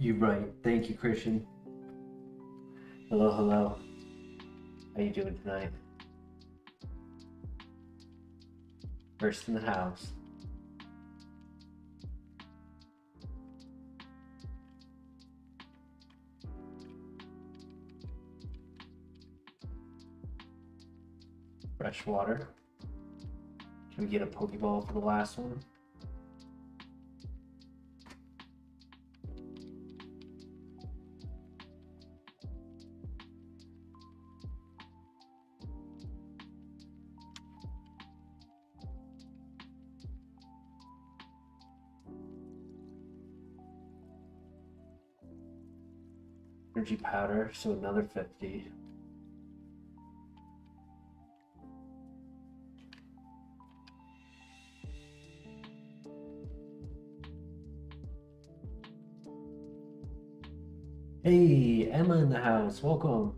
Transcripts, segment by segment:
You're right. Thank you, Christian. Hello, hello. How you doing tonight? First in the house. Fresh water. Can we get a Pokeball for the last one? Energy powder, so another 50. Hey, Emma in the house. Welcome.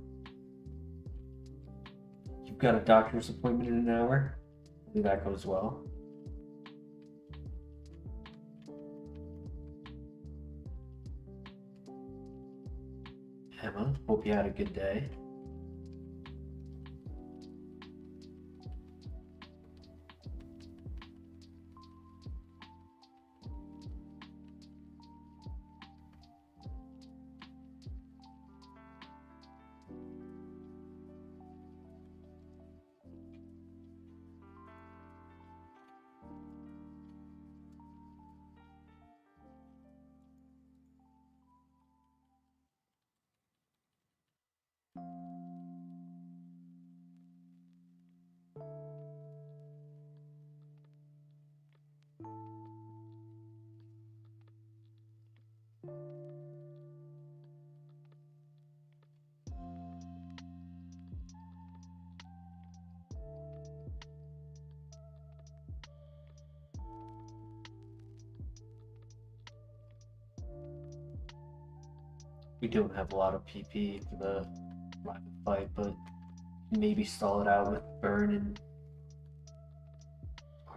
You've got a doctor's appointment in an hour. Hopefully that goes well. Emma, hope you had a good day. We don't have a lot of PP for the rapid fight, but maybe stall it out with Burn and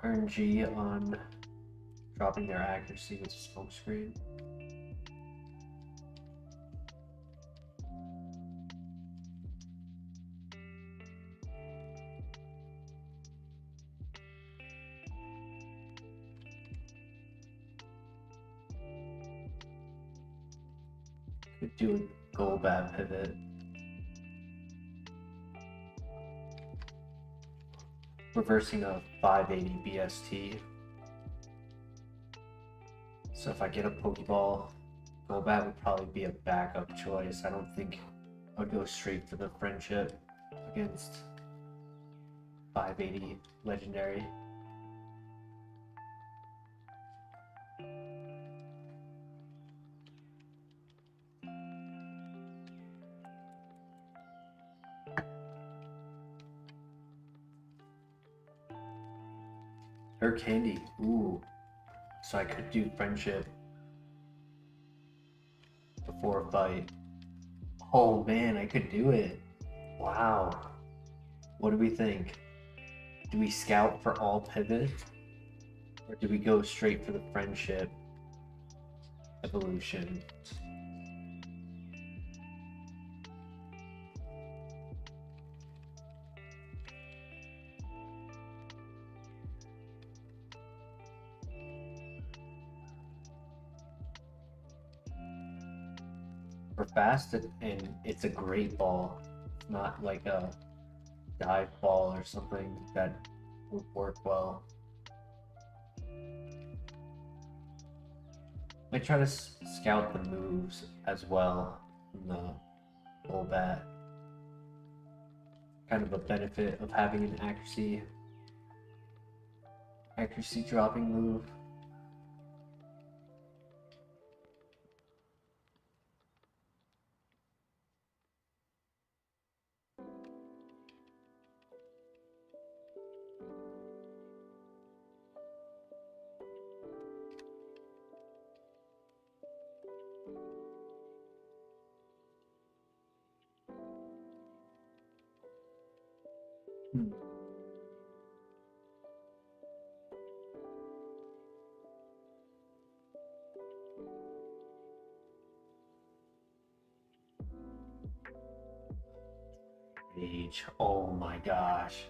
RNG on dropping their accuracy with smoke screen. Could do a Golbat pivot. Reversing a 580 BST. So if I get a Pokeball, Golbat would probably be a backup choice. I don't think I would go straight for the friendship against 580 legendary. Her candy. Ooh. So I could do friendship before a fight. Oh man, I could do it. Wow. What do we think? Do we scout for all pivot? Or do we go straight for the friendship evolution? For fast, and it's a great ball. It's not like a dive ball or something that would work well. I try to scout the moves as well in the Golbat. Kind of a benefit of having an accuracy dropping move. Rage. Oh my gosh.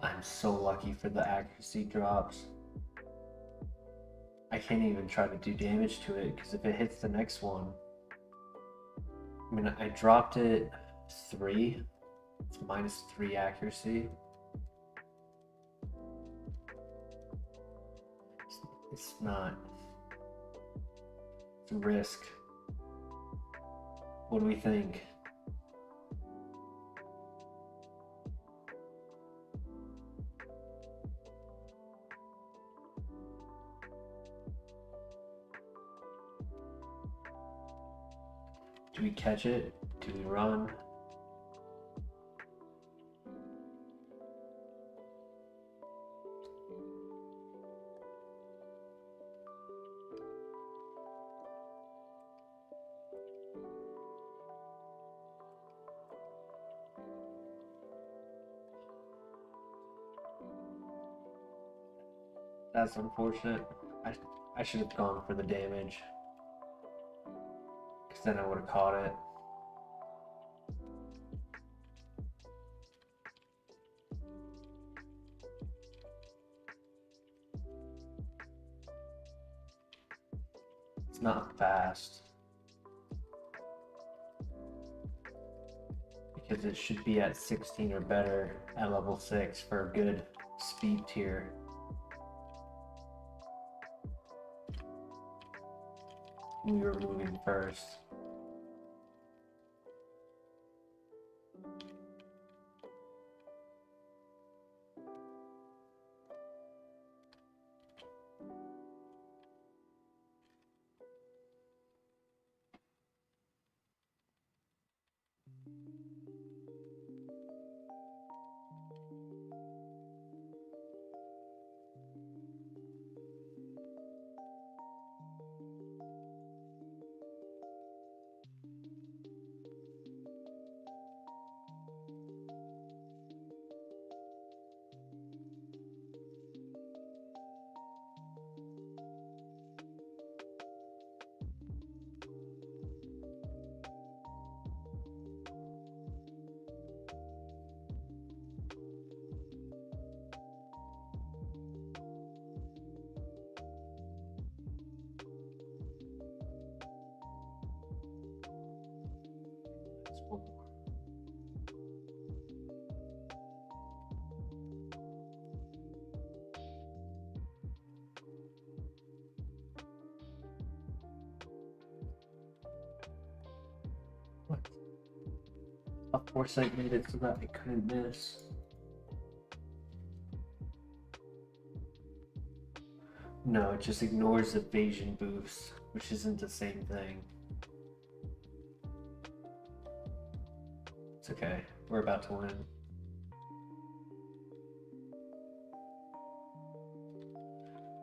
I'm so lucky for the accuracy drops. I can't even try to do damage to it because if it hits the next one, I mean, I dropped it 3. It's -3 accuracy. It's not. It's a risk. What do we think? Do we catch it? Do we run? That's unfortunate. I should have gone for the damage. Because then I would have caught it. It's not fast. Because it should be at 16 or better at level 6 for a good speed tier. We were moving first. What? A foresight made it so that I couldn't miss. No, it just ignores evasion boost, which isn't the same thing. It's okay. We're about to win.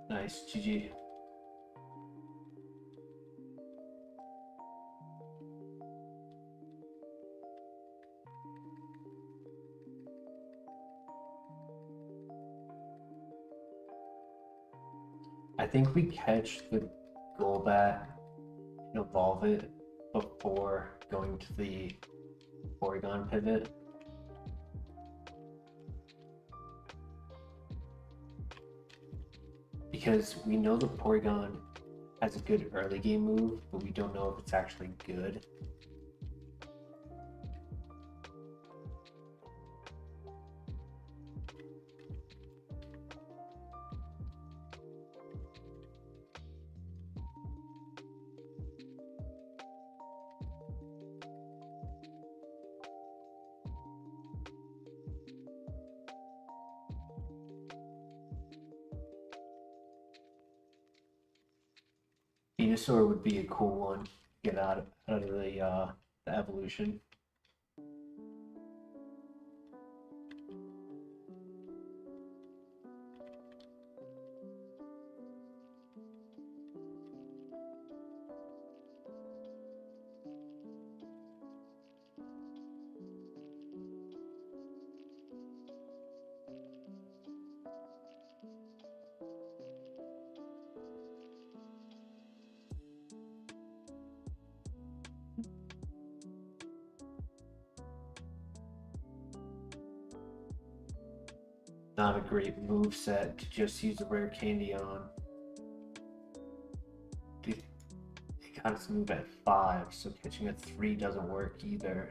Nice. GG. I think we catch the Golbat and evolve it before going to the Porygon pivot. Because we know the Porygon has a good early game move, but we don't know if it's actually good. Venusaur would be a cool one to get out of the evolution. not a great move set to just use a rare candy on. It got its move at 5, so catching at 3 doesn't work either.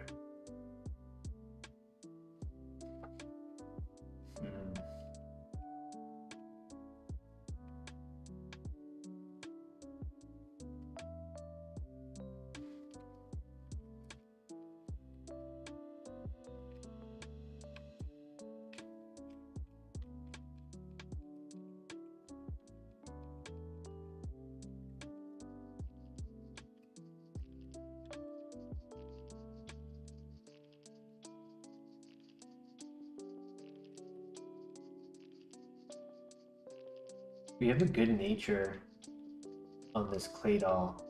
We have a good nature on this Claydol,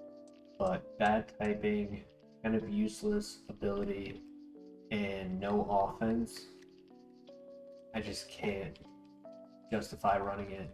but bad typing, kind of useless ability, and no offense. I just can't justify running it.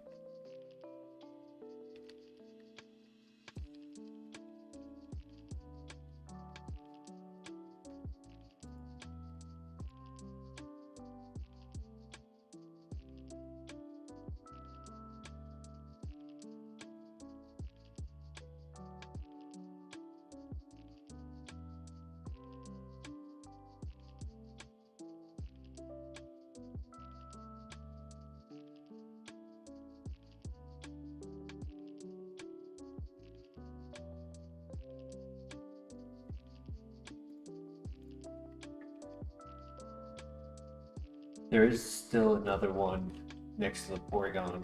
There is still another one next to the Porygon.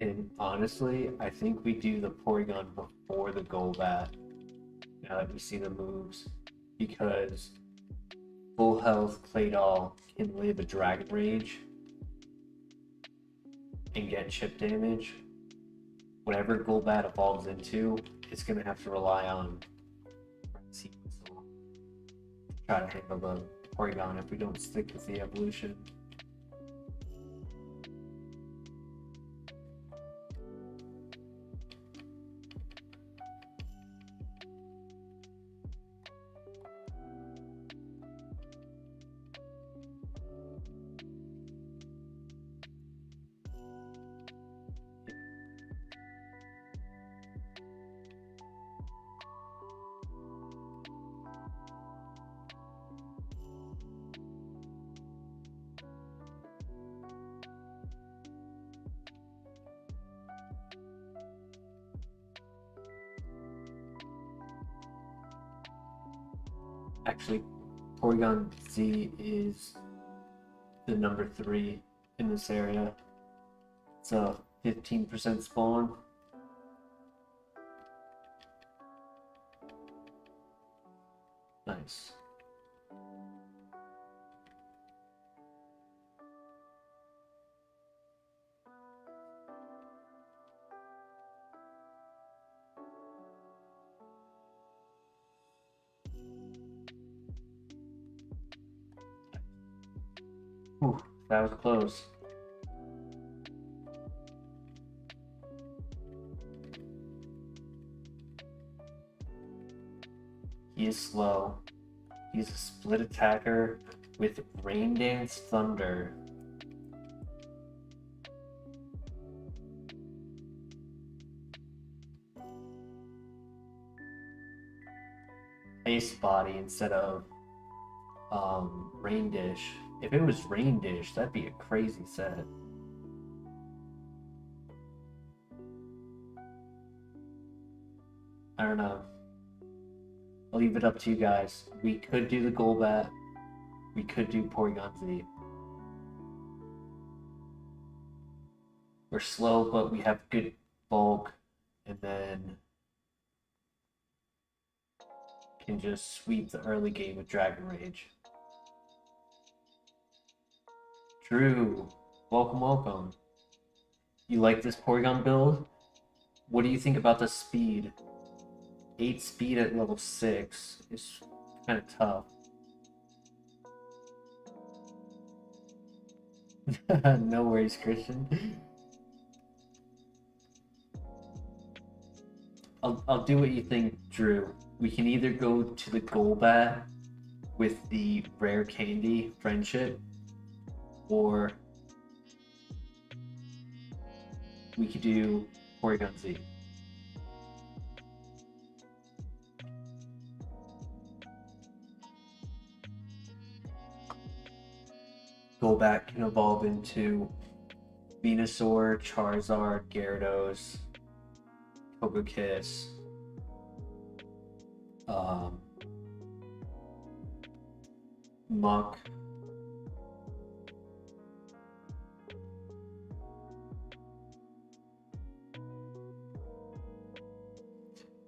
And honestly, I think we do the Porygon before the Golbat, now that we see the moves, because full health Claydol can live a Dragon Rage and get chip damage. Whatever Golbat evolves into, it's going to have to rely on sequence to try to handle the Porygon if we don't stick with the evolution. Actually, Porygon Z is the number 3 in this area. It's a 15% spawn. Nice. Ooh, that was close. He is slow. He's a split attacker with Rain Dance Thunder. Ice Body instead of Rain Dish. If it was Rain Dish, that'd be a crazy set. I don't know. I'll leave it up to you guys. We could do the Golbat. We could do Porygon Z. We're slow, but we have good bulk, and then can just sweep the early game with Dragon Rage. Drew, welcome, welcome. You like this Porygon build? What do you think about the speed? 8 speed at level 6 is kind of tough. No worries, Christian. I'll do what you think, Drew. We can either go to the Golbat with the rare candy friendship, or we could do Porygon Z. Golbat can evolve into Venusaur, Charizard, Gyarados, Togekiss, Muck.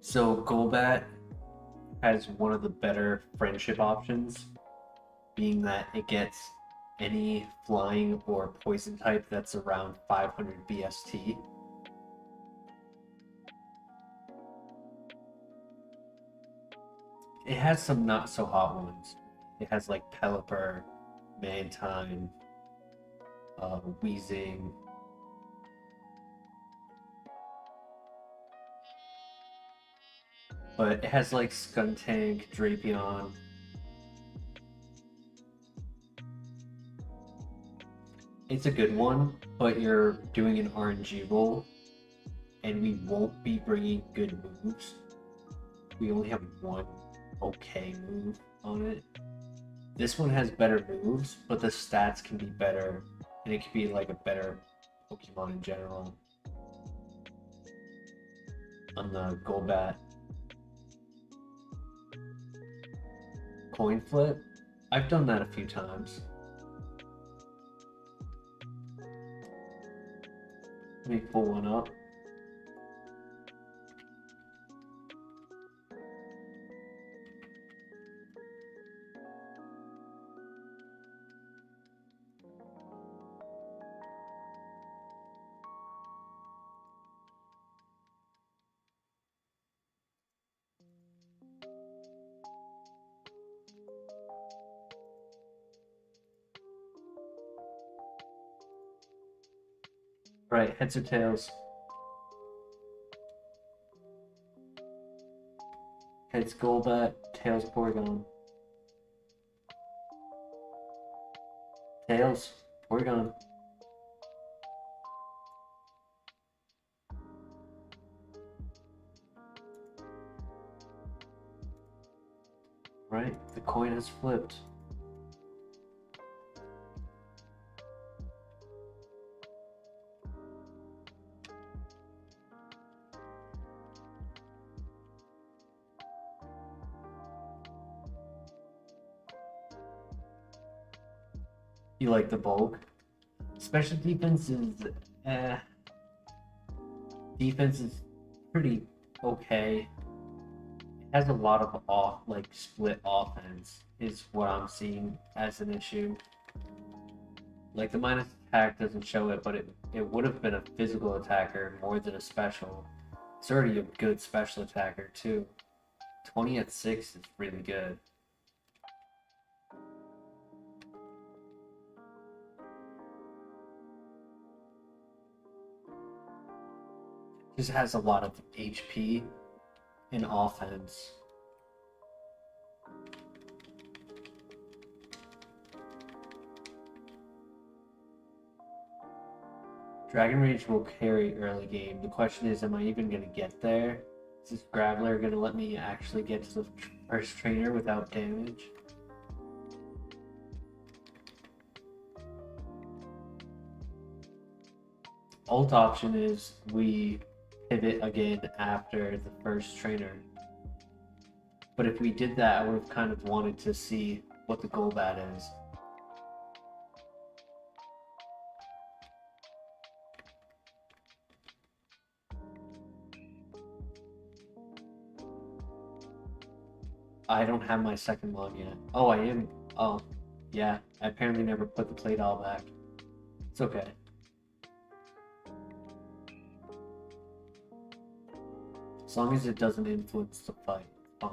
So Golbat has one of the better friendship options, being that it gets any flying or poison type that's around 500 BST. It has some not so hot ones. It has like Pelipper, Mantine, Weezing. But it has like Skuntank, Drapion. It's a good one, but you're doing an RNG roll, and we won't be bringing good moves. We only have one okay move on it. This one has better moves, but the stats can be better, and it can be like a better Pokemon in general. On the Golbat. Coin flip? I've done that a few times. Let me pull one up. Right, heads or tails? Heads Golbat, tails Porygon. Tails, Porygon. Right, the coin has flipped. You like the bulk? Special defense is defense is pretty okay. It has a lot of split offense is what I'm seeing as an issue. Like the minus attack doesn't show it, but it would have been a physical attacker more than a special. It's already a good special attacker too. 20 at 6 is really good. Just has a lot of HP and offense. Dragon Rage will carry early game. The question is, am I even going to get there? Is this Graveler going to let me actually get to the first trainer without damage? Alt option is we pivot again after the first trainer. But if we did that, I would have kind of wanted to see what the Golbat is. I don't have my second one yet. Oh, I am. Oh, yeah. I apparently never put the play doll back. It's okay. As long as it doesn't influence the fight, fine.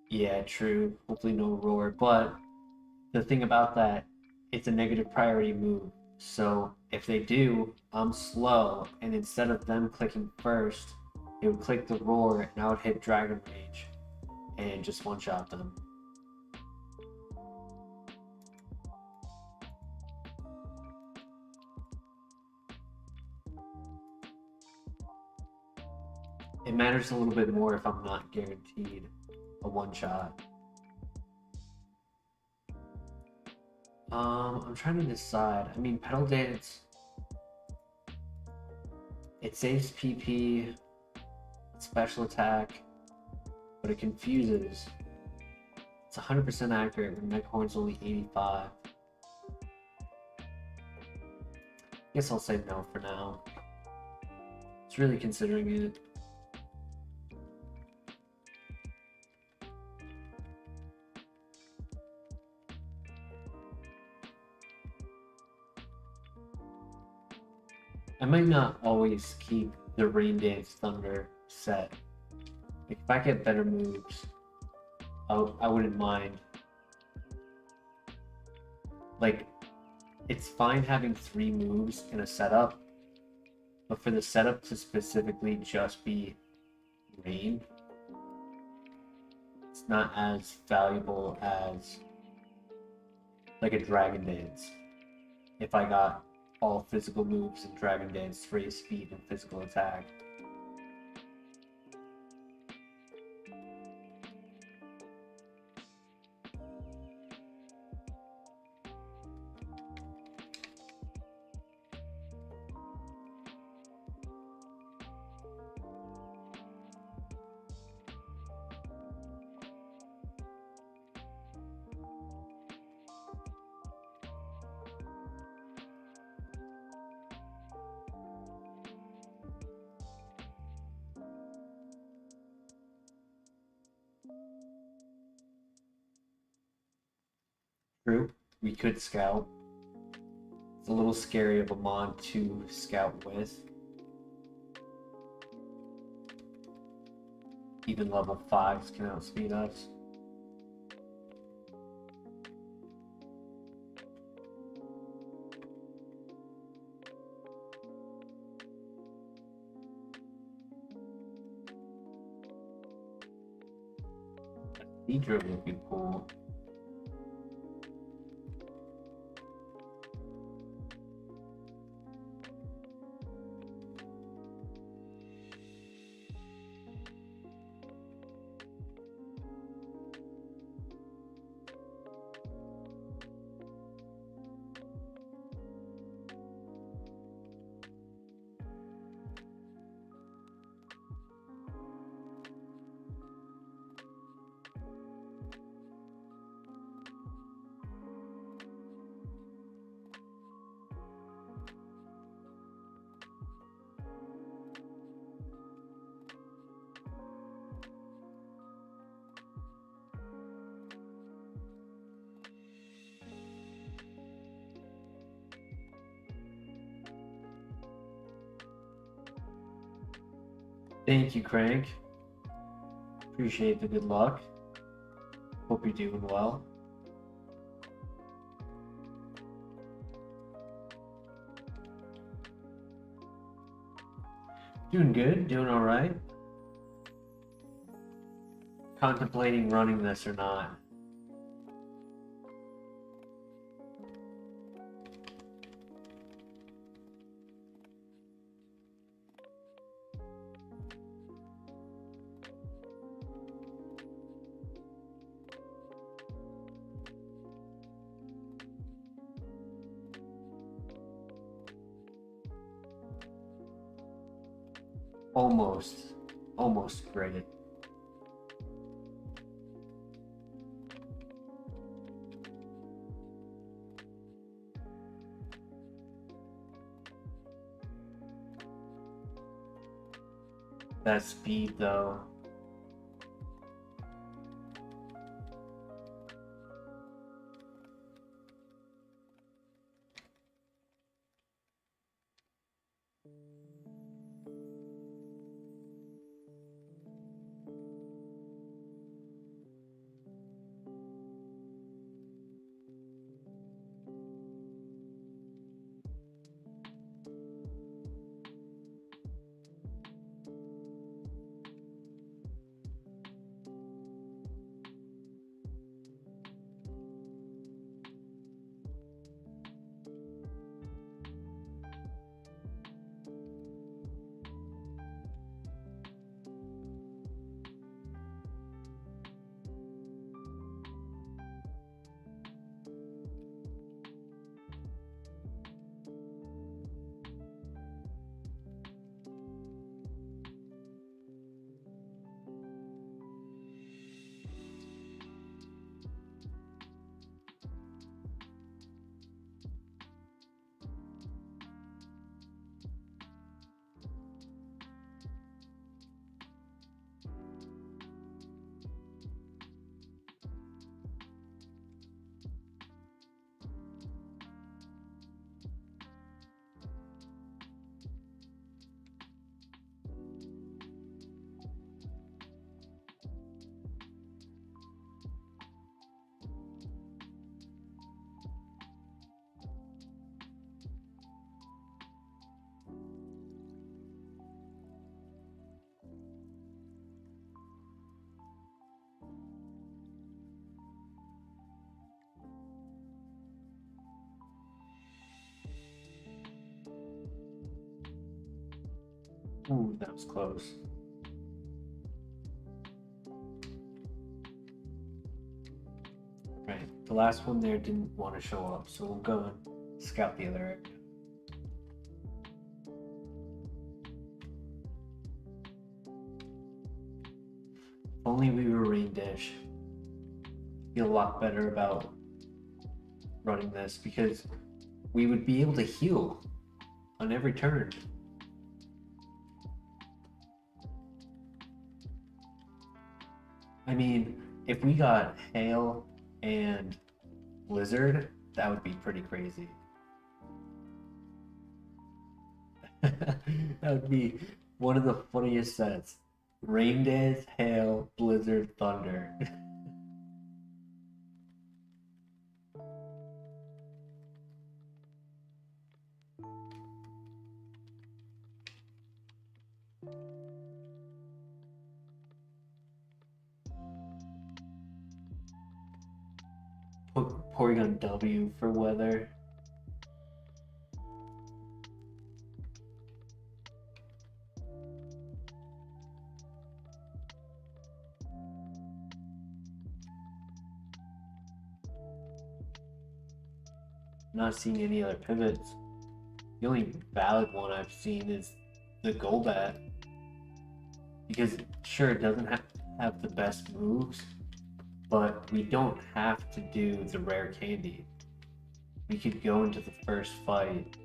Yeah, true. Hopefully no roar. But the thing about that, it's a negative priority move. So if they do, I'm slow, and instead of them clicking first, it would click the roar, and I would hit Dragon Rage and just one-shot them. It matters a little bit more if I'm not guaranteed a one-shot. I'm trying to decide. I mean, Petal Dance, it saves PP, special attack, but it confuses. It's 100% accurate when Mega Horn's only 85. Guess I'll say no for now. It's really considering it. I might not always keep the Rain Dance Thunder set. Like, if I get better moves, I wouldn't mind. Like, it's fine having 3 moves in a setup, but for the setup to specifically just be Rain, it's not as valuable as like a Dragon Dance. If I got all physical moves in Dragon Dance, raise speed and physical attack. True, we could scout. It's a little scary of a mod to scout with. Even level 5s can outspeed us. Cathedral would be cool. Thank you, Crank. Appreciate the good luck. Hope you're doing well. Doing good, doing alright. Contemplating running this or not. Almost great. That speed though. Ooh, that was close. Right, the last one there didn't want to show up, so we'll go and scout the other area. If only we were Rain Dish. Feel a lot better about running this because we would be able to heal on every turn. I mean, if we got Hail and Blizzard, that would be pretty crazy. That would be one of the funniest sets. Rain Dance, Hail, Blizzard, Thunder. Porygon W for weather. Not seeing any other pivots. The only valid one I've seen is the Golbat. Because sure, it doesn't have the best moves, but we don't have to do the rare candy. We could go into the first fight.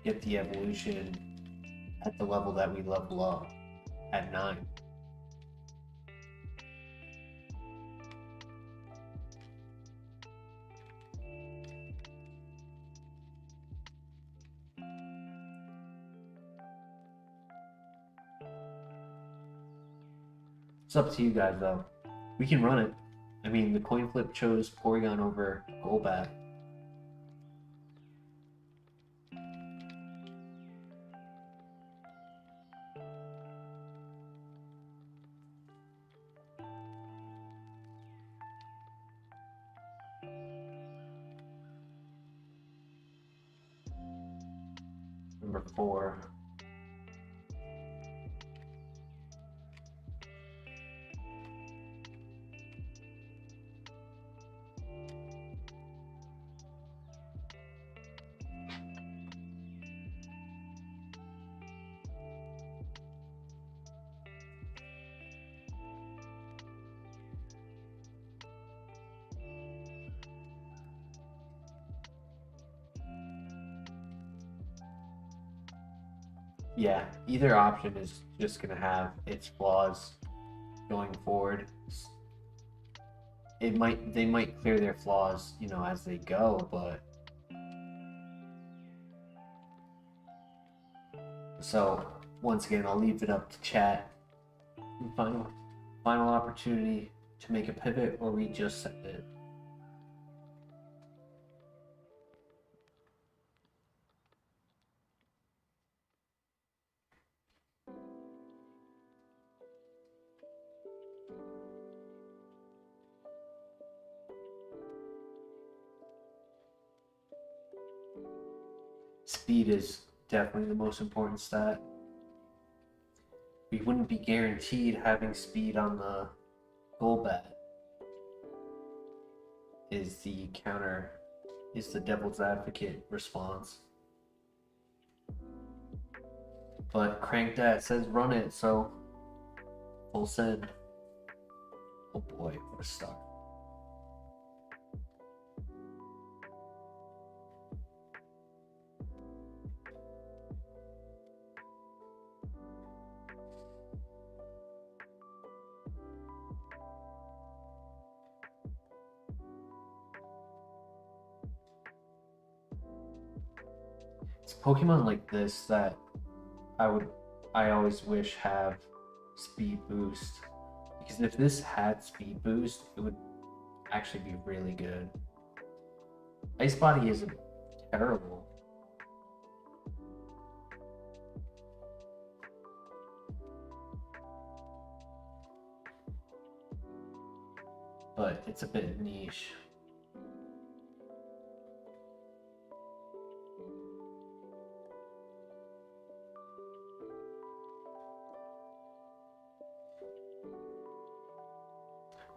Get the evolution at the level that we level up at 9. It's up to you guys though. We can run it. I mean, the coin flip chose Porygon over Golbat. Number 4. Yeah, either option is just gonna have its flaws going forward. They might clear their flaws, you know, as they go, but so once again, I'll leave it up to chat. Final opportunity to make a pivot, or we just send it. Speed is definitely the most important stat. We wouldn't be guaranteed having speed on the Golbat. Is the counter, is the devil's advocate response. But Crank That says run it, so full send. Oh boy, what a start. It's Pokemon like this that I always wish have speed boost, because if this had speed boost, it would actually be really good. Ice Body isn't terrible. But it's a bit niche.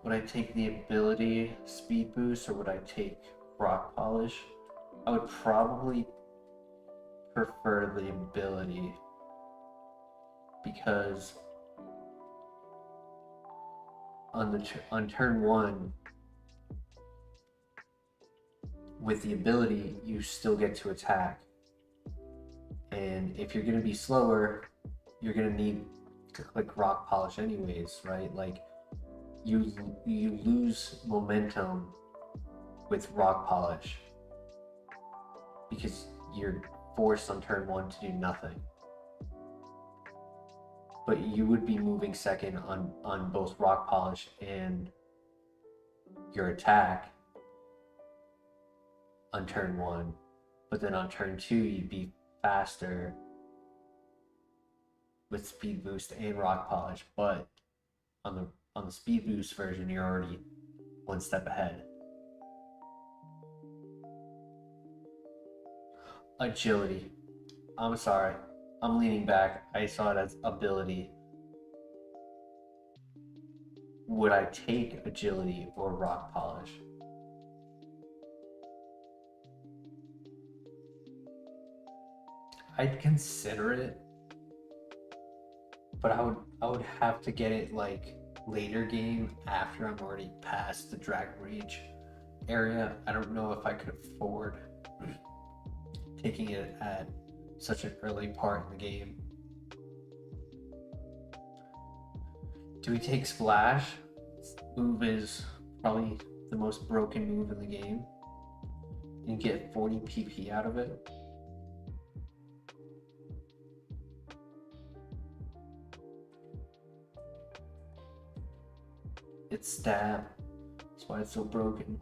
Would I take the ability speed boost, or would I take rock polish? I would probably prefer the ability, because on turn one, with the ability, you still get to attack. And if you're going to be slower, you're going to need to click rock polish anyways, right? Like you lose momentum with rock polish because you're forced on turn one to do nothing. But you would be moving second on both rock polish and your attack on turn one, but then on turn two you'd be faster with speed boost and rock polish, but on the speed boost version you're already one step ahead. Agility. I'm sorry, I'm leaning back. I saw it as ability. Would I take agility or rock polish? I'd consider it, but I would have to get it like later game after I'm already past the Dragon Rage area. I don't know if I could afford taking it at such an early part in the game. Do we take Splash? This move is probably the most broken move in the game, and get 40 PP out of it. It's stab. That's why it's so broken.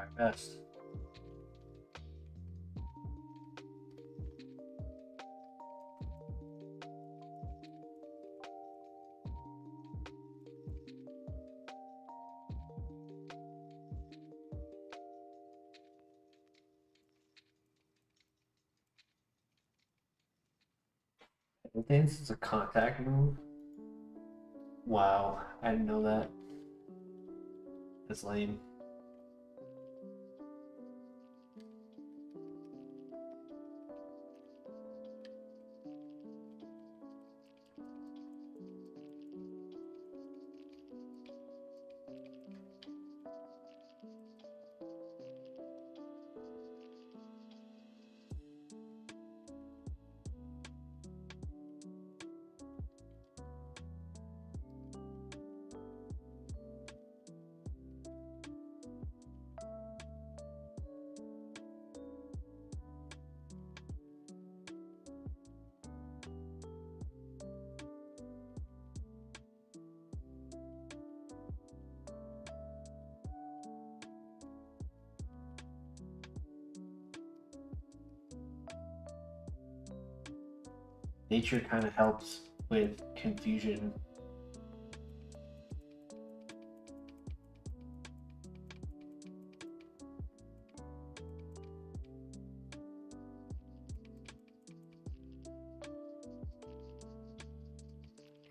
our best. I think this is a contact move. Wow, I didn't know that. That's lame. Nature kind of helps with confusion.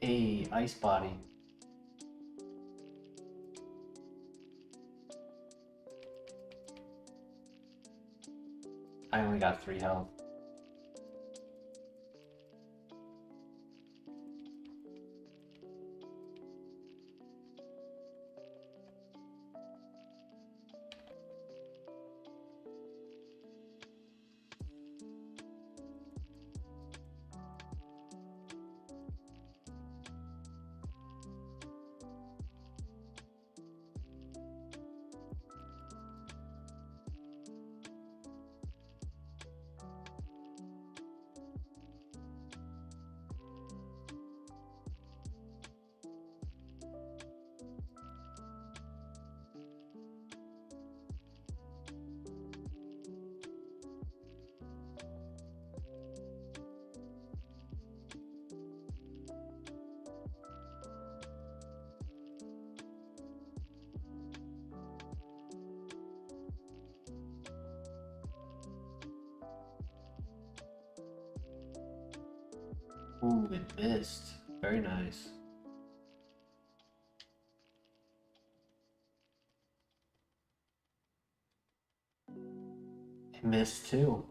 A ice body. I only got 3 health. Ooh, it missed. Very nice. It missed too.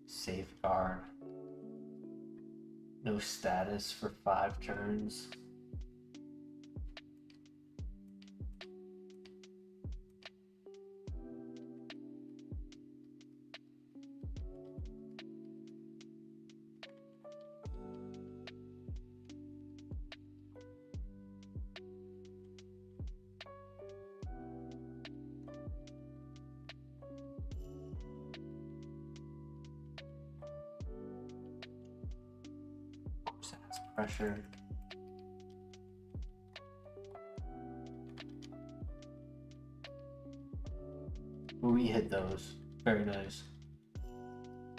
Safeguard. No status for 5 turns. That's pressure. We hit those. Very nice.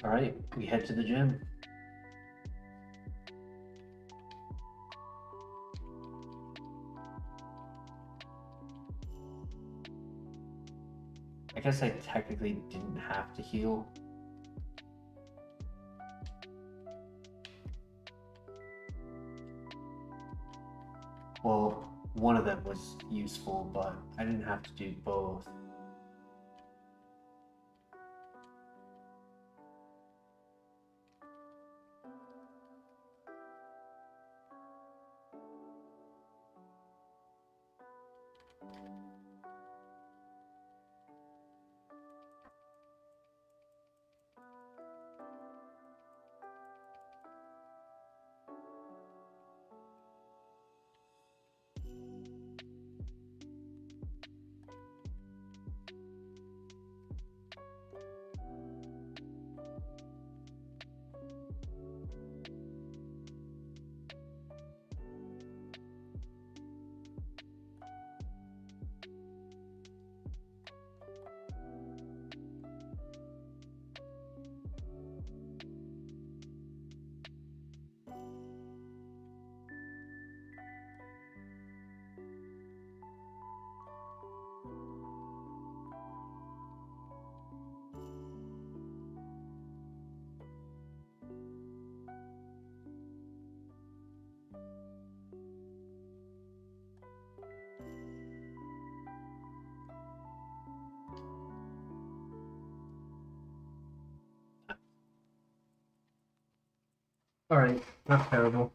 All right, we head to the gym. I guess I technically didn't have to heal. Well, one of them was useful, but I didn't have to do both. Alright, not terrible.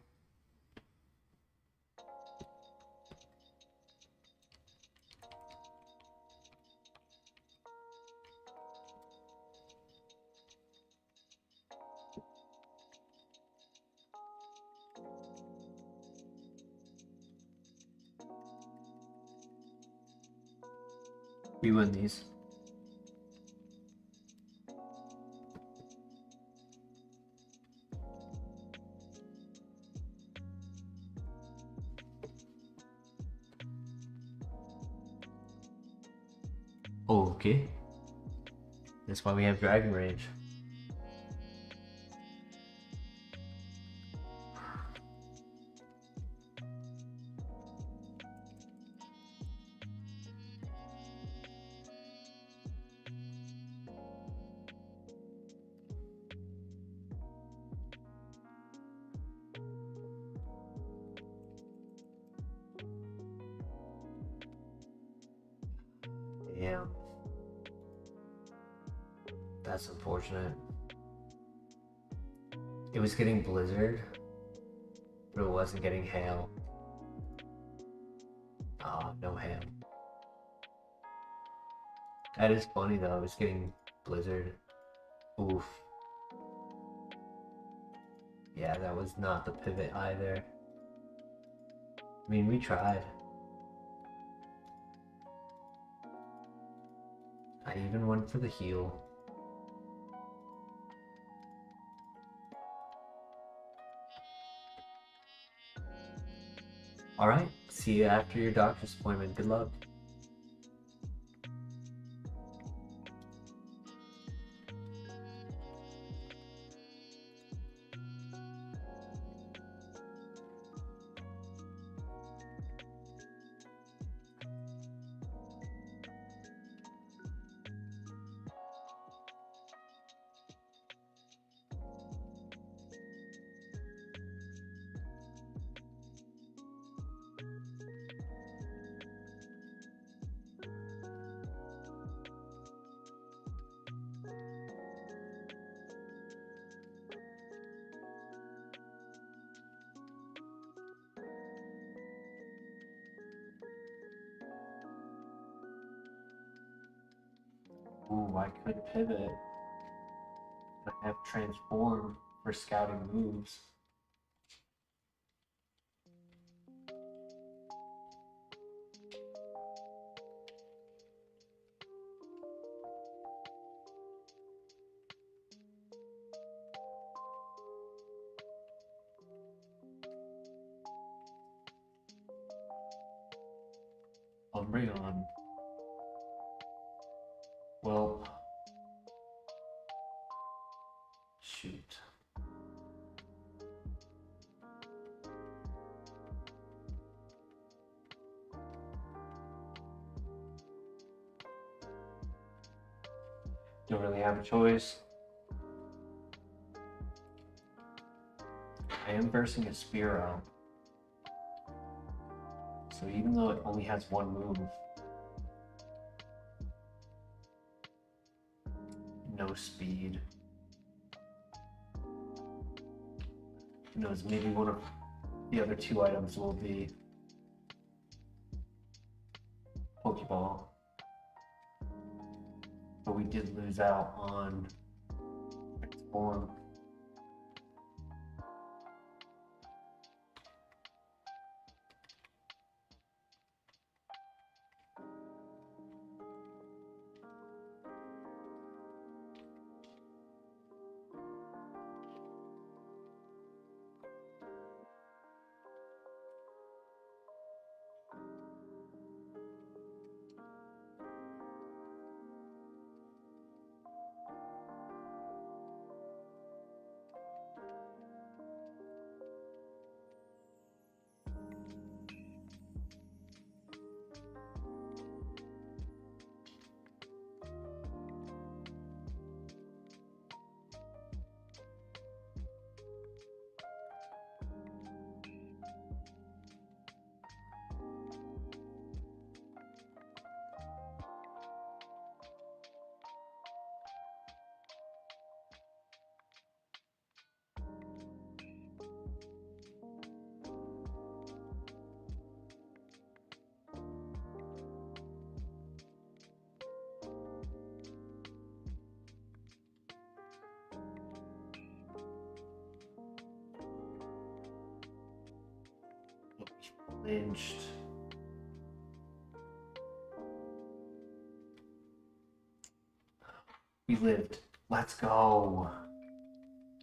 We win these. Okay. That's why we have Dragon Rage. Damn. That's unfortunate. It was getting blizzard, but it wasn't getting hail. Oh, no hail. That is funny though, it's getting blizzard. Oof. Yeah, that was not the pivot either. I mean, we tried. I even went for the heal. Alright, see you after your doctor's appointment. Good luck. Ooh, I could pivot. I have transform for scouting moves. Umbreon. Well, shoot. Don't really have a choice. I am versing a Spearow. So even though it only has one move, no speed. Who knows, maybe one of the other two items will be Pokeball. But we did lose out on Transform. Lynched. We lived. Let's go.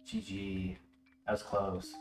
GG. That was close.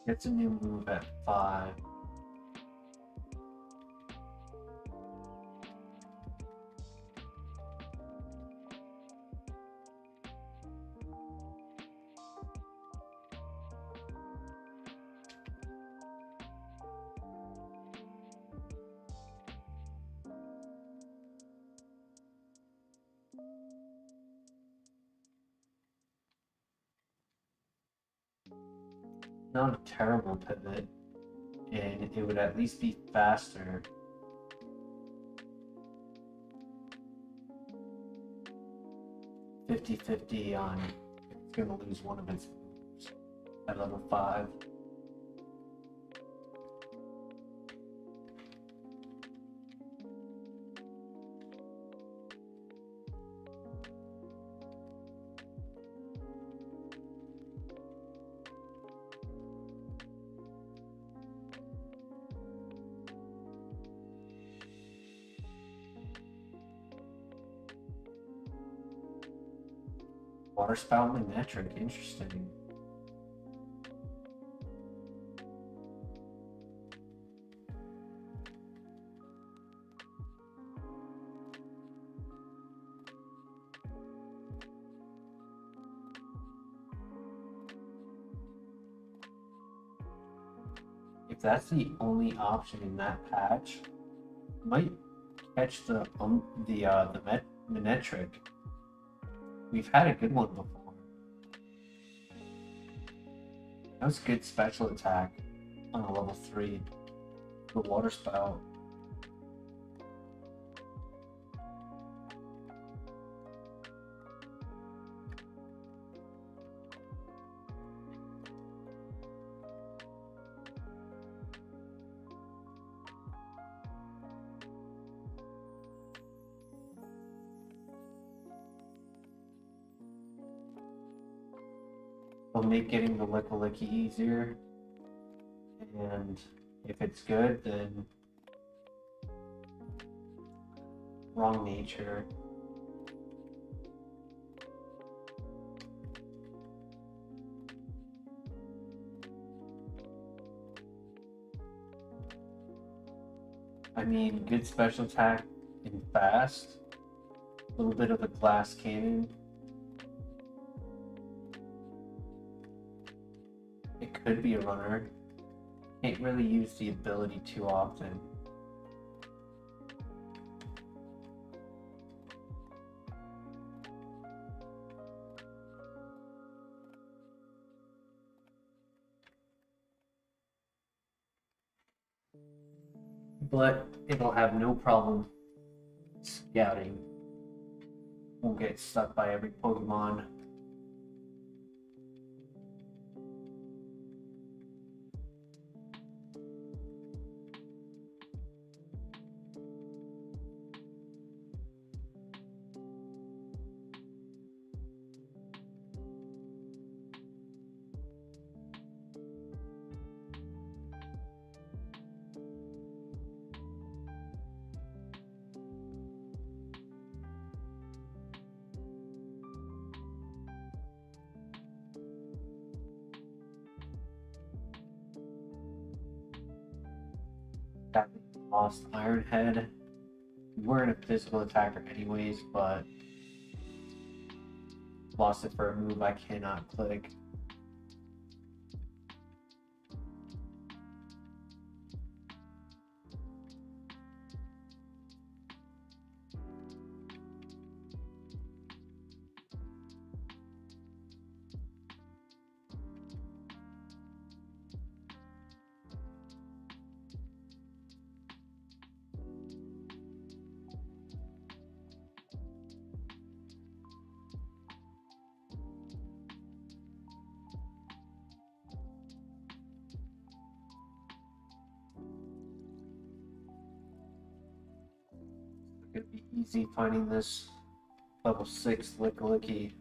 Gets a new move at 5. Not a terrible pivot, and it would at least be faster. $50-50 on it's going to lose one of its moves at level 5. Water Spout Magnetric, interesting. If that's the only option in that patch, might catch the Magnetric. We've had a good one before. That was good special attack on a level 3. The Water Spout. Will make getting the Licky easier, and if it's good, then Wrong Nature. I mean, good special attack and fast. A little bit of a glass cannon. It could be a runner. Can't really use the ability too often. But it'll have no problem scouting. Won't get stuck by every Pokemon. That lost Iron Head. We weren't a physical attacker anyways, but lost it for a move I cannot click. It's gonna be easy finding this level 6 Lickilicky.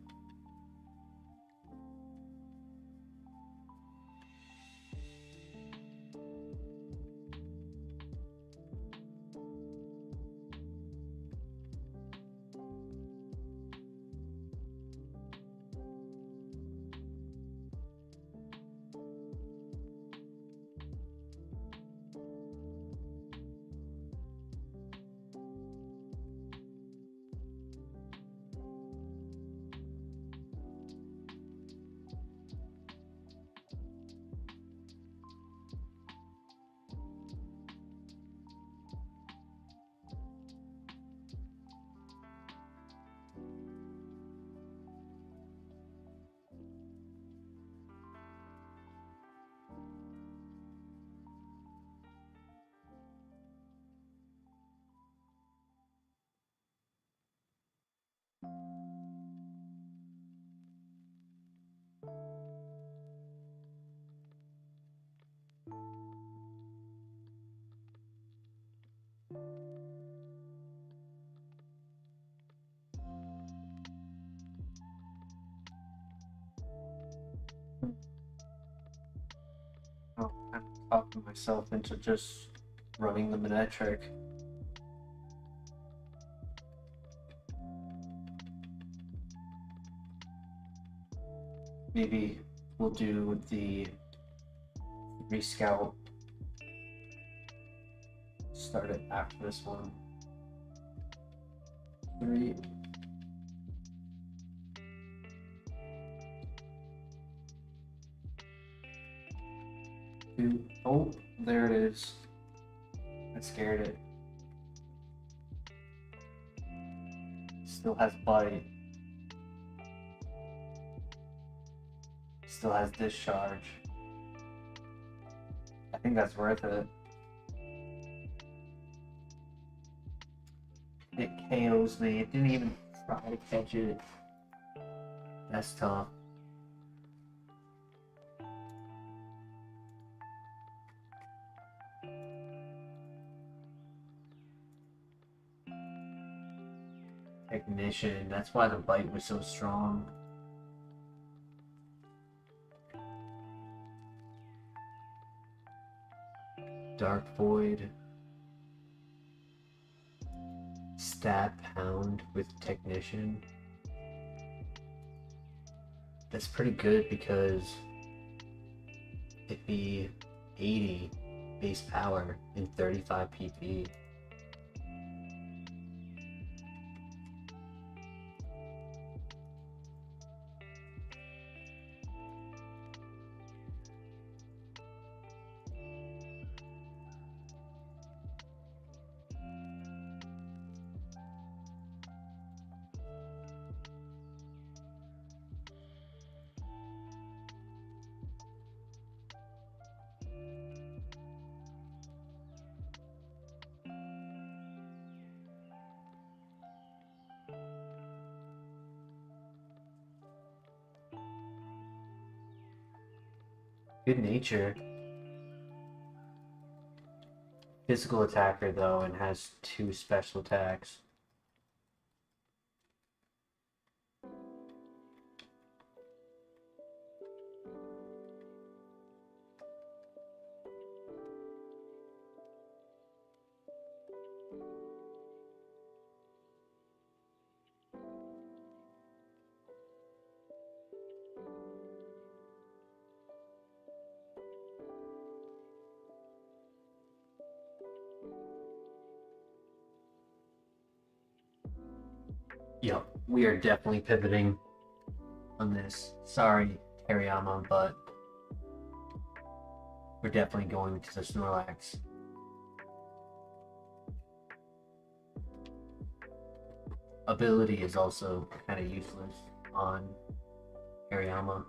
Oh, I'm talking myself into just running the Manectric. Maybe we'll do the rescout. Start it after this one. 3. 2. Oh, there it is. I scared it. Still has bite. Still has discharge. I think that's worth it. It KOs me. It didn't even try to catch it. That's tough. Ignition. That's why the bite was so strong. Dark Void. Stab Pound with Technician. That's pretty good because it'd be 80 base power and 35 PP. Good nature. Physical attacker though, and has 2 special attacks. Yep, we are definitely pivoting on this. Sorry, Teriyama, but we're definitely going to the Snorlax. Ability is also kind of useless on Teriyama.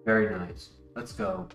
Very nice. Let's go.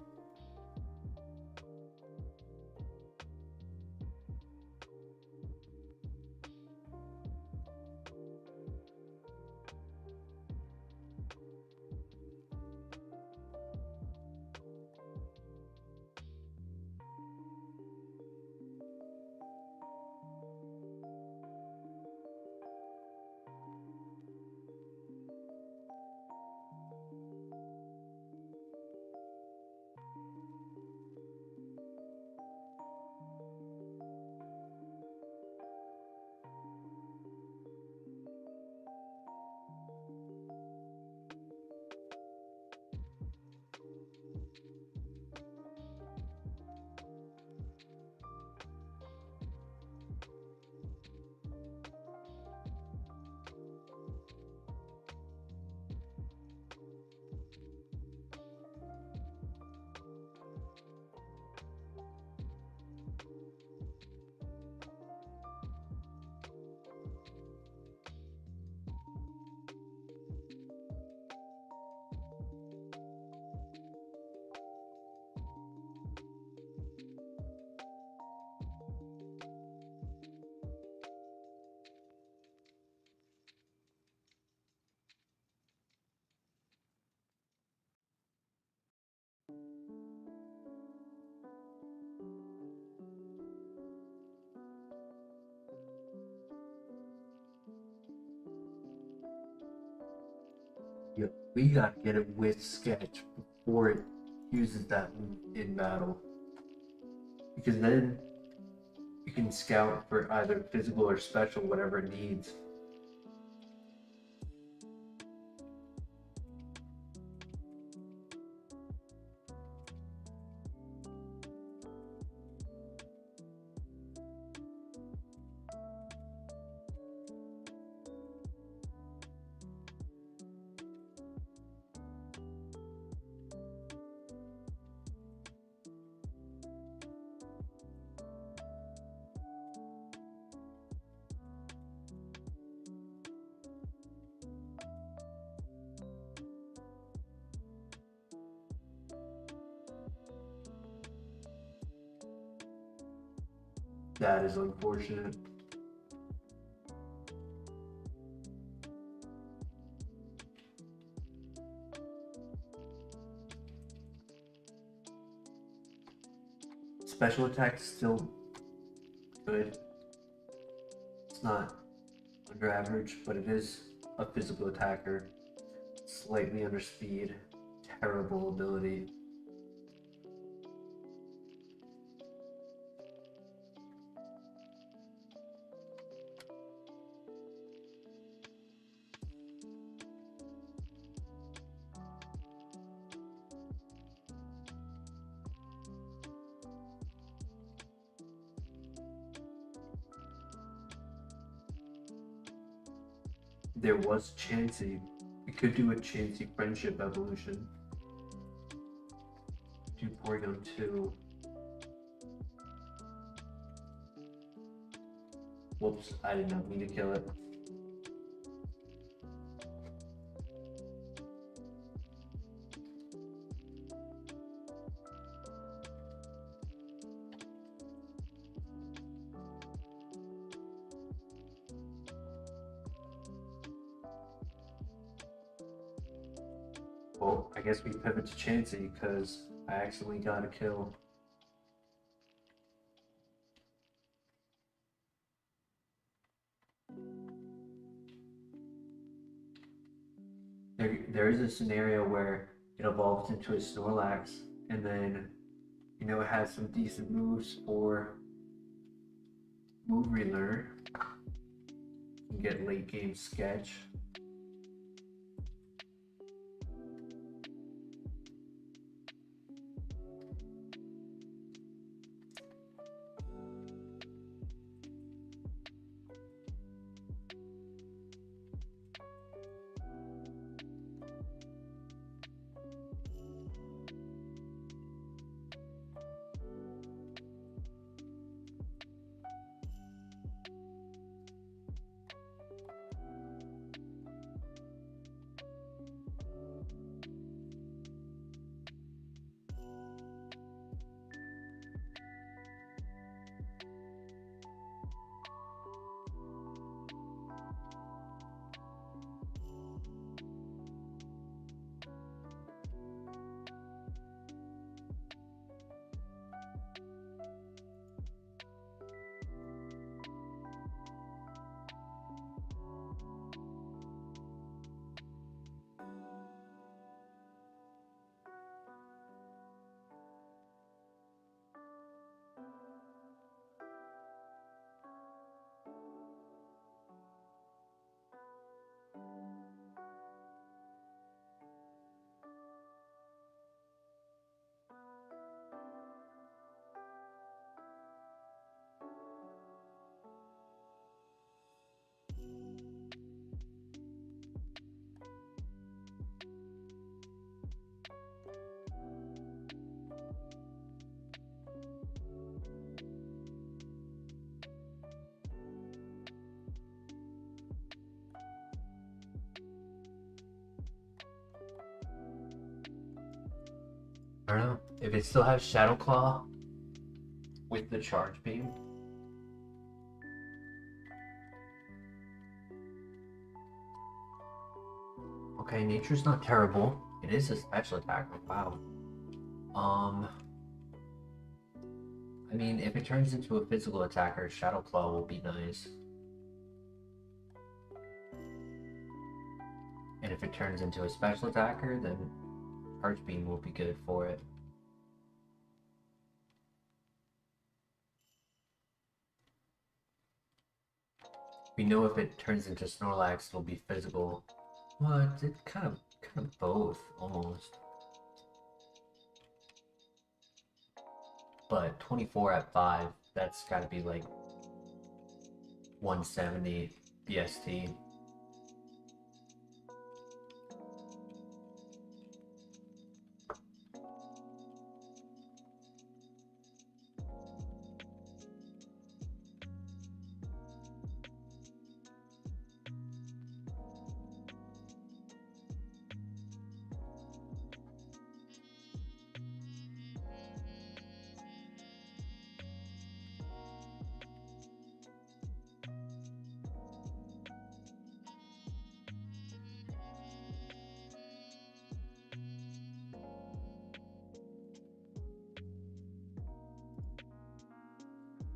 We gotta get it with sketch before it uses that move in battle. Because then you can scout for either physical or special, whatever it needs. That is unfortunate. Special attack is still good. It's not under average, but it is a physical attacker. Slightly under speed. Terrible ability. There was Chansey. We could do a Chansey friendship evolution. Do Porygon 2. Whoops, I did not mean to kill it. Well, I guess we pivot to Chansey because I accidentally got a kill. There is a scenario where it evolves into a Snorlax and then, you know, it has some decent moves for move relearn. You can get late game sketch. I don't know if it still has Shadow Claw with the charge beam. Okay, nature's not terrible. It is a special attacker. Wow. I mean, if it turns into a physical attacker, Shadow Claw will be nice. And if it turns into a special attacker, then Arch Beam will be good for it. We know if it turns into Snorlax, it'll be physical. What? It kind of both, almost. But 24 at 5, that's gotta be like 170 BST.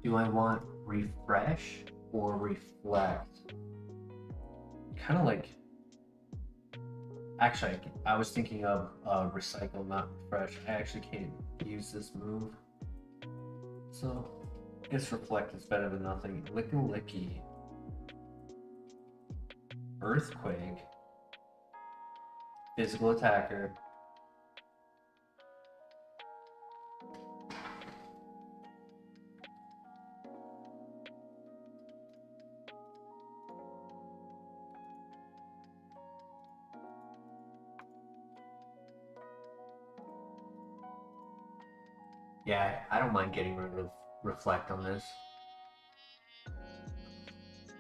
Do I want refresh or reflect? Kind of like, actually, I was thinking of recycle, not refresh. I actually can't use this move, so I guess reflect is better than nothing. Licky, earthquake, physical attacker. Yeah, I don't mind getting rid of reflect on this.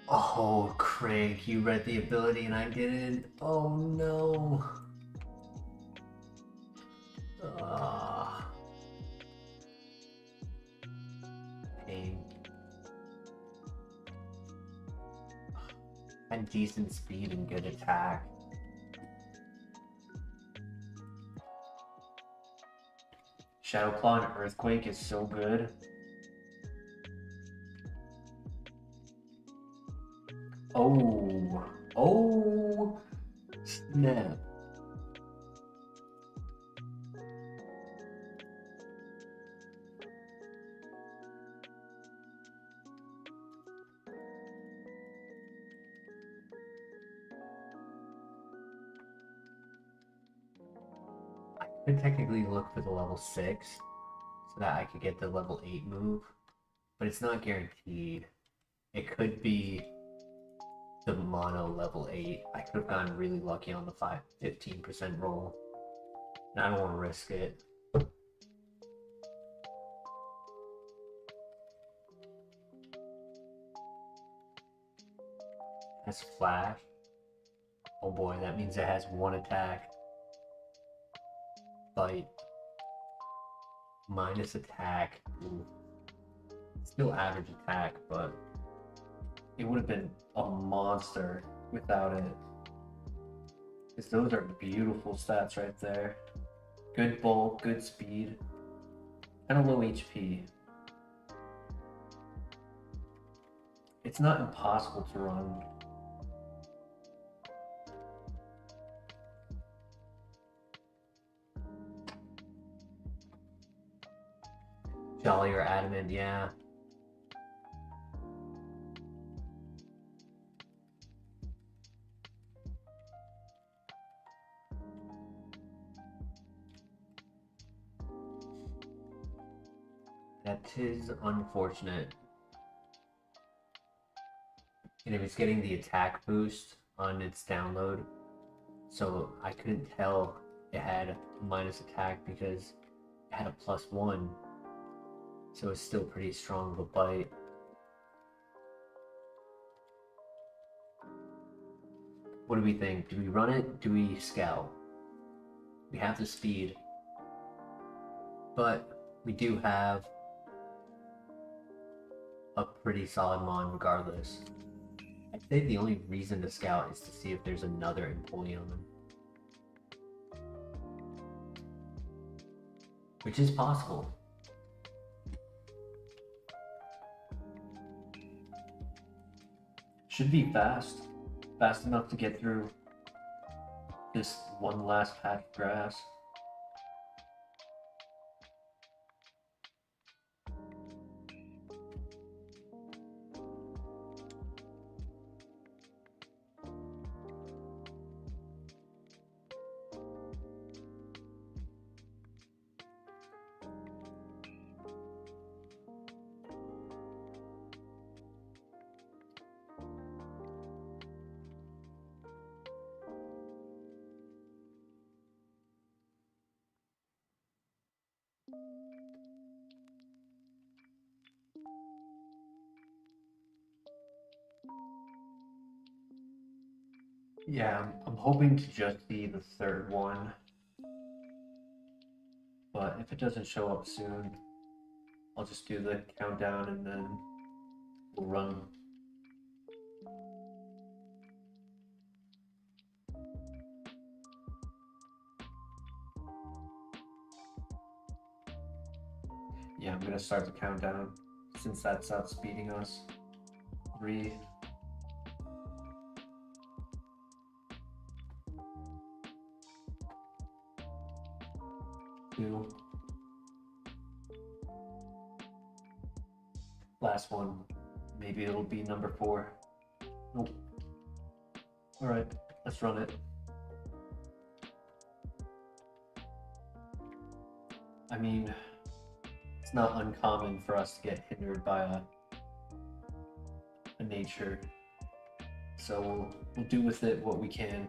Oh, Craig, you read the ability and I didn't. Oh no. Pain. And decent speed and good attack. Shadow Claw and Earthquake is so good. Oh, snap. I could technically look for the level 6 so that I could get the level 8 move, but it's not guaranteed. It could be the mono level 8. I could have gotten really lucky on the 15% roll, and I don't want to risk it. Has flash. Oh boy, that means it has one attack. Bite. Minus attack. Ooh. Still average attack, but it would have been a monster without it. Because those are beautiful stats right there. Good bulk, good speed, and a low HP. It's not impossible to run. Jolly or Adamant, yeah. That is unfortunate. And it was getting the attack boost on its download, so I couldn't tell it had minus attack because it had a +1, so it's still pretty strong of a bite. What do we think? Do we run it? Do we scout? We have the speed, but we do have a pretty solid mon regardless. I'd say the only reason to scout is to see if there's another Empoleon, which is possible. Should be fast enough to get through Just one last patch of grass. Yeah, I'm hoping to just see the third one, but if it doesn't show up soon, I'll just do the countdown and then we'll run. Yeah, I'm gonna start the countdown since that's outspeeding us. 3, 2, last one. Maybe it'll be number 4. Nope. Alright, let's run it. I mean, it's not uncommon for us to get hindered by a nature, so we'll do with it what we can.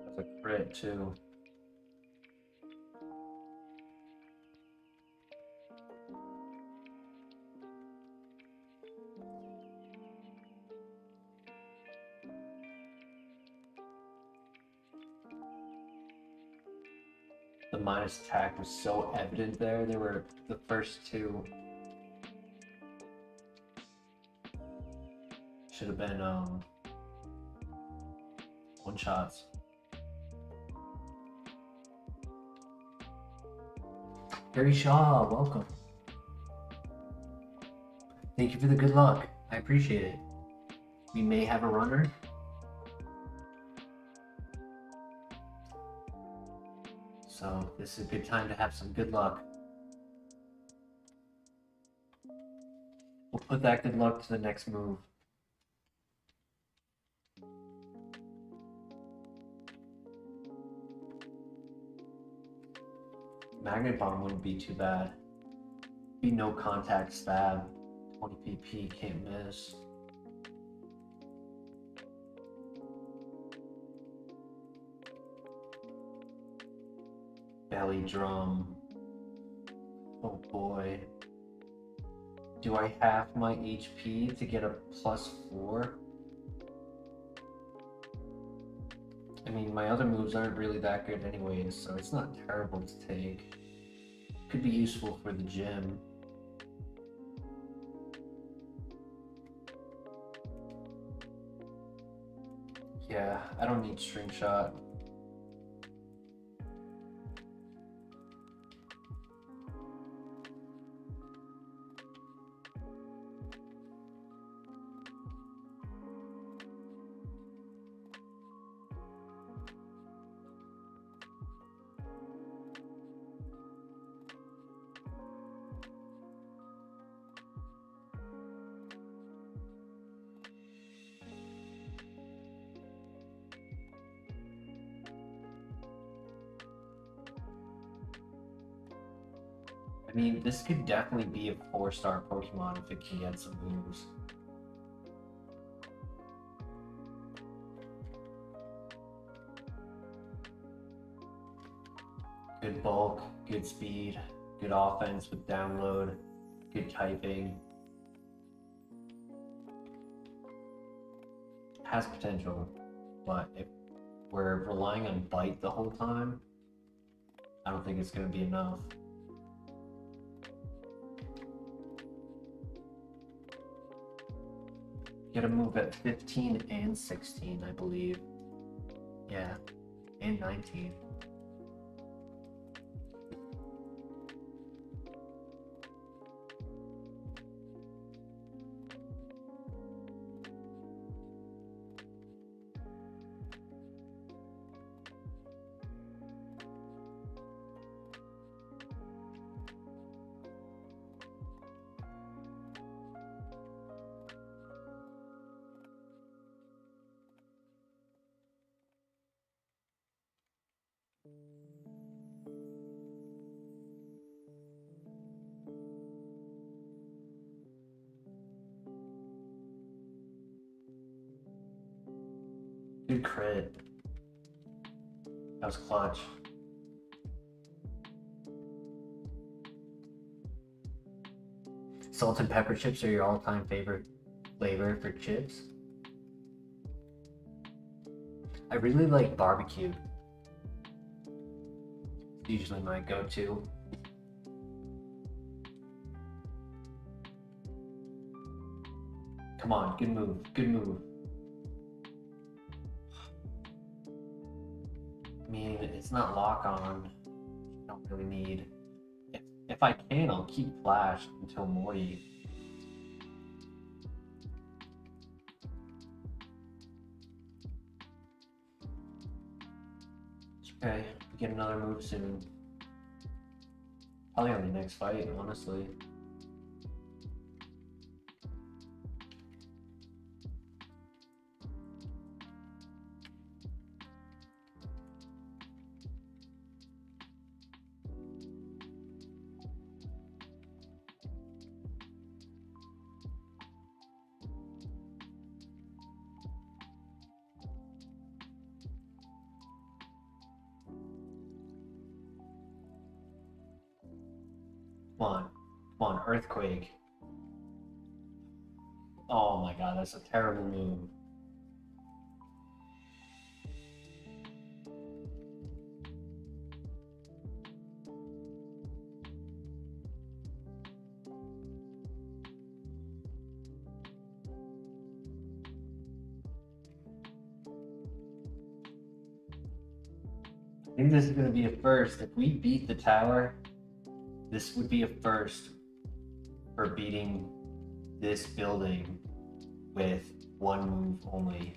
That's a crit too. The minus attack was so evident there. They were the first 2. Should have been one shots. Harry Shaw, welcome. Thank you for the good luck. I appreciate it. We may have a runner. So this is a good time to have some good luck. We'll put that good luck to the next move. Magnet Bomb wouldn't be too bad. Be no contact stab. 20 PP, can't miss. Belly drum. Oh boy. Do I have my HP to get a +4? I mean, my other moves aren't really that good anyways, so it's not terrible to take. Could be useful for the gym. Yeah, I don't need string shot. I mean, this could definitely be a 4-star Pokemon if it can get some moves. Good bulk, good speed, good offense with download, good typing. Has potential, but if we're relying on bite the whole time, I don't think it's going to be enough. You gotta move at 15 and 16, I believe. Yeah, and 19. Good crit. That was clutch. Salt and pepper chips are your all-time favorite flavor for chips? I really like barbecue. It's usually my go-to. Come on, good move, good move. I mean, it's not lock on. I don't really need. If I can, I'll keep flash until Morty. Okay, we get another move soon. Probably on the next fight, honestly. Come on, Earthquake. Oh my god, that's a terrible move. I think this is going to be a first. If we beat the tower, this would be a first for beating this building with one move only.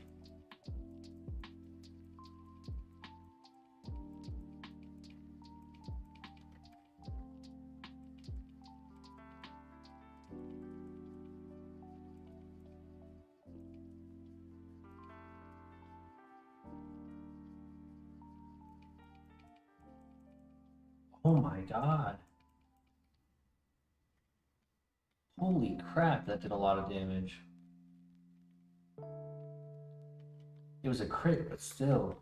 Oh my god. Holy crap, that did a lot of damage. It was a crit, but still.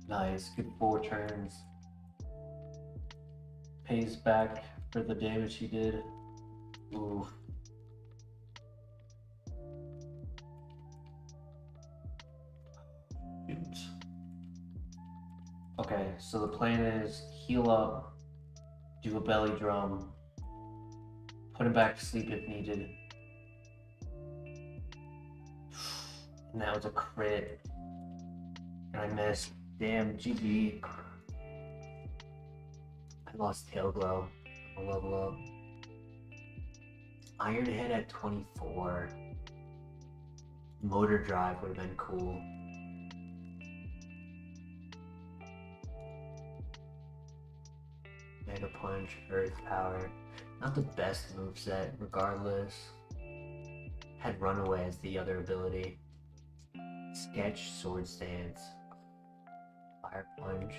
Nice, good 4 turns. Pays back for the damage he did. Ooh. Oops. Okay, so the plan is heal up, do a belly drum, put him back to sleep if needed. And that was a crit. And I missed. Damn, GG. I lost Tail Glow. I'll level up. Iron Head at 24. Motor Drive would have been cool. Mega Punch, Earth Power. Not the best moveset, regardless. Had Runaway as the other ability. Sketch, Sword Stance. Fire Punch.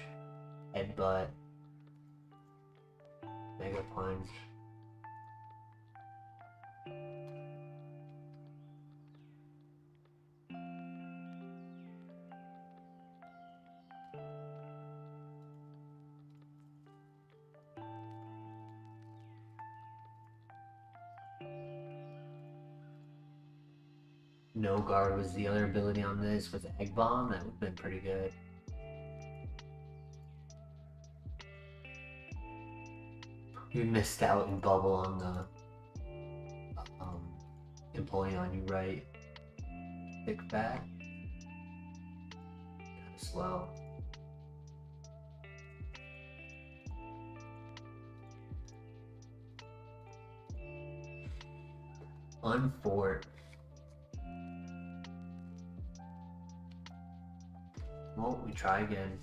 Headbutt. Mega Punch. no guard was the other ability on this, was Egg Bomb, that would have been pretty good. You missed out in Bubble on the Empoleon, you right. Thick back. Kinda slow. Unfort. Well, we try again.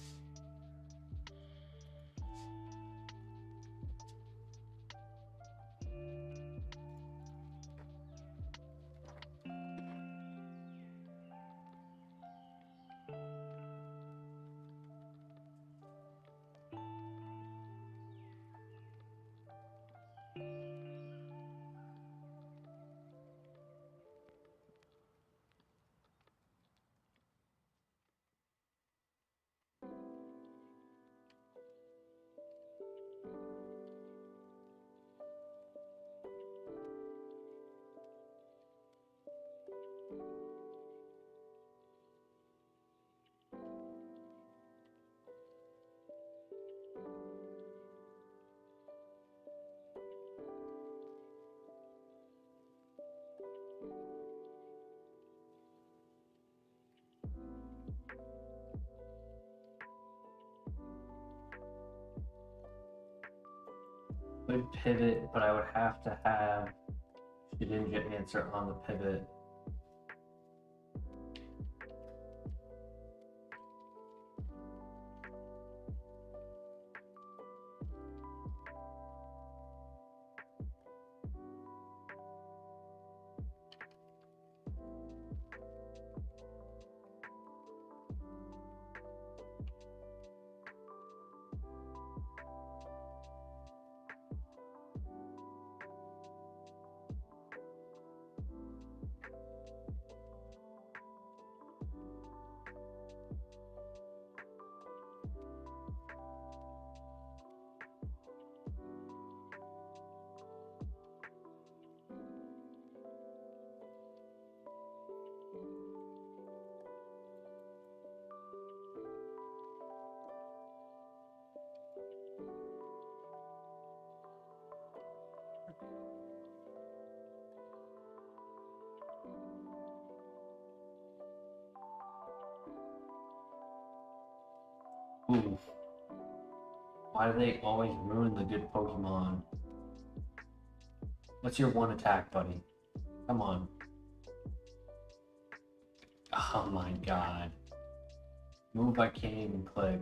Would pivot, but I would have to have Shedinja answer on the pivot. Oof. Why do they always ruin the good Pokemon? What's your one attack, buddy? Come on. Oh my god. Move I can't even click.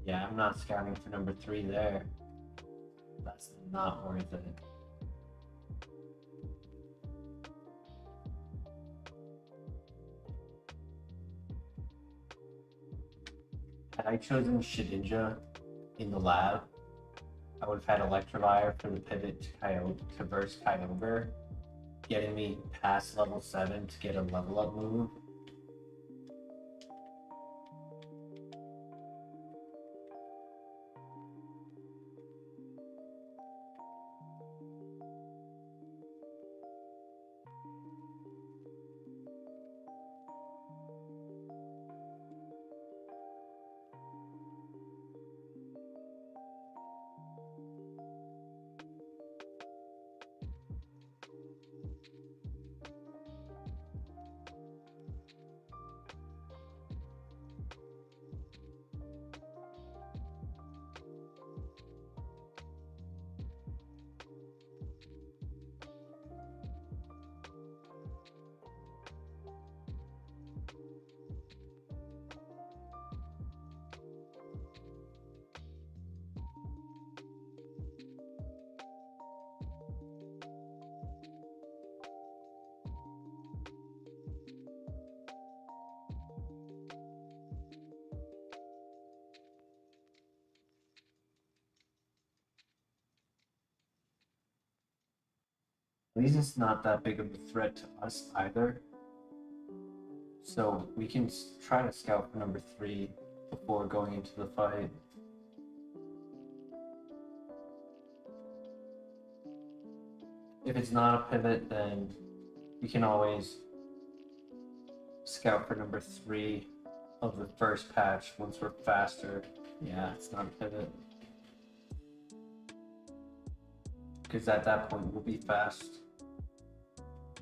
Yeah, I'm not scouting for number 3 there. That's not worth it. Had I chosen Shedinja in the lab, I would have had Electivire for the pivot to verse Kyogre, getting me past level 7 to get a level up move. least it's not that big of a threat to us either. So we can try to scout for number 3 before going into the fight. If it's not a pivot, then we can always scout for number 3 of the first patch once we're faster. Yeah, it's not a pivot. Because at that point we'll be fast.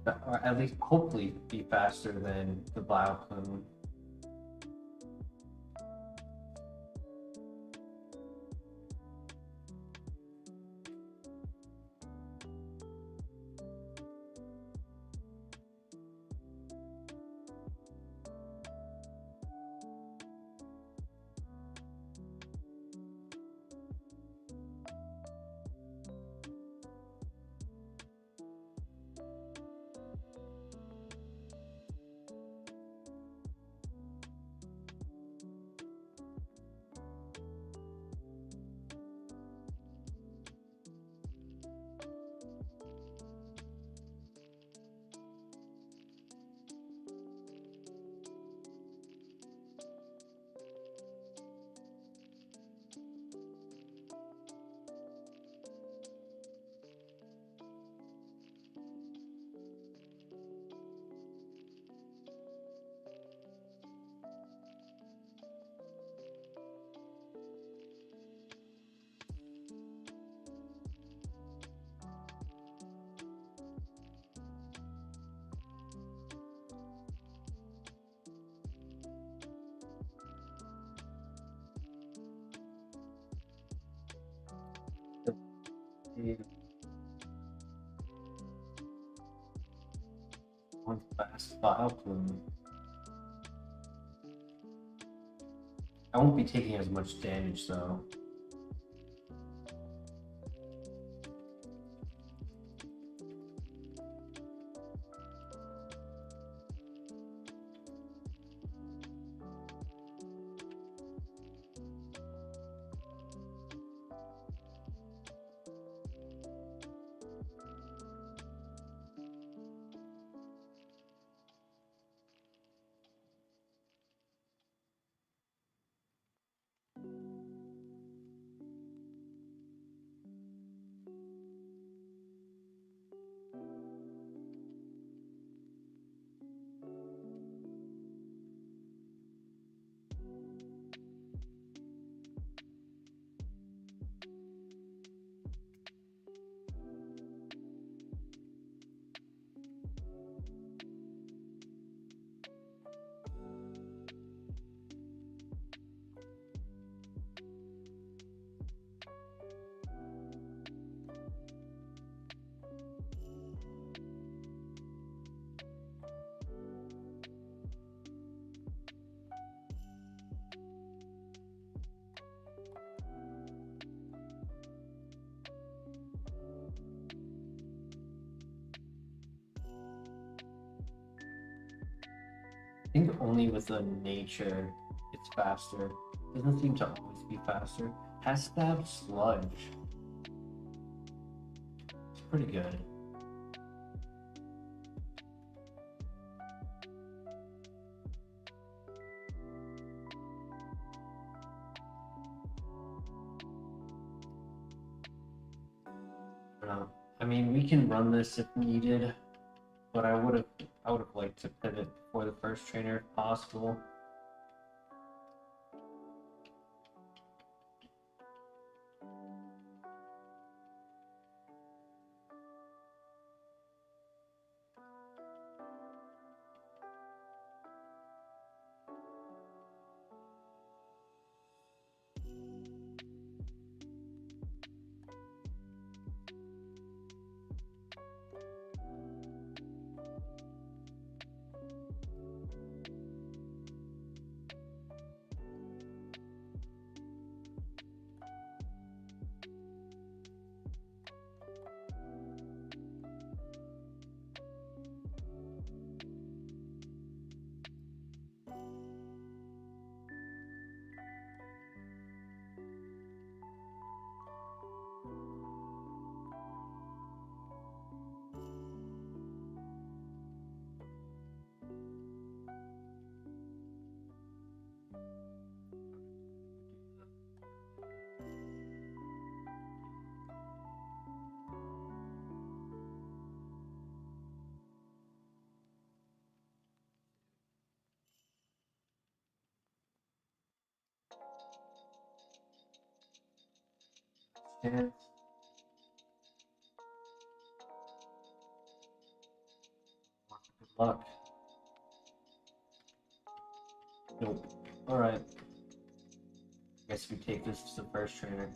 Or at least hopefully be faster than the Bioplume. One fast Bioplume. I won't be taking as much damage though. I think only with the nature it's faster. Doesn't seem to always be faster. Has Stab Sludge. It's pretty good. I mean, we can run this if needed, but I would have liked to pivot before the first trainer if possible. Good luck. Nope. Alright. Guess we take this to the first trainer.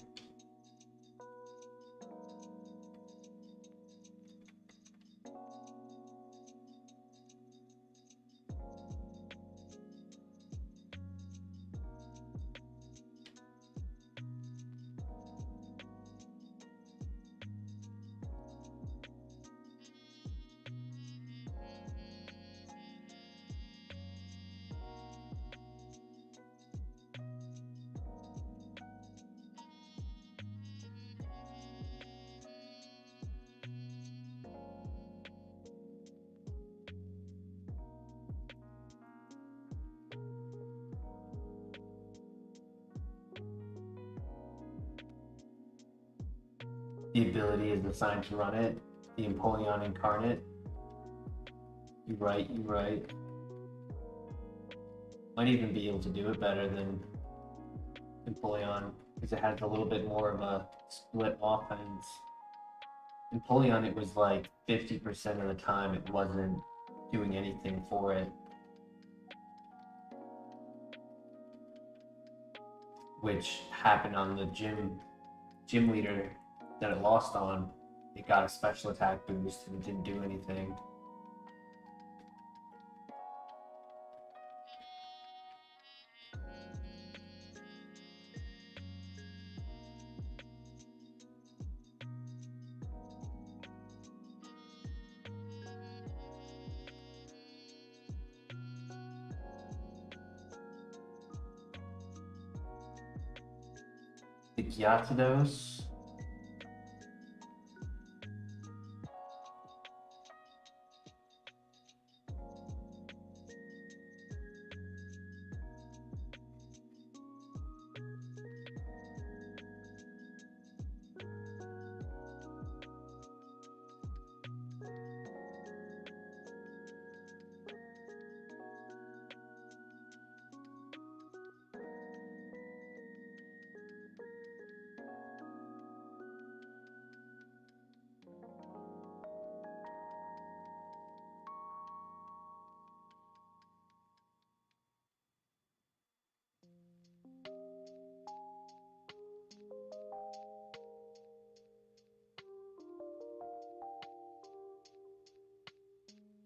The ability is assigned to run it. The Empoleon Incarnate. You're right, you're right. Might even be able to do it better than Empoleon because it has a little bit more of a split offense. Empoleon, it was like 50% of the time it wasn't doing anything for it. Which happened on the gym leader that it lost on. It got a special attack boost and it didn't do anything. The Gyarados.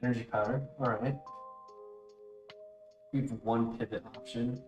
Energy powder, alright. We have one pivot option.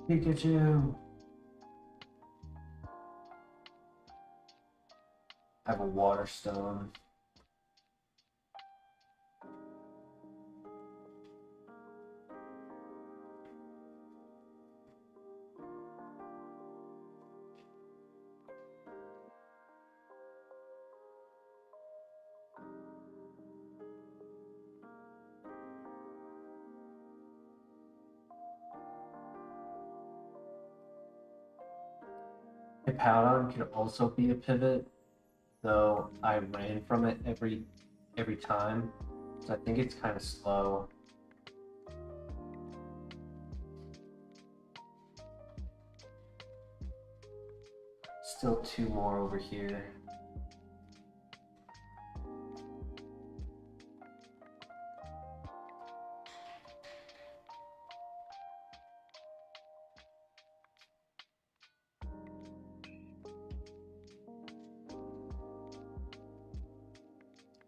Pikachu! I have a water stone. Hippowdon could also be a pivot, though I ran from it every time, so I think it's kind of slow. Still two more over here.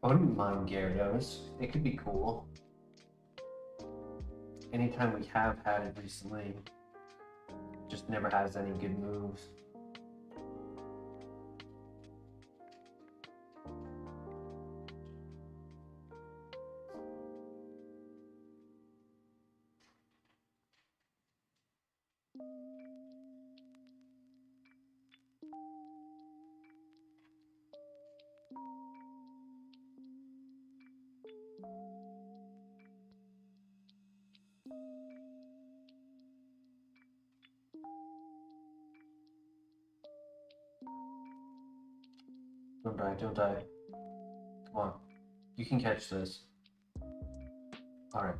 I wouldn't mind Gyarados. It could be cool. Anytime we have had it recently, just never has any good moves. Don't die, don't die. Come on. You can catch this. Alright.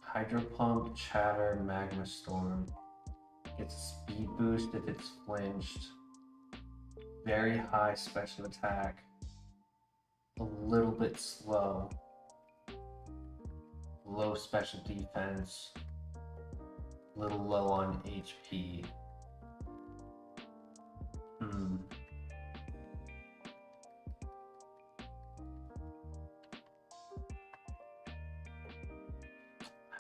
Hydro Pump, Chatter, Magma Storm. Gets a speed boost if it's flinched. Very high special attack. A little bit slow. Low special defense. A little low on HP.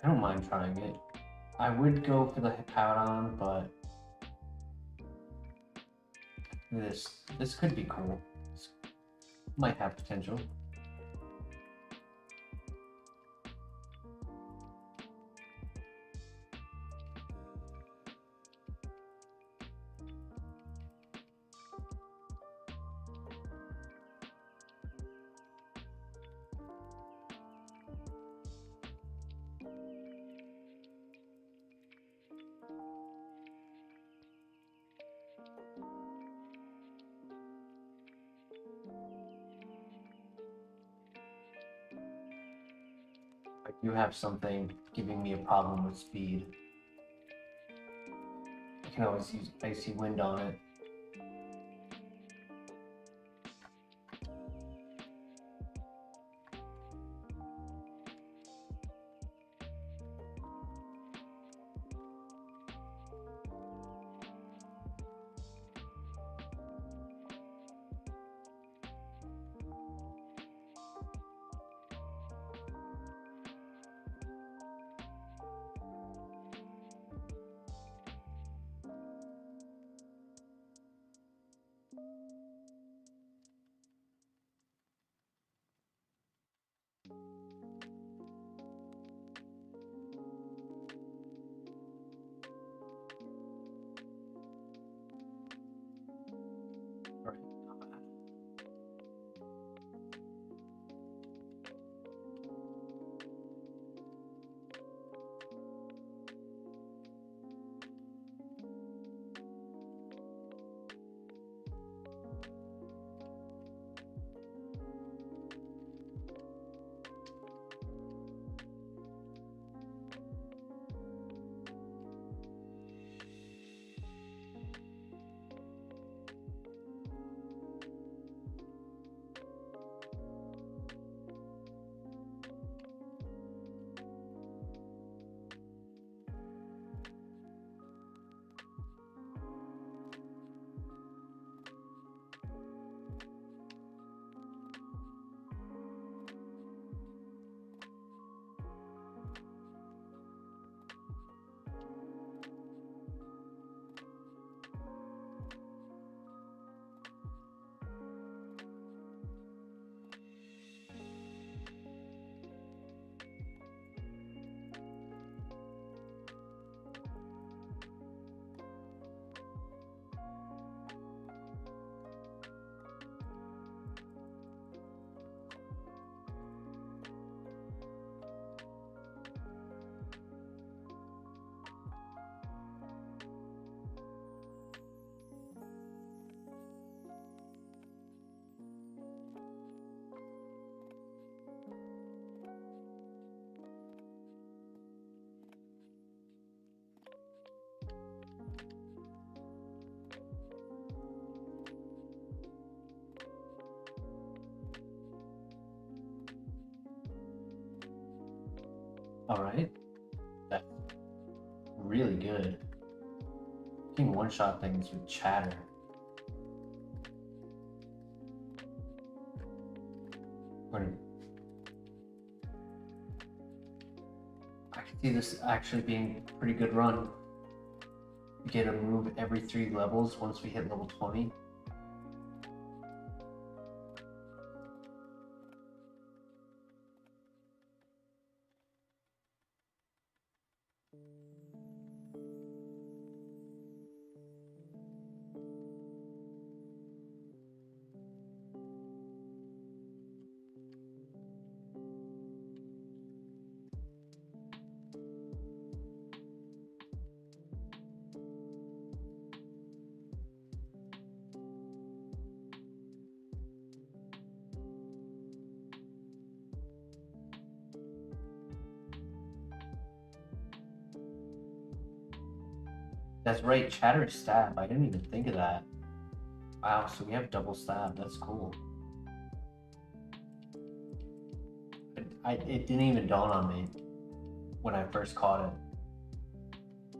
I don't mind trying it. I would go for the Hippowdon, but this could be cool. This might have potential. I do have something giving me a problem with speed. I can always use Icy Wind on it. Alright. That's really good. You can one-shot things with chatter. I can see this actually being a pretty good run. We get a move every 3 levels once we hit level 20. That's right, chatter stab. I didn't even think of that. Wow, so we have double stab. That's cool. It didn't even dawn on me when I first caught it.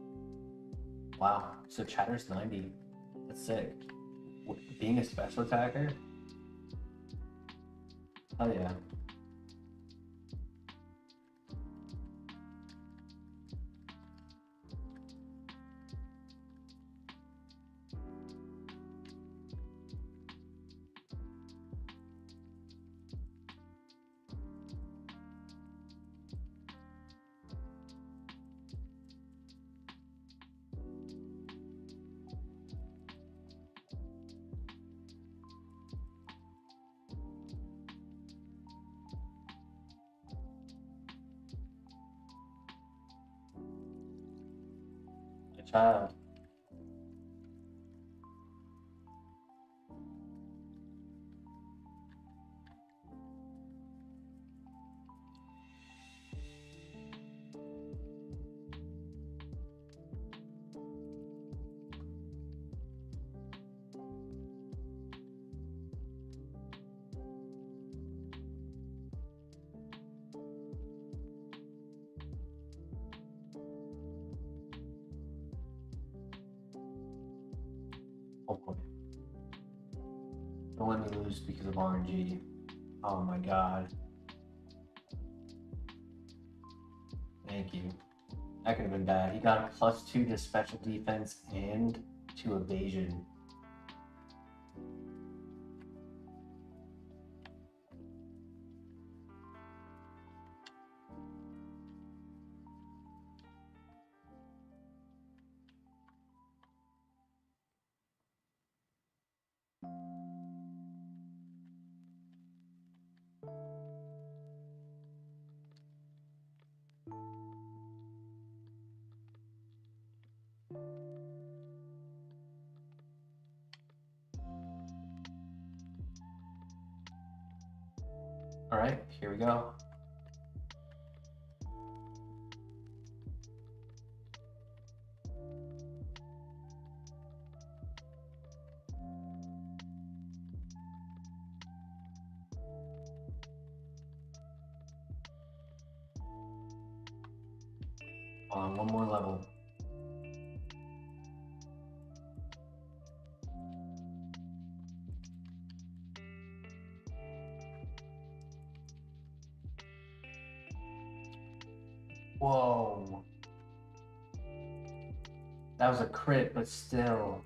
Wow, so chatter's 90. That's sick. Being a special attacker? Oh yeah. A child. Oh boy. Don't let me lose because of RNG. Oh my god. Thank you. That could have been bad. He got a +2 to special defense and to evasion. Alright, here we go. On one more level. Whoa. That was a crit, but still.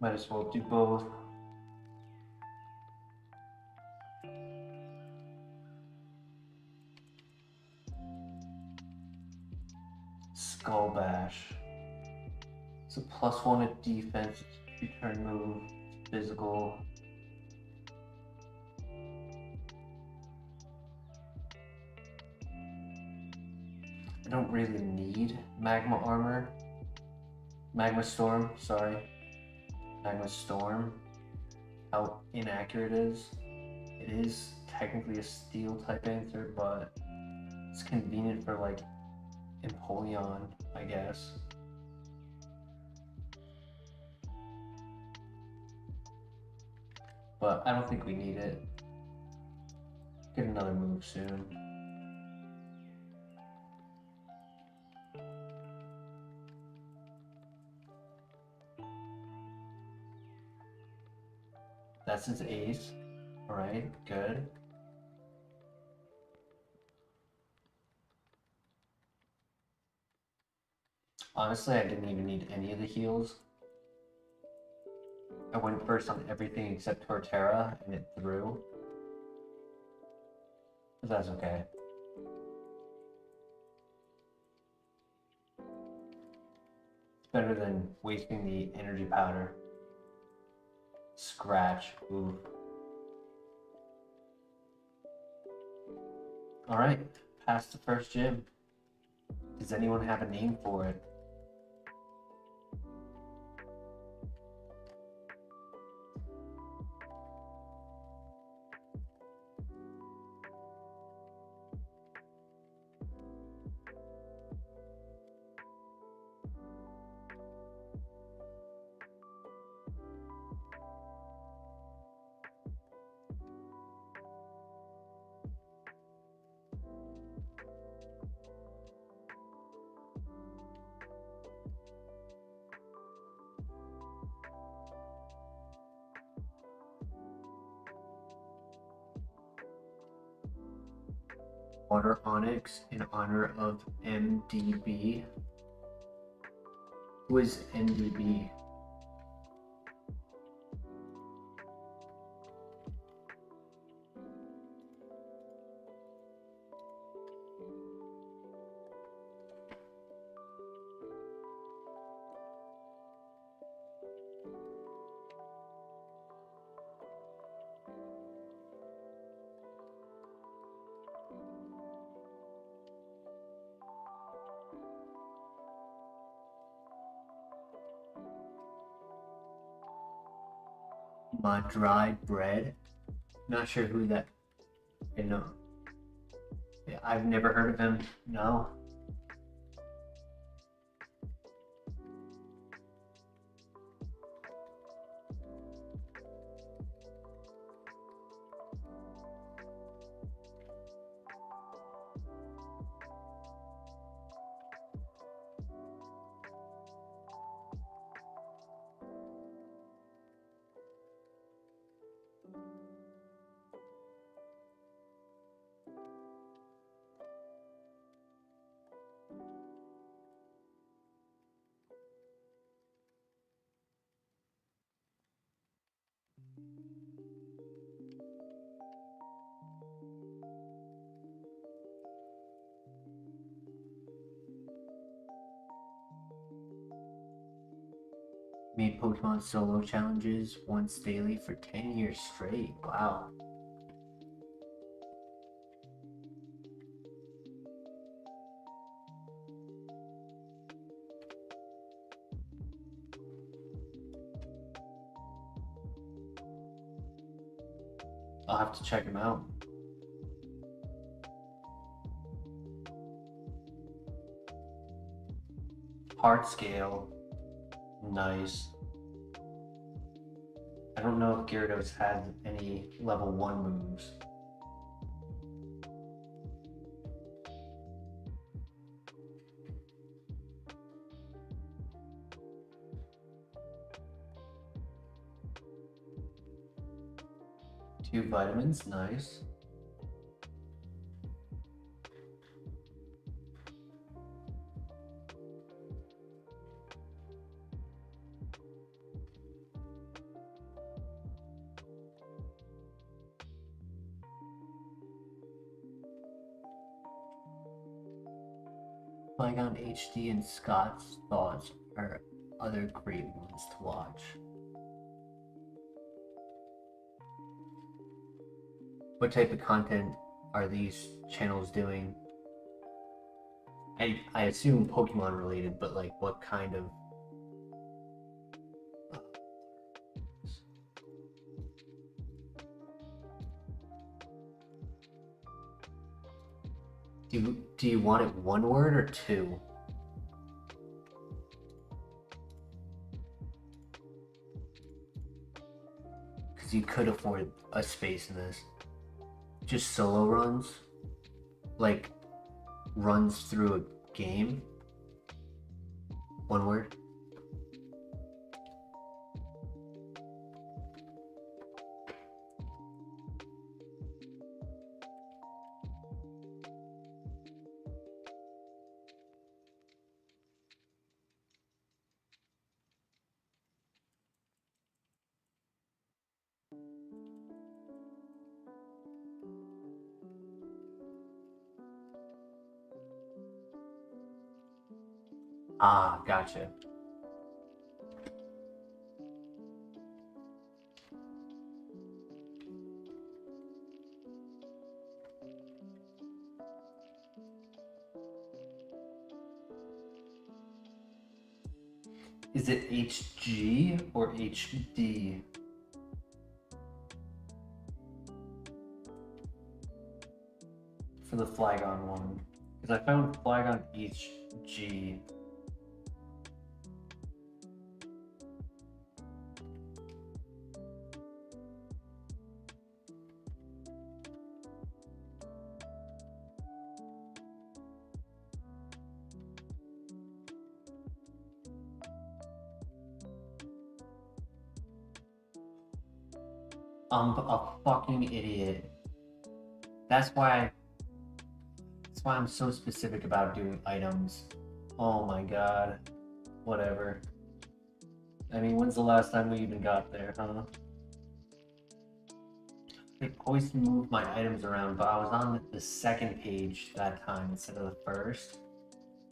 Might as well do both. Skull Bash. It's a +1 at defense, return move, physical. I don't really need magma armor. Magma storm, sorry. Magma storm. How inaccurate it is. It is technically a steel type answer, but it's convenient for like Empoleon, I guess. But I don't think we need it. Get another move soon. That's his ace. Alright, good. Honestly, I didn't even need any of the heals. I went first on everything except Torterra, and it threw. But that's okay. It's better than wasting the energy powder. Scratch. Oof. Alright, past the first gym. Does anyone have a name for it? WaterOnyx in honor of MDB. Who is MDB? My dried bread. Not sure who that. I know. Yeah, I've never heard of him. No. Made Pokemon solo challenges once daily for 10 years straight. Wow. I'll have to check him out. Heart scale. Nice. I don't know if Gyarados had any level 1 moves. Two vitamins, nice. Flygon HD and Scott's Thoughts are other great ones to watch. What type of content are these channels doing? I assume Pokemon related, but like what kind of? Do you want it one word or two? Because you could afford a space in this. Just solo runs, like runs through a game. One word. Ah, gotcha. Is it HG or HD? For the Flygon one. Because I found Flygon HG. I'm a fucking idiot. That's why I'm so specific about doing items. Oh my god. Whatever. I mean, when's the last time we even got there, huh? I always move my items around, but I was on the second page that time instead of the first.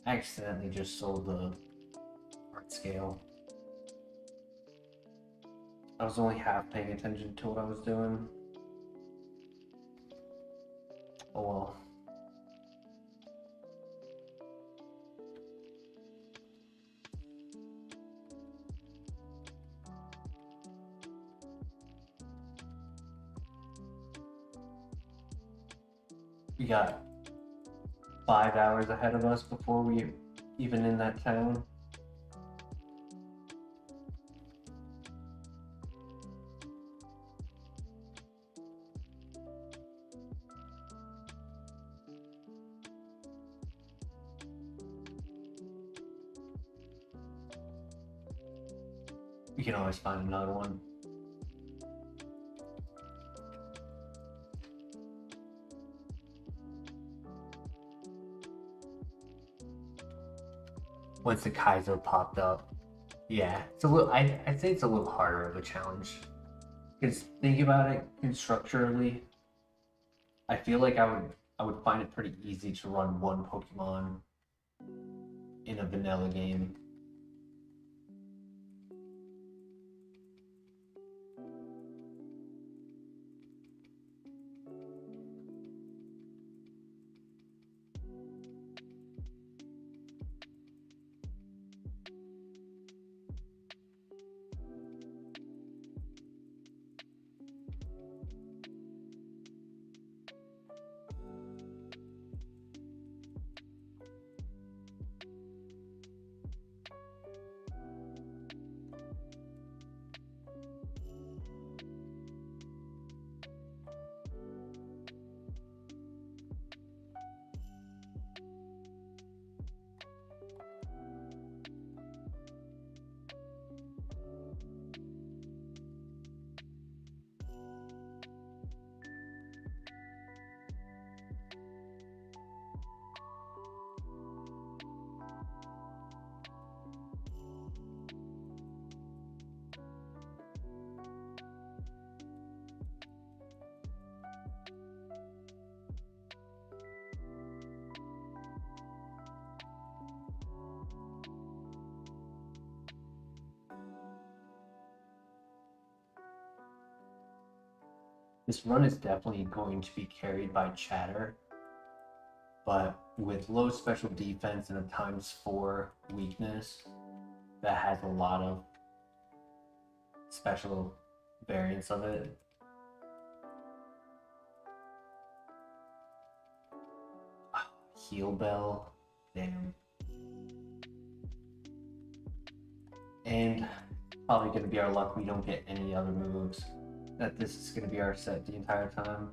I accidentally just sold the art scale. I was only half paying attention to what I was doing. Oh well. We got 5 hours ahead of us before we even in that town. We can always find another one. Once the Kaizo popped up. Yeah, it's a little. I'd say it's a little harder of a challenge. Because think about it constructurally, I feel like I would find it pretty easy to run one Pokemon in a vanilla game. This run is definitely going to be carried by chatter. but with low special defense and a ×4 weakness, that has a lot of special variants of it. Heal Bell, damn. And probably gonna be our luck we don't get any other moves. That this is gonna be our set the entire time.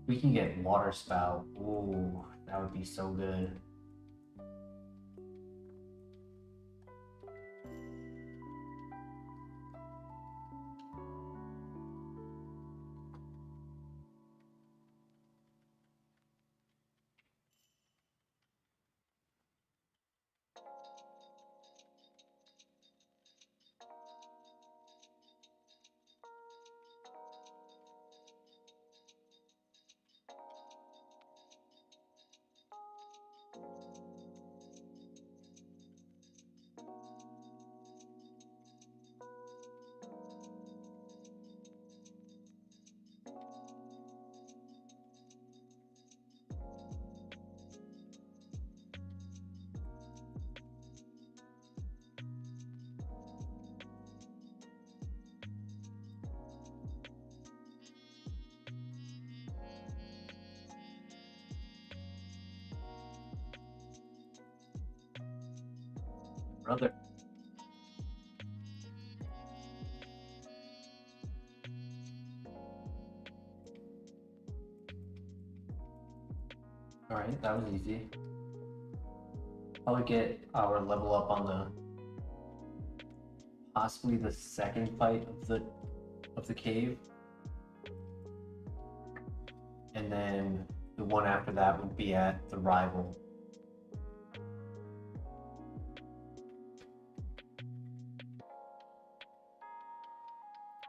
We can get Water Spout. Ooh, that would be so good. Brother. Alright, that was easy. Probably get our level up on the possibly the second fight of the cave. And then the one after that would be at the rival.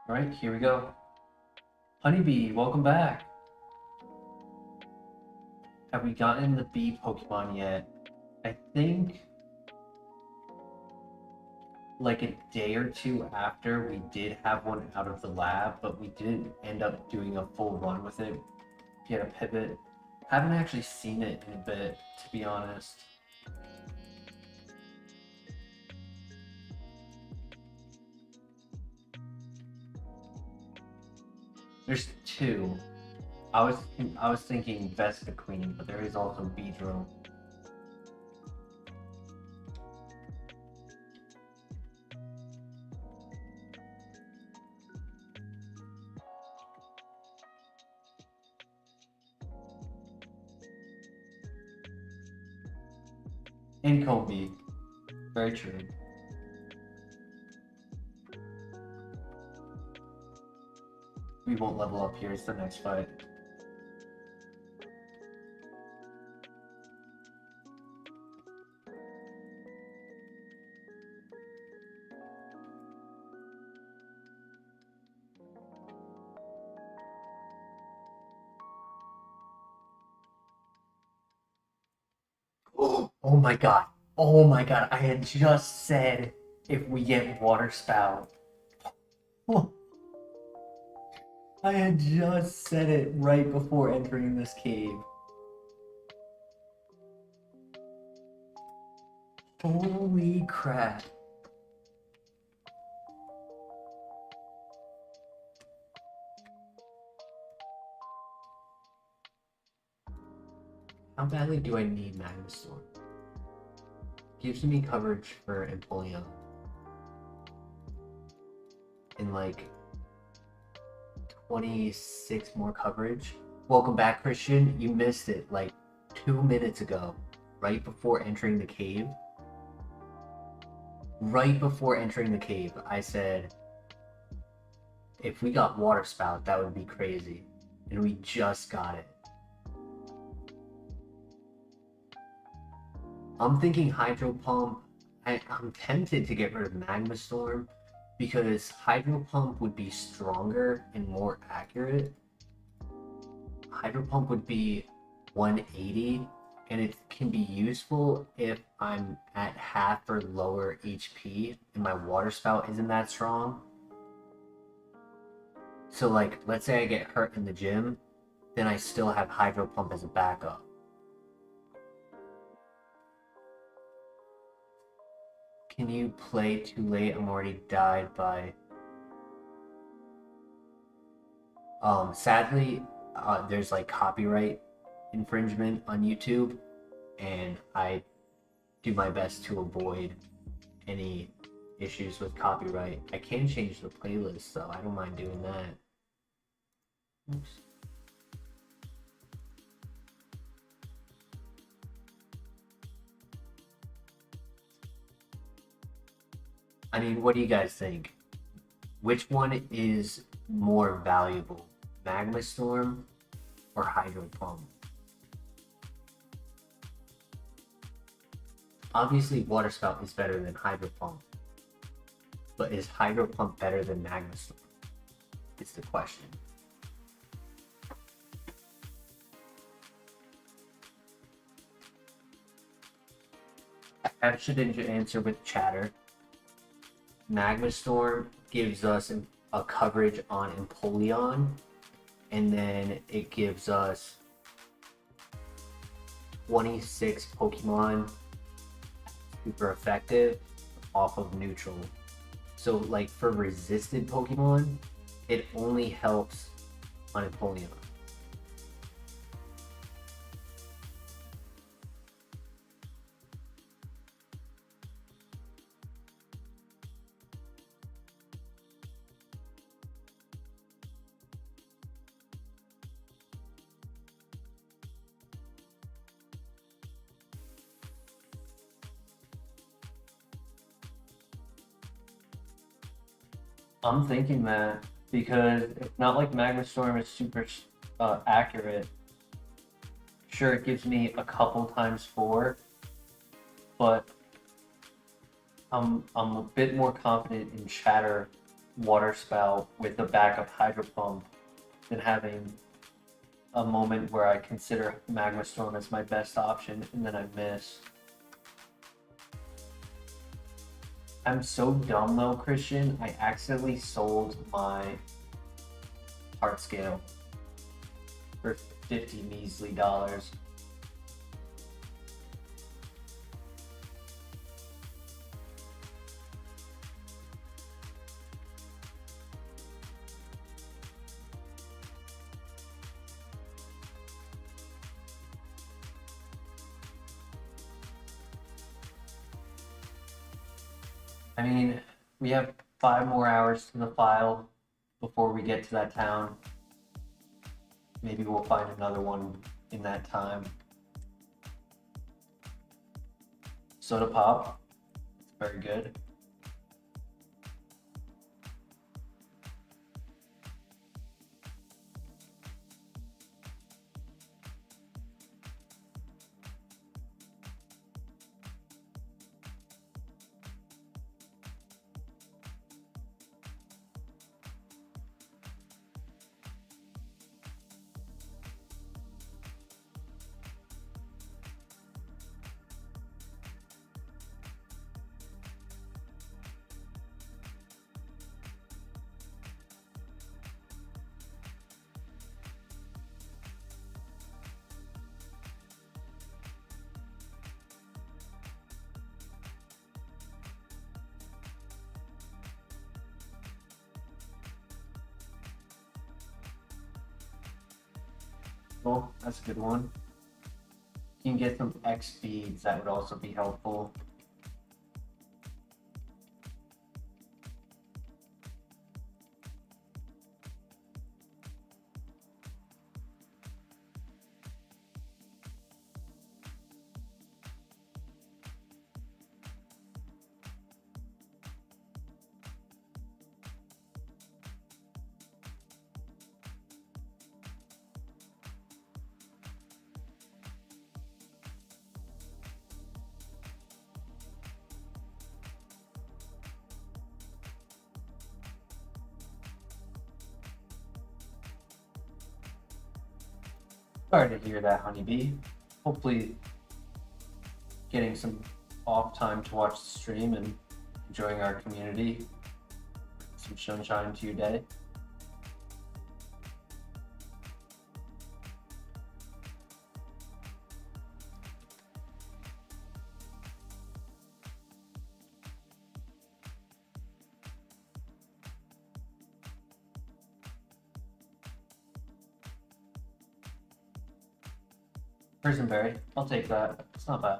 Alright, here we go. Honeybee, welcome back. Have we gotten the bee Pokemon yet? I think like a day or two after we did have one out of the lab, but we didn't end up doing a full run with it. He had a pivot. Haven't actually seen it in a bit, to be honest. There's two. I was thinking Vesta Queen, but there is also Beedrill. And Kobe. Very true. We won't level up here, it's the next fight. Oh my god. Oh my god. I had just said if we get Water Spout. Oh. I had just said it right before entering this cave. Holy crap. How badly do I need Magnastorm? Gives me coverage for Empoleon. And like 26 more coverage. Welcome back, Christian. You missed it like 2 minutes ago, right before entering the cave. Right before entering the cave, I said, if we got Water Spout, that would be crazy. And we just got it. I'm thinking Hydro Pump. I'm tempted to get rid of Magma Storm because Hydro Pump would be stronger and more accurate. Hydro Pump would be 180, and it can be useful if I'm at half or lower HP and my Water Spout isn't that strong. So like, let's say I get hurt in the gym, then I still have Hydro Pump as a backup. Can you play too late? I'm already died by... Sadly, there's like copyright infringement on YouTube, and I do my best to avoid any issues with copyright. I can change the playlist though, I don't mind doing that. Oops. I mean, what do you guys think? Which one is more valuable? Magma Storm or Hydro Pump? Obviously, Water Spout is better than Hydro Pump. But is Hydro Pump better than Magma Storm? It's the question. I should answer with chatter. Magma Storm gives us a coverage on Empoleon, and then it gives us 26 Pokemon super effective off of neutral. So like for resisted Pokemon, it only helps on Empoleon. I'm thinking that because it's not like Magma Storm is super accurate. Sure, it gives me a couple times 4, but I'm a bit more confident in Chatter Water Spout with the backup Hydro Pump than having a moment where I consider Magma Storm as my best option and then I miss. I'm so dumb though, Christian. I accidentally sold my heart scale for 50 measly dollars. I mean, we have 5 more hours to the file before we get to that town. Maybe we'll find another one in that time. Soda Pop, very good. Well, that's a good one. You can get some X speeds, that would also be helpful. Sorry to hear that, Honeybee. Hopefully getting some off time to watch the stream and enjoying our community. Some sunshine to your day. Prisonberry, I'll take that. It's not bad.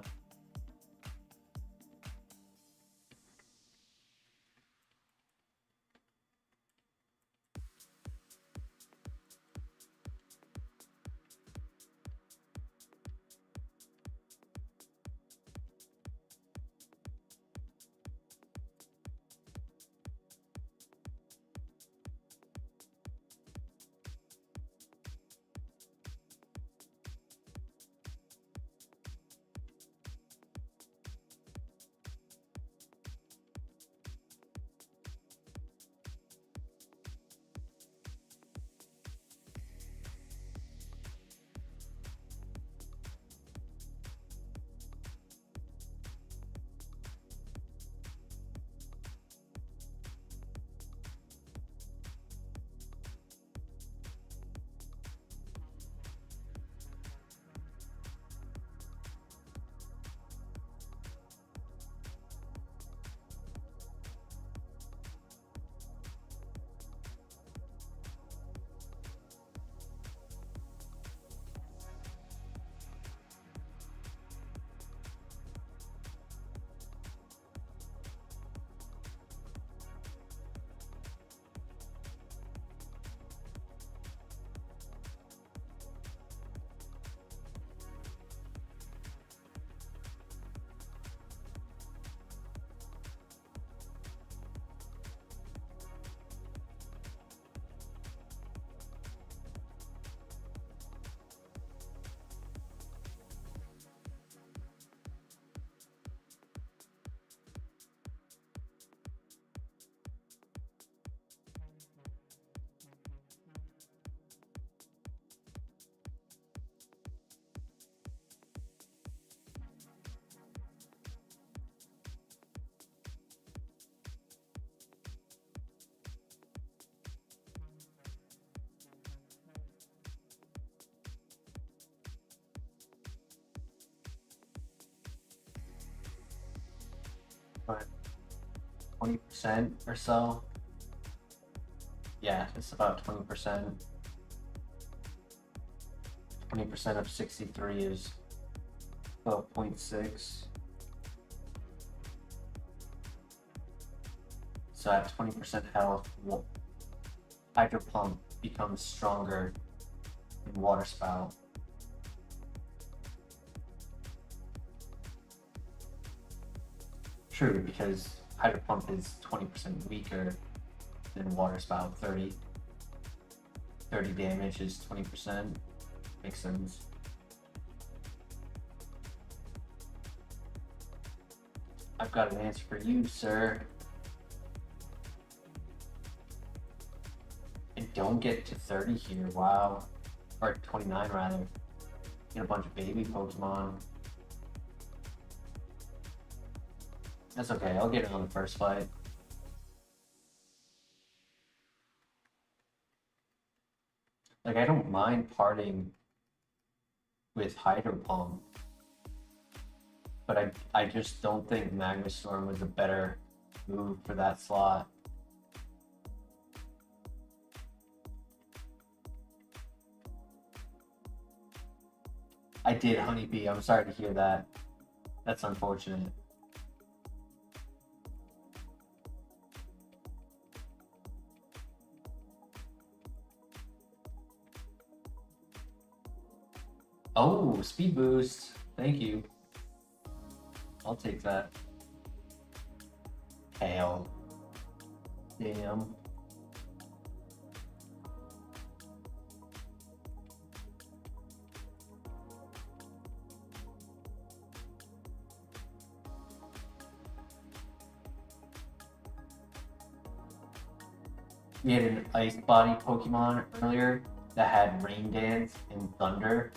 But 20% or so. Yeah, it's about 20%. 20% of 63 is 12.6. So at 20% health, Hydro Pump becomes stronger than Water Spout. True, because Hydro Pump is 20% weaker than Water Spout. 30 damage is 20%. Makes sense. I've got an answer for you, sir. And don't get to 30 here, wow. Or 29 rather. Get a bunch of baby Pokemon. That's okay, I'll get it on the first fight. Like, I don't mind parting with Hydro Pump, but I just don't think Magma Storm was a better move for that slot. I did, Honeybee. I'm sorry to hear that. That's unfortunate. Oh, speed boost. Thank you. I'll take that. Hail. Damn. We had an Ice Body Pokemon earlier that had Rain Dance and Thunder,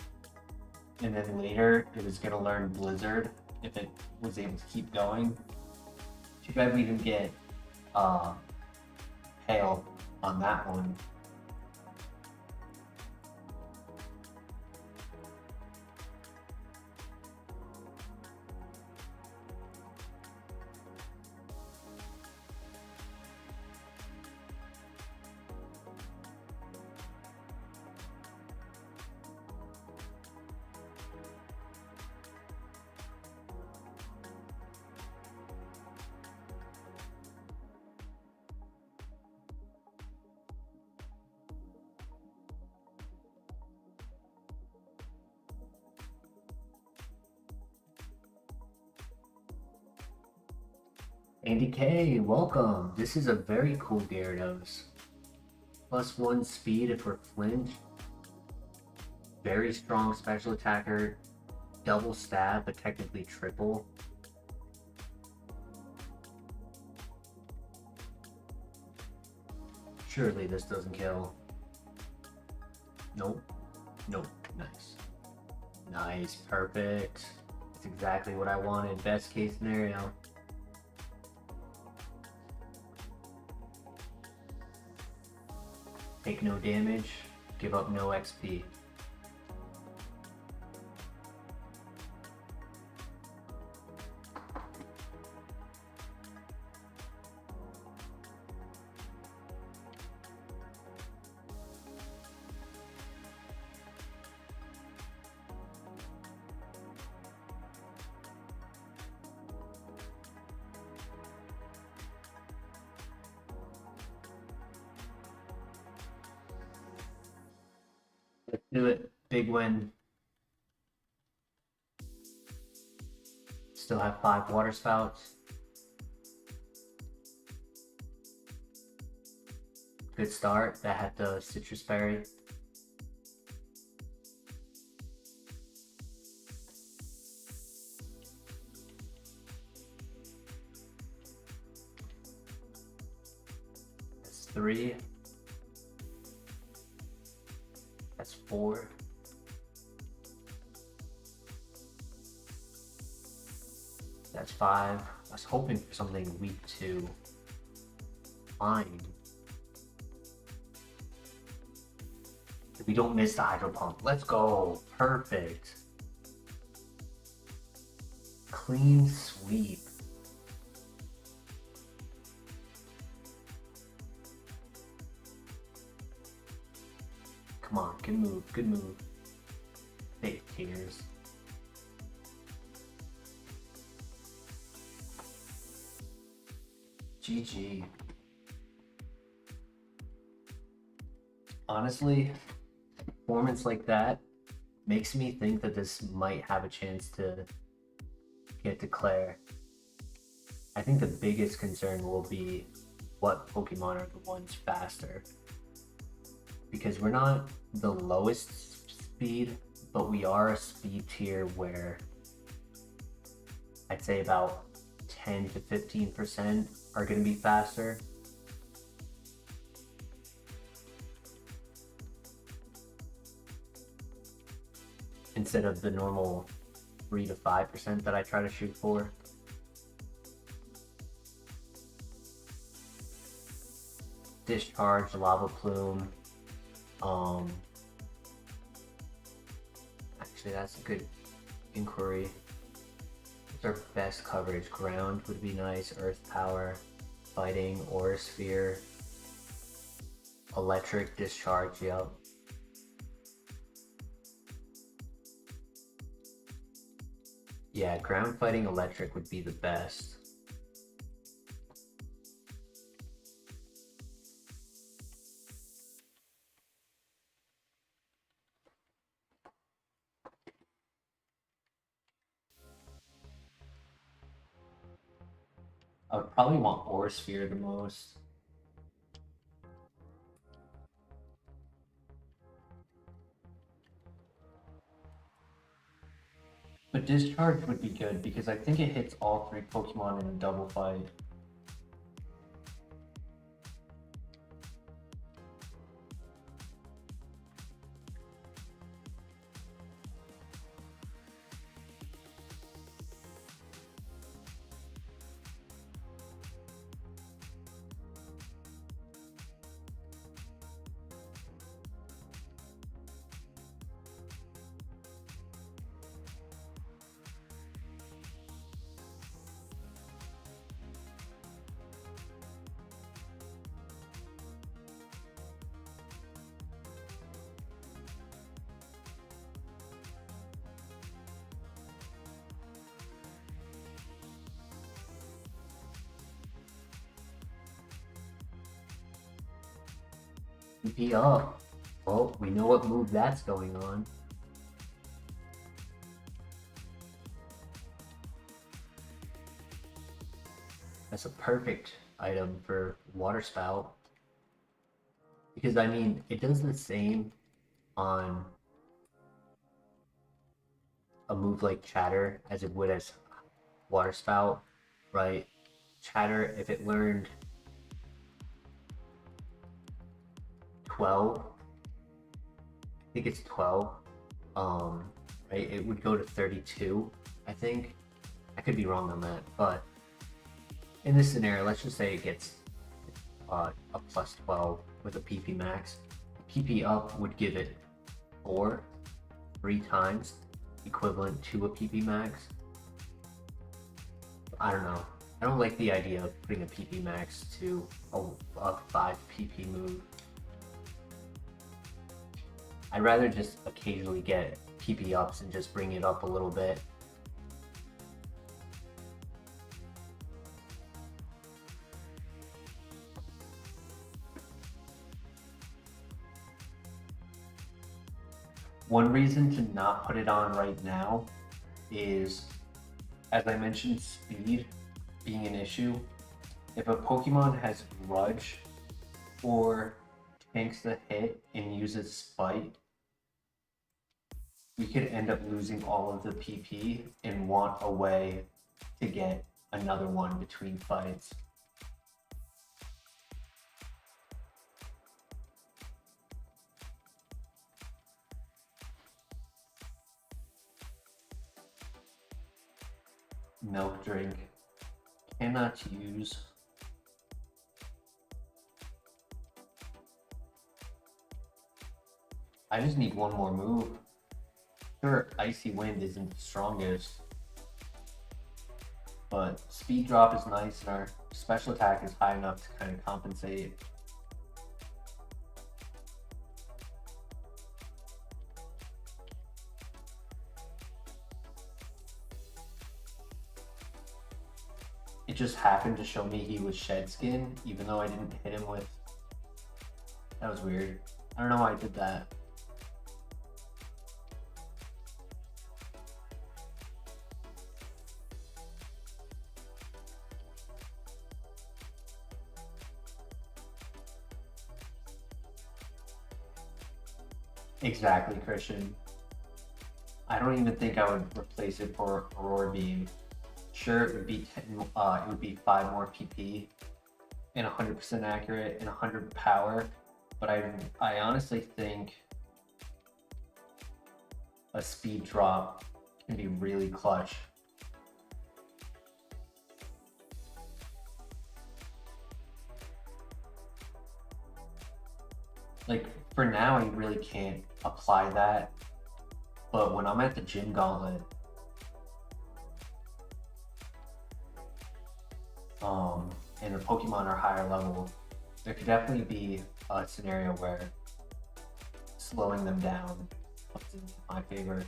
and then later it was gonna learn Blizzard if it was able to keep going. Too bad we didn't get Hail on that one. Andy K, welcome. This is a very cool Gyarados. +1 speed if we're flinch. Very strong special attacker. Double stab, but technically triple. Surely this doesn't kill. Nope. Nope. Nice. Nice. Perfect. That's exactly what I wanted. Best case scenario. Take no damage, give up no XP. Let's do it. Big win. Still have 5 water spouts. Good start. That had the citrus berry. That's 3. That's 4. That's 5. I was hoping for something weak 2. Fine. We don't miss the hydro pump. Let's go. Perfect. Clean sweep. Come on, good move, good move. Fake tears. GG. Honestly, performance like that makes me think that this might have a chance to get declared. I think the biggest concern will be what Pokemon are the ones faster. Because we're not the lowest speed, but we are a speed tier where I'd say about 10 to 15% are going to be faster. Instead of the normal 3 to 5% that I try to shoot for. Discharge, Lava Plume. Actually, that's a good inquiry. What's our best coverage? Ground would be nice. Earth Power, Fighting, Aura Sphere, Electric, Discharge. Yep. Yeah, Ground, Fighting, Electric would be the best. I would probably want Aura Sphere the most. But Discharge would be good because I think it hits all 3 Pokemon in a double fight. PP up. Well, we know what move that's going on. That's a perfect item for Water Spout. Because, I mean, it does the same on a move like Chatter as it would as Water Spout, right? Chatter, if it learned 12, I think it's 12, right? It would go to 32, I think. I could be wrong on that, but in this scenario, let's just say it gets a plus 12 with a PP max. PP up would give it 4, 3 times, equivalent to a PP max. I don't know. I don't like the idea of putting a PP max to a 5 PP move. I'd rather just occasionally get PP ups and just bring it up a little bit. One reason to not put it on right now is, as I mentioned, speed being an issue. If a Pokemon has Grudge or tanks the hit and uses Spite, we could end up losing all of the PP and want a way to get another one between fights. Milk drink. Cannot use. I just need one more move. Sure, Icy Wind isn't the strongest, but Speed Drop is nice and our special attack is high enough to kind of compensate. It just happened to show me he was Shed Skin, even though I didn't hit him with... That was weird. I don't know why I did that. Exactly, Christian. I don't even think I would replace it for Aurora Beam. Sure, it would be 5 more PP and 100% accurate and 100 power, but I honestly think a speed drop can be really clutch. Like, for now, I really can't apply that, but when I'm at the gym gauntlet, and the Pokemon are higher level, there could definitely be a scenario where slowing them down comes in my favor.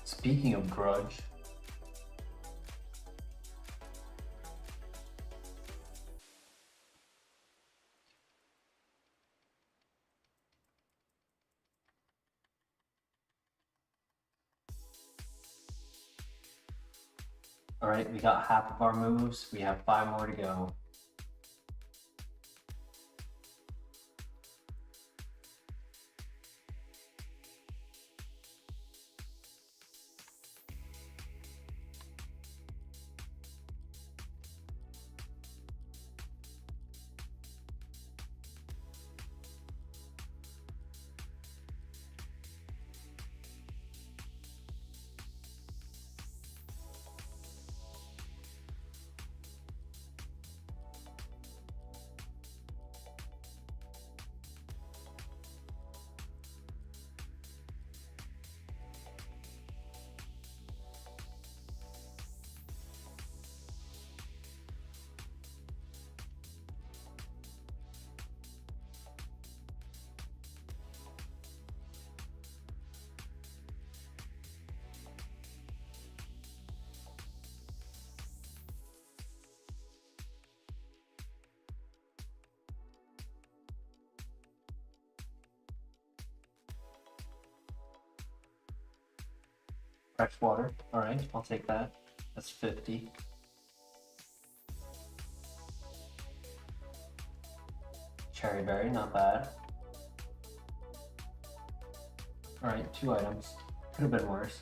Speaking of Grudge, all right, we got half of our moves. We have 5 more to go. Fresh water. All right, I'll take that. That's 50. Cherry berry, not bad. All right, 2 items. Could have been worse.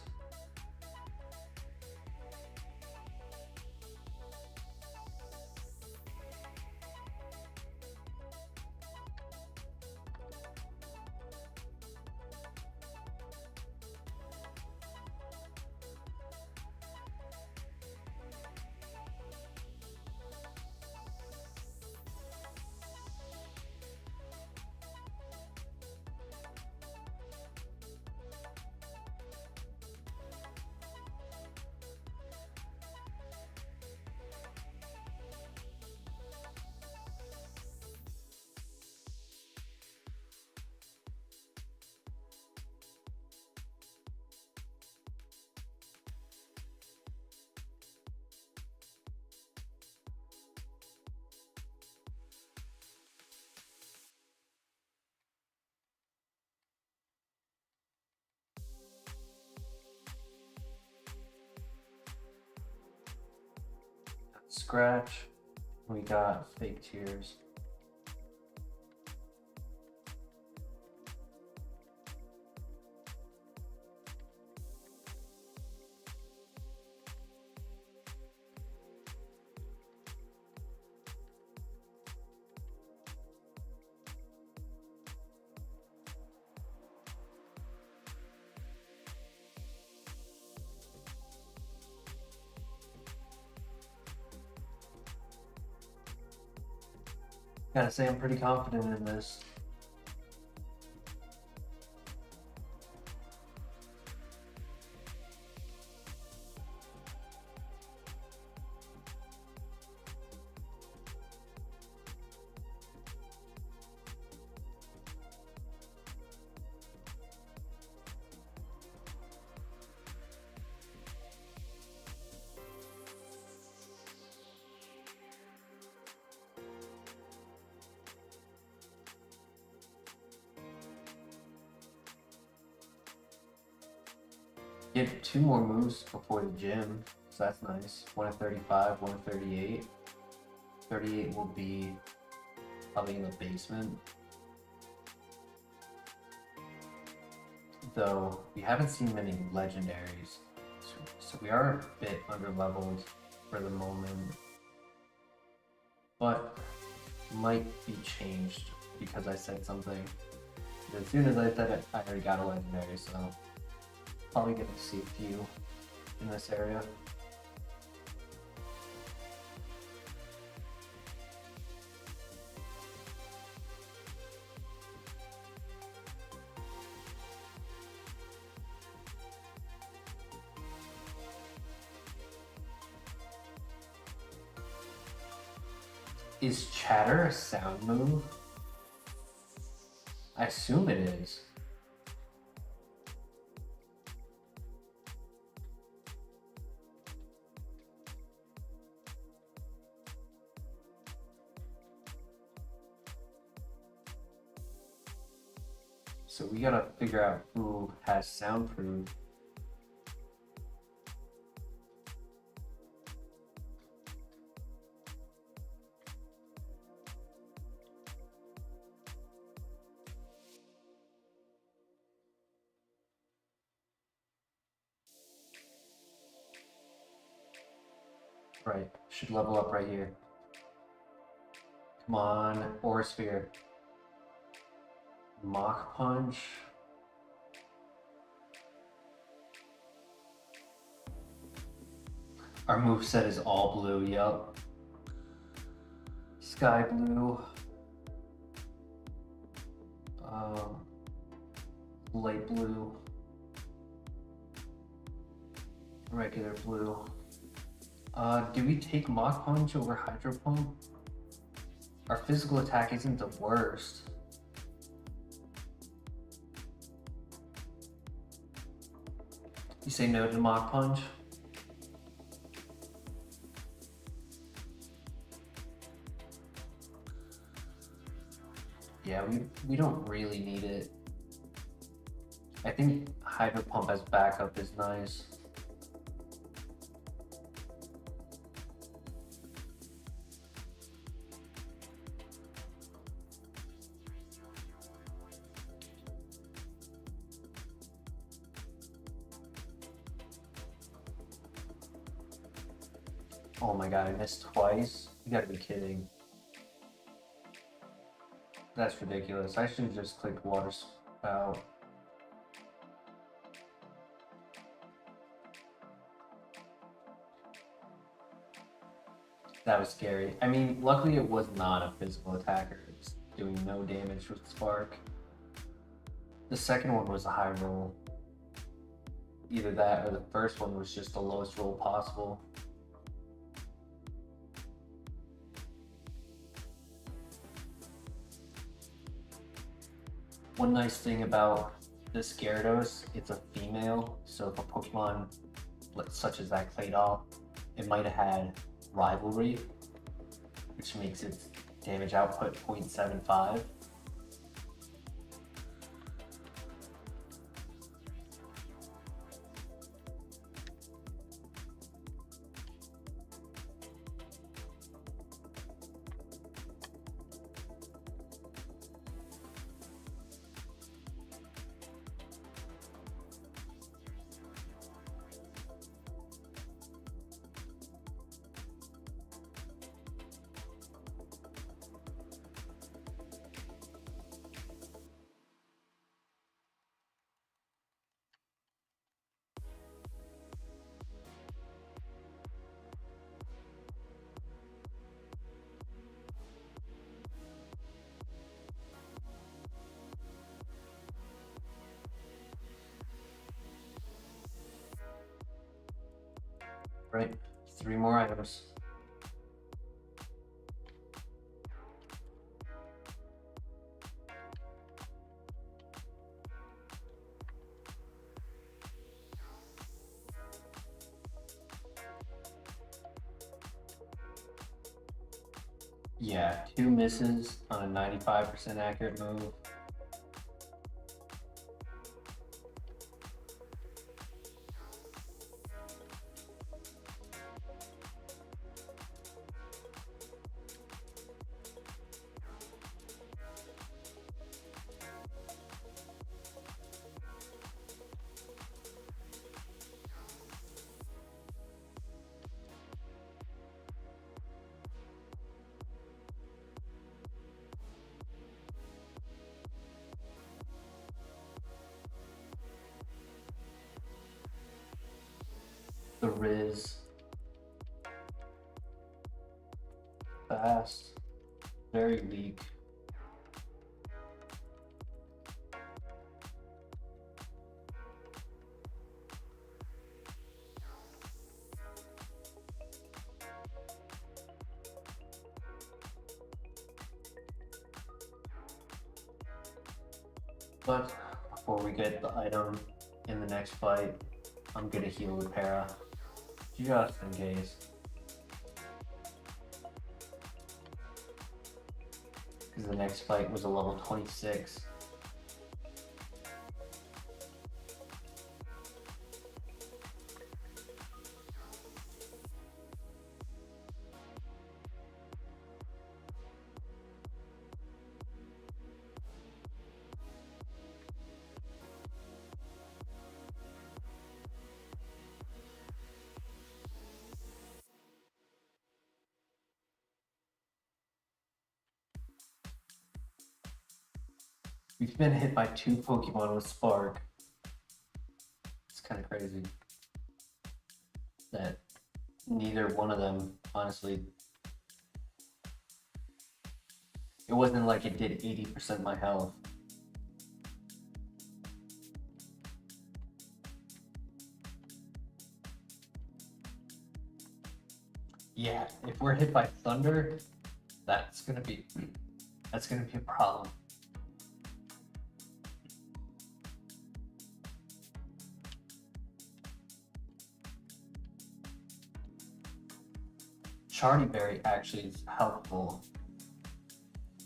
Scratch. We got fake tears. Gotta say, I'm pretty confident in this. Get 2 more moves before the gym, so that's nice. 1 at 35, 1 at 38. 38 will be probably in the basement. Though we haven't seen many legendaries, so we are a bit under leveled for the moment. But might be changed because I said something. As soon as I said it, I already got a legendary, so probably get to see a few in this area. Is chatter a sound move? I assume it is. So we gotta figure out who has soundproof. Right, should level up right here. Come on, Aura Sphere. Mach Punch. Our moveset is all blue, yup. Sky blue. Light blue. Regular blue. Do we take Mach Punch over Hydro Pump? Our physical attack isn't the worst. You say no to Mach Punch? Yeah, we don't really need it. I think Hydro Pump as backup is nice. Oh my god, I missed twice? You gotta be kidding. That's ridiculous. I should have just clicked water spout. That was scary. I mean, luckily it was not a physical attacker. It was doing no damage with Spark. The second one was a high roll. Either that or the first one was just the lowest roll possible. One nice thing about this Gyarados, it's a female, so if a Pokemon such as that Claydol, it might have had Rivalry, which makes its damage output 0.75. Right, 3 more items. Yeah, 2 misses on a 95% accurate move. The Riz. Fast. Very weak. But before we get the item in the next fight, I'm gonna heal with Para. Just in case. Because the next fight was a level 26. We've been hit by 2 Pokemon with Spark. It's kind of crazy that neither one of them, honestly, it wasn't like it did 80% my health. Yeah, if we're hit by Thunder, that's gonna be a problem. Charty Berry actually is helpful.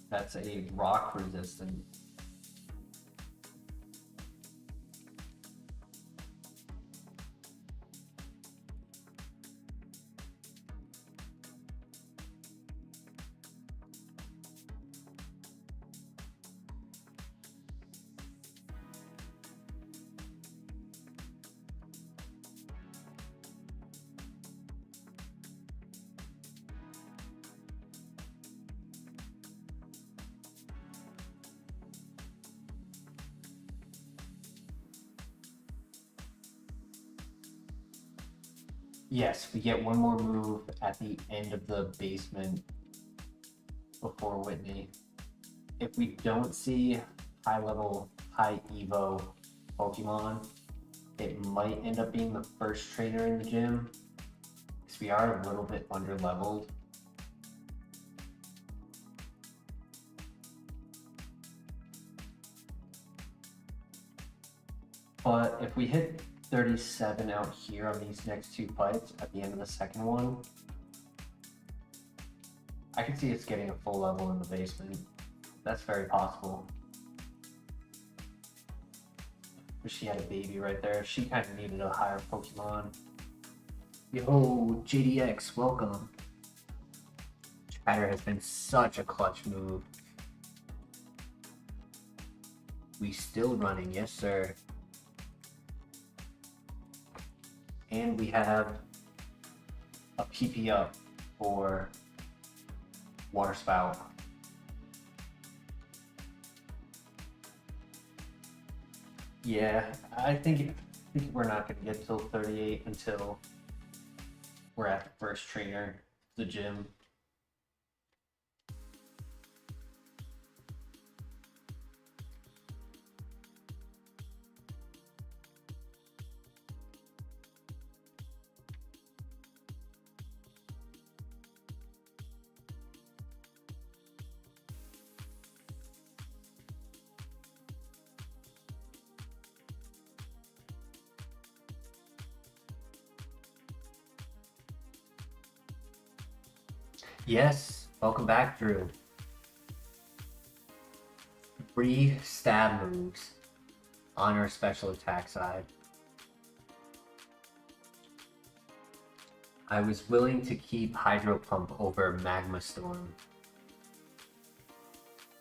That's a rock resistant. Yes, we get one more move at the end of the basement before Whitney. If we don't see high level, high Evo Pokemon, it might end up being the first trainer in the gym, because we are a little bit under leveled. But if we hit 37 out here on these next two fights at the end of the second one, I could see us getting a full level in the basement. That's very possible. But she had a baby right there. She kind of needed a higher Pokemon. Yo, JDX, welcome. Chatter has been such a clutch move. We still running, yes sir. And we have a PP up for Water Spout. Yeah, I think we're not going to get till 38 until we're at the first trainer, the gym. Yes, welcome back, Drew. 3 stab moves on our special attack side. I was willing to keep Hydro Pump over Magma Storm.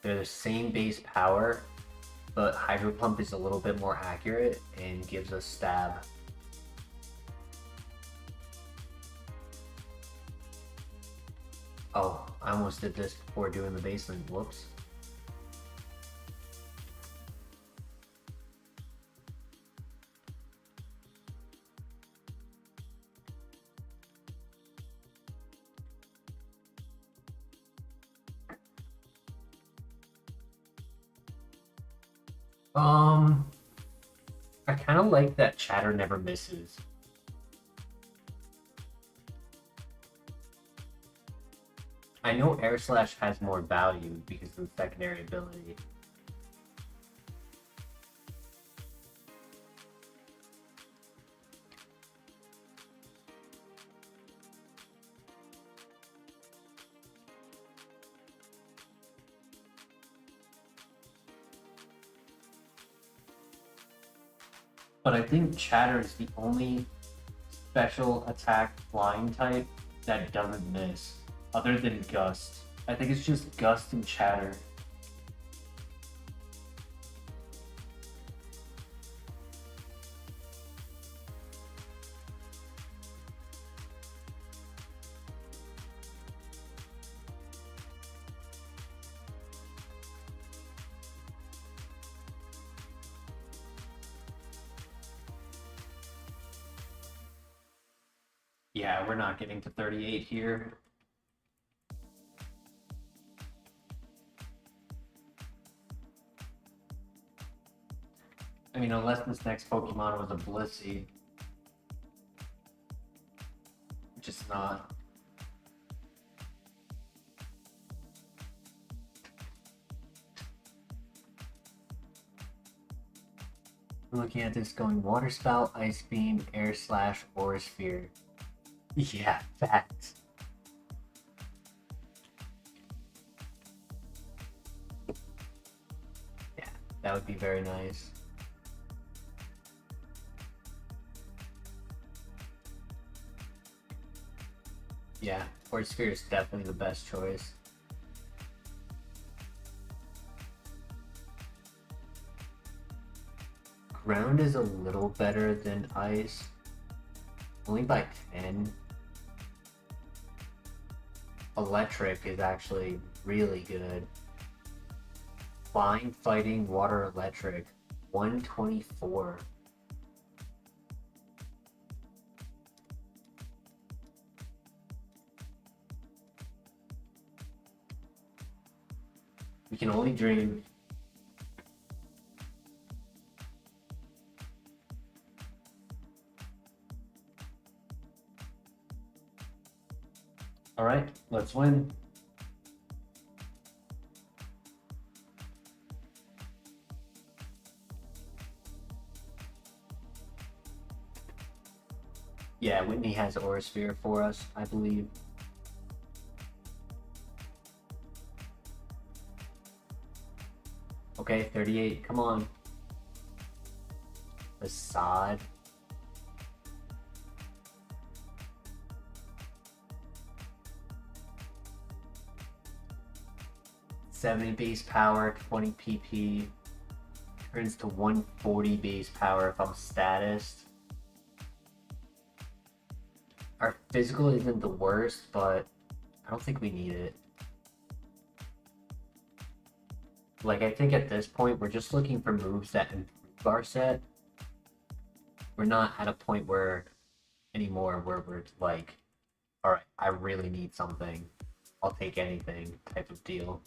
They're the same base power, but Hydro Pump is a little bit more accurate and gives us stab. Oh, I almost did this before doing the basement. Whoops. I kind of like that Chatter never misses. I know Air Slash has more value because of the secondary ability. But I think Chatter is the only special attack flying type that doesn't miss, other than Gust. I think it's just Gust and Chatter. Yeah, we're not getting to 38 here. I mean, unless this next Pokemon was a Blissey. Which it's not. Looking at this going Water Spout, Ice Beam, Air Slash, Aura Sphere. Yeah, facts. Yeah, that would be very nice. Yeah, Aura Sphere is definitely the best choice. Ground is a little better than Ice. Only by 10. Electric is actually really good. Flying, Fighting, Water, Electric. 124. can only dream. All right, let's win. Yeah, Whitney has Aura Sphere for us, I believe. Okay, 38, come on. Assad. $70 base power, 20 PP. Turns to 140 base power if I'm status. Our physical isn't the worst, but I don't think we need it. Like, I think at this point, we're just looking for moves that improve our set. We're not at a point where anymore where we're like, all right, I really need something. I'll take anything type of deal.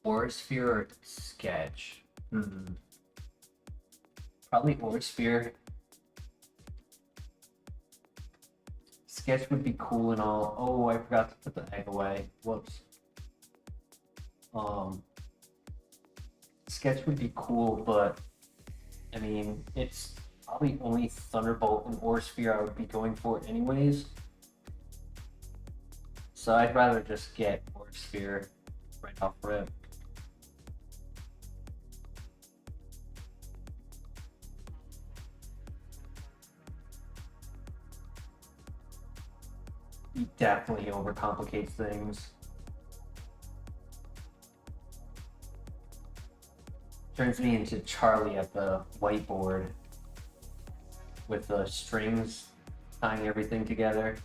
Aura Sphere or Sketch? Probably Aura Sphere. Sketch would be cool and all. Oh, I forgot to put the egg away. Whoops. Sketch would be cool, but I mean, it's probably only Thunderbolt and Aura Sphere I would be going for anyways. So I'd rather just get Aura Sphere right off rip. He definitely overcomplicates things. Turns me into Charlie at the whiteboard with the strings tying everything together.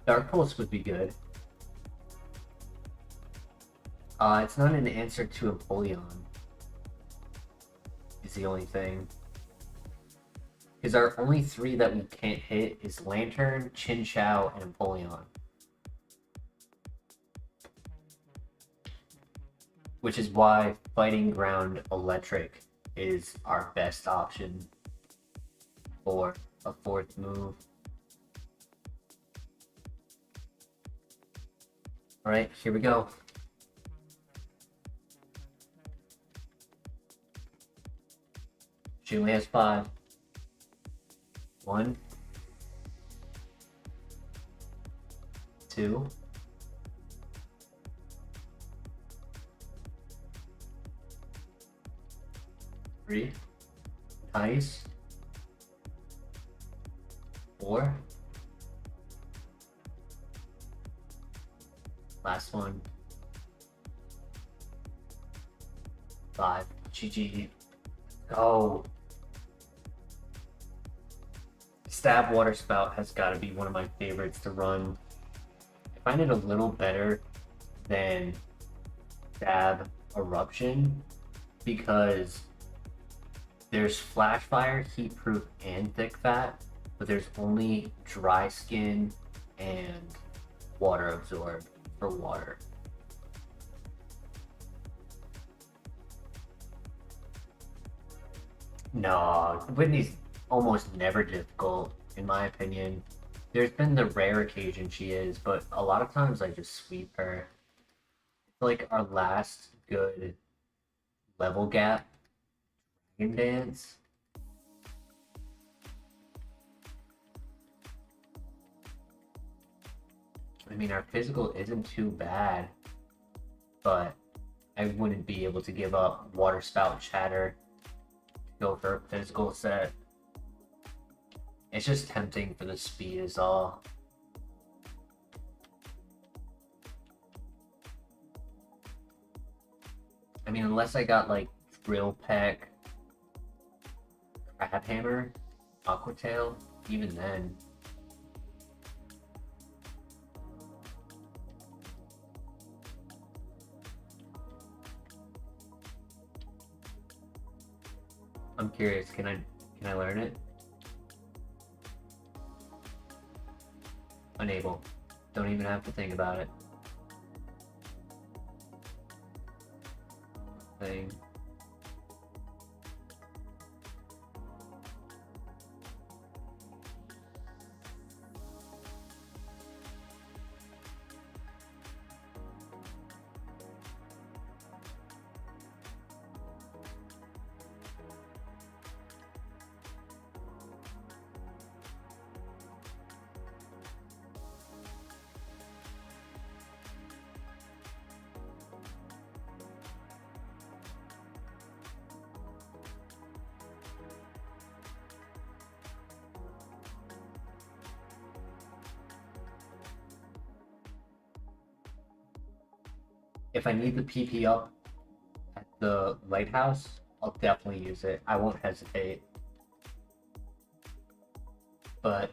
Dark Pulse would be good. It's not an answer to Empoleon. Is the only thing. Because our only three that we can't hit is Lantern, Chinchou, and Empoleon. Which is why Fighting Ground Electric is our best option for a fourth move. Alright, here we go. She only has 5. 1, 2, 3. Nice. 4. Last one. 5. GG. Go. Stab Water Spout has got to be one of my favorites to run. I find it a little better than Stab Eruption because there's Flash Fire, Heat Proof, and Thick Fat, but there's only Dry Skin and Water Absorb for water. No, Whitney's almost never difficult, in my opinion. There's been the rare occasion she is, but a lot of times I just sweep her. It's like our last good level gap Dragon Dance. I mean, our physical isn't too bad, but I wouldn't be able to give up Water Spout Chatter to go for a physical set. It's just tempting for the speed is all. I mean, unless I got like Drill Peck, Crab Hammer, Aquatail, even then. I'm curious, can I learn it? Unable. Don't even have to think about it. Thing. If I need the PP up at the lighthouse, I'll definitely use it. I won't hesitate. But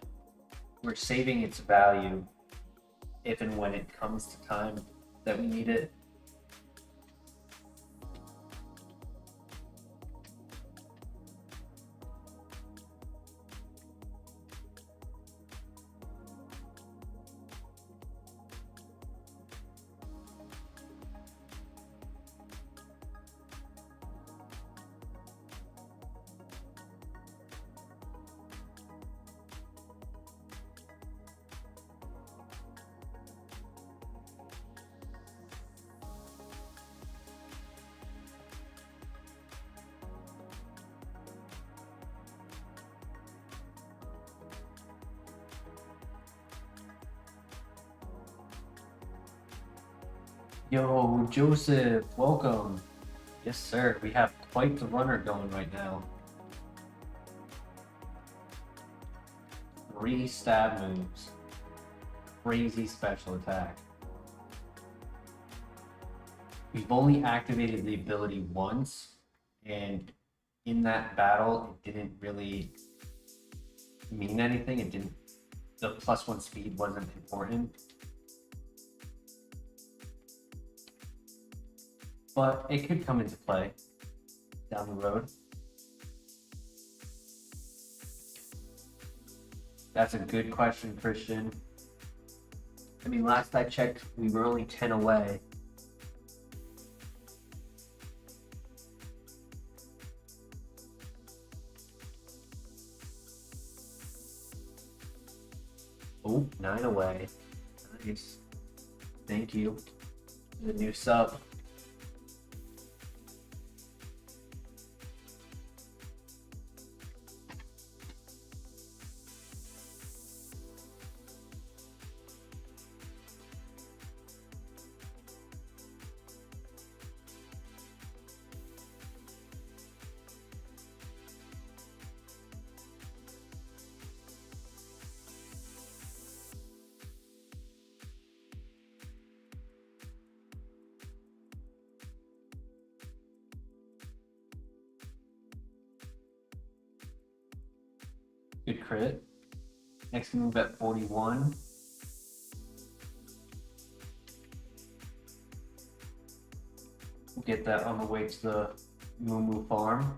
we're saving its value if and when it comes to time that we need it. Yo, Joseph, welcome. Yes, sir. We have quite the runner going right now. 3 stab moves. Crazy special attack. We've only activated the ability once, and in that battle, it didn't really mean anything. It didn't. The +1 speed wasn't important. But it could come into play down the road. That's a good question, Christian. I mean, last I checked, we were only 10 away. Oh, 9 away. Nice. Thank you. The new sub. Good crit. Next move at 41. We'll get that on the way to the Moo farm.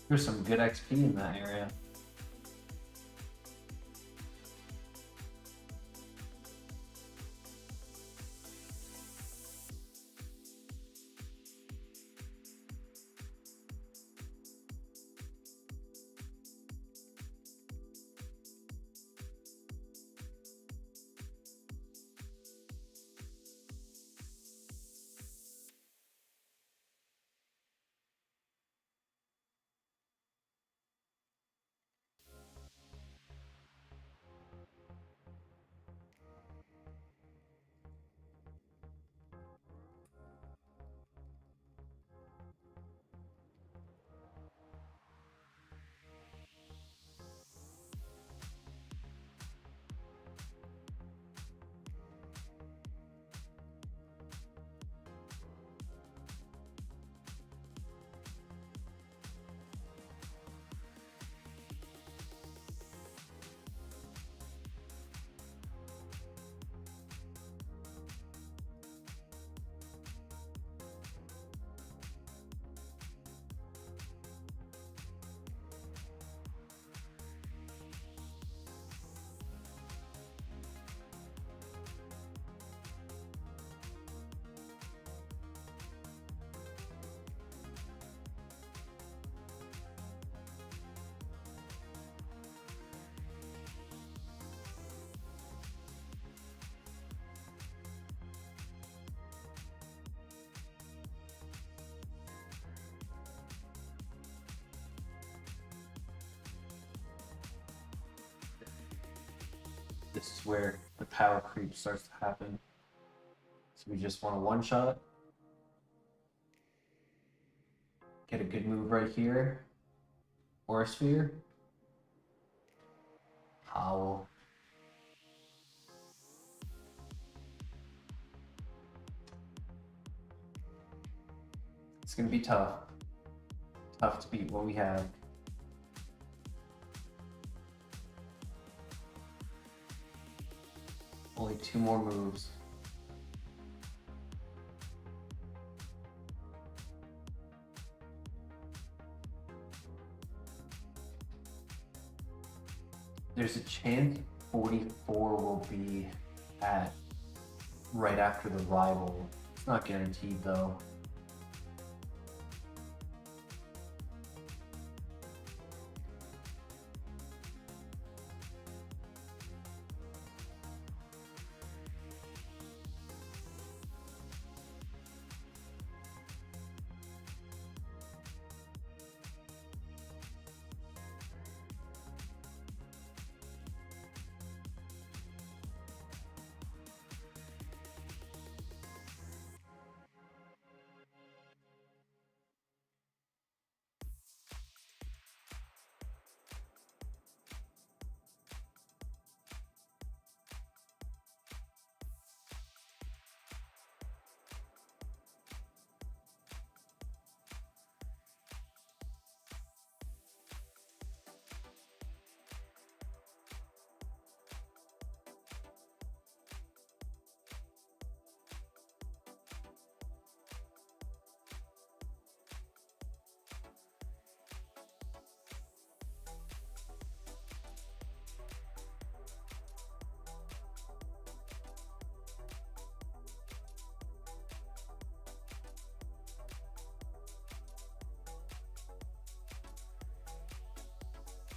There's some good XP in that area. this is where the power creep starts to happen. So we just want a one-shot. Get a good move right here. Or a sphere. Howl. It's gonna be tough. Tough to beat what we have. Only 2 more moves. There's a chance 44 will be at right after the rival. It's not guaranteed though.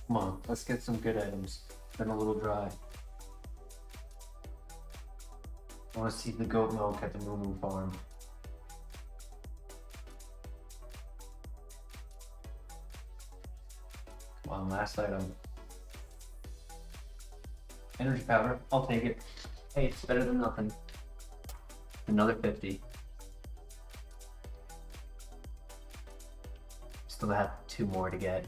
Come on, let's get some good items. It's been a little dry. I want to see the goat milk at the Moo Moo farm. Come on, last item. Energy powder, I'll take it. Hey, it's better than nothing. Another 50. Still have 2 more to get.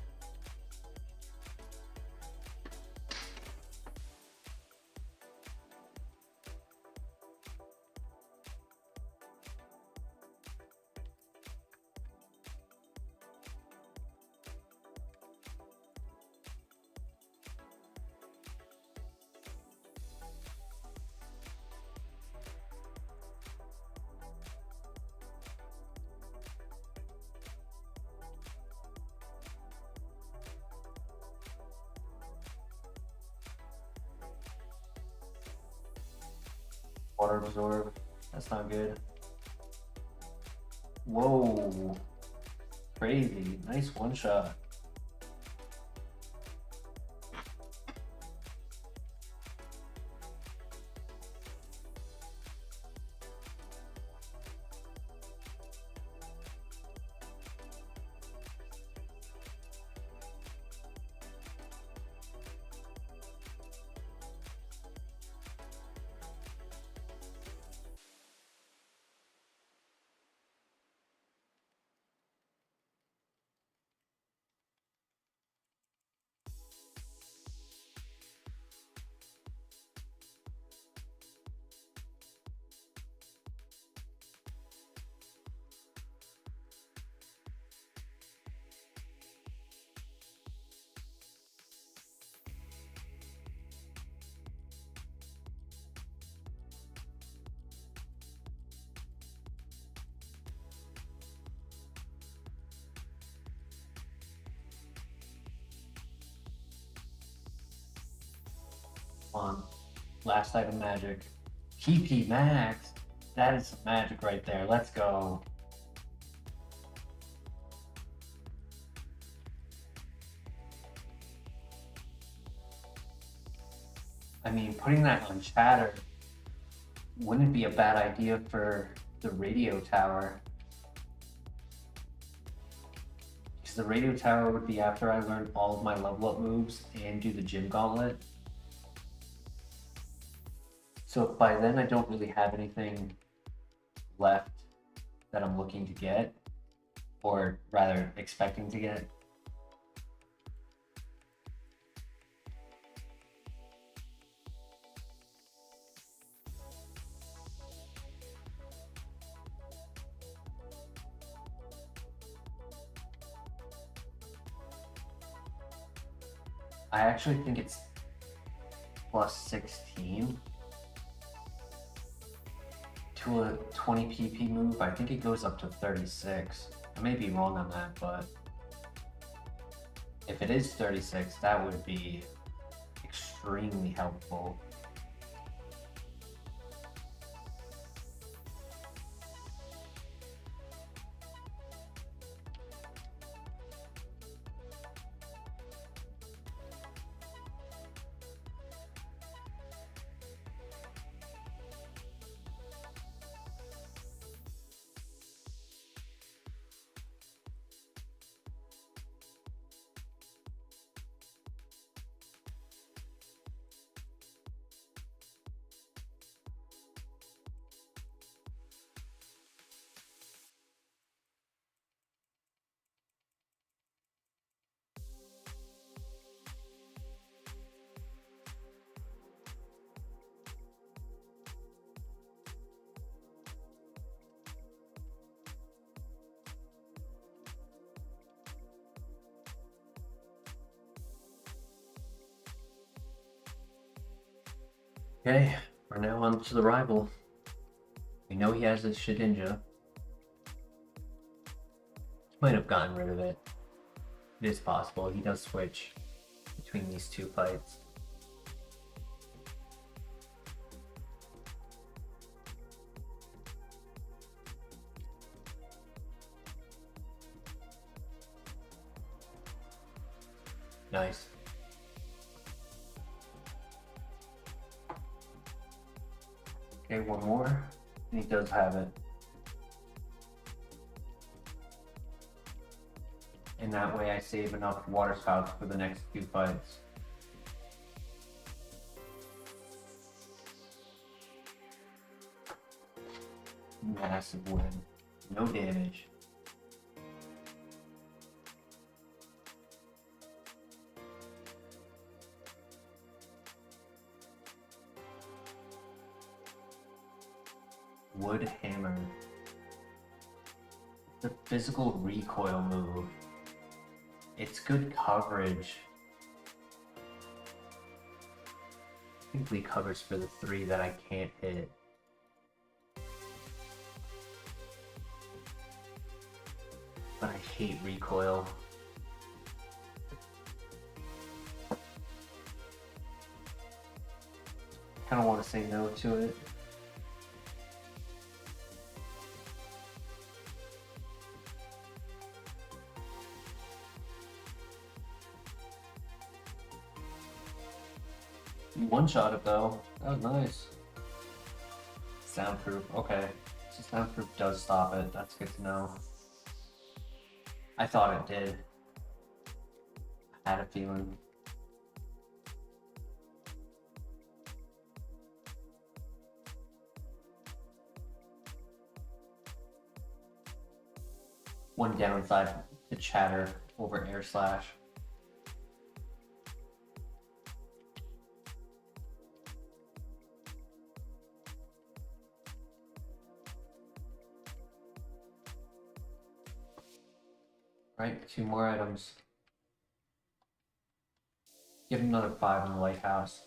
Water absorb. That's not good. Whoa. Crazy. Nice one shot. On last item magic. PP max. That is some magic right there. Let's go. I mean, putting that on chatter wouldn't be a bad idea for the radio tower. Because the radio tower would be after I learn all of my level up moves and do the gym gauntlet. So if by then I don't really have anything left that I'm looking to get, or rather expecting to get, I actually think it's plus 16 to a 20 PP move. I think it goes up to 36. I may be wrong on that, but if it is 36, that would be extremely helpful. Okay, we're now on to the rival. We know he has this Shedinja. He might have gotten rid of it. It is possible. He does switch between these two fights. Nice. Okay, one more. And he does have it. And that way I save enough water spouts for the next few fights. Massive win. No damage. Wood Hammer. The physical recoil move. It's good coverage. Simply covers for the 3 that I can't hit. But I hate recoil. Kind of want to say no to it. One-shot it though. That was nice. Soundproof. Okay. So soundproof does stop it. That's good to know. I thought it did. I had a feeling. One downside to chatter over air slash. Right, 2 more items. Give him another 5 in the lighthouse.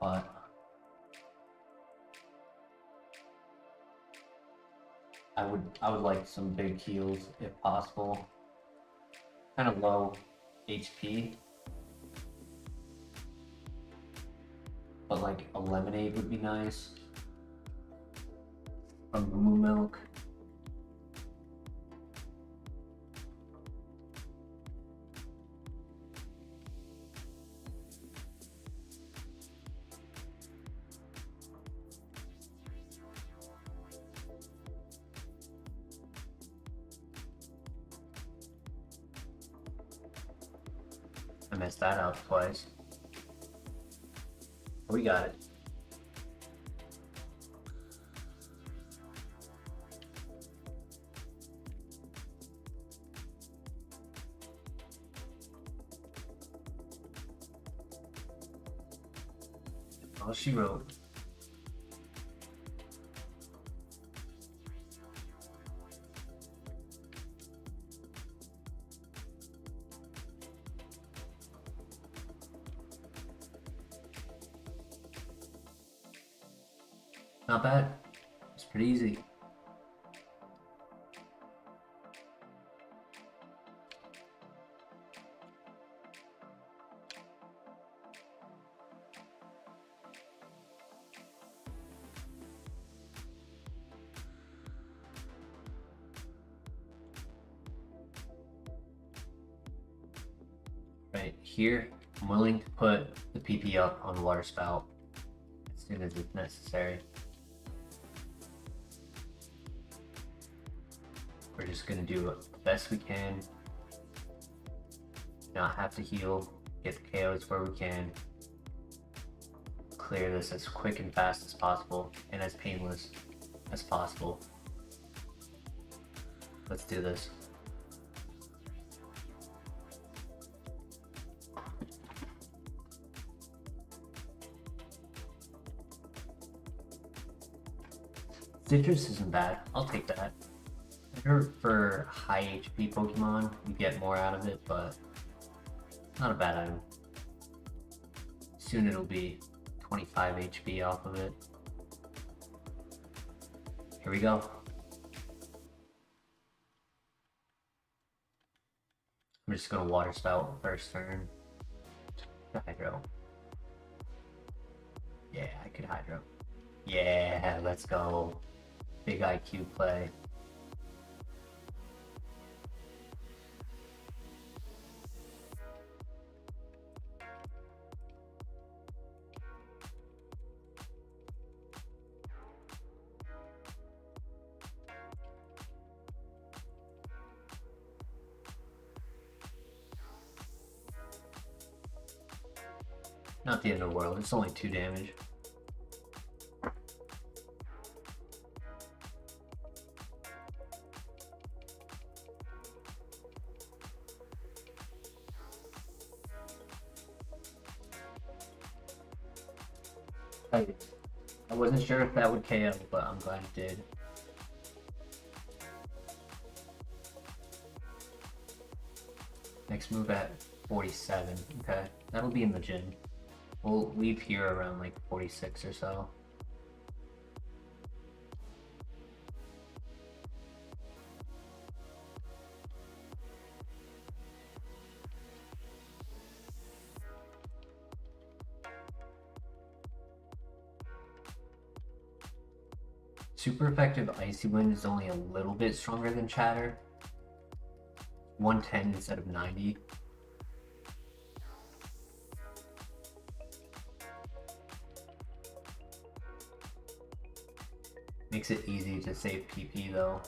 But I would like some big heals if possible. Kind of low HP. But like a lemonade would be nice. From Moo Milk. I messed that up twice. We got it. All she wrote. Not bad. It's pretty easy. Right here, I'm willing to put the PP up on the water spout as soon as it's necessary. We're just gonna do the best we can, not have to heal, get the KOs where we can, clear this as quick and fast as possible and as painless as possible. Let's do this. Citrus isn't bad, I'll take that. I heard for high HP Pokemon, you get more out of it, but not a bad item. Soon it'll be 25 HP off of it. Here we go. I'm just gonna water spout first turn. Hydro. Yeah, I could hydro. Yeah, let's go. Big IQ play. Not the end of the world, it's only 2 damage. I wasn't sure if that would KO, but I'm glad it did. Next move at 47. Okay, that'll be in the gym. We'll leave here around like 46 or so. Super effective Icy Wind is only a little bit stronger than Chatter. 110 instead of 90. Makes it easy to save PP though.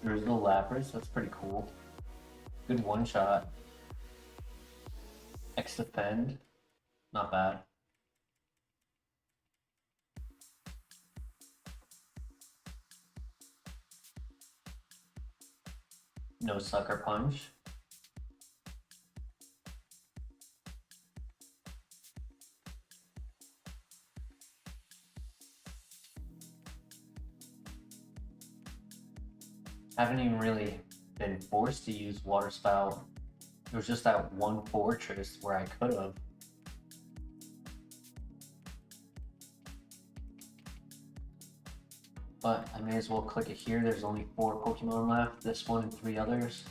There's no Lapras, that's pretty cool. Good one shot. X defend, not bad. No sucker punch. Haven't even really been forced to use Water Spout. There was just that one fortress where I could have. But I may as well click it here. There's only 4 Pokemon left. This one and 3 others.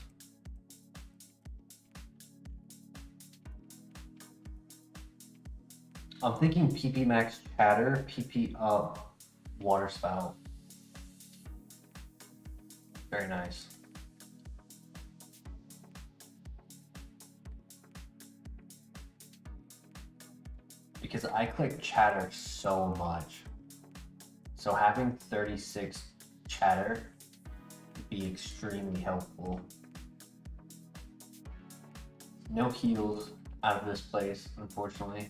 I'm thinking PP max chatter, PP up water spout. Very nice. Because I click chatter so much. So having 36 chatter would be extremely helpful. No heals out of this place, unfortunately.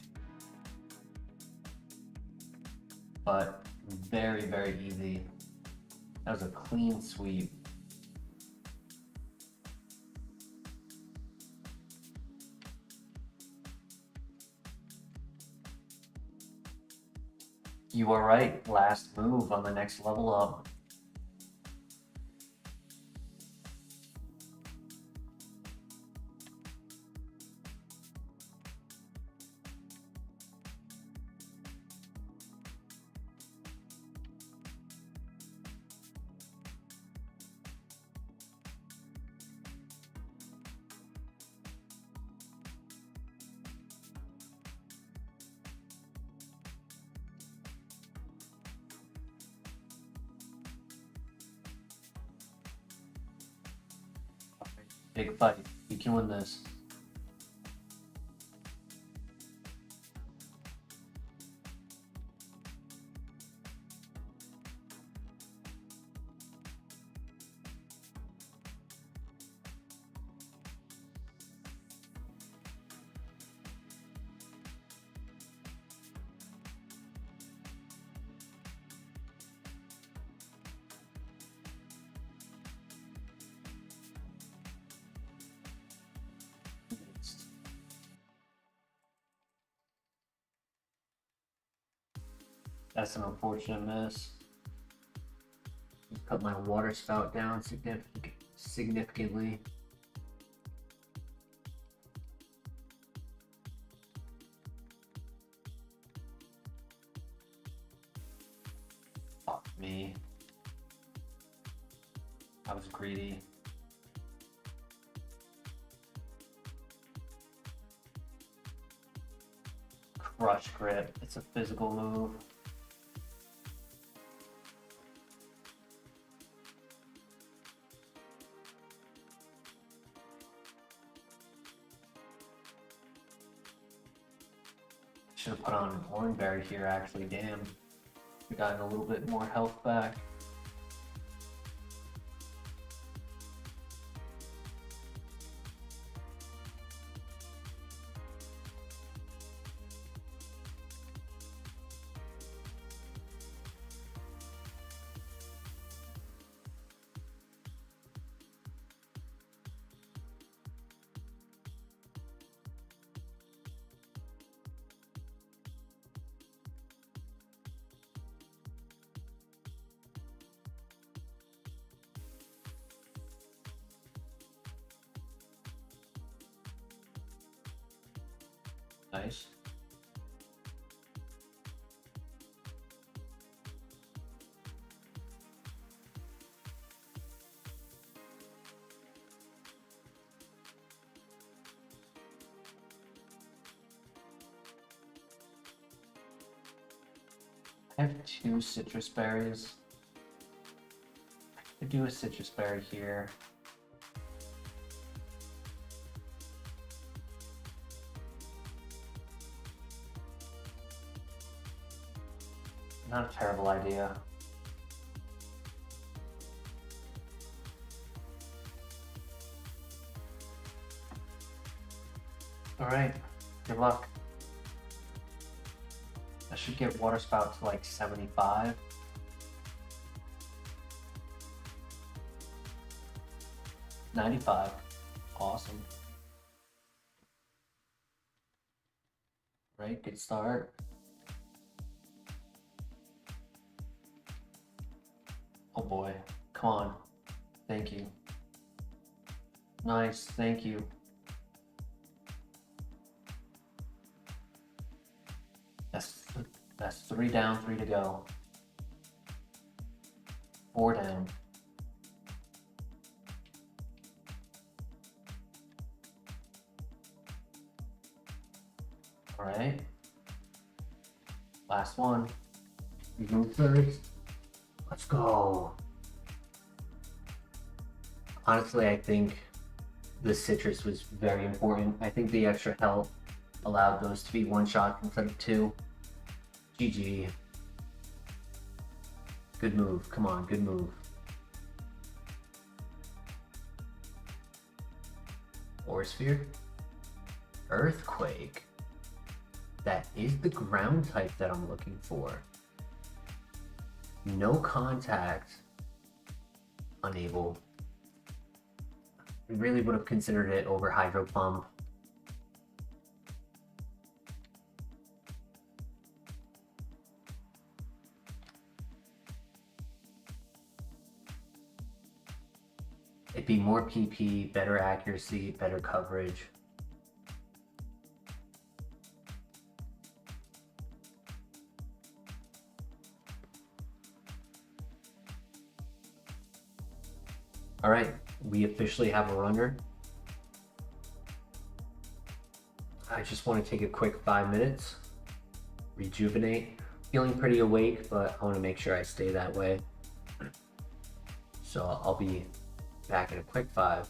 But very, very easy. That was a clean sweep. You are right, last move on the next level up. Big fight. You can win this. That's an unfortunate miss. Cut my water spout down significantly. Fuck me. I was greedy. Crush grip. It's a physical move. Should have put on an orange berry here actually, damn. We gotten a little bit more health back. Nice. I have 2 citrus berries. I could do a citrus berry here. Not a terrible idea. All right, good luck. I should get water spout to like 75. $95. Awesome. Right, good start. Oh boy, come on. Thank you. Nice, thank you. That's 3 down, 3 to go. 4 down. All right. Last one. You go first. Let's go. Honestly, I think the citrus was very important. I think the extra health allowed those to be one shot instead of two. GG. Good move. Come on, good move. Ore Sphere. Earthquake. That is the ground type that I'm looking for. No contact. Unable. I really would have considered it over Hydro Pump. It'd be more PP, better accuracy, better coverage. All right, we officially have a runner. I just want to take a quick 5 minutes, rejuvenate. Feeling pretty awake, but I want to make sure I stay that way. So I'll be back in a quick 5.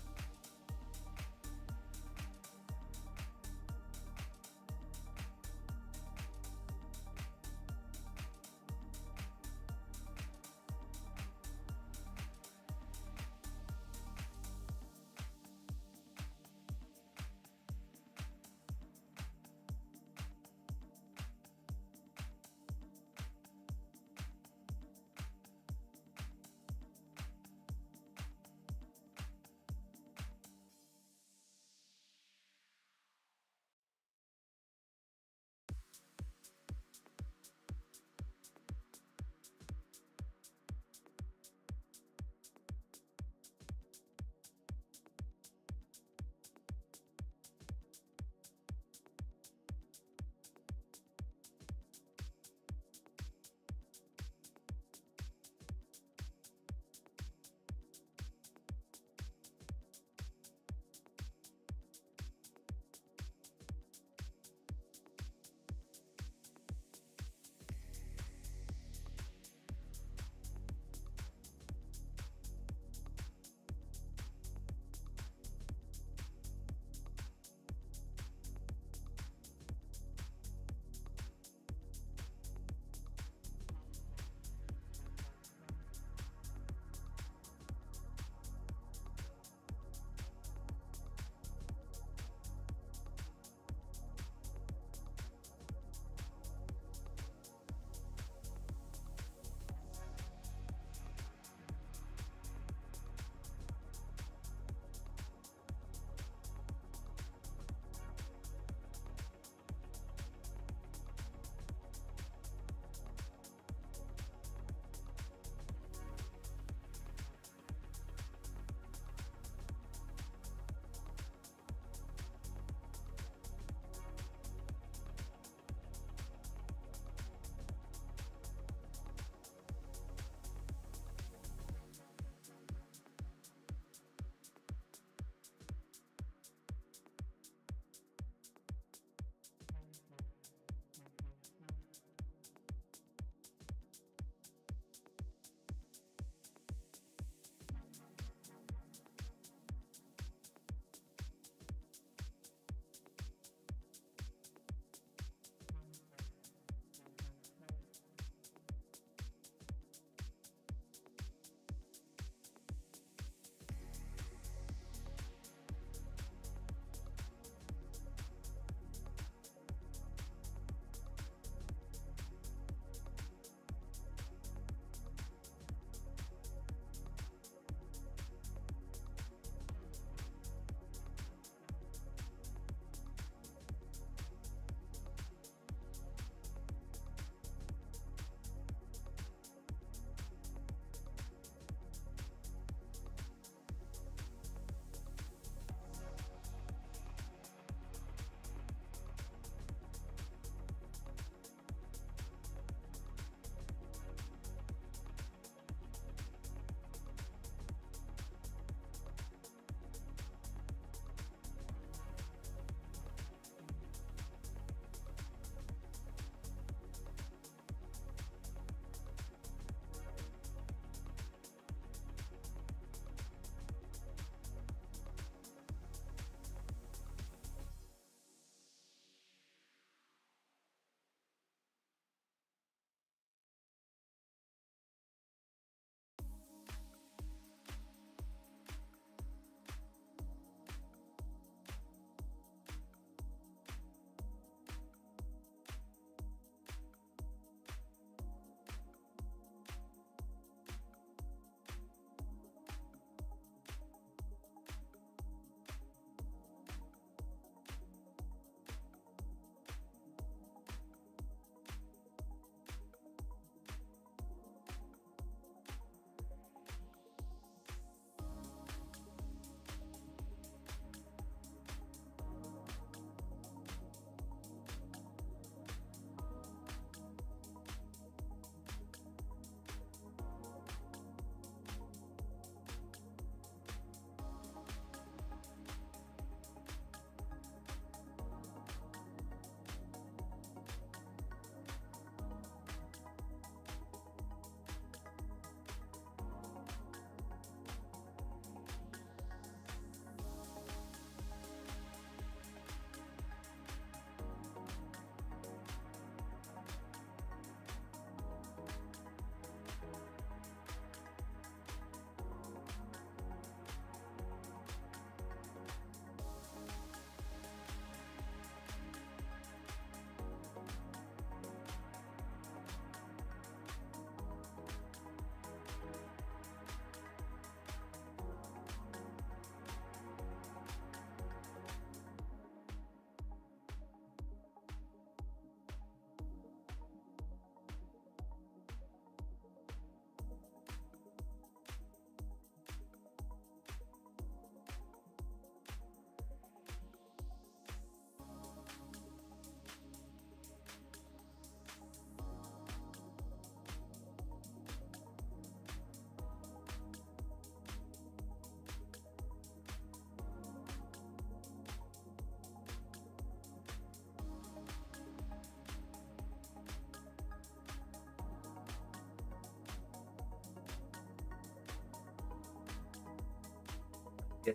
Yeah.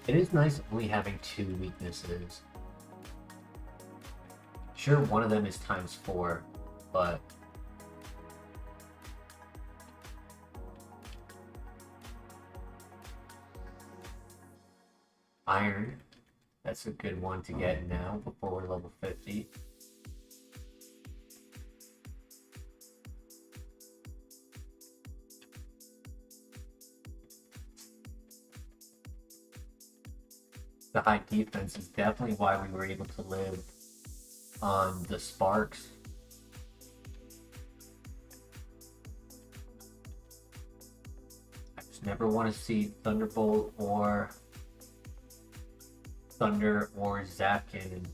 It is nice only having 2 weaknesses. Sure, one of them is ×4, but iron, that's a good one to get now before we're level 50. The high defense is definitely why we were able to live on the sparks. I just never want to see Thunderbolt or Thunder or Zap Cannon.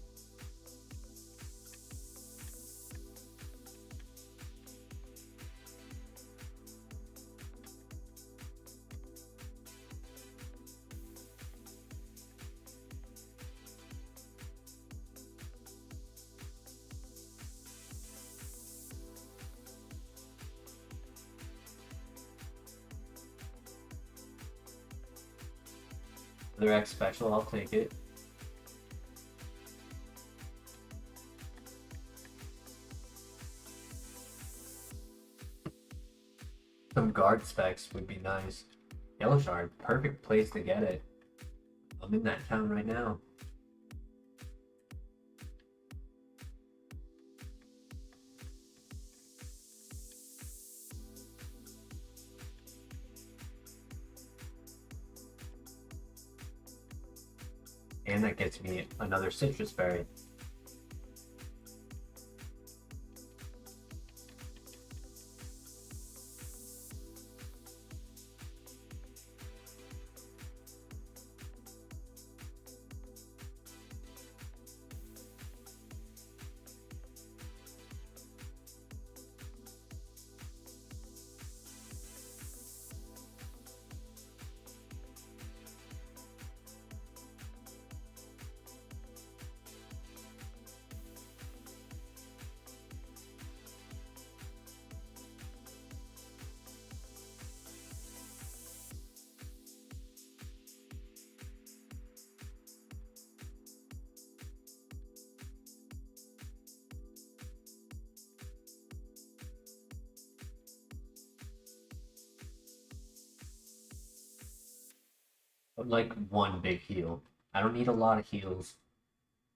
Another X special, I'll take it. Some guard specs would be nice. Yellow Shard, perfect place to get it. I'm in that town right now. And that gets me another citrus berry. I would like one big heal. I don't need a lot of heals,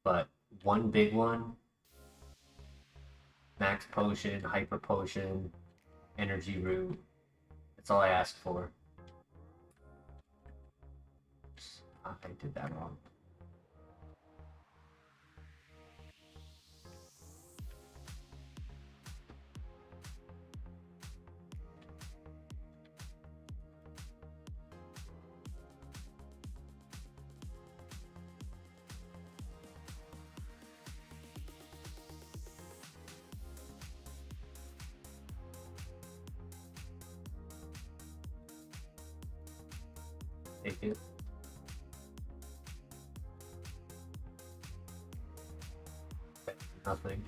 but one big one. Max potion, hyper potion, energy root. That's all I asked for. I did that wrong. Take it. Nothing.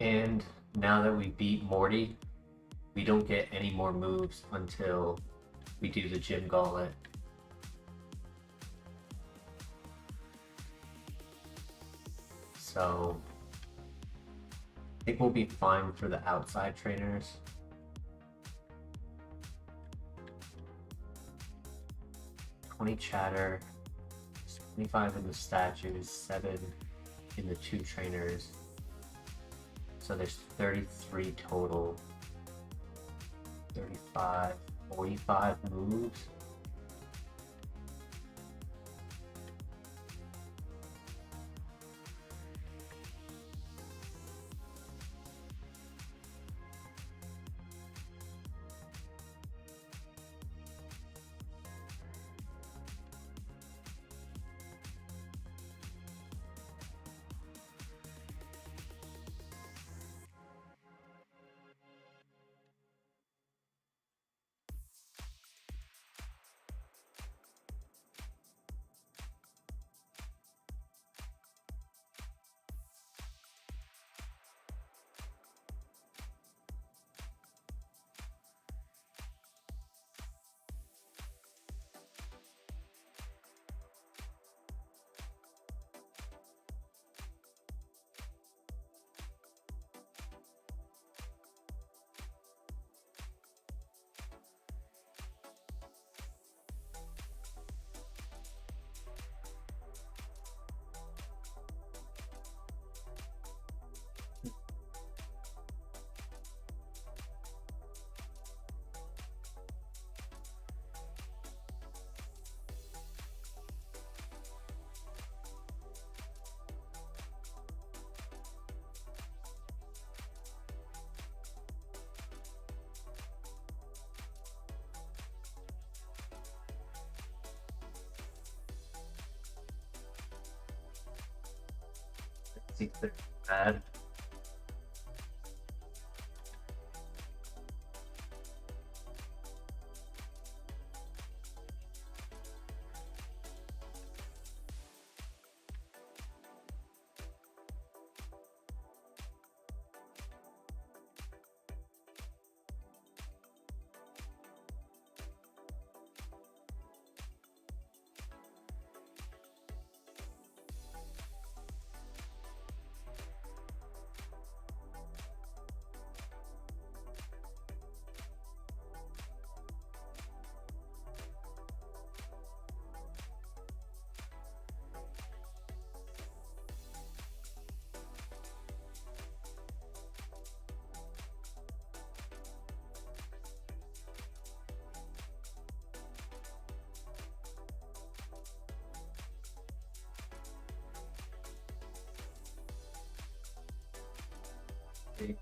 And now that we beat Morty, we don't get any more moves until we do the gym gauntlet. So I think we'll be fine for the outside trainers. $20 chatter, 25 in the statues, 7 in the 2 trainers. So there's 33 total. 35, 45 moves. See if they're bad. Okay.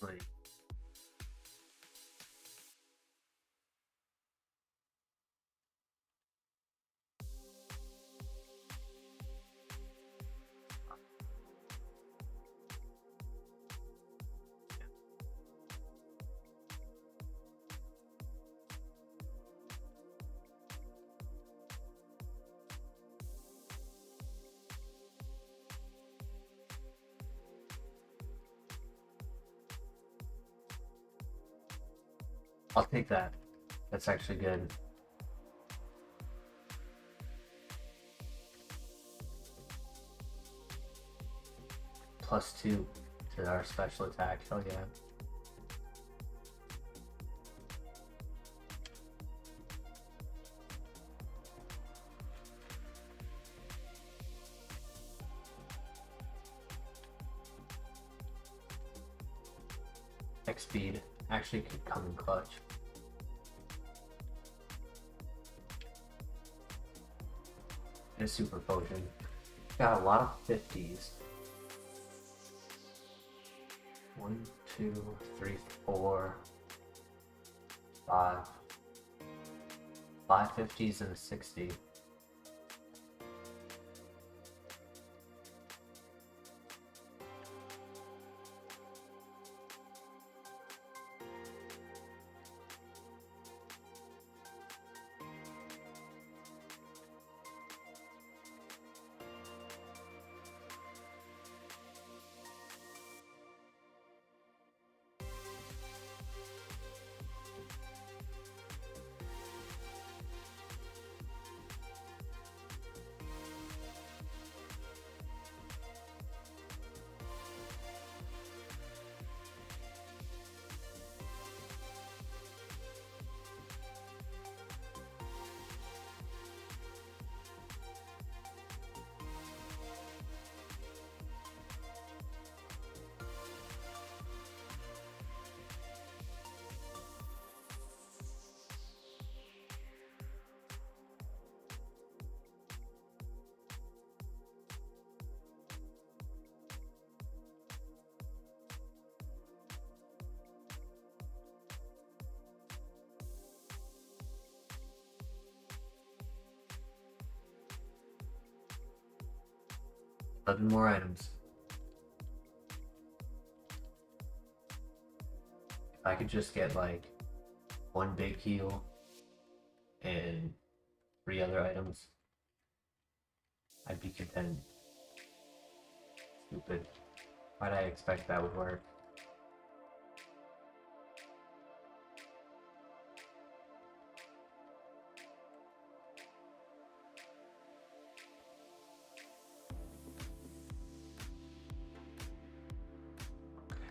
Sling. I'll take that. That's actually good. +2 to our special attack. Hell yeah. X speed actually could come in clutch. And a super potion. Got a lot of 50s. 1, 2, 3, 4, 5. 5 50s and a 60. Seven more items. If I could just get like one big heal and 3 other items, I'd be content. Stupid. Why'd I expect that would work?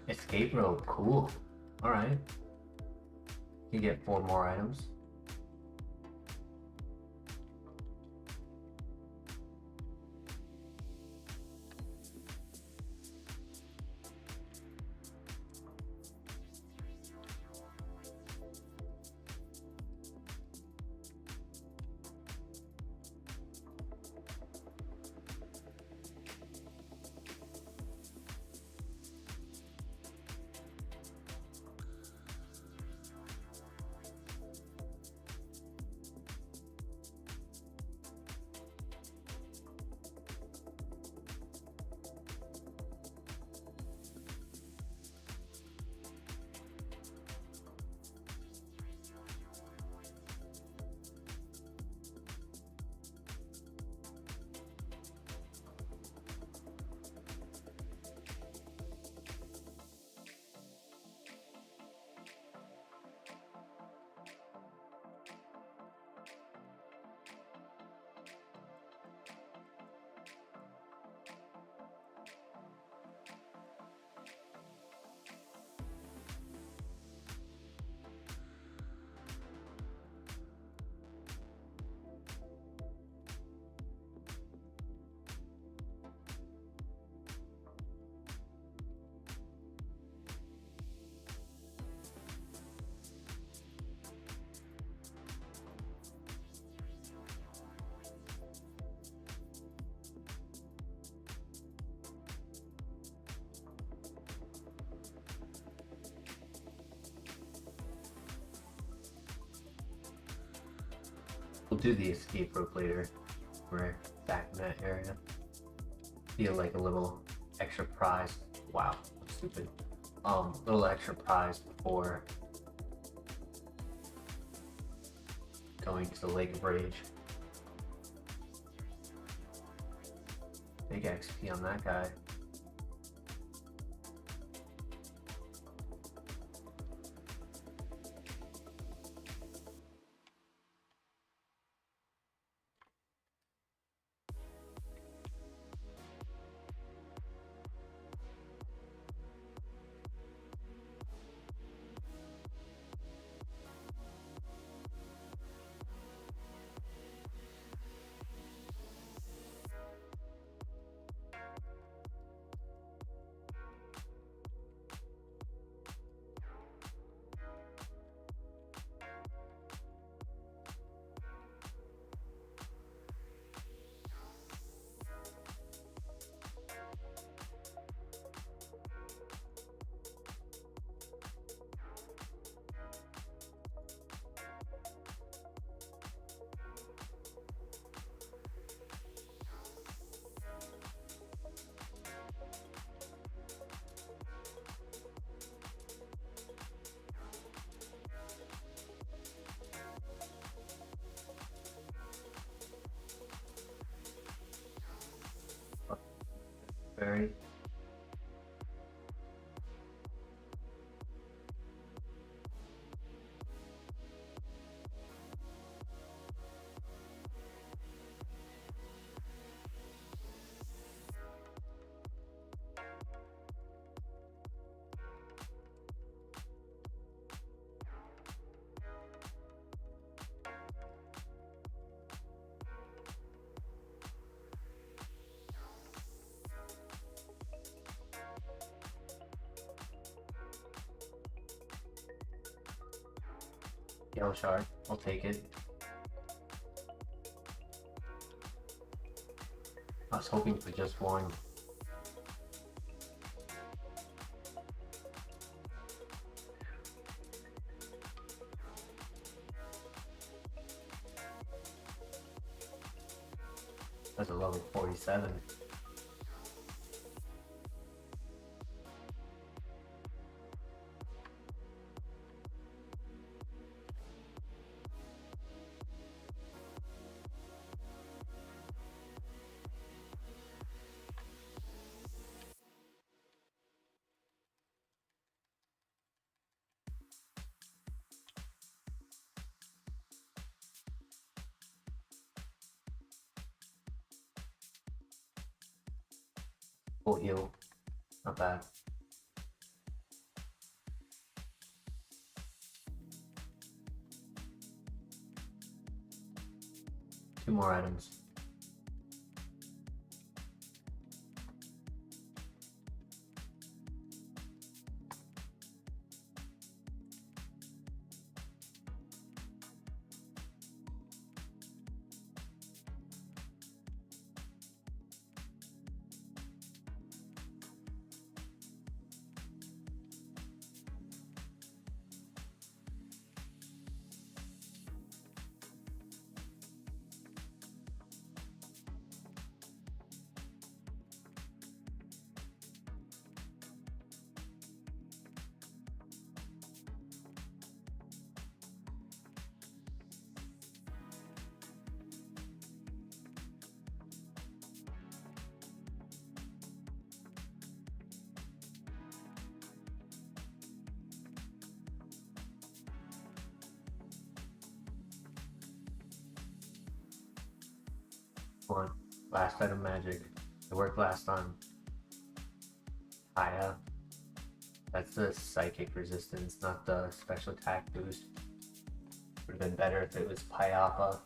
Escape rope, cool. Alright. You get 4 more items. We'll do the escape rope later. We're back in that area. Feel like a little extra prize. Wow, that's stupid. Little extra prize before going to the Lake of Rage. Big XP on that guy. Very. Yellow shard, I'll take it. I was hoping for just one. That's a level 47. Full heal, not bad. Two more items. One. Last item magic. It worked last time. Aya. That's the psychic resistance, not the special attack boost. Would have been better if it was Pyappa.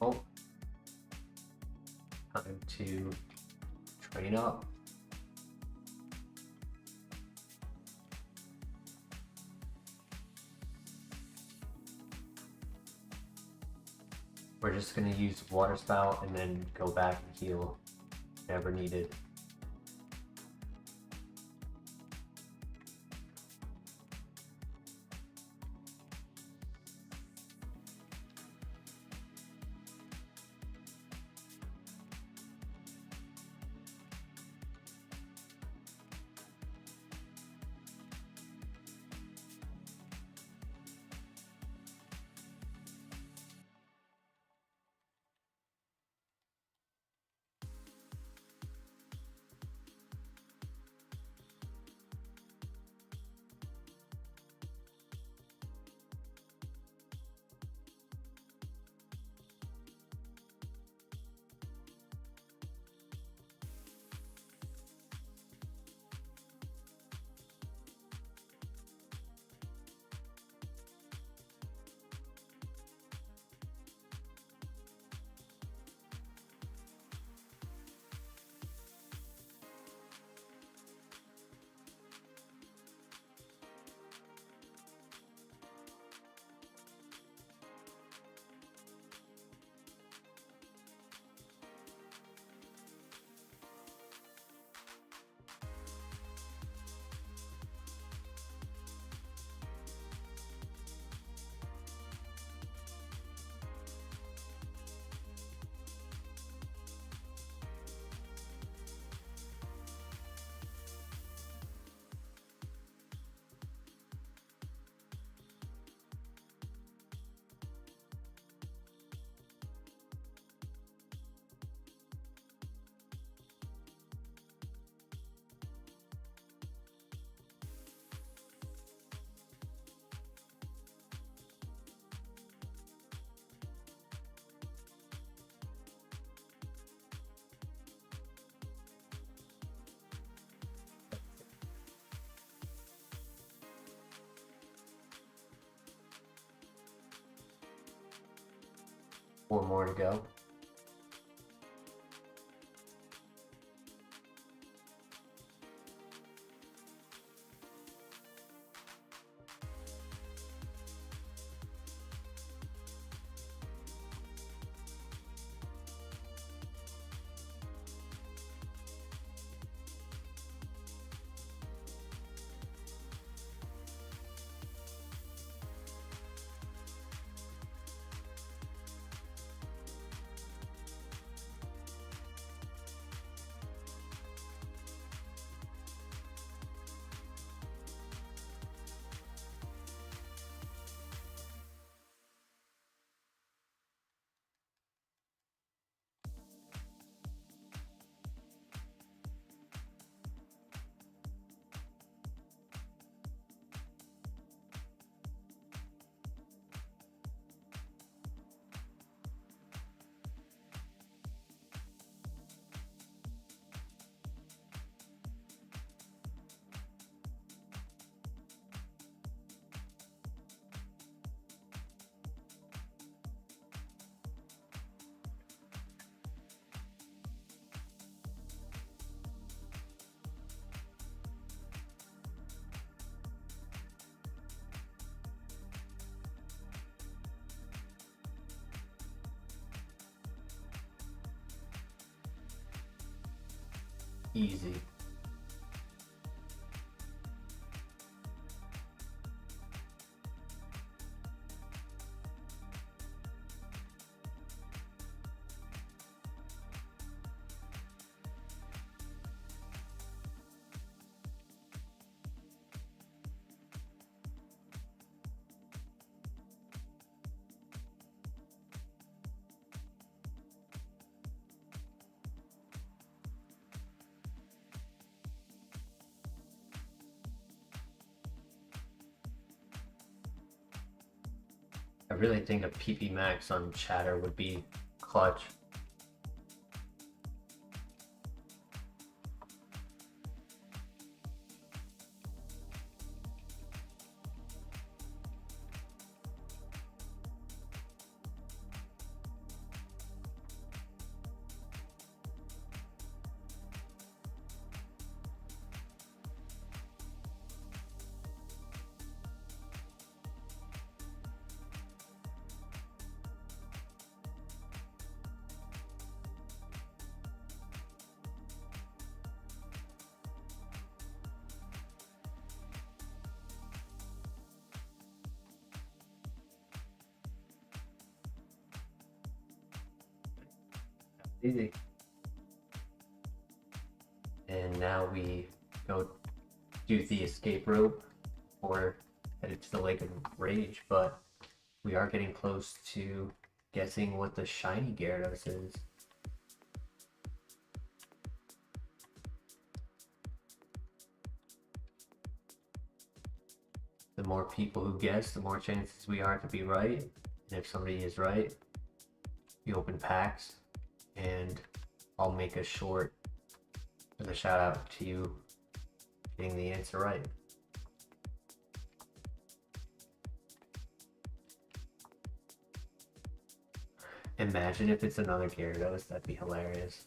Oh, time to train up. We're just gonna use water spout and then go back and heal whenever needed. Four more to go. Easy. I really think a PP max on Chatter would be clutch. Easy. And now we go do the escape rope or headed to the Lake of Rage, but we are getting close to guessing what the shiny Gyarados is. The more people who guess, the more chances we are to be right. And if somebody is right, we open packs, and I'll make a short with a shout out to you getting the answer right. Imagine if it's another Gyarados, that'd be hilarious.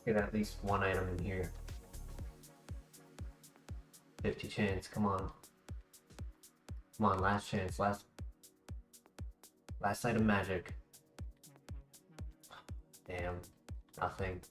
Get at least one item in here. 50 chance, come on. Come on, last chance, last item magic. Damn, nothing.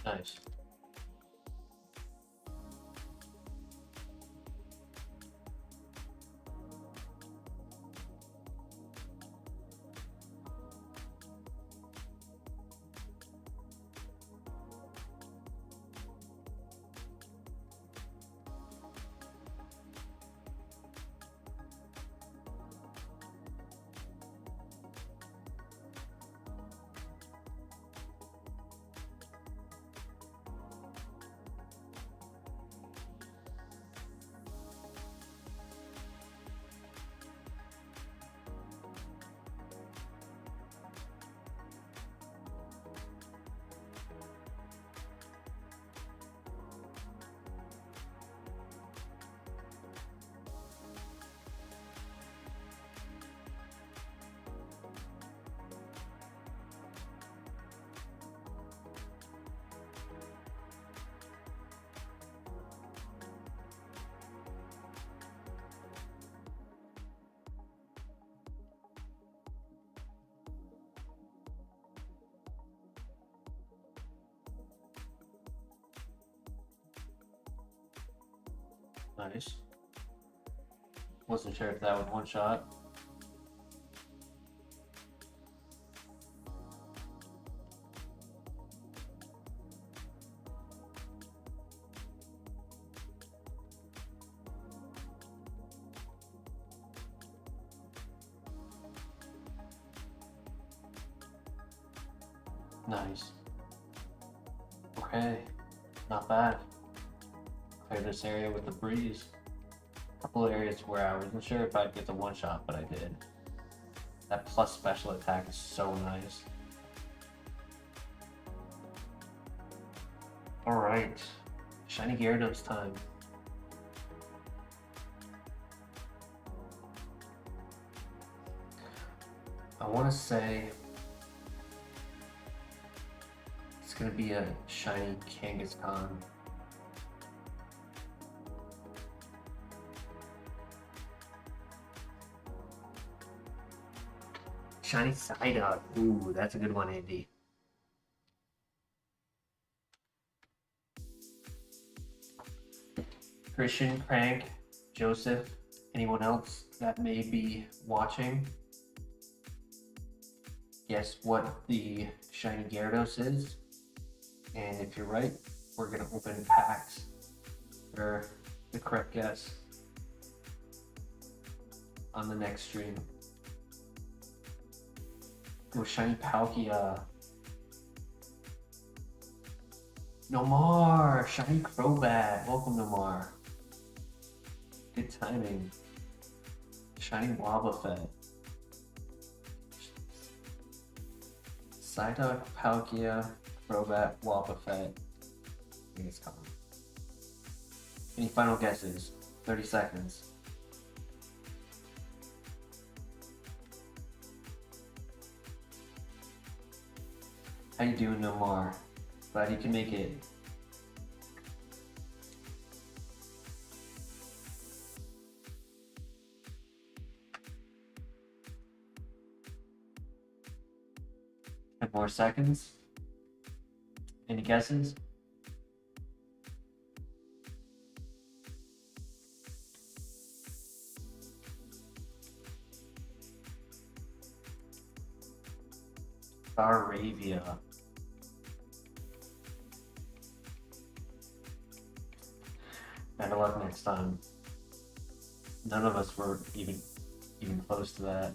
Nice. Nice. Wasn't sure if that was one shot. Nice. Okay, not bad. Clear this area with the breeze. A couple of areas where I wasn't sure if I'd get the one shot, but I did. That plus special attack is so nice. Alright, Shiny Gyarados time. I want to say it's going to be a Shiny Kangaskhan. Shiny Psyduck. Ooh, that's a good one, Andy. Christian, Crank, Joseph, anyone else that may be watching, guess what the Shiny Gyarados is? And if you're right, we're going to open packs for the correct guess on the next stream. Oh, Shiny Palkia. Nomar! Shiny Crobat. Welcome, Nomar. Good timing. Shiny Wobbuffet. Psyduck, Palkia, Crobat, Wobbuffet. I think it's coming. Any final guesses? 30 seconds. How you doing, Nomar? Glad you can make it. More seconds. Any guesses? Staravia. Better luck next time. None of us were even close to that.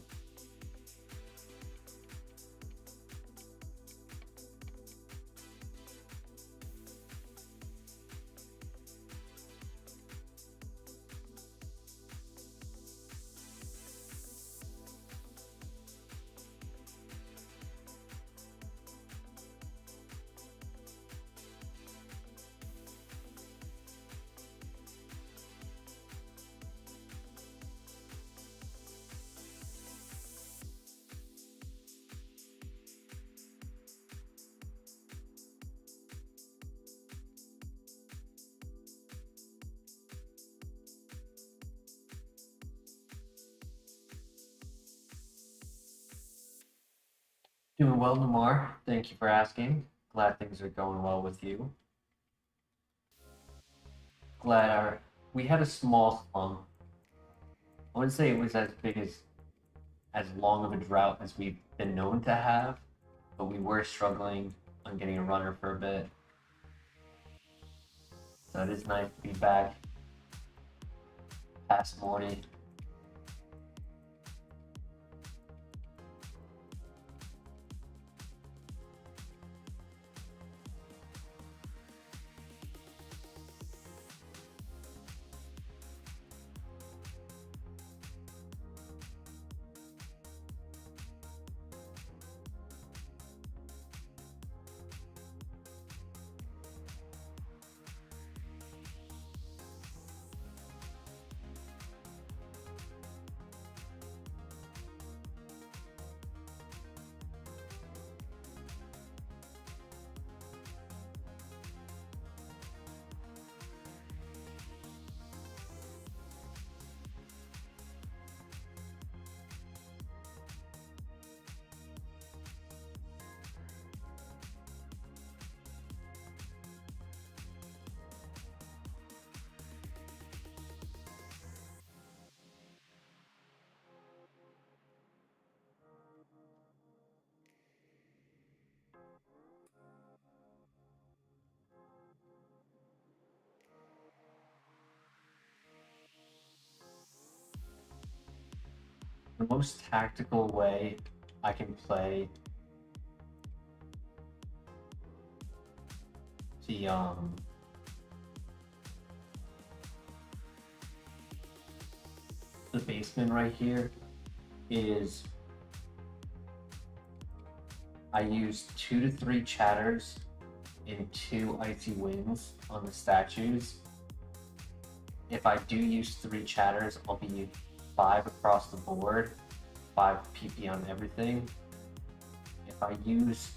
Doing well, Namar. Thank you for asking. Glad things are going well with you. Glad we had a small slump. I wouldn't say it was as big as long of a drought as we've been known to have, but we were struggling on getting a runner for a bit. So it is nice to be back past morning. the most tactical way I can play the basement right here is I use 2 to 3 chatters and 2 icy winds on the statues. If I do use 3 chatters, I'll be 5 across the board, 5 PP on everything. If I use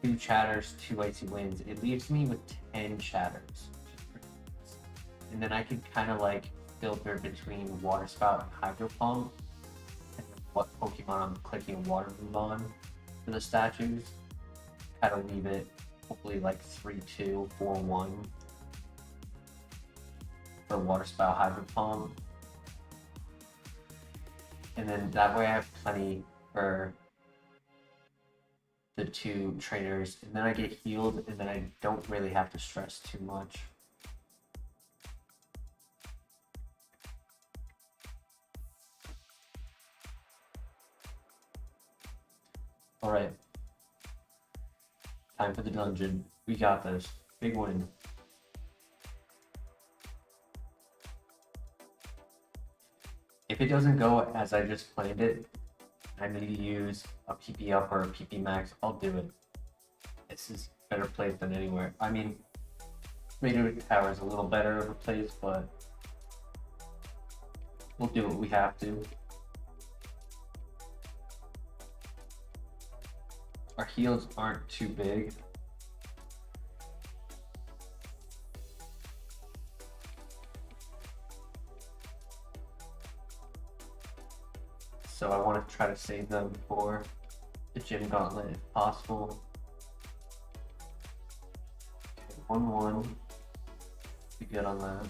2 chatters, 2 icy winds, it leaves me with 10 chatters. And then I can kind of like filter between Water Spout and Hydro Pump and what Pokemon I'm clicking a Water Move on for the statues. Kind of leave it hopefully like 3-2, 4-1 for Water Spout, Hydro Pump. And then that way I have plenty for the 2 trainers, and then I get healed, and then I don't really have to stress too much. Alright. Time for the dungeon. We got this. Big win. If it doesn't go as I just planned it, I need to use a PP up or a PP max, I'll do it. This is better place than anywhere. I mean, Radio Tower is a little better of a place, but we'll do what we have to. Our heals aren't too big. So I want to try to save them for the gym gauntlet if possible. Okay, 1-1. Be good on that.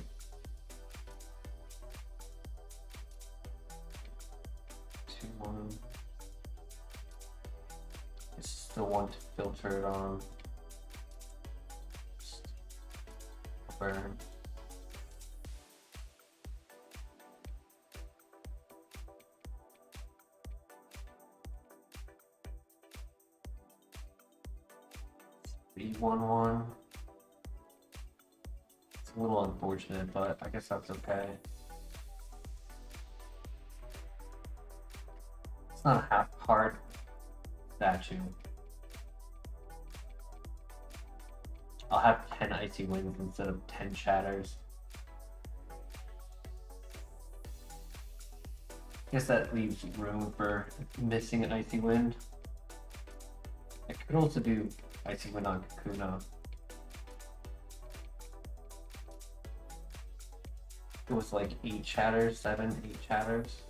It's still one to filter it on. Just burn. Be 1-1. It's a little unfortunate, but I guess that's okay. It's not a half hard statue. I'll have 10 icy winds instead of 10 shatters. Guess that leaves room for missing an icy wind. I could also do icy wind on Kakuna. It was like 8 shatters, 7, 8 shatters.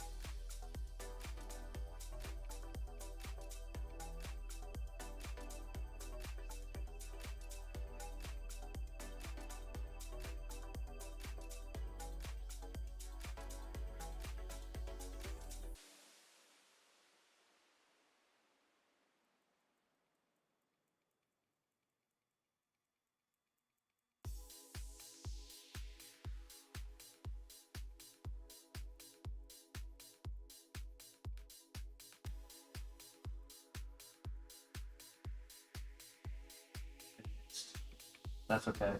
That's okay.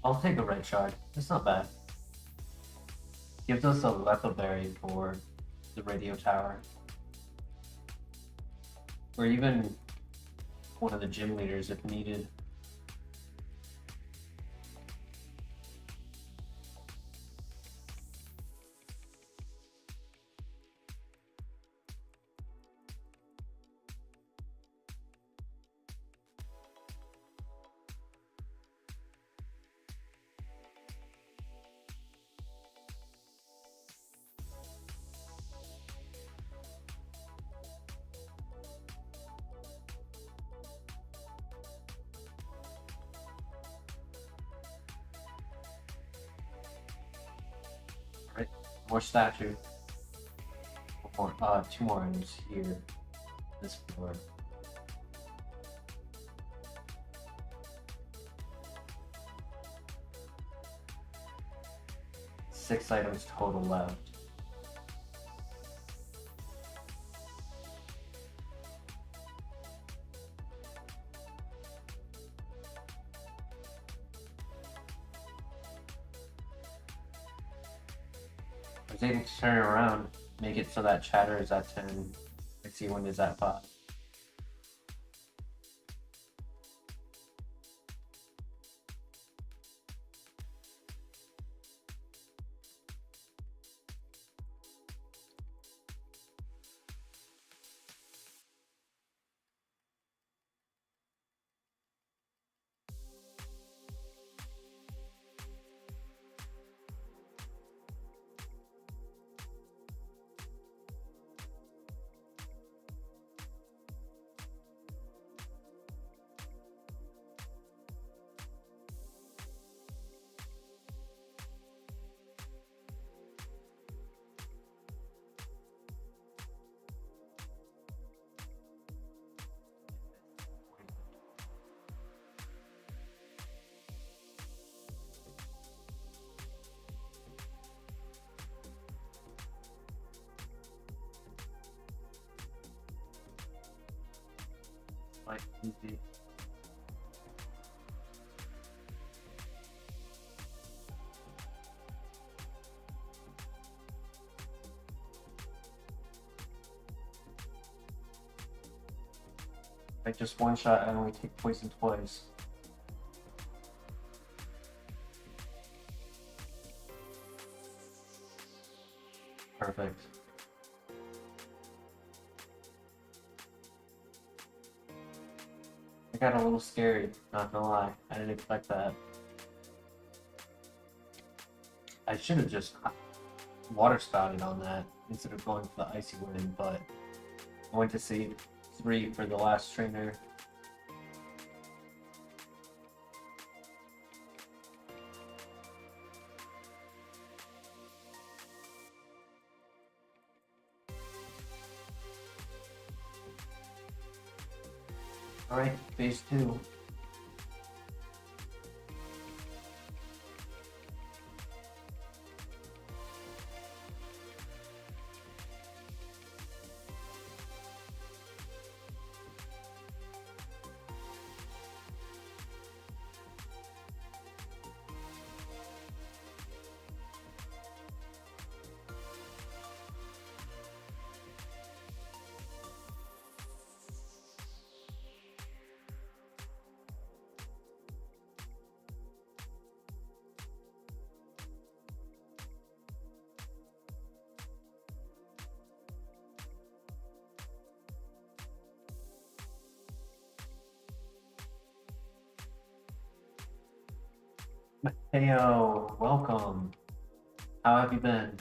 I'll take a red shard. It's not bad. Gives us a Lepo Berry for the radio tower. Or even one of the gym leaders if needed. More statue. One more, 2 more items here. This floor. 6 items total left. I was able to turn it around, make it so that chatter is at 10. I see one is at 5. Like easy. Like just one shot and only take poison twice. Perfect. I got a little scared, not gonna lie. I didn't expect that. I should have just water spouted on that instead of going for the icy wind, but I went to save 3 for the last trainer. Alright, phase 2. Mateo, welcome. How have you been?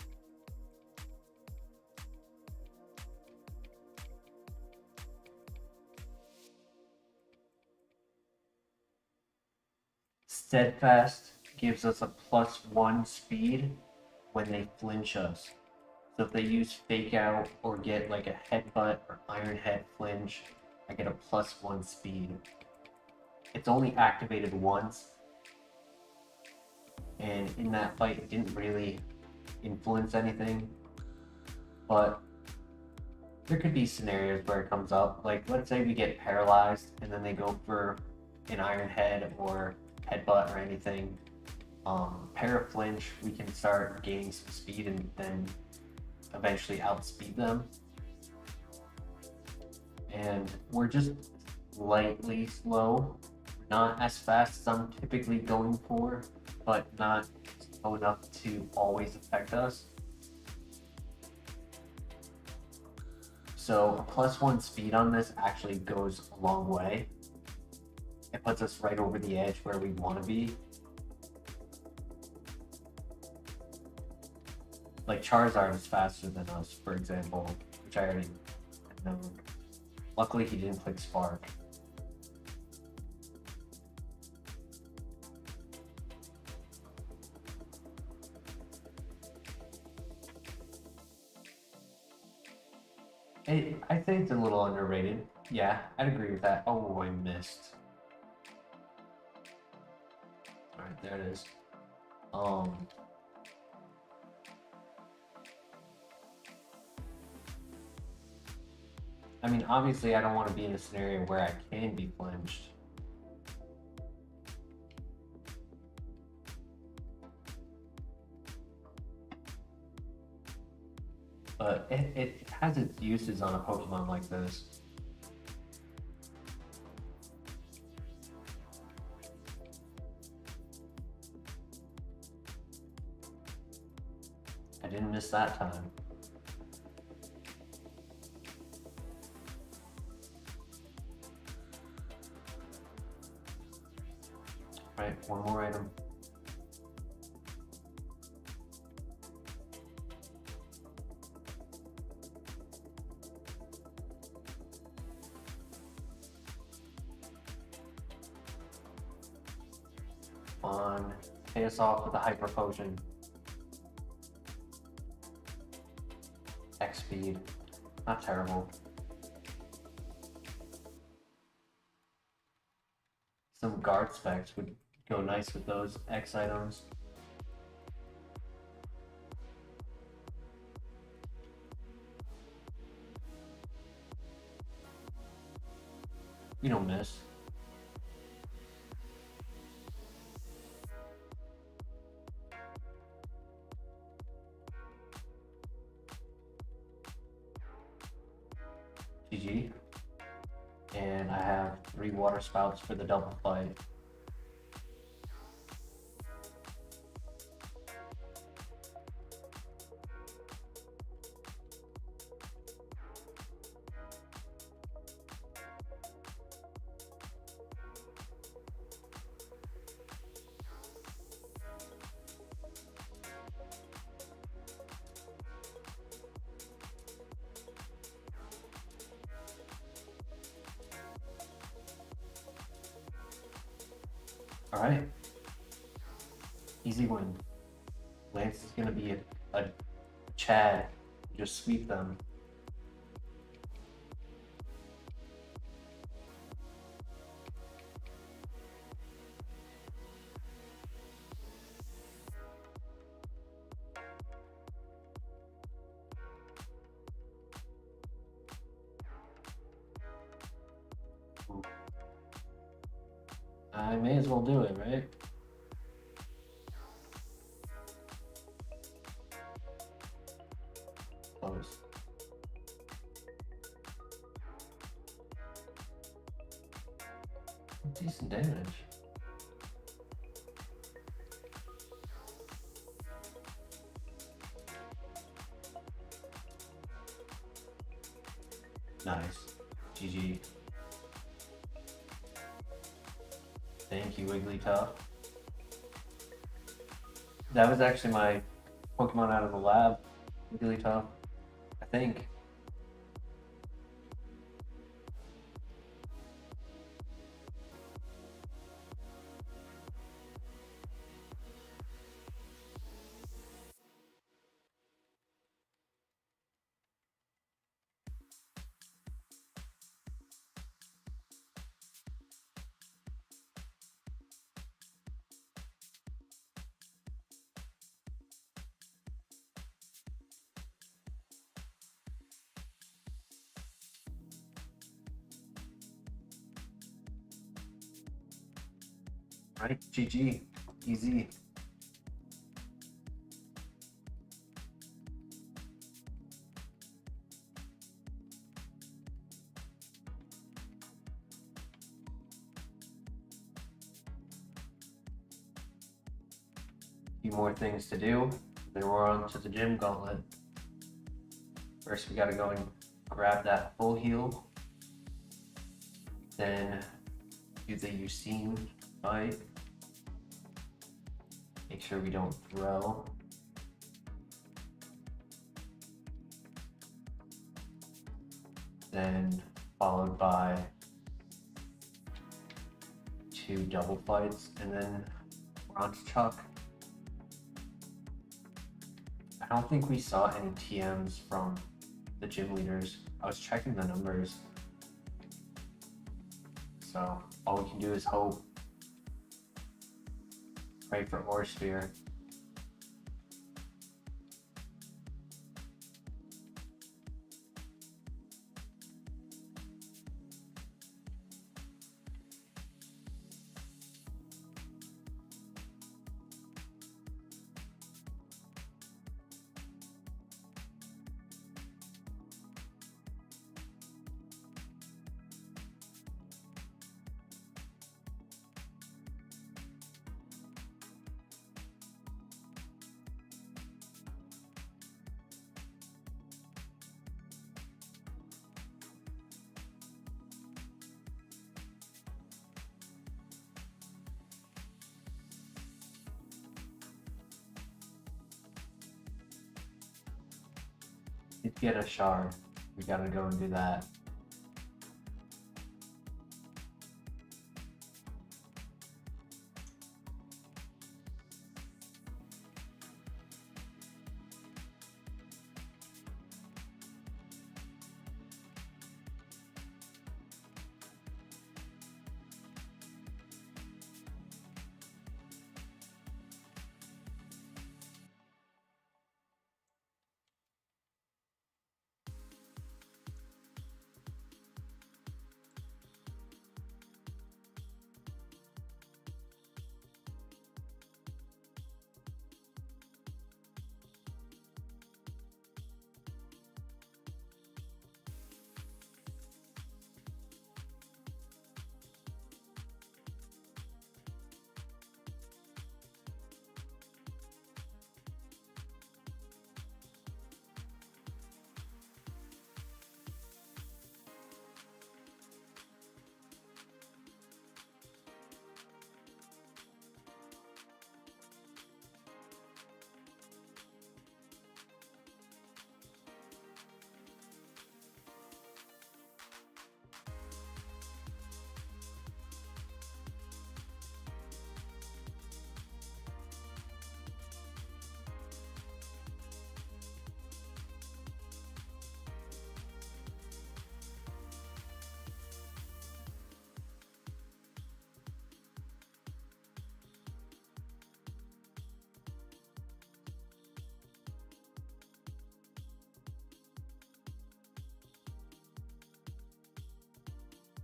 Steadfast gives us a +1 speed when they flinch us. So if they use fake out or get like a headbutt or iron head flinch, I get a +1 speed. It's only activated once. And in that fight, it didn't really influence anything. But there could be scenarios where it comes up. Like, let's say we get paralyzed and then they go for an iron head or headbutt or anything. Para flinch, we can start gaining some speed and then eventually outspeed them. And we're just slightly slow. Not as fast as I'm typically going for, but not slow enough to always affect us. So a +1 speed on this actually goes a long way. It puts us right over the edge where we want to be. Like Charizard is faster than us, for example, which I already know. Luckily he didn't click Spark. I think it's a little underrated. Yeah, I'd agree with that. Oh, I missed. Alright, there it is. I mean, obviously I don't want to be in a scenario where I can be flinched. But it has its uses on a Pokemon like this. I didn't miss that time. Right, one more item. On, pay us off with a Hyper Potion. X speed, not terrible. Some guard specs would go nice with those X items. You don't miss. GG. And I have 3 water spouts for the double fight. All right, easy win. Lance is gonna be a Chad. Just sweep them. I may as well do it, right? Close. Decent damage. Nice. GG. Thank you, Wigglytuff. That was actually my Pokemon out of the lab, Wigglytuff, I think. Right, GG, easy. Few more things to do, then we're on to the gym gauntlet. First we gotta go and grab that full heal, then do the Useem fight. Make sure we don't throw. Then followed by 2 double fights, and then we're on to Chuck. I don't think we saw any TMs from the gym leaders I was checking the numbers. So all we can do is hope. Pray for Ore Sphere. Need to get a shard. We gotta go and do that.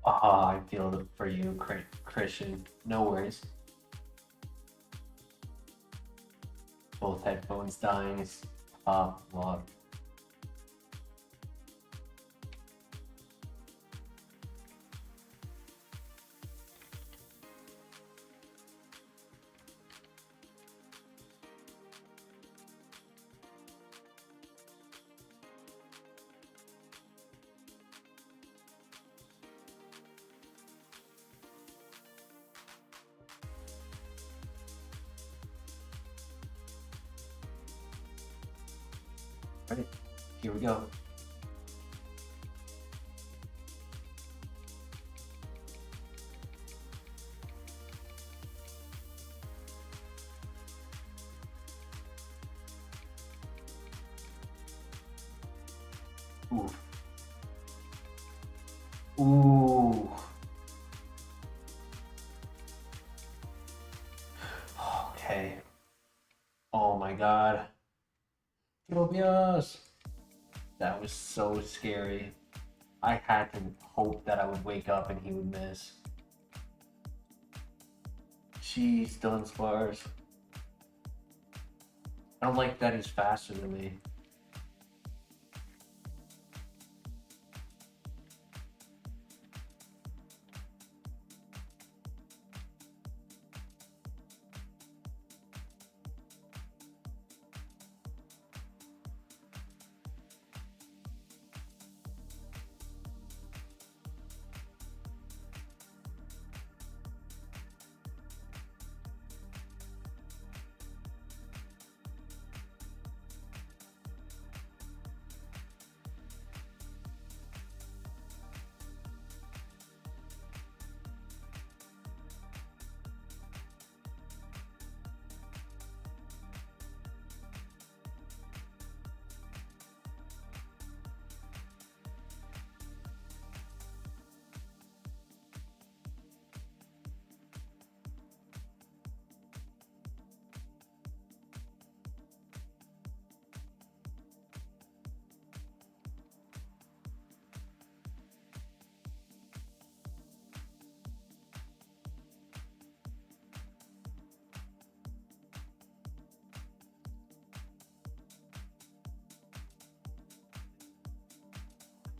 I feel it for you, Christian. No worries. Both headphones dying is top luck. Ready? Here we go. Ooh. Ooh. Okay. Oh my god. Tropius! That was so scary. I had to hope that I would wake up and he would miss. Jeez, still in spars. I don't like that he's faster than me.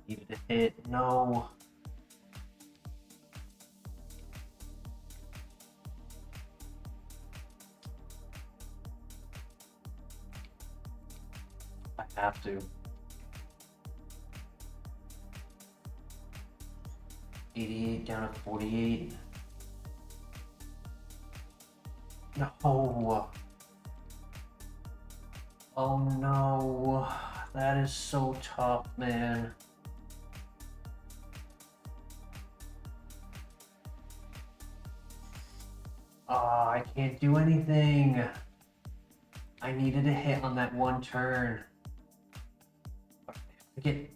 needed a hit. No. I have to. 88 down to 48. No. Oh no. That is so tough, man. Ah, I can't do anything. I needed a hit on that one turn. I get.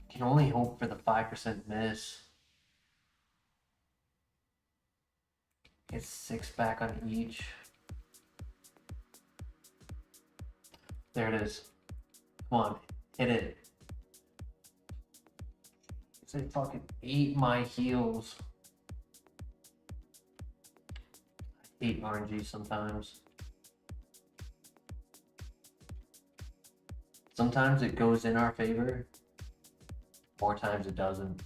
Can only hope for the 5% miss. Get 6 back on each. There it is. Come on, hit it. They fucking ate my heals. I hate RNG sometimes. Sometimes it goes in our favor. More times it doesn't.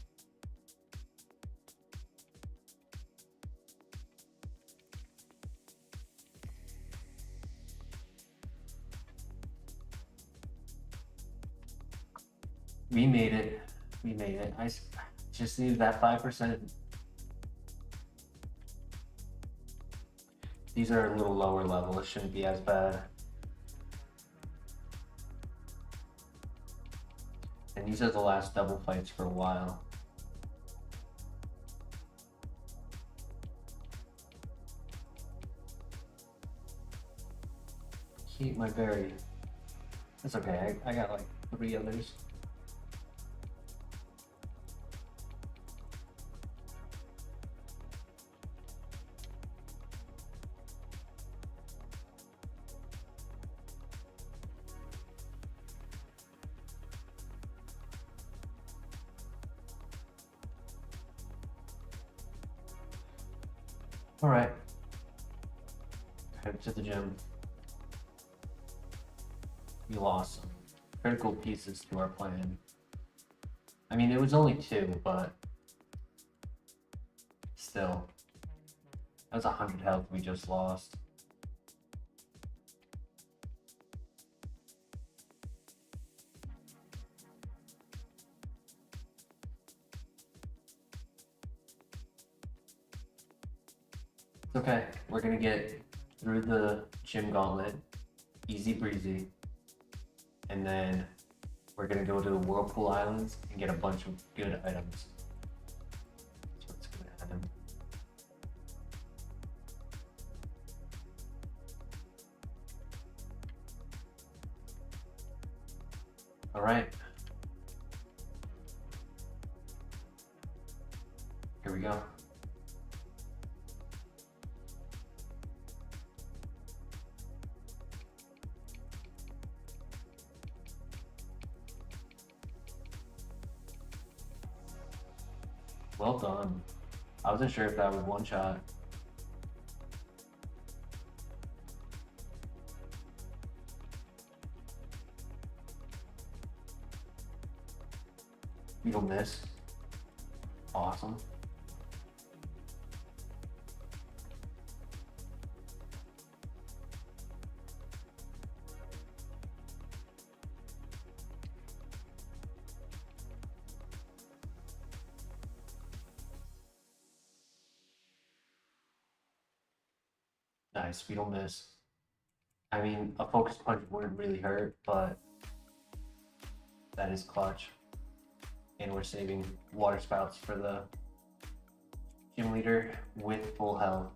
We made it. We made it. I just needed that 5%. These are a little lower level. It shouldn't be as bad. And these are the last double fights for a while. Keep my berry. That's okay. I got like 3 others. All right, head to the gym. We lost some critical pieces to our plan. I mean, it was only 2, but still, that was 100 health we just lost. Okay, we're gonna get through the gym gauntlet, easy breezy, and then we're gonna go to the Whirlpool Islands and get a bunch of good items. That's what's gonna happen. All right. Here we go. Well done. I wasn't sure if that was one shot. You don't miss. Awesome. Nice, we don't miss. I mean, a focus punch wouldn't really hurt, but that is clutch. And we're saving water spouts for the gym leader with full health.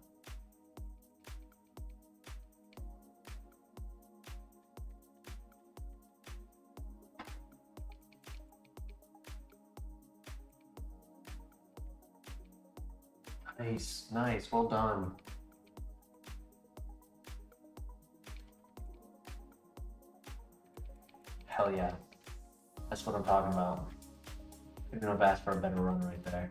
Nice, nice, well done. Hell yeah. That's what I'm talking about. Couldn't have asked for a better run right there.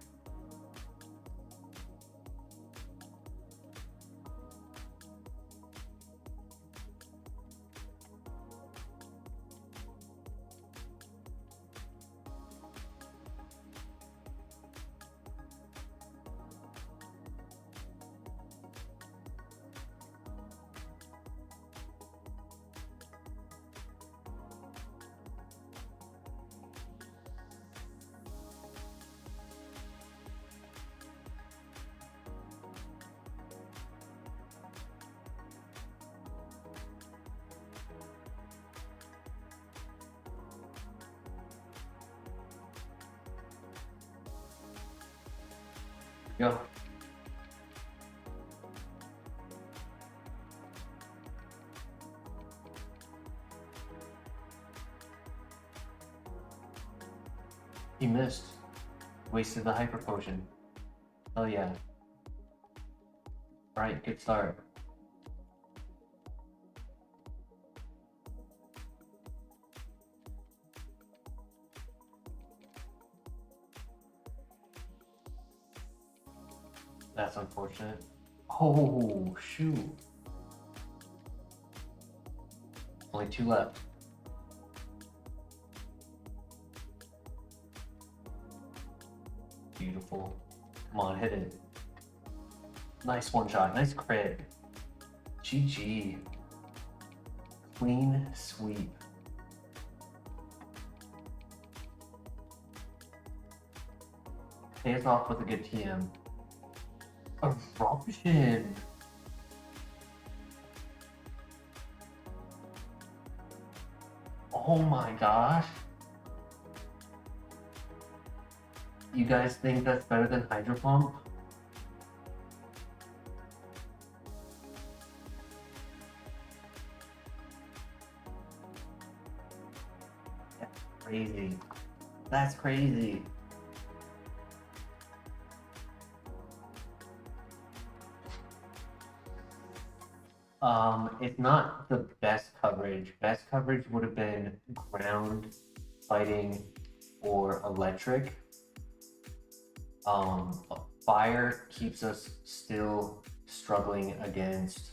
Go. He missed. Wasted the hyper potion. Oh yeah. Alright, good start. That's unfortunate. Oh, shoot. Only 2 left. Beautiful. Come on, hit it. Nice one shot. Nice crit. GG. Clean sweep. Pays off with a good TM. Eruption. Oh my gosh. You guys think that's better than Hydro Pump? That's crazy. That's crazy. It's not the best coverage. Best coverage would have been ground, fighting, or electric. Fire keeps us still struggling against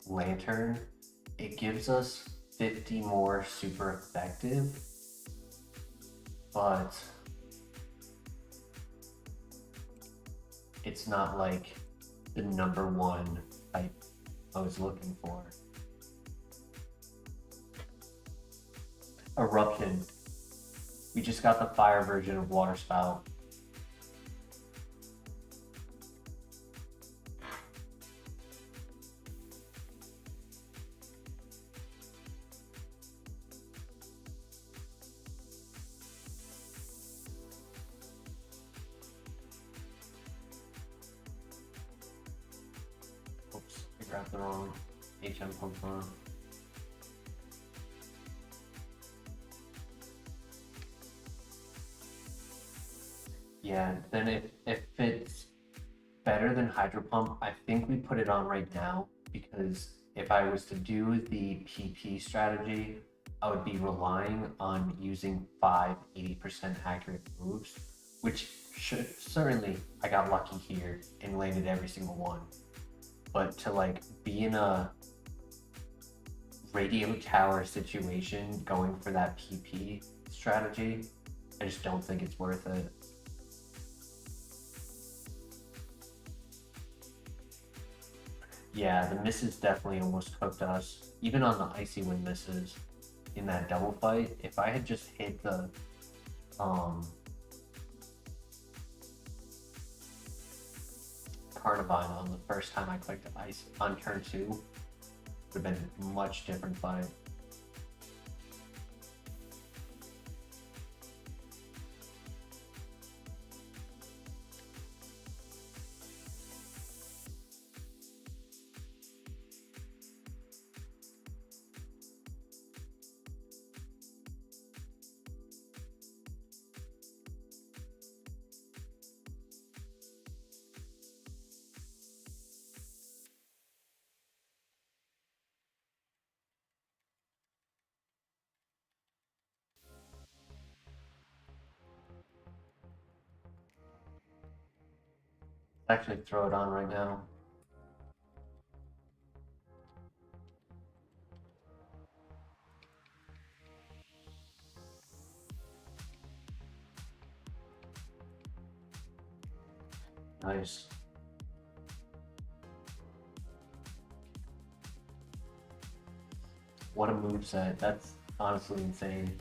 Lantern. It gives us 50 more super effective, but it's not like the #1 type I was looking for. Eruption. We just got the fire version of Water Spout. Oops, I grabbed the wrong HM Pokemon. Yeah, then if it's better than Hydro Pump, I think we put it on right now, because if I was to do the PP strategy, I would be relying on using 5 80% accurate moves, which certainly I got lucky here and landed every single one. But to like be in a radio tower situation going for that PP strategy, I just don't think it's worth it. Yeah, the misses definitely almost cooked us. Even on the Icy Wind misses in that double fight, if I had just hit the Carnivine on the first time I clicked Ice on turn 2, would have been a much different fight. Actually throw it on right now. Nice. What a moveset. That's honestly insane.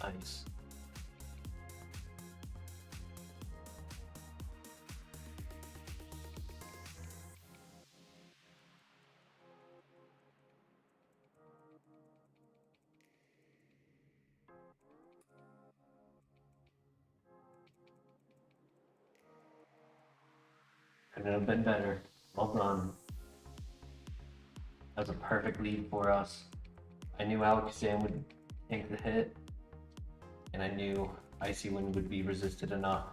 Nice. Couldn't have been better. Well done. That was a perfect lead for us. I knew Alakazam would take the hit, and I knew Icy Wind would be resisted enough.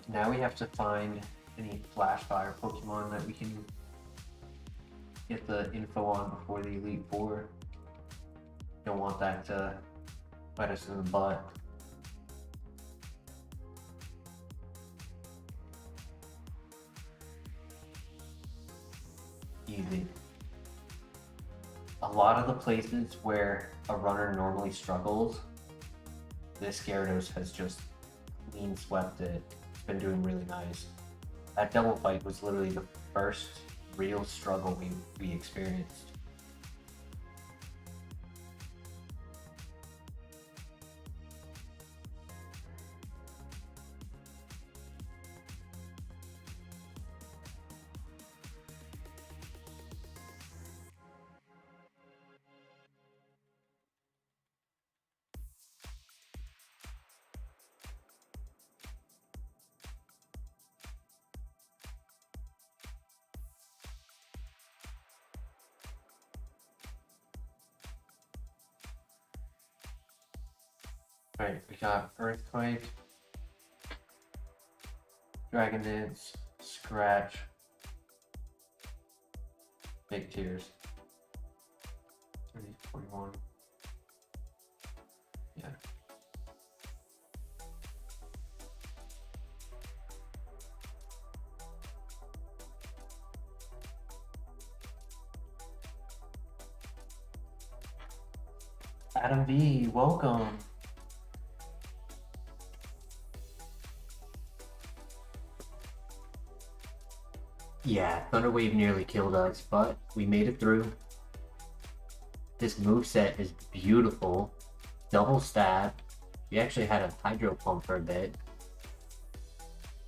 Now we have to find any Flash Fire Pokemon that we can get the info on before the Elite Four. Don't want that to bite us in the butt. Easy. A lot of the places where a runner normally struggles, this Gyarados has just clean swept it. It's been doing really nice. That double fight was literally the first real struggle we experienced. Alright, we got Earthquake, Dragon Dance, Scratch, Big Tears. 30, 41. Yeah. Adam V, welcome. Yeah, Thunder Wave nearly killed us, but we made it through. This moveset is beautiful. Double stab. We actually had a Hydro Pump for a bit.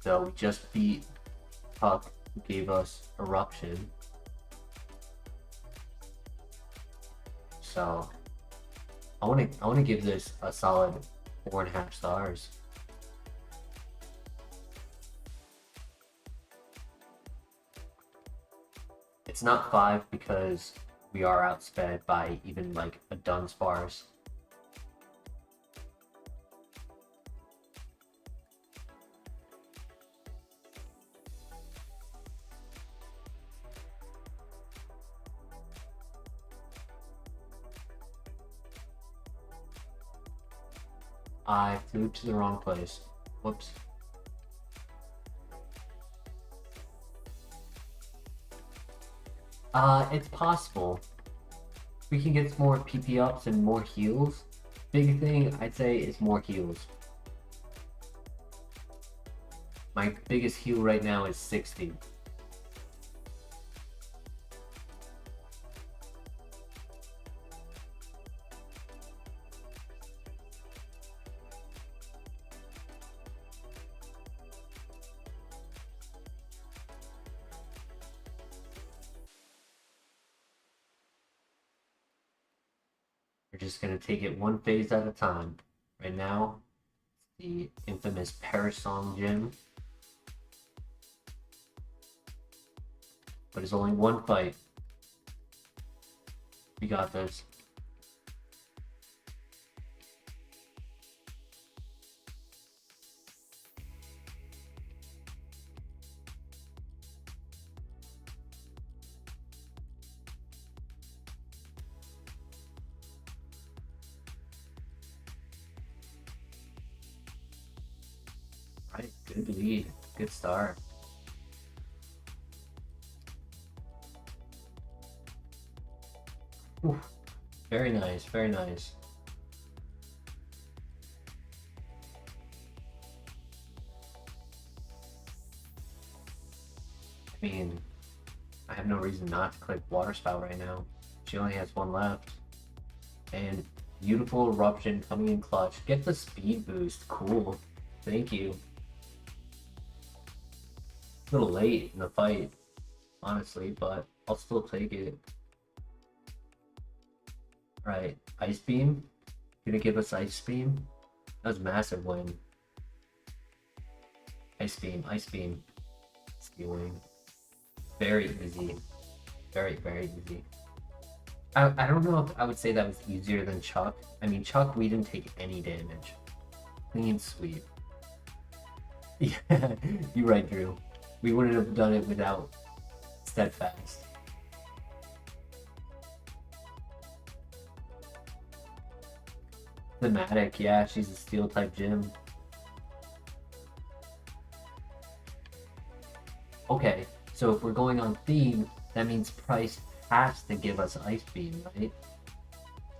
So we just beat Puck, who gave us Eruption. So I wanna give this a solid 4.5 stars. It's not 5 because we are outsped by even like a Dunsparce. I flew to the wrong place. Whoops. It's possible. We can get some more PP ups and more heals. Big thing I'd say is more heals. My biggest heal right now is 60. We're just gonna take it one phase at a time. Right now, the infamous Parasong Gym. But it's only one fight. We got this. Right, good lead, good start. Oof. Very nice, very nice. I mean, I have no reason not to click Water Spout right now. She only has one left. And Beautiful eruption coming in clutch. Get the speed boost. Cool. Thank you. A little late in the fight, honestly, but I'll still take it. Right. Ice Beam. Gonna give us Ice Beam. That was a massive win. Ice Beam. Ice Beam. Stealing. Very easy. Very, very easy. I don't know if I would say that was easier than Chuck. I mean, Chuck, we didn't take any damage. Clean sweep. Yeah, you're right, Drew. We wouldn't have done it without Steadfast. Thematic, yeah, she's a steel type gym. Okay, so if we're going on theme, that means Price has to give us Ice Beam, right?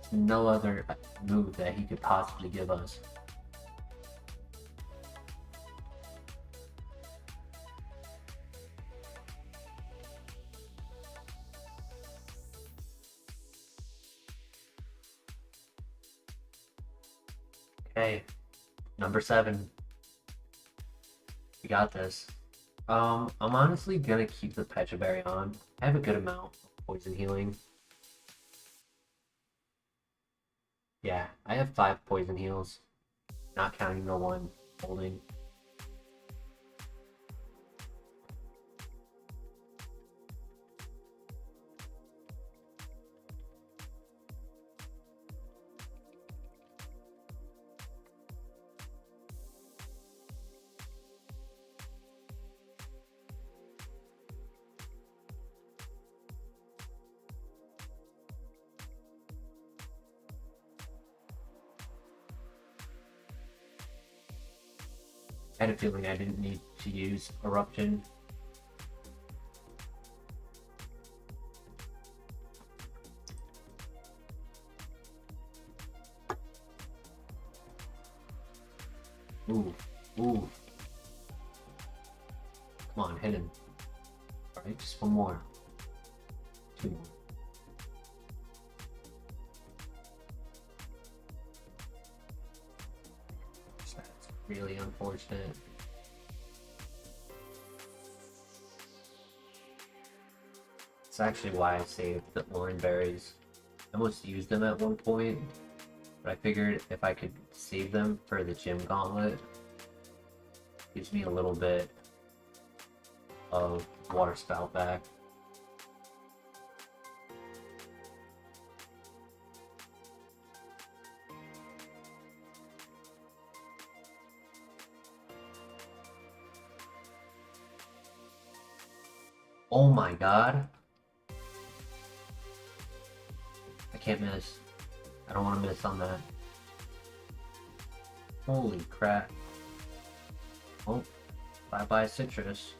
There's no other move that he could possibly give us. Okay, number 7. We got this. I'm honestly gonna keep the Pecha Berry on. I have a good amount of poison healing. Yeah, I have 5 poison heals, not counting the one holding. I had a feeling I didn't need to use Eruption. Ooh, ooh. Come on, hit him. Alright, just one more. 2 more. That's really unfortunate. It's actually why I saved the orange berries. I almost used them at one point, but I figured if I could save them for the gym gauntlet, gives me a little bit of water spout back. Oh my god. I can't miss. I don't want to miss on that. Holy crap. Oh, bye-bye citrus.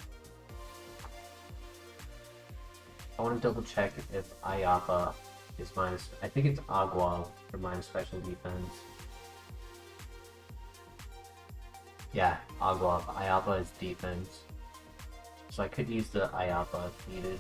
I want to double check if Ayapa is minus... I think it's Agua for minus special defense. Yeah, Agua. Ayapa is defense. So I could use the Ayapa if needed.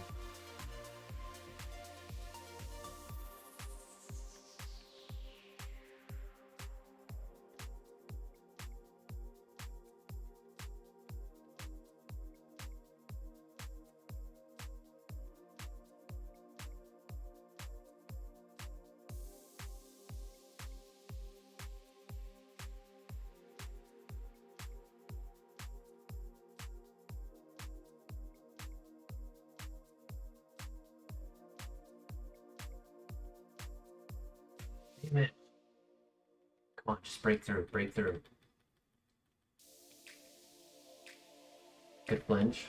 Damn it. Come on, just break through, break through. Good flinch.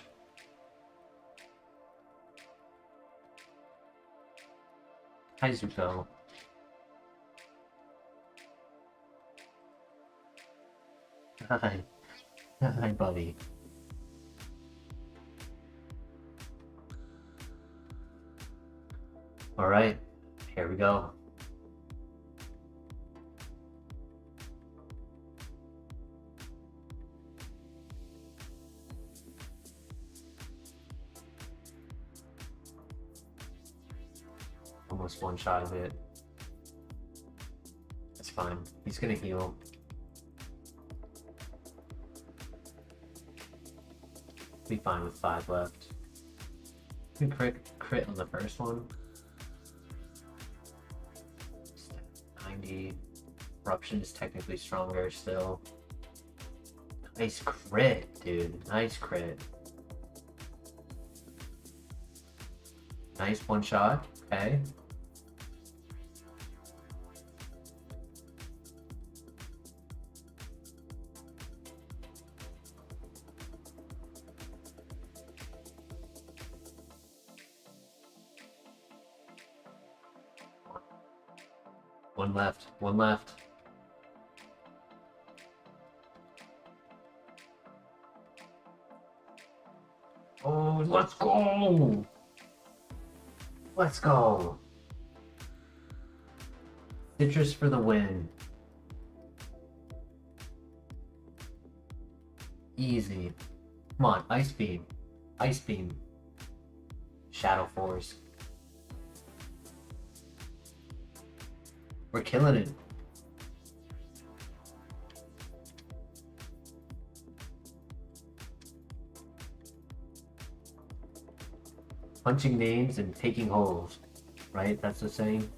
Kaizuko. Hi. Hi, buddy. Alright, here we go. Almost one shot of it. fine. He's gonna heal. Be fine with 5 left. We crit on the first one. 90. Corruption is technically stronger still. Nice crit, dude. Nice crit. Nice one shot. Okay. One left. One left. Oh, let's go! Let's go! Citrus for the win. Easy. Come on, Ice Beam. Ice Beam. Shadow Force. We're killing it. Punching names and taking holes, right? That's the saying.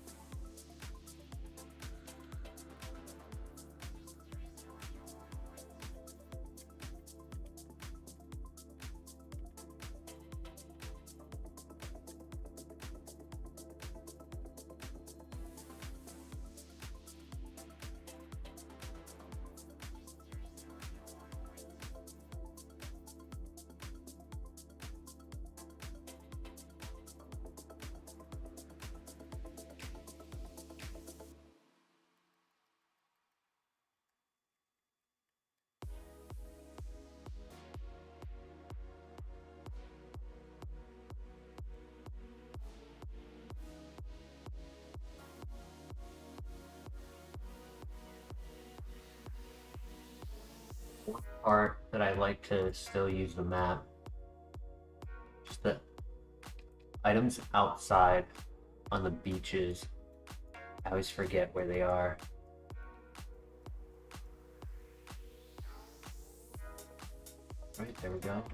Part that I like to still use the map. Just the items outside on the beaches. I always forget where they are. Right, there we go.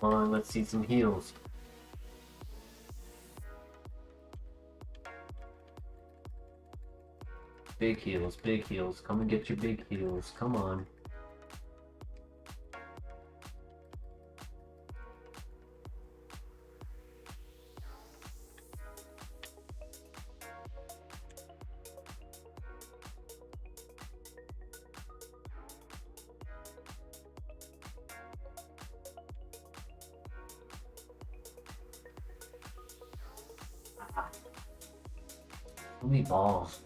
Come on, let's see some heals. Big heals, big heals. Come and get your big heals. Come on. Too many balls.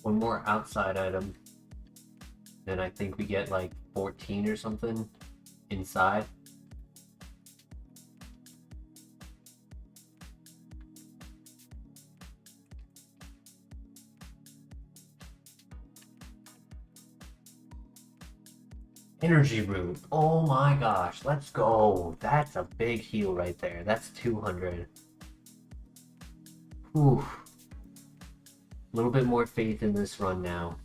One more outside item. Then I think we get like 14 or something inside. Energy root. Oh my gosh, let's go. That's a big heal right there. That's 200. Whew. A little bit more faith in this run now.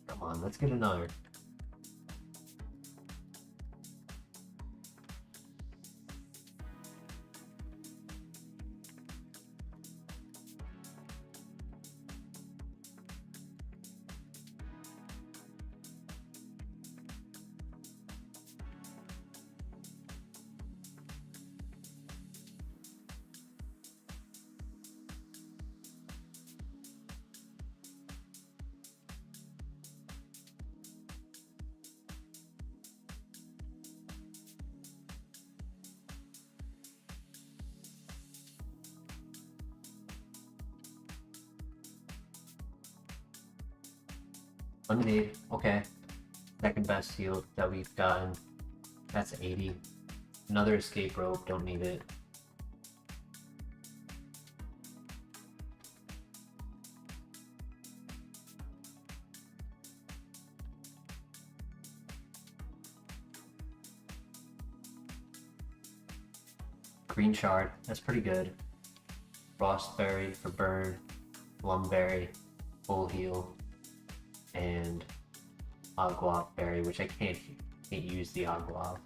Come on, let's get another. Lemonade, okay. Second best heal that we've gotten. That's 80. Another escape rope, don't need it. Green shard, that's pretty good. Frostberry for burn. Lumberry, full heal. And Aguav berry, which I can't use the Aguav.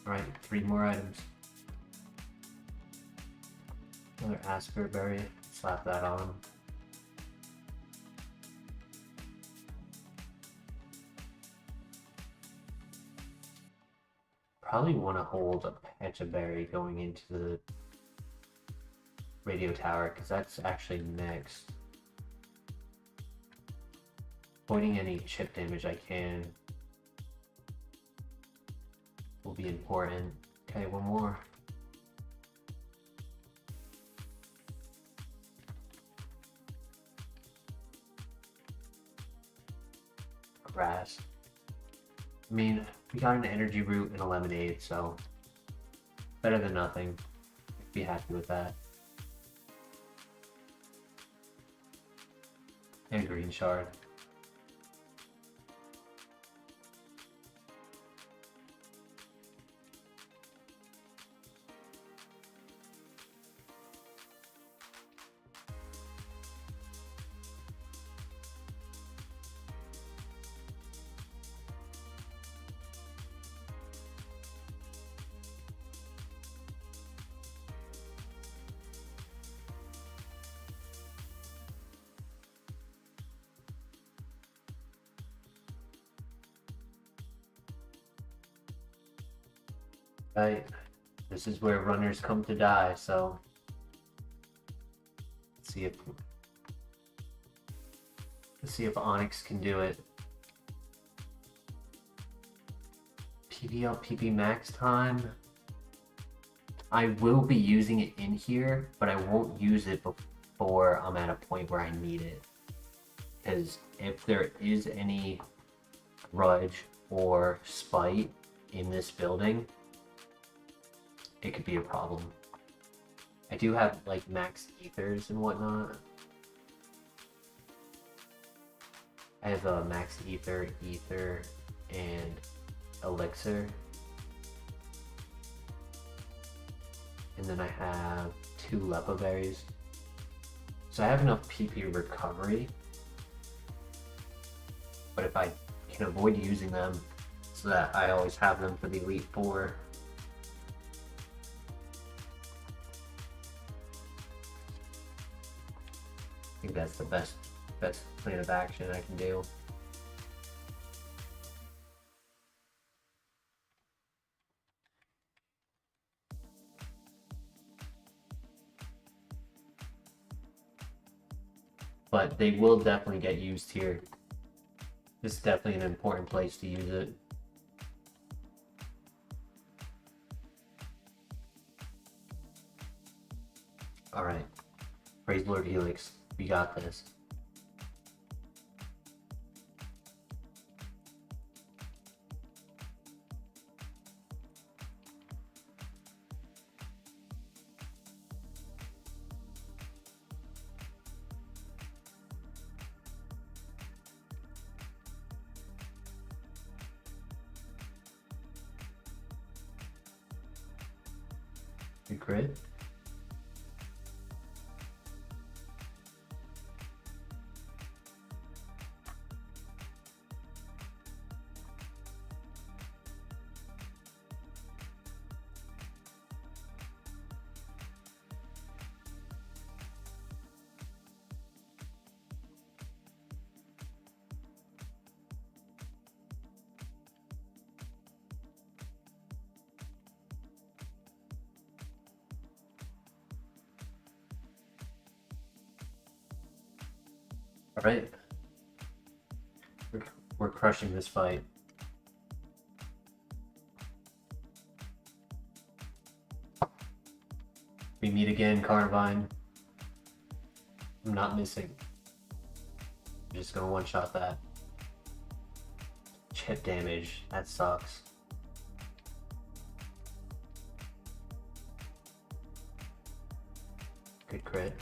Alright, 3 more items. Another Asper berry, slap that on. Probably want to hold a Pecha berry going into the radio tower because that's actually next. Avoiding any chip damage I can will be important. Okay, one more. Grass. I mean, we got an energy root and a lemonade, so better than nothing. Be happy with that. And green shard. Right. This is where runners come to die, so let's see if Onyx can do it. PB PB max time. I will be using it in here, but I won't use it before I'm at a point where I need it. Because if there is any grudge or spite in this building, it could be a problem. I do have like max ethers and whatnot. I have a max ether, and elixir. And then I have 2 Lepa berries. So I have enough PP recovery. But if I can avoid using them so that I always have them for the Elite Four, I think that's the best plan of action I can do. But they will definitely get used here. This is definitely an important place to use it. Alright. Praise Lord Helix. We got this. Good crit. All right. We're crushing this fight. We meet again, Carnivine. I'm not missing. I'm just gonna one-shot that. Chip damage. That sucks. Good crit.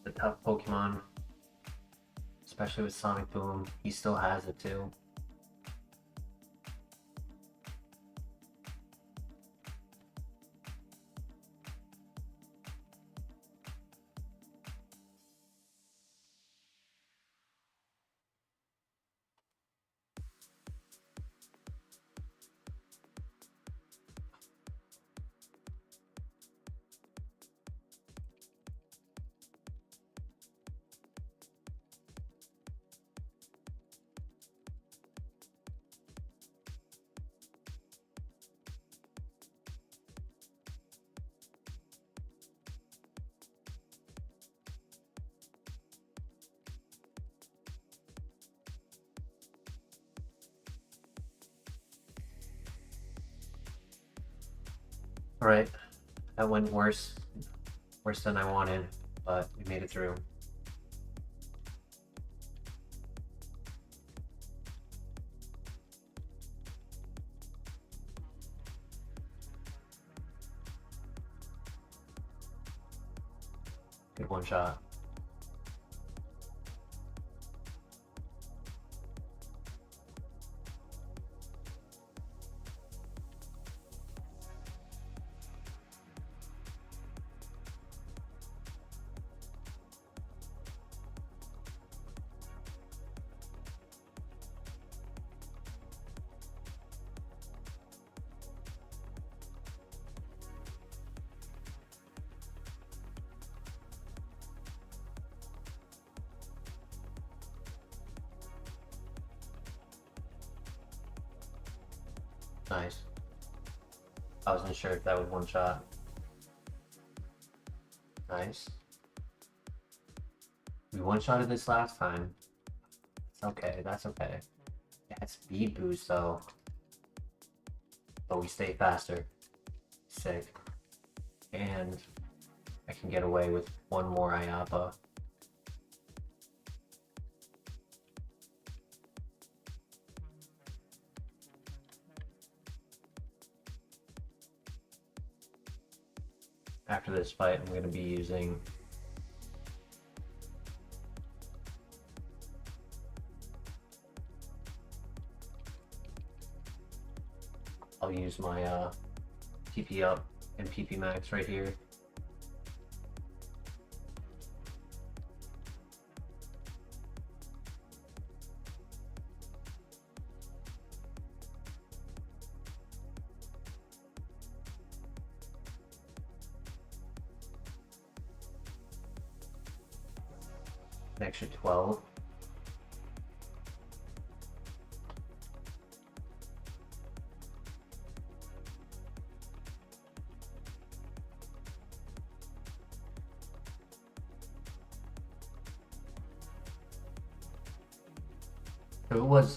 The tough Pokemon, especially with Sonic Boom. He still has it too. Alright, that went worse than I wanted, but we made it through. Good one shot. Nice. I wasn't sure if that was one shot. Nice. We one-shotted this last time. It's okay, that's okay. Yeah, it's speed boost though. But we stay faster. Sick. And I can get away with one more IAPA. After this fight, I'm going to be using I'll use my PP up and PP max right here. An extra 12.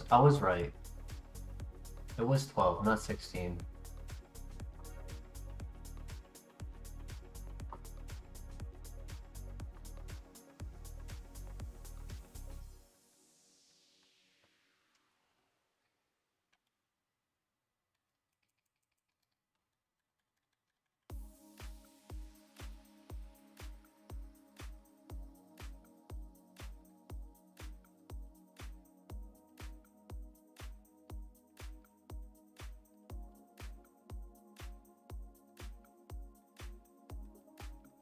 I was right. It was 12, not 16.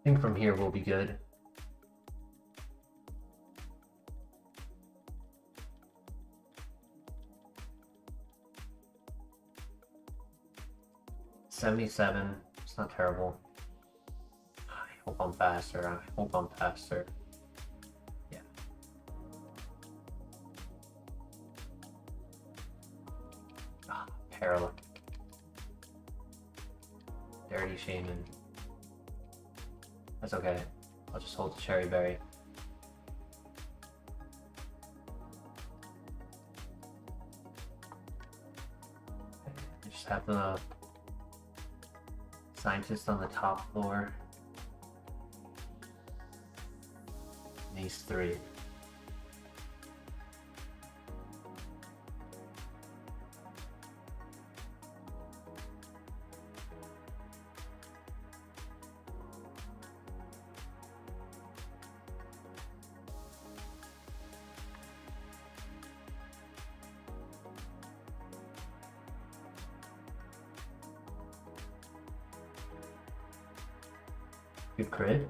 think from here we'll be good. $77. It's not terrible. I hope I'm faster. I hope I'm faster. Yeah. Parallel. Dirty Shaman. That's okay. I'll just hold the Cherry Berry. I just have the Scientist on the top floor. These three. Good crit.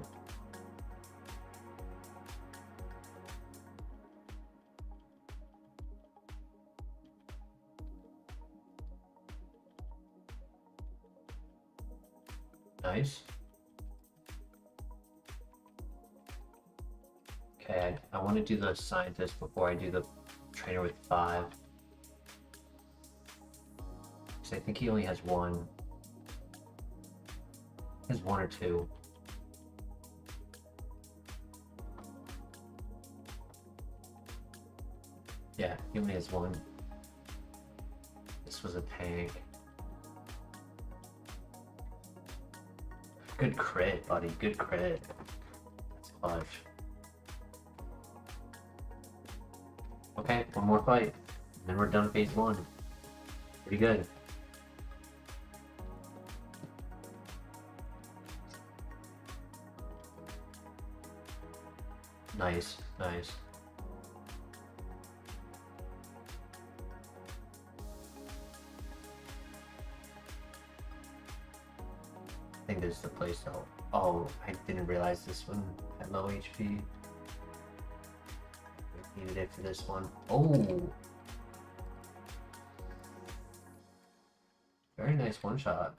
Nice. Okay, I want to do the Scientist before I do the Trainer with 5. Because I think he only has 1. He has 1 or 2. Yeah, he only has 1. This was a tank. Good crit, buddy. Good crit. That's clutch. Okay, one more fight. And then we're done phase 1. Pretty good. Nice, nice. I think this is the place though. Oh, I didn't realize this one had low HP. We needed it for this one. Oh! Very nice one shot.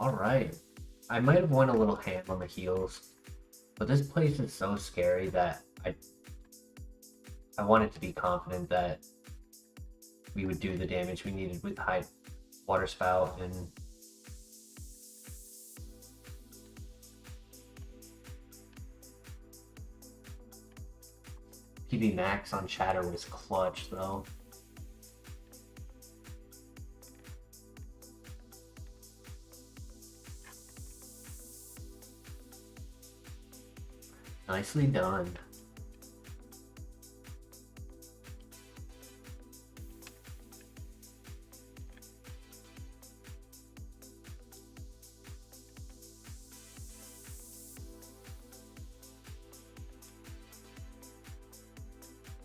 Alright. I might have won a little hand on the heals, but this place is so scary that I wanted to be confident that we would do the damage we needed with high water spout and PB Max on Chatter was clutch though. Nicely done.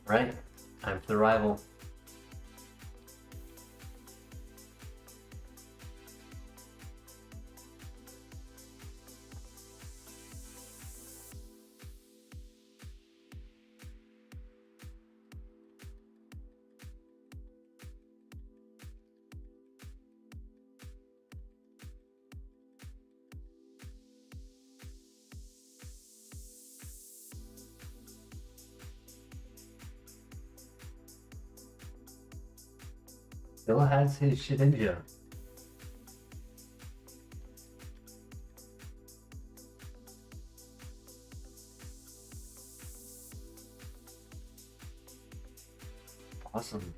Right, time for the rival. Still has his Shedinja. Awesome.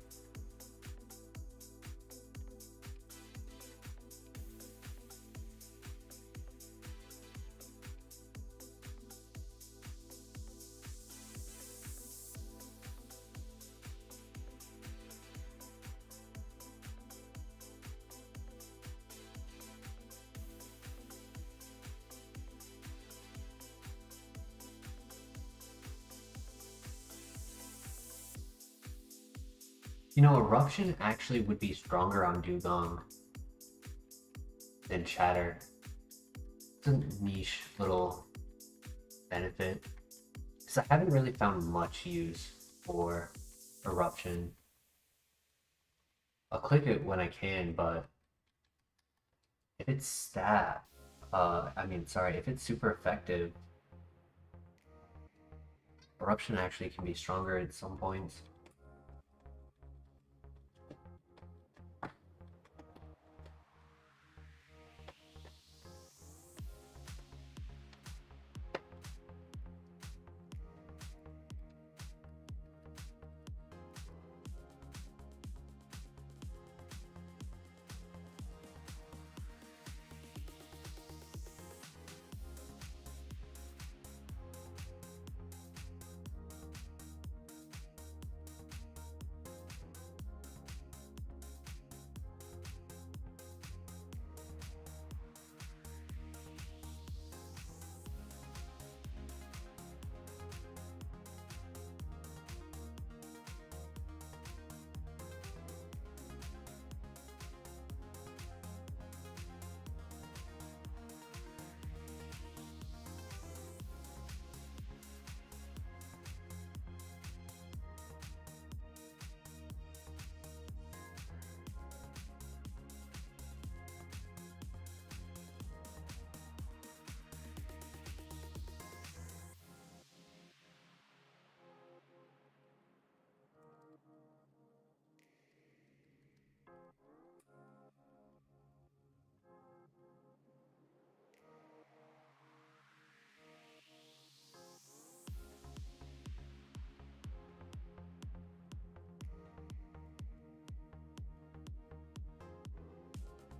You know, Eruption actually would be stronger on Dugong than Shatter. It's a niche little benefit. Because I haven't really found much use for Eruption. I'll click it when I can, but if it's if it's super effective, Eruption actually can be stronger at some points.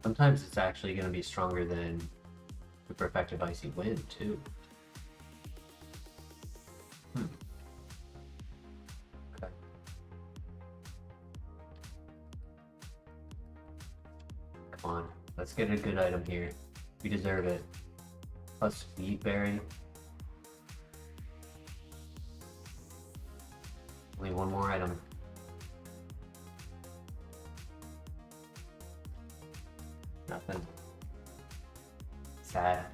Sometimes it's actually going to be stronger than Super Effective Icy Wind, too. Okay. Come on, let's get a good item here. We deserve it. Plus Wheat Berry. Only one more item. Nothing. Sad.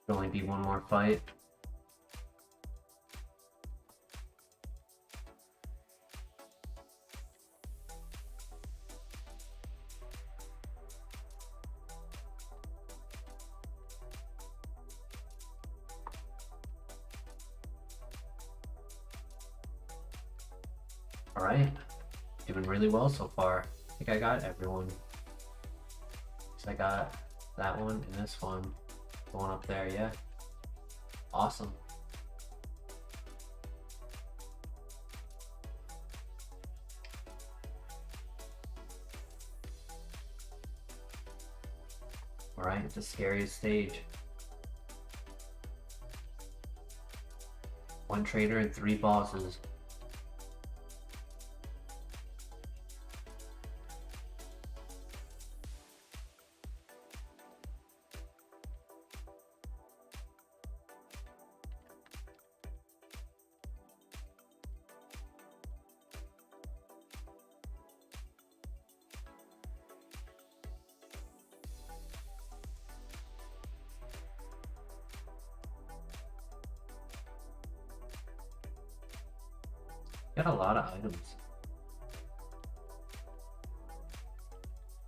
It'll only be one more fight. Alright, doing really well so far. I think I got everyone. So I got that one and this one. The one up there, yeah. Awesome. Alright, it's the scariest stage. 1 trainer and 3 bosses. Got a lot of items.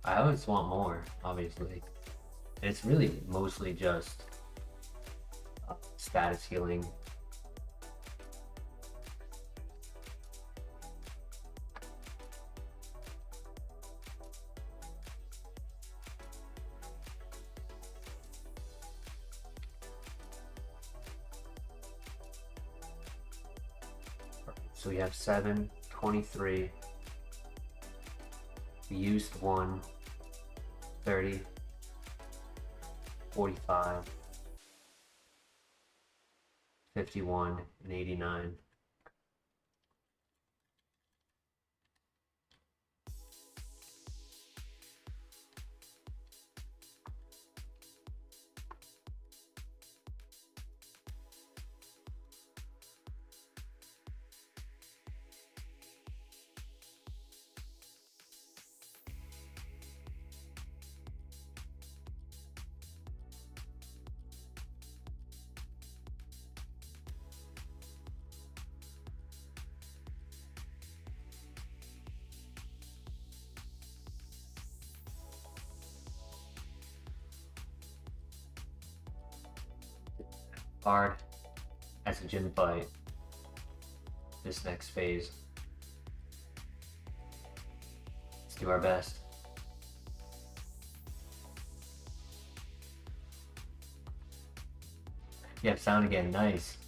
I always want more, obviously. And it's really mostly just status healing. So we have 7, 23. We used 1, 30, 45, 51, and 89. Hard as a gym fight this next phase. Let's do our best. Yeah, sound again, nice.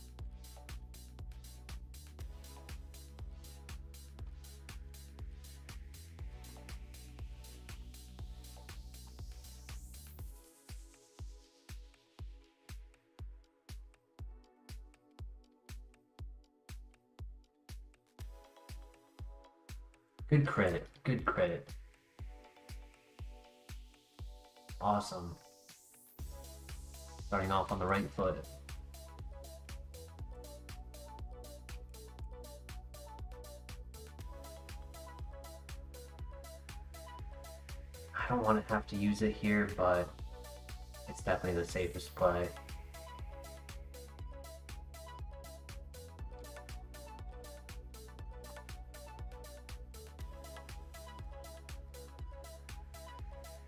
Good credit, good credit. Awesome. Starting off on the right foot. I don't want to have to use it here, but it's definitely the safest play.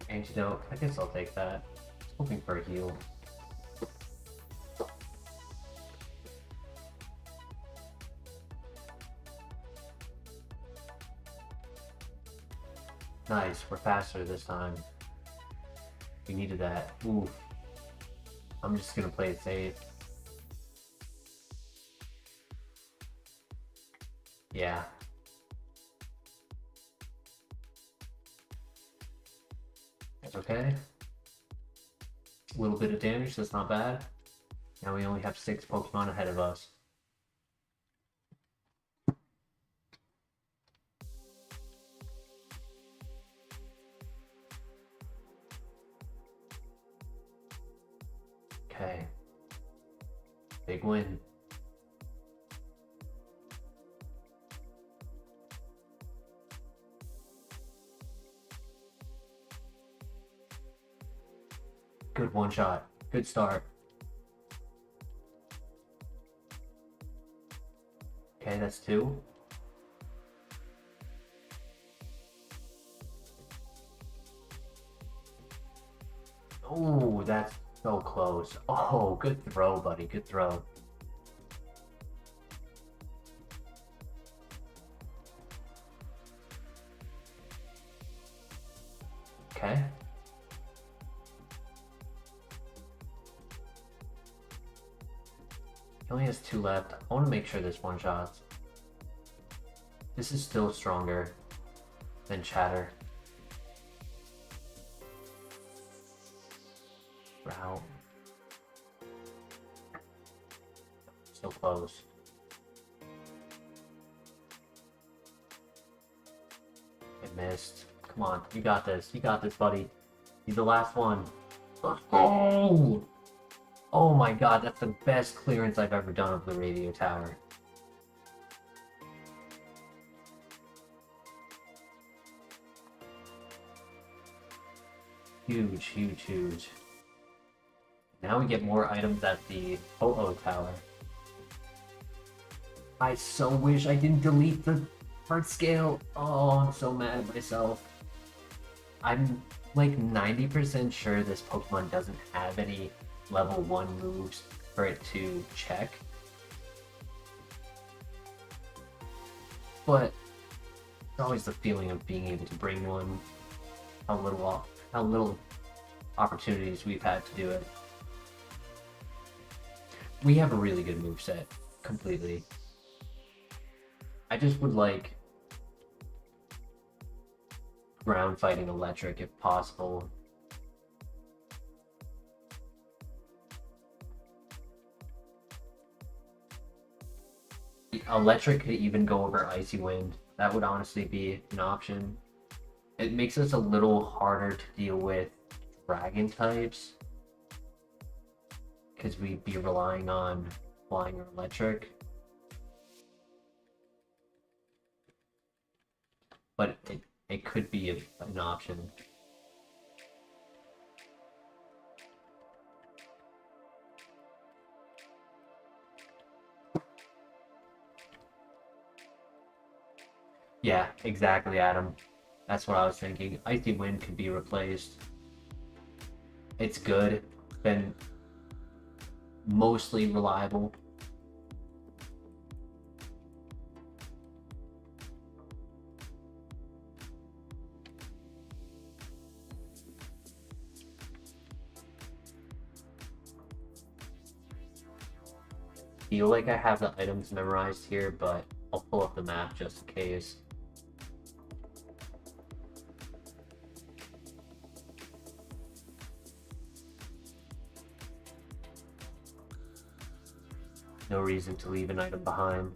Antidote, I guess I'll take that. Hoping for a heal. Nice, we're faster this time. We needed that. Ooh. I'm just gonna play it safe. Yeah. That's okay. A little bit of damage, that's not bad. Now we only have 6 Pokemon ahead of us. Okay. Big win. Good one shot. Good start. Okay, that's 2. Oh, that's so close. Oh, good throw, buddy. Good throw. Okay. He only has 2 left. I want to make sure this one shots. This is still stronger than Chatter. Route. So close. It missed. Come on, you got this. You got this, buddy. He's the last one. Oh! Oh my god, that's the best clearance I've ever done of the radio tower. Huge, huge, huge. Now we get more items at the Ho-Oh tower. I so wish I didn't delete the heart scale. Oh, I'm so mad at myself. I'm like 90% sure this Pokemon doesn't have any level 1 moves for it to check. But it's always the feeling of being able to bring one. How little opportunities we've had to do it. We have a really good moveset, completely. I just would like ground fighting electric if possible. Electric could even go over Icy Wind. That would honestly be an option. It makes us a little harder to deal with dragon types because we'd be relying on flying or electric. But it could be an option. Yeah, exactly, Adam. That's what I was thinking. Icy Wind could be replaced. It's good. Been mostly reliable. Feel like I have the items memorized here, but I'll pull up the map just in case. No reason to leave an item behind.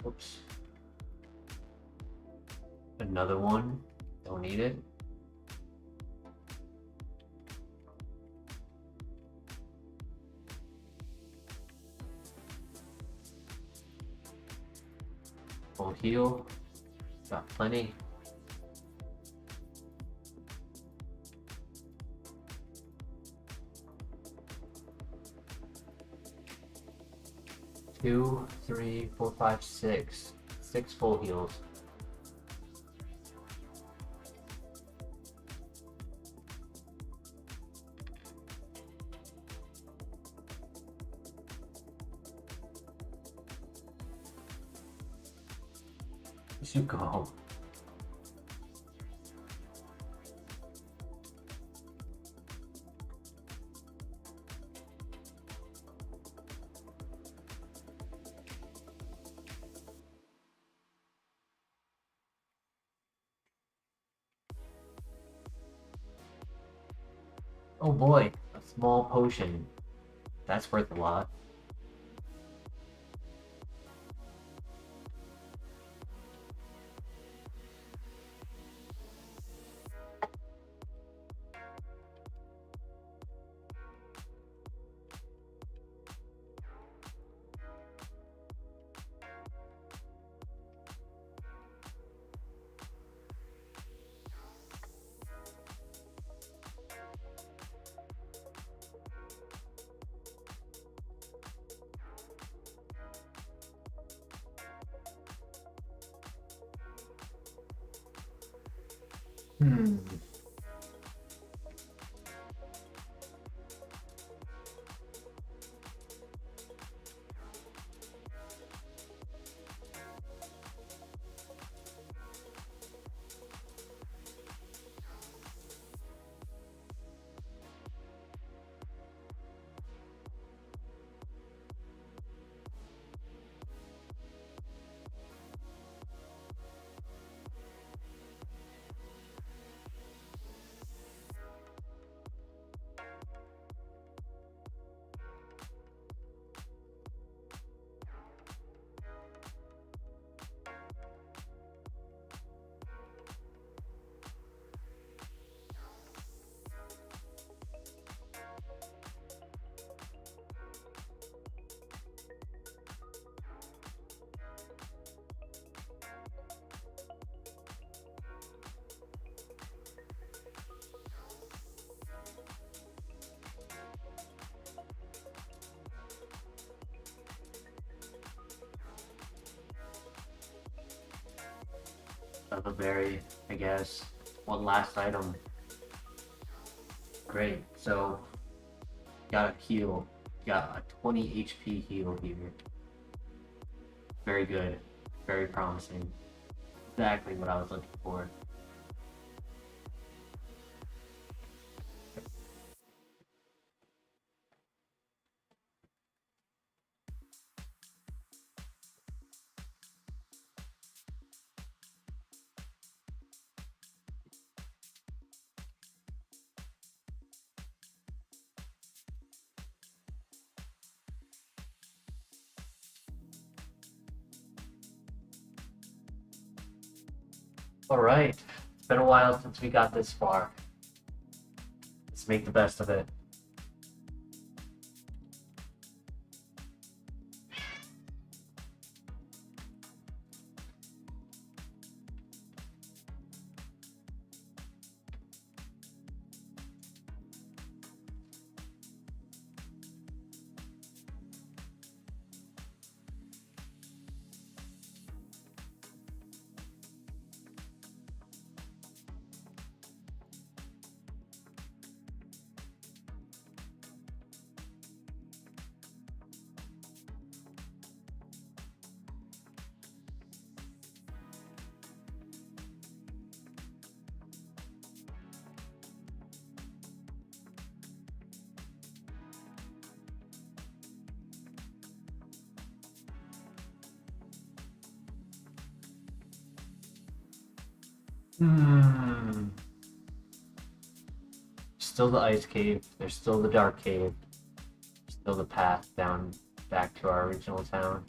Oops. Another one. Don't need it. Full heal. Got plenty. Two, three, four, five, six. 6 full heals. You should go home. Oh boy, a small potion. That's worth a lot. Hmm. Another berry, I guess. One last item. Great. So, got a heal. Got a 20 HP heal here. Very good. Very promising. Exactly what I was looking for. Alright, it's been a while since we got this far. Let's make the best of it. Still the ice cave, there's still the dark cave, still the path down back to our original town.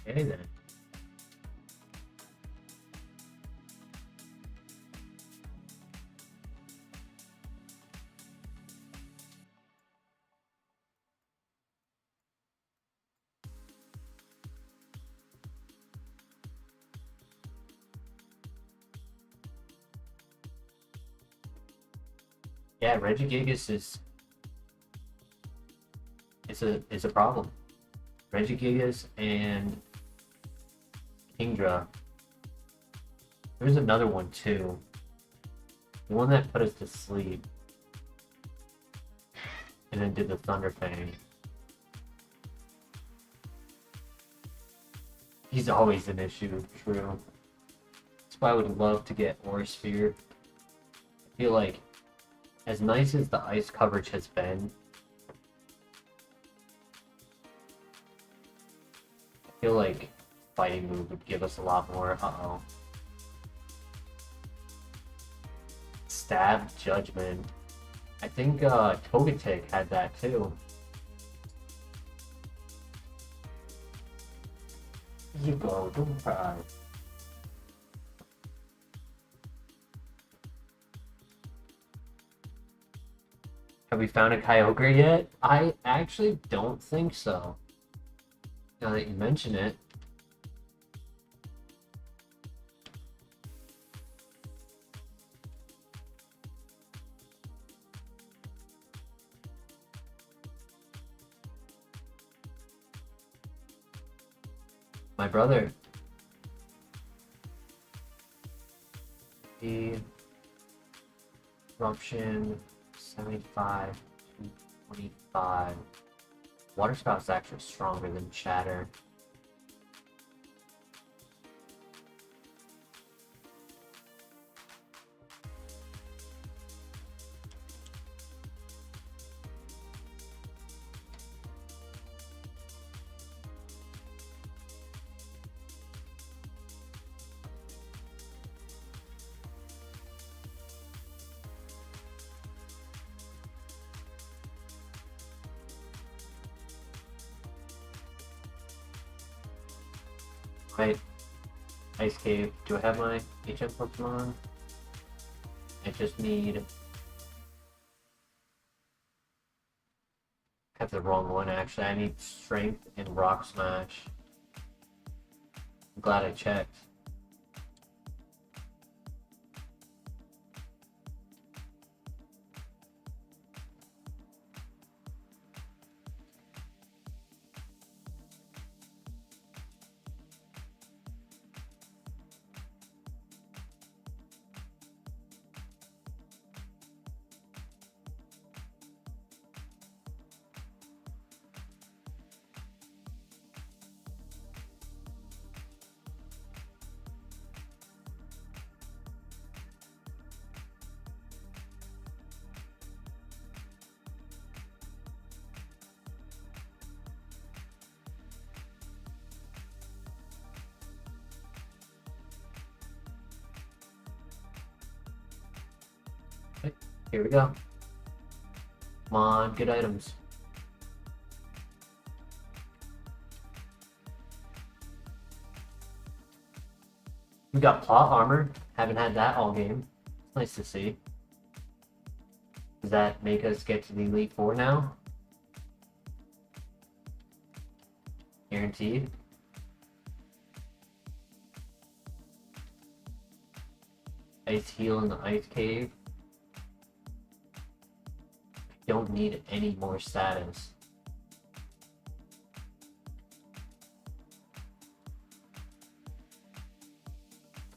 Okay then. Yeah, Regigigas is a problem. Regigigas and Kingdra. There's another one too. The one that put us to sleep. And then did the Thunder Fang. He's always an issue, true. That's why I would love to get Aura Sphere. I feel like as nice as the ice coverage has been, I feel like fighting move would give us a lot more. Uh-oh. Stab Judgment. I think Togetic had that too. You go, don't cry. Have we found a Kyogre yet? I actually don't think so. Now that you mention it. My brother. The Eruption 75 to 25. Water Spout's actually stronger than Shatter. Right. Ice Cave. Do I have my HM Pokemon? I just need... I have the wrong one actually. I need Strength and Rock Smash. I'm glad I checked. Okay, here we go. Come on, good items. We got plot armor. Haven't had that all game. It's nice to see. Does that make us get to the Elite Four now? Guaranteed. Ice Heal in the Ice Cave. I don't need any more status.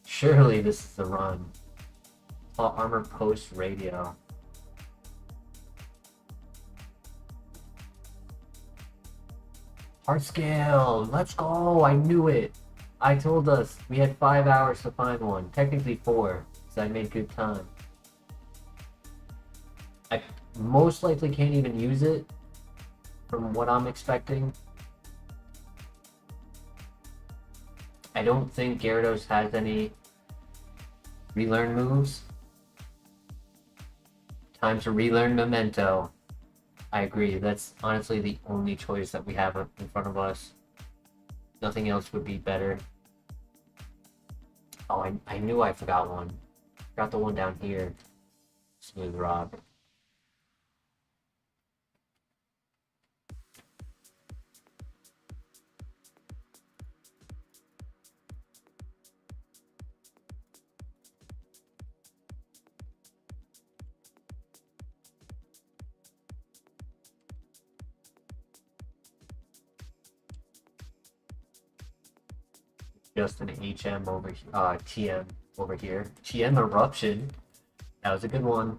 Surely this is the run. Plot armor post radio. Heart scale, let's go! I knew it! I told us we had 5 hours to find one. Technically 4, so I made good time. I most likely can't even use it from what I'm expecting. I don't think Gyarados has any relearn moves. Time to relearn Memento. I agree, that's honestly the only choice that we have in front of us. Nothing else would be better. Oh, I knew I forgot one. Forgot the one down here. Smooth Rock. Just an HM over TM over here. TM Eruption. That was a good one.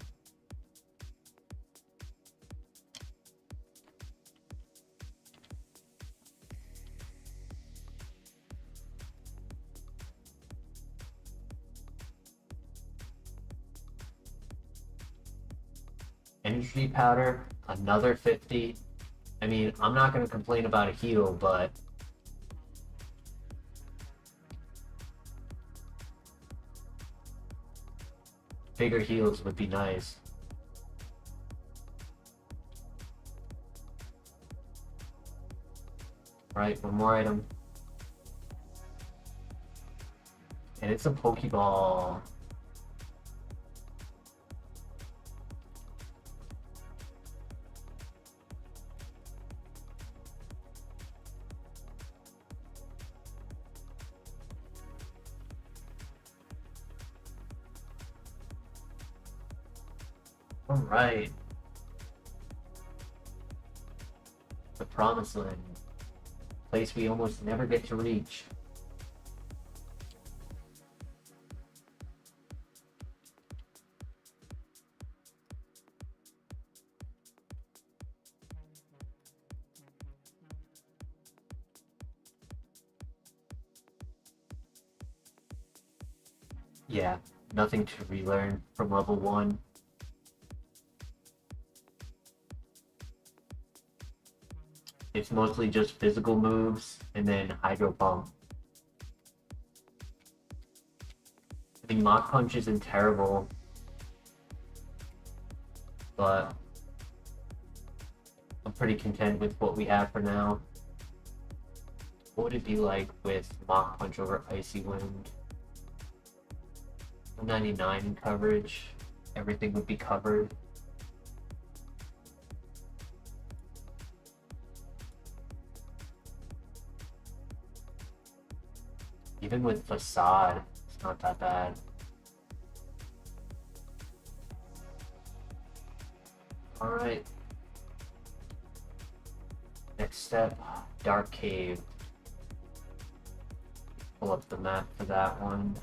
Energy powder, another 50. I mean, I'm not going to complain about a heal, but bigger heals would be nice. Right, one more item. And it's a Pokeball. Alright. The Promised Land. Place we almost never get to reach. Yeah, nothing to relearn from level 1. It's mostly just physical moves and then Hydro Pump. I mean, Mach Punch isn't terrible, but I'm pretty content with what we have for now. would it be like with Mach Punch over Icy Wind? 199 in coverage. Everything would be covered. Even with Facade, it's not that bad. Alright. Next step, Dark Cave. Pull up the map for that one.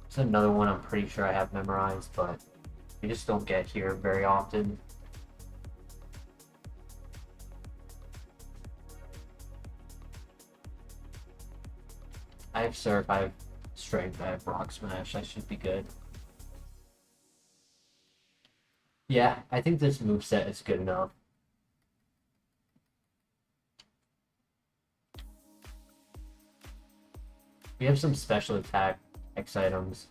It's another one I'm pretty sure I have memorized, but we just don't get here very often. I have Surf, I have Strength, I have Rock Smash, I should be good. Yeah, I think this moveset is good enough. We have some special attack X items,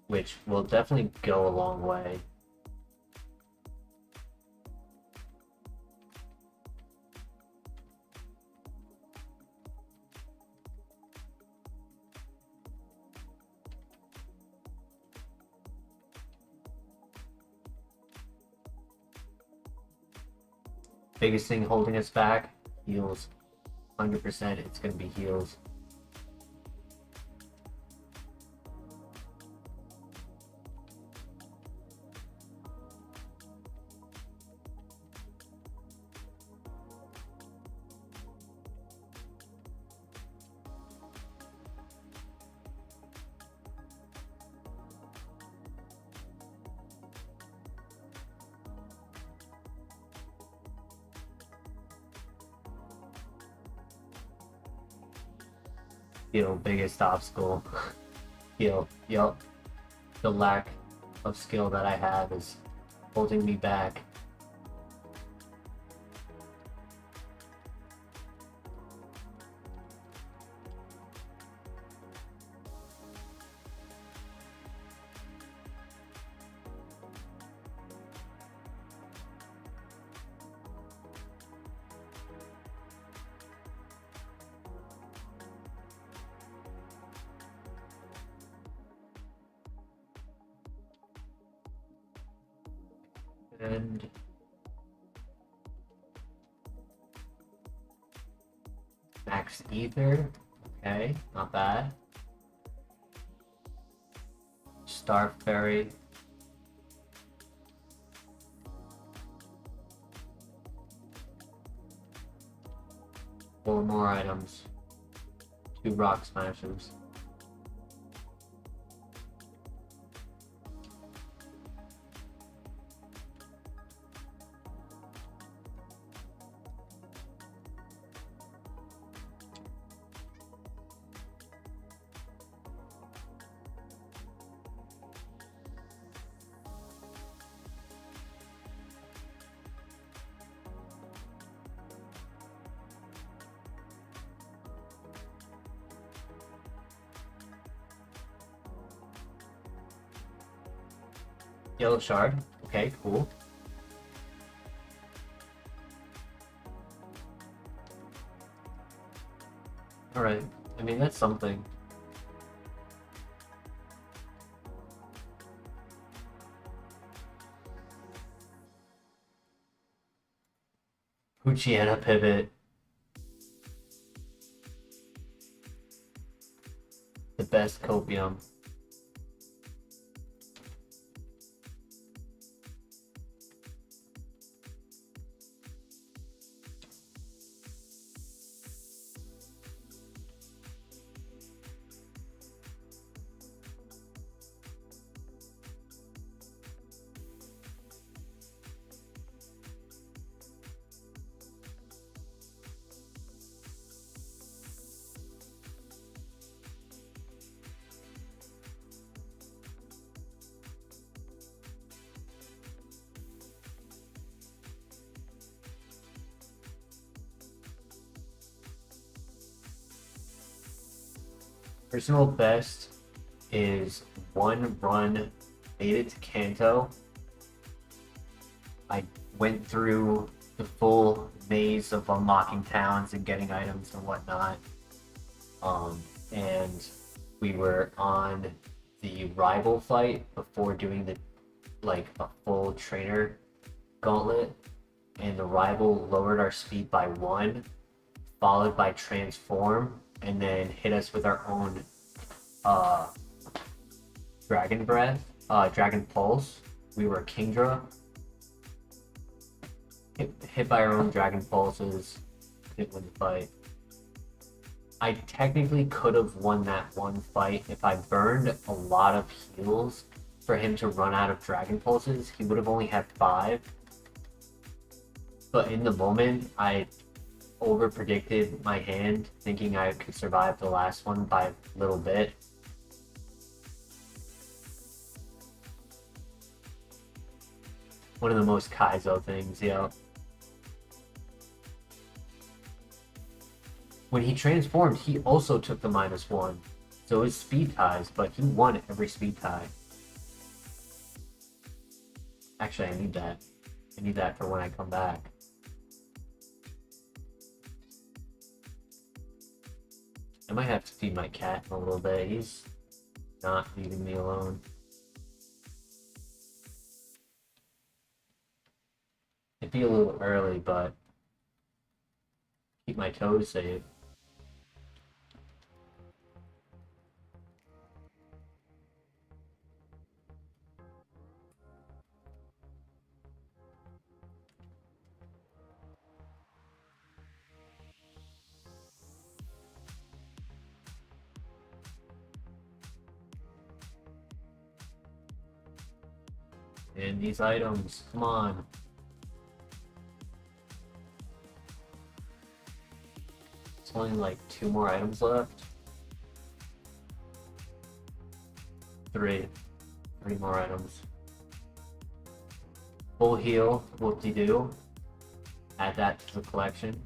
which will definitely go a long way. Biggest thing holding us back, heals. 100% it's going to be heals. Biggest obstacle. Yup. The lack of skill that I have is holding me back. And max ether, okay, not bad. Star Fairy. Four more items. 2 Rock Smashers. Yellow Shard. Okay, cool. Alright, I mean, that's something. Poochyena pivot. The best copium. Personal best is 1 run made it to Kanto. I went through the full maze of unlocking towns and getting items and whatnot. And we were on the rival fight before doing the a full trainer gauntlet, and the rival lowered our speed by 1, followed by transform, and then hit us with our own dragon breath, dragon pulse. We were Kingdra. Hit by our own dragon pulses, didn't win the fight. I technically could have won that one fight if I burned a lot of heals for him to run out of dragon pulses. He would have only had 5. But in the moment, I over predicted my hand, thinking I could survive the last one by a little bit. One of the most Kaizo things, yeah. When he transformed, he also took the -1. So it was speed ties, but he won every speed tie. Actually, I need that. I need that for when I come back. I might have to feed my cat in a little bit. He's not leaving me alone. It'd be a little early, but keep my toes safe. And these items, come on. It's only like 2 more items left. 3 more items. Full heal, whoop-de-doo. Add that to the collection.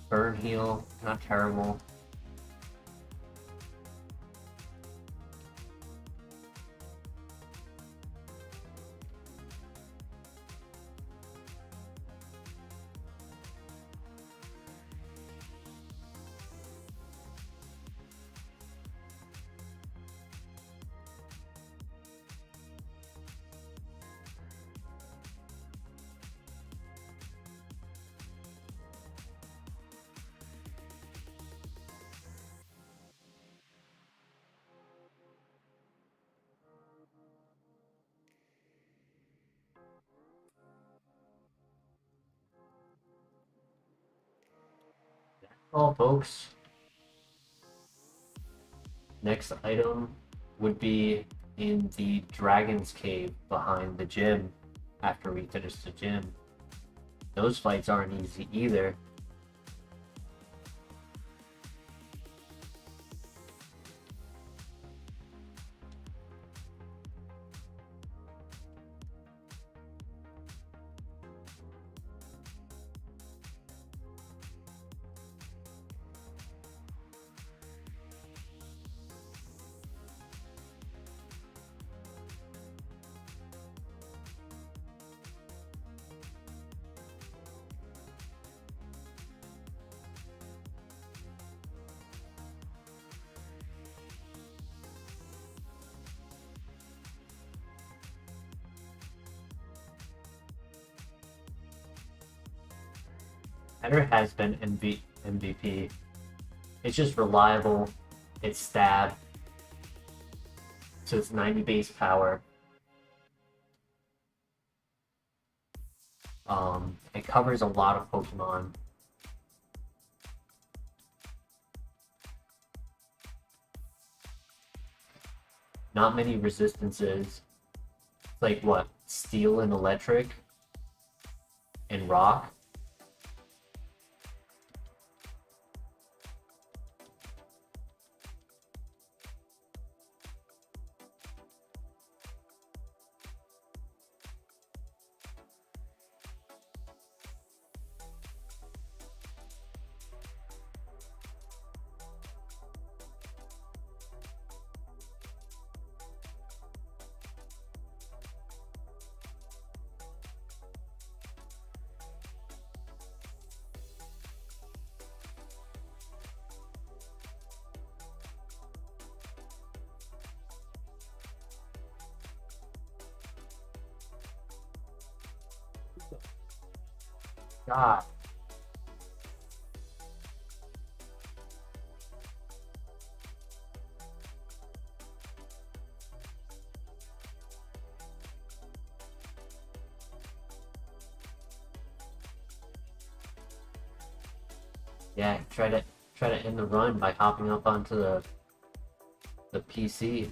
Burn heal, not terrible. Well, folks, next item would be in the Dragon's Cave behind the gym after we finish the gym. Those fights aren't easy either. Header has been MVP. It's just reliable. It's stab. So it's 90 base power. It covers a lot of Pokemon. Not many resistances. Like what? Steel and electric and rock. God. Yeah, try to end the run by hopping up onto the PC.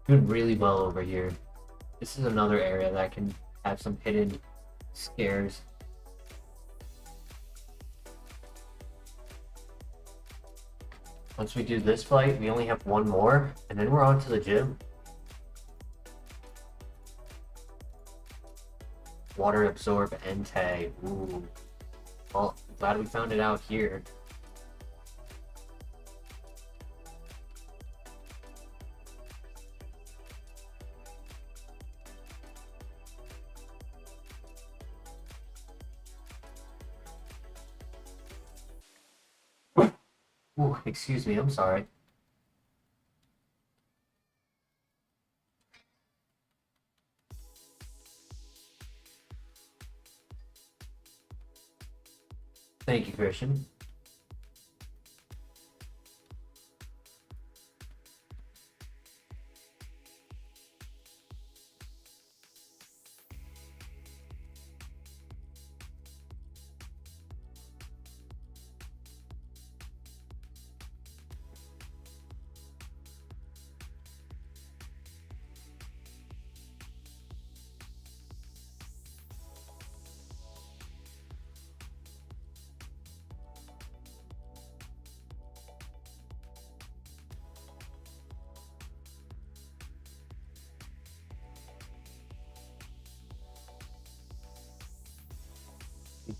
Doing really well over here. This is another area that can have some hidden scares. Once we do this fight, we only have one more, and then we're on to the gym. Water absorb and tag. Ooh. Well, glad we found it out here. Ooh, excuse me, I'm sorry. Thank you, Christian.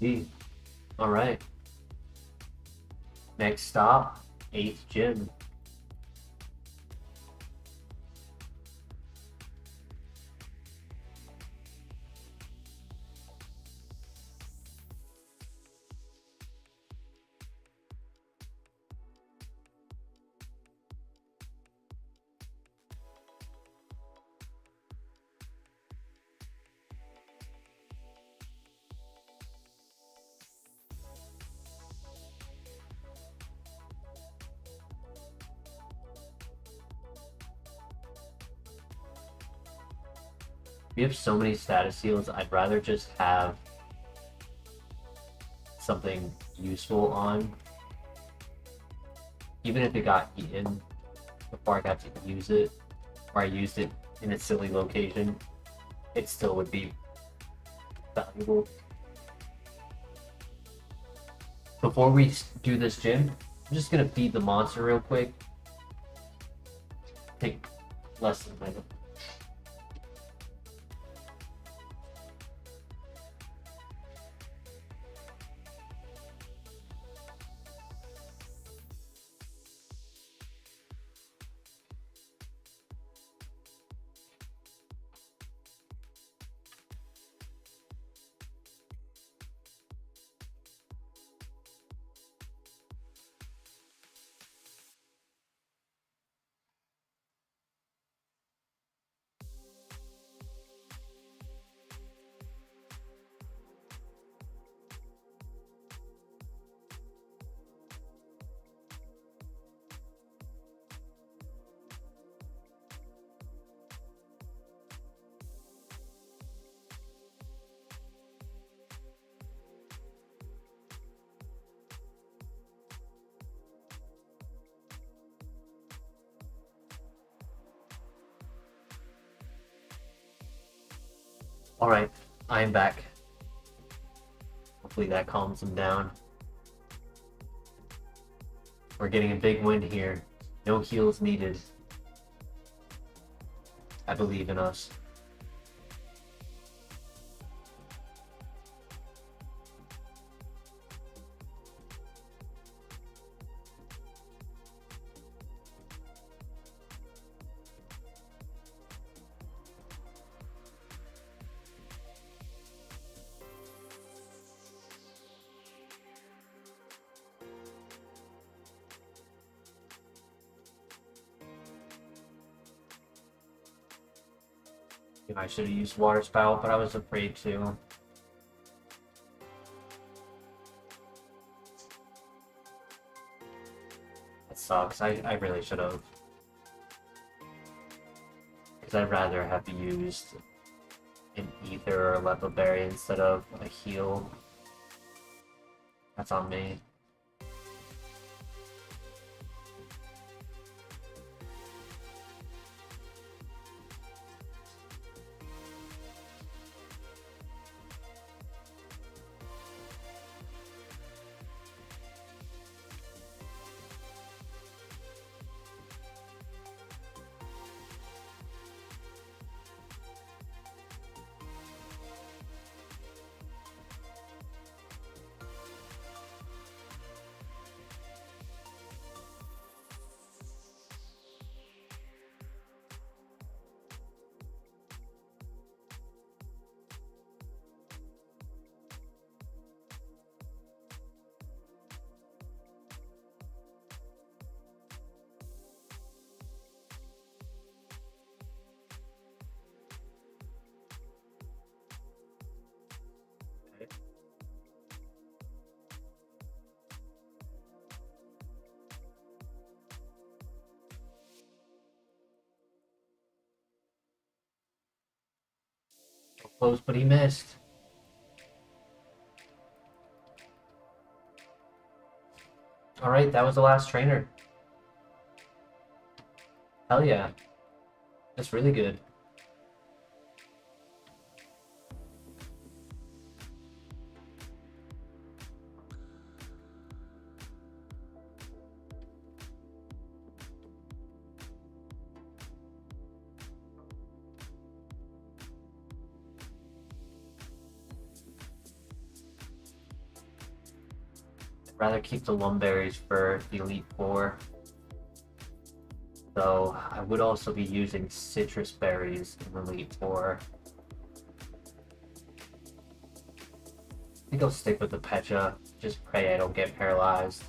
GG. All right. Next stop, 8th gym. We have so many status seals, I'd rather just have something useful on. Even if it got eaten before I got to use it, or I used it in a silly location, it still would be valuable. Before we do this gym, I'm just gonna feed the monster real quick. Take less than a minute. Alright, I am back. Hopefully that calms them down. We're getting a big win here. No heals needed. I believe in us. I should have used Water Spout, but I was afraid to. That sucks. I really should have. Because I'd rather have used an Ether or a Level Berry instead of a heal. That's on me. Close, but he missed. Alright, that was the last trainer. Hell yeah. That's really good. Rather keep the Lumberries for the Elite Four. Though I would also be using Citrus Berries in Elite Four. I think I'll stick with the Pecha. Just pray I don't get paralyzed.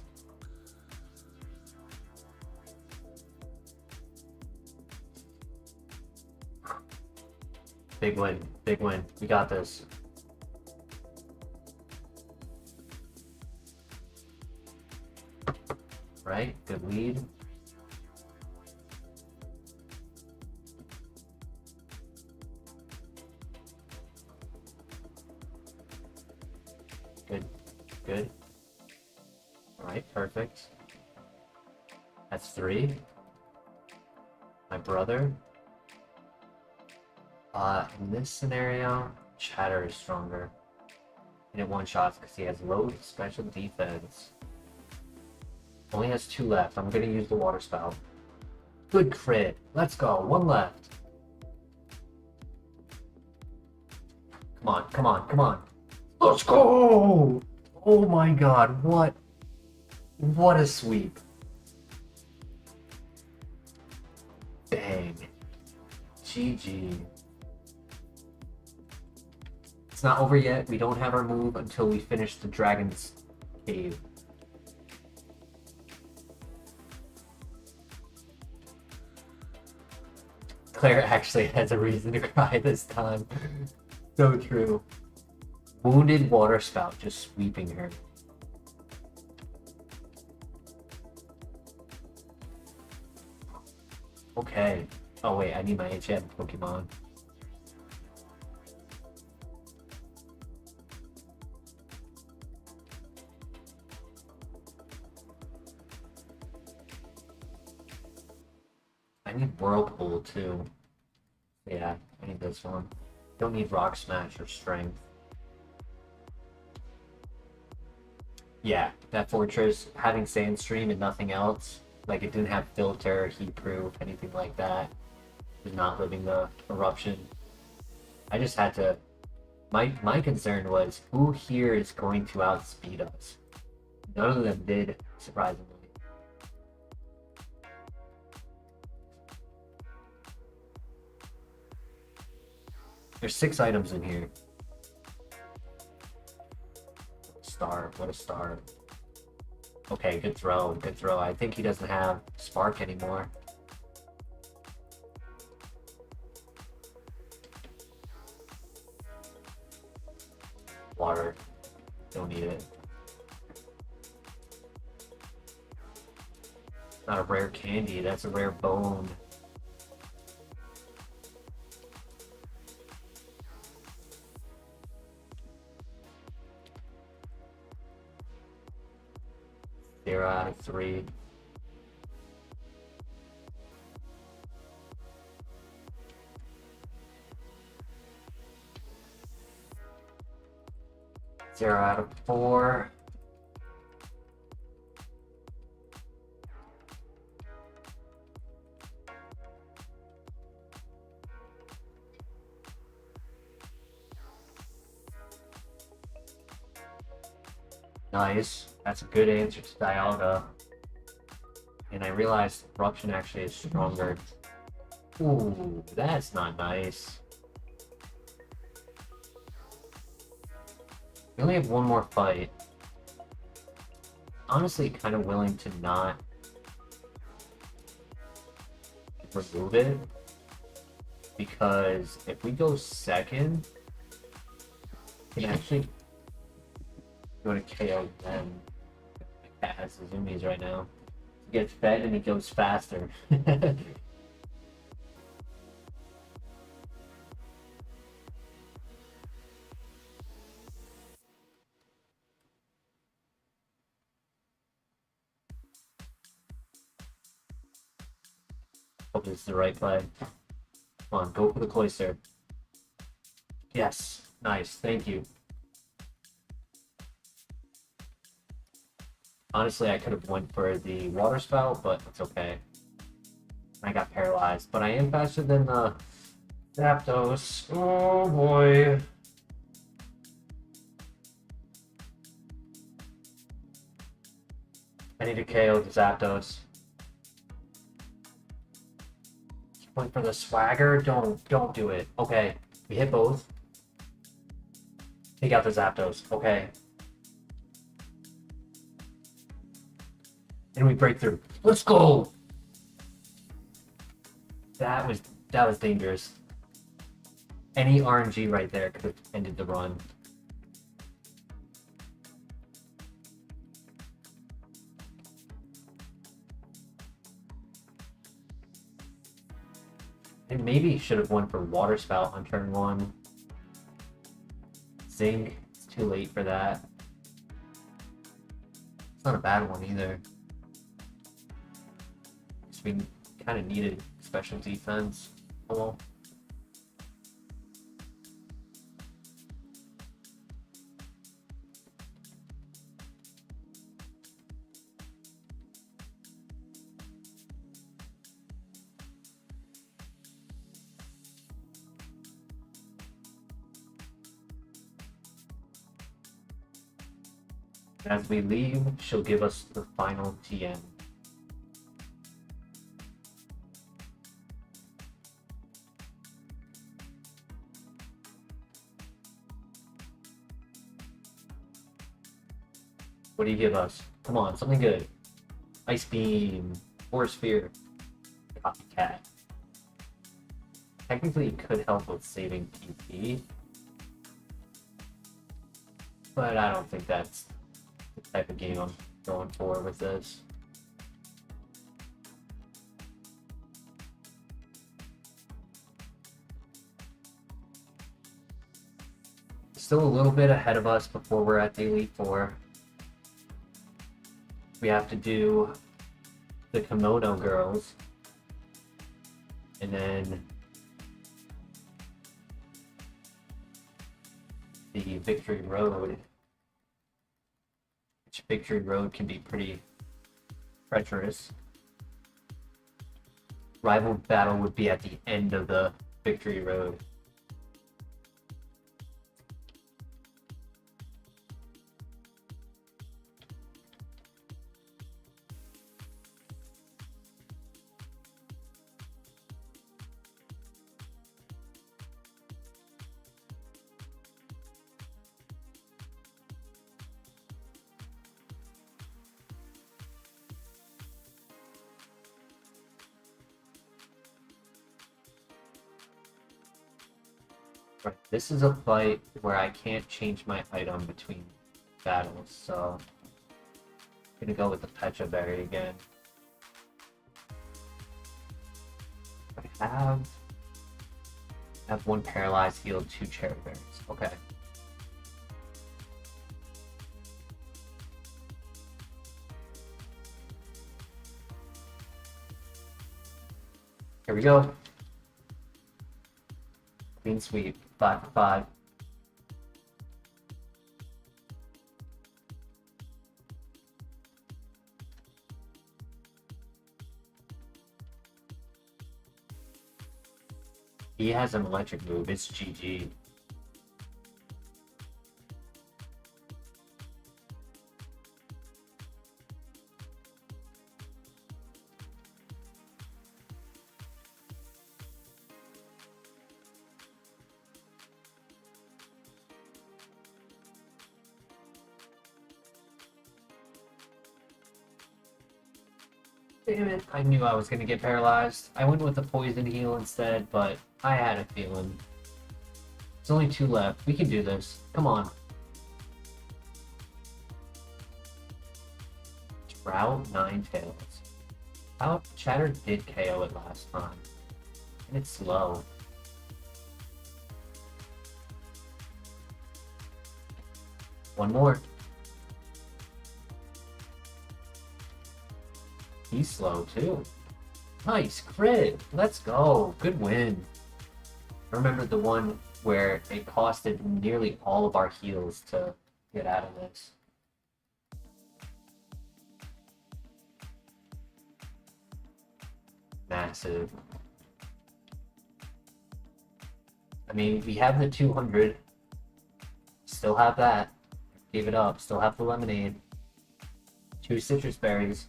Big win, big win. We got this. Right? Good lead. Good. Good. Alright, perfect. That's 3. My brother. In this scenario, Chatter is stronger. And it one-shots because he has low special defense. Only has 2 left. I'm gonna use the Water Spout. Good crit. Let's go. 1 left. Come on, come on, come on. Let's go! Oh my god, what a sweep. Dang. GG. It's not over yet. We don't have our move until we finish the Dragon's Cave. Claire actually has a reason to cry this time. So true. Wounded Water Spout just sweeping her. Okay. Oh wait, I need my HM Pokemon. I need Whirlpool too. Yeah, I need this one. Don't need Rock Smash or Strength. Yeah, that Fortress, having Sandstream and nothing else, like it didn't have Filter, Heat Proof, anything like that. It was not living the Eruption. I just had to... My concern was, who here is going to outspeed us? None of them did, surprisingly. There's 6 items in here. Star, what a star. Okay, good throw, good throw. I think he doesn't have Spark anymore. Water. Don't need it. Not a rare candy, that's a rare bone. Zero out of 3. Zero out of 4. Nice. That's a good answer to Dialga. And I realized Eruption actually is stronger. Ooh, that's not nice. We only have one more fight. Honestly, kind of willing to not remove it. Because if we go second, we can actually go to KO then. My cat has the zoomies right now. He gets fed and he goes faster. Hope this is the right play. Come on, go for the cloister. Yes, nice, thank you. Honestly, I could have went for the water spout, but it's okay. I got paralyzed, but I am faster than Zapdos. Oh boy. I need to KO the Zapdos. Went for the swagger. Don't do it. Okay, we hit both. Take out the Zapdos. Okay. And we break through. Let's go. That was dangerous. Any RNG right there could have ended the run. And maybe should have went for Water Spout on turn 1. Zing, it's too late for that. It's not a bad one either. We kind of needed special defense. Oh well. As we leave, she'll give us the final TN. What do you give us? Come on, something good. Ice Beam, Force Sphere, Copycat. Technically, it could help with saving PP, but I don't think that's the type of game I'm going for with this. Still a little bit ahead of us before we're at the Elite Four. We have to do the Kimono girls, and then the Victory Road, which Victory Road can be pretty treacherous. Rival battle would be at the end of the Victory Road. Right, this is a fight where I can't change my item between battles, so I'm gonna go with the Pecha Berry again. I have one paralyzed heal, 2 cherry berries. Okay. Here we go. Clean sweep, 5 for 5. He has an electric move, it's GG. Damn it, I knew I was gonna get paralyzed. I went with the poison heal instead, but I had a feeling. There's only 2 left. We can do this. Come on. Drought, 9 tails. How Chatter did KO it last time. And it's slow. One more. He's slow too. Nice crit. Let's go. Good win. I remember the one where it costed nearly all of our heals to get out of this. Massive. I mean, we have the 200. Still have that. Gave it up. Still have the lemonade. 2 citrus berries.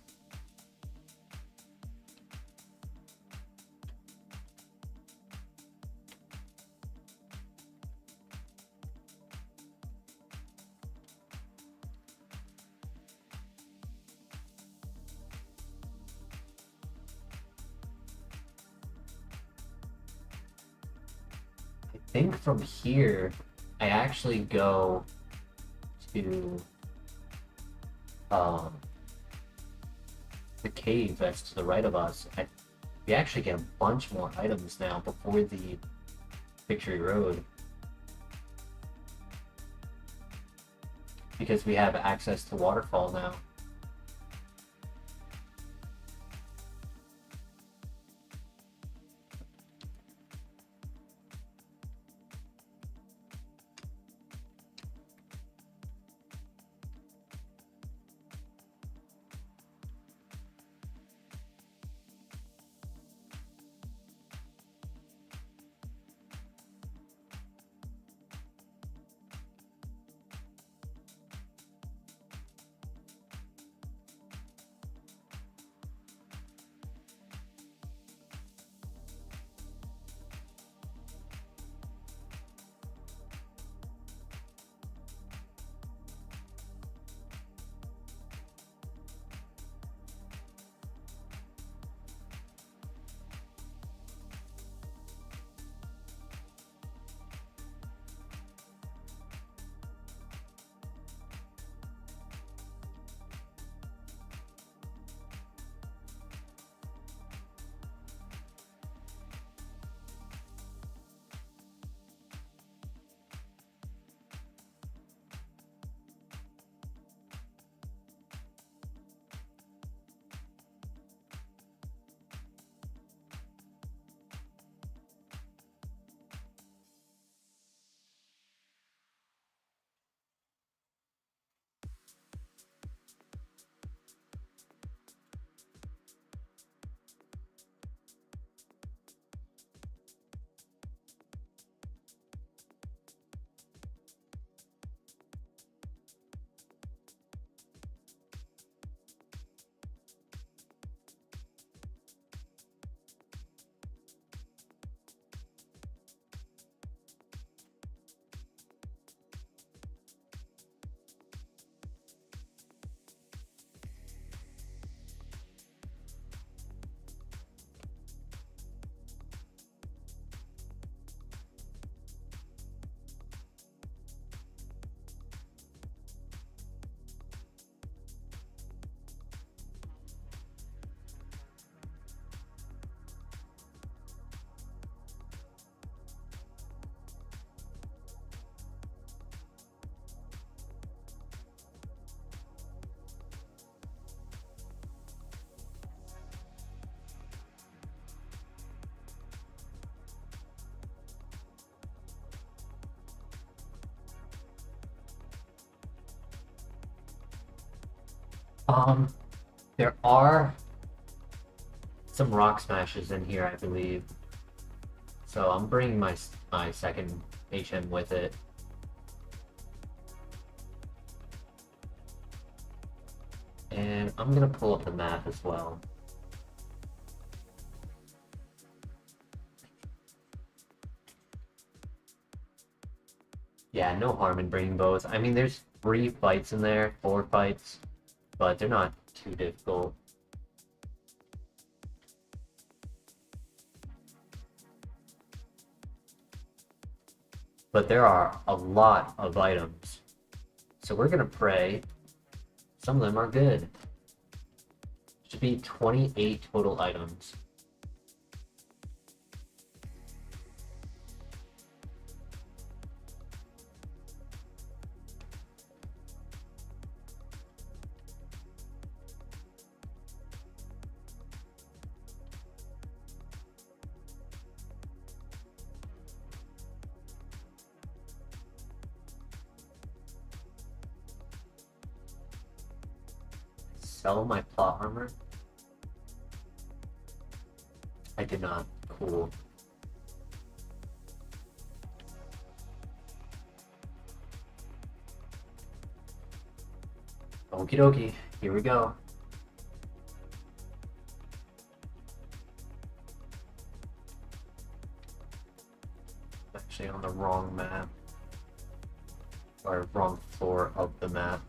I think from here, I actually go to the cave that's to the right of us. We actually get a bunch more items now before the Victory Road, because we have access to Waterfall now. There are some rock smashes in here, I believe. So I'm bringing my second HM with it. And I'm gonna pull up the map as well. Yeah, no harm in bringing both. I mean, there's 3 fights in there, 4 fights, but they're not too difficult. But there are a lot of items. So we're gonna pray some of them are good. Should be 28 total items. Sell my plot armor? I did not. Cool. Okie dokie, here we go. Actually on the wrong map. Or wrong floor of the map.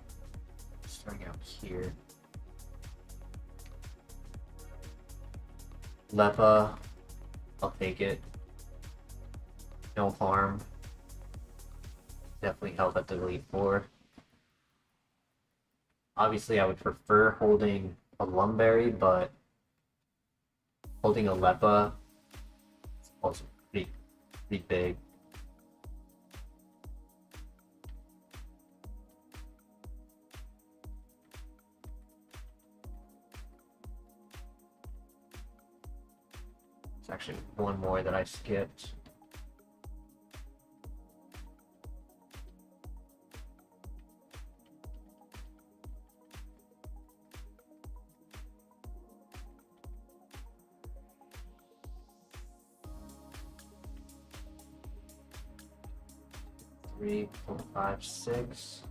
Starting out here. Lepa, I'll take it. No harm. Definitely help at the Elite Four. Obviously, I would prefer holding a Lumberry, but holding a Lepa is also pretty big. There's actually one more that I skipped. Three, 4, 5, 6.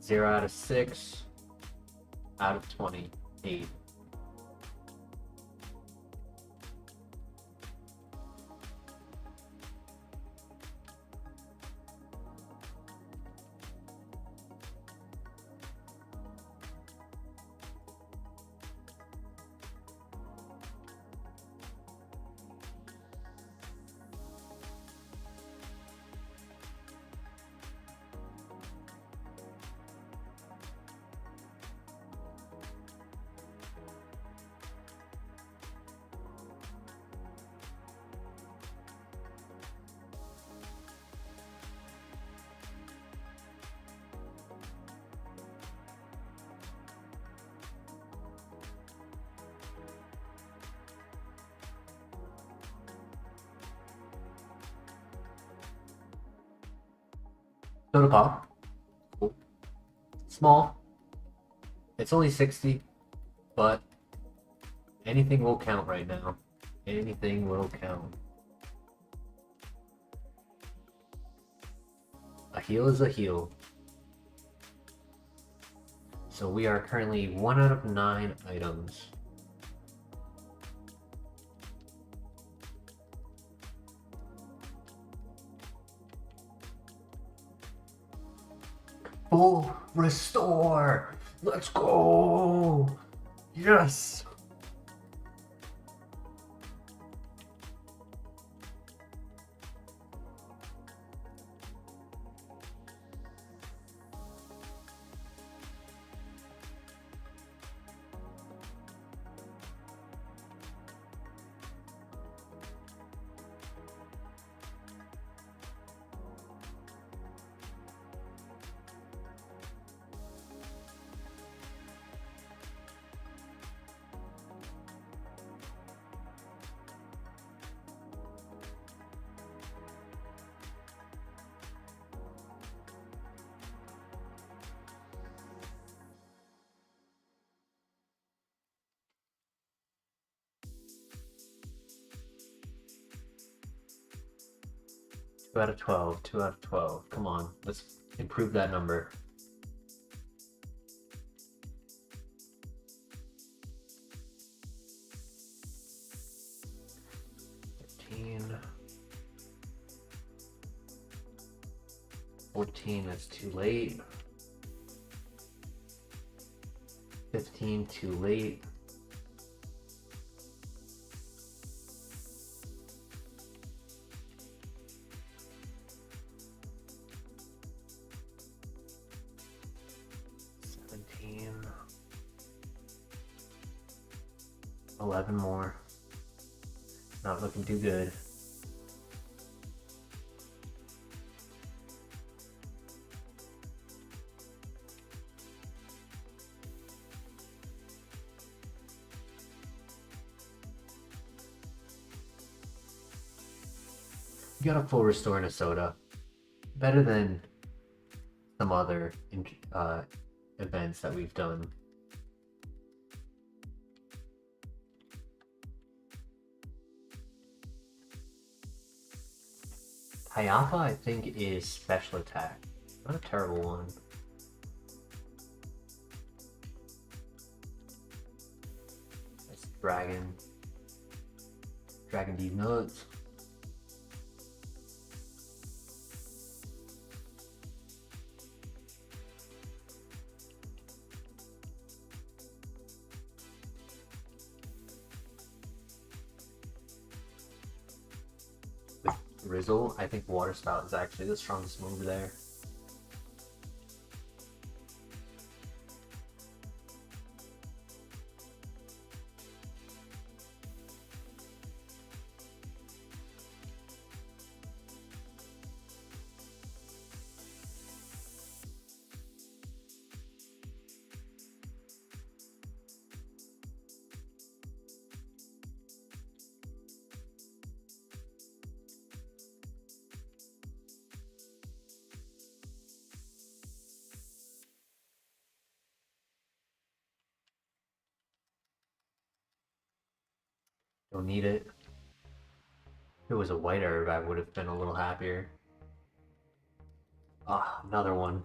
0 out of 6. Out of 28. Total pop. Cool. Small. It's only 60, but anything will count right now. Anything will count. A heal is a heal. So we are currently 1 out of 9 items. Full restore! Let's go! Yes! 2 out of 12, 2 out of 12. Come on, let's improve that number. $13. 14, that's too late. 15, too late. 17. 11 more. Not looking too good. You got a full restore and a soda. Better than some other events that we've done. Hayapa, I think, is special attack. Not a terrible one. That's Dragon. Dragon D nuts. Rizzle, I think Water Spout is actually the strongest move there. Don't need it. If it was a white herb, I would have been a little happier. Ah, another one.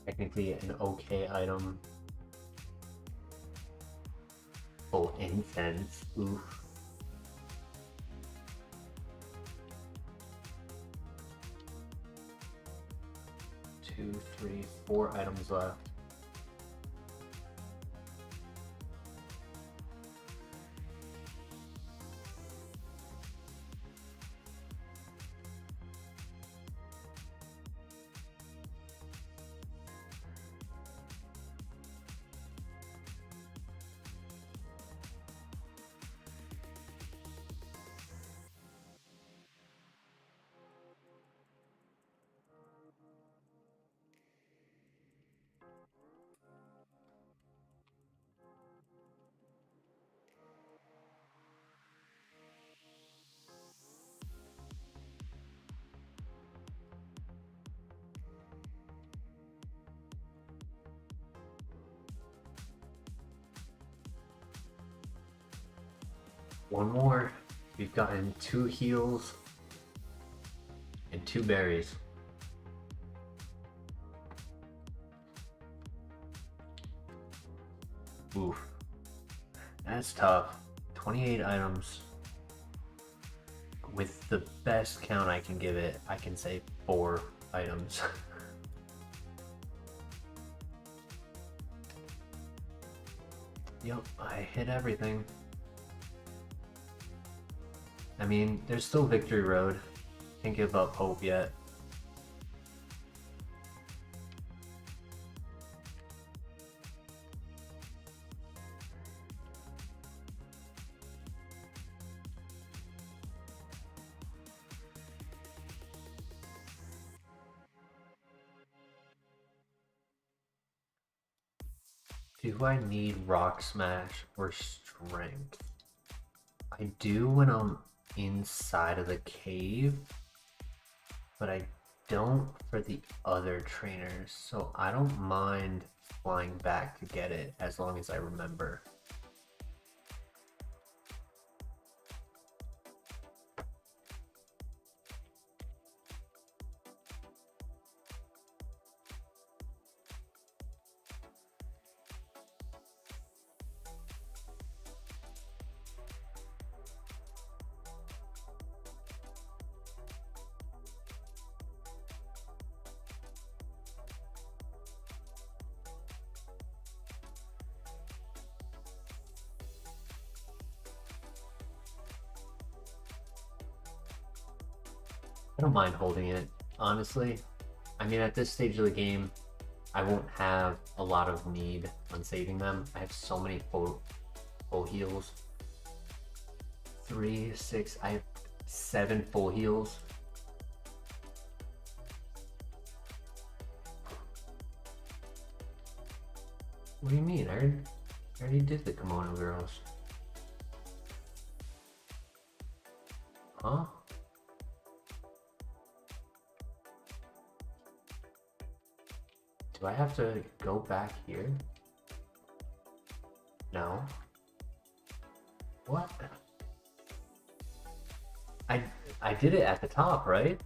Technically an okay item. Full incense. Oof. Two, three, 4 items left. One more. We've gotten 2 heals and 2 berries. Oof. That's tough. 28 items. With the best count I can give it, I can say 4 items. Yep, I hit everything. I mean, there's still Victory Road. Can't give up hope yet. Do I need Rock Smash or Strength? I do when I'm inside of the cave, but I don't for the other trainers, so I don't mind flying back to get it as long as I remember. I don't mind holding it, honestly. I mean, at this stage of the game, I won't have a lot of need on saving them. I have so many full heals. 3, 6, I have 7 full heals. What do you mean? I already did the kimono girls. Huh? Do I have to go back here? No. What? I did it at the top, right?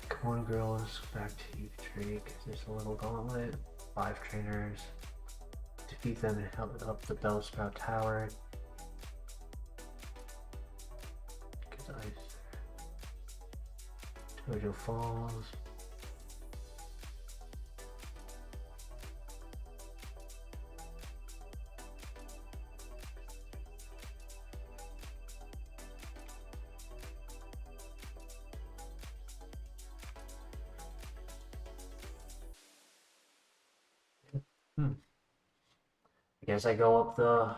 Come on, girls. Back to you, Drake. There's a little gauntlet. 5 trainers. Defeat them and help up the Spout Tower. Good ice. Johto Falls. I guess I go up the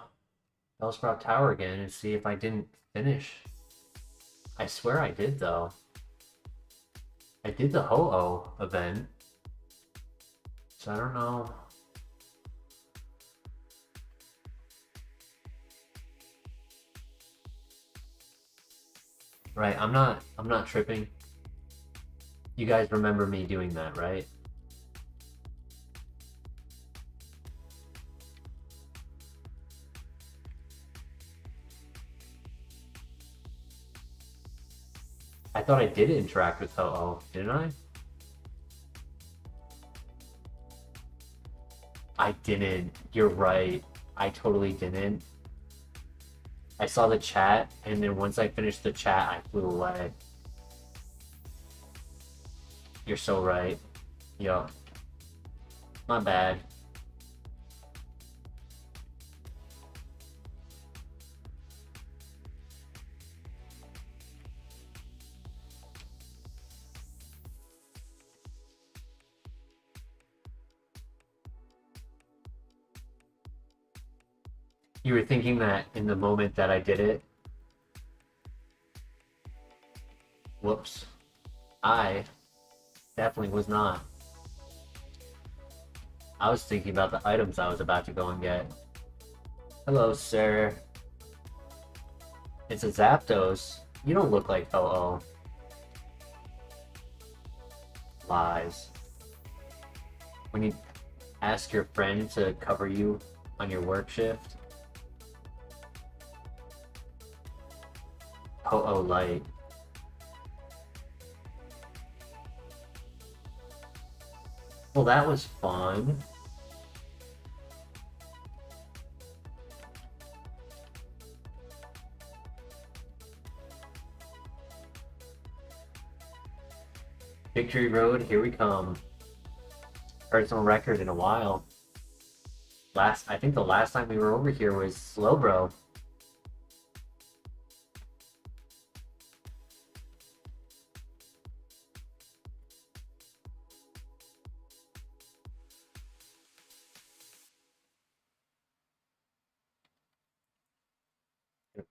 Bellsprout Tower again and see if I didn't finish. I swear I did, though. I did the Ho-Oh event. So I don't know. Right, I'm not tripping. You guys remember me doing that, right? I thought I did interact with Ho-Oh, didn't I? I didn't. You're right. I totally didn't. I saw the chat, and then once I finished the chat, I flew away. You're so right. Yup. My bad. You were thinking that in the moment that I did it? Whoops. I definitely was not. I was thinking about the items I was about to go and get. Hello, sir. It's a Zapdos. You don't look like Ho-Oh. Lies. When you ask your friend to cover you on your work shift. Ho-Oh light. Well, that was fun. Victory Road, here we come. Personal record in a while. I think the last time we were over here was Slowbro.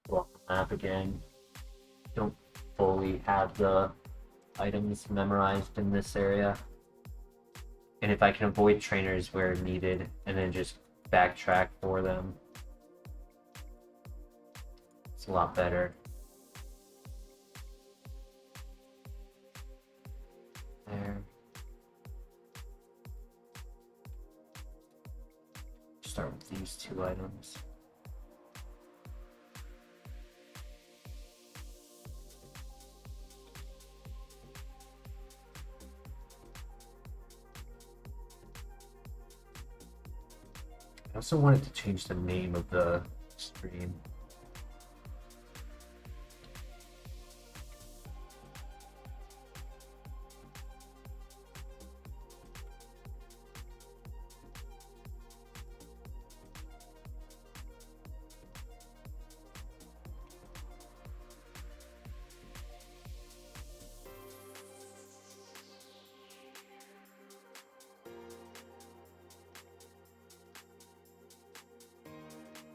Pull up the map again. Don't fully have the items memorized in this area. And if I can avoid trainers where needed and then just backtrack for them, it's a lot better. There. Start with these two items. I also wanted to change the name of the stream.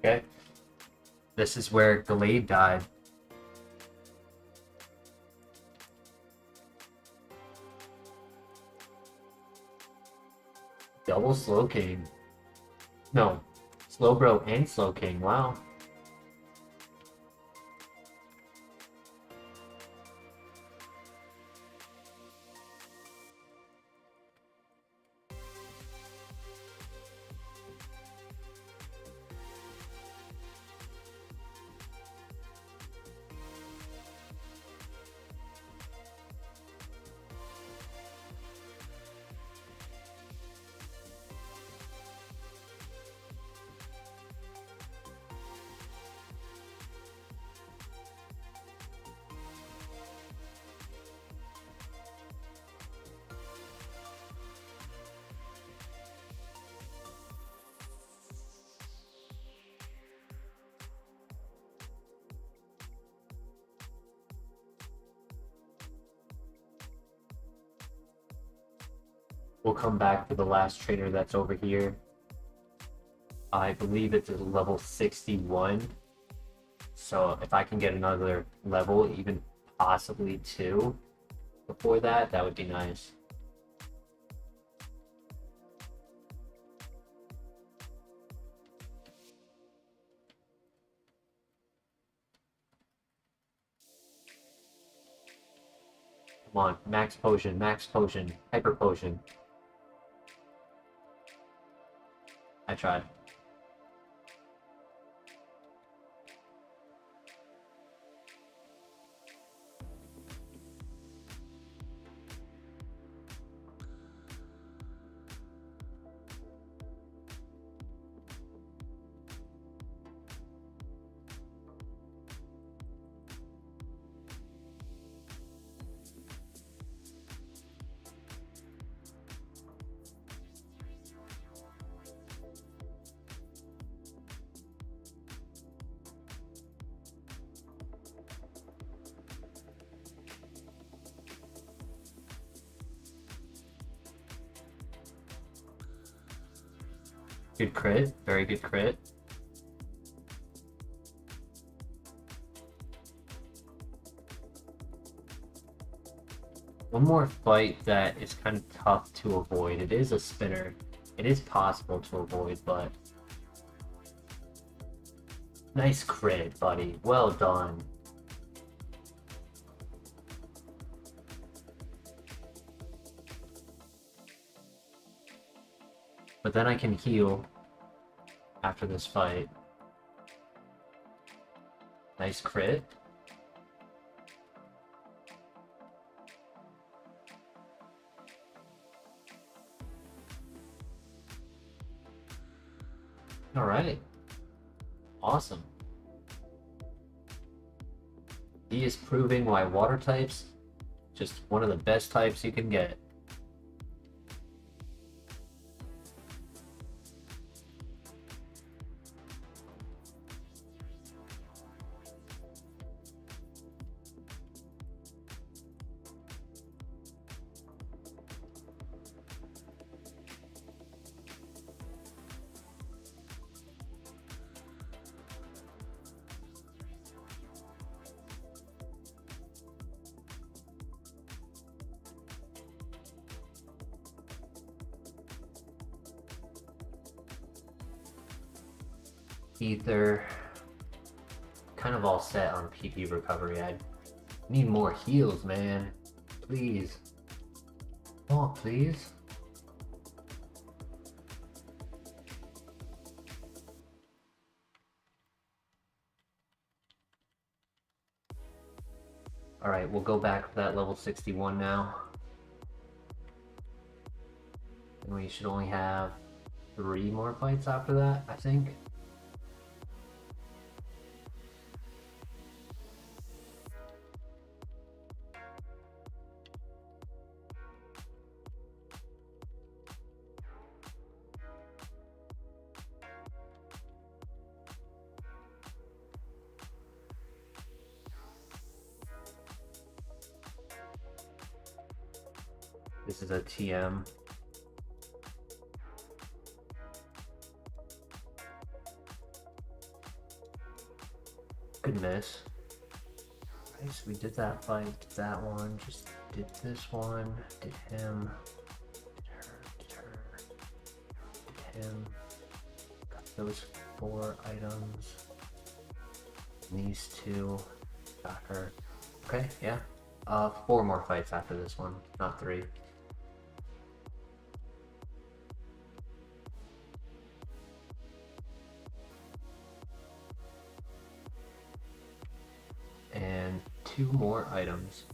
Okay. This is where Glade died. Double Slow King. No. Slowbro and Slow King. Wow. We'll come back to the last trainer that's over here. I believe it's at level 61. So if I can get another level, even possibly 2 before that, that would be nice. Come on, max potion, hyper potion. I tried. Good crit, very good crit. One more fight that is kind of tough to avoid. It is a spinner. It is possible to avoid, but... Nice crit, buddy. Well done. But then I can heal after this fight. Nice crit. Alright. Awesome. He is proving why water types, just one of the best types you can get. Ether. Kind of all set on PP recovery. I need more heals, man. Please. Oh, please. Alright, we'll go back to that level 61 now. And we should only have 3 more fights after that, I think. This is a TM. Good miss. Okay, so we did that fight, did that one, just did this one, did him, did her, did him. Got those 4 items. And these 2, got her. Okay, yeah. 4 more fights after this one, not 3. And 2 more items.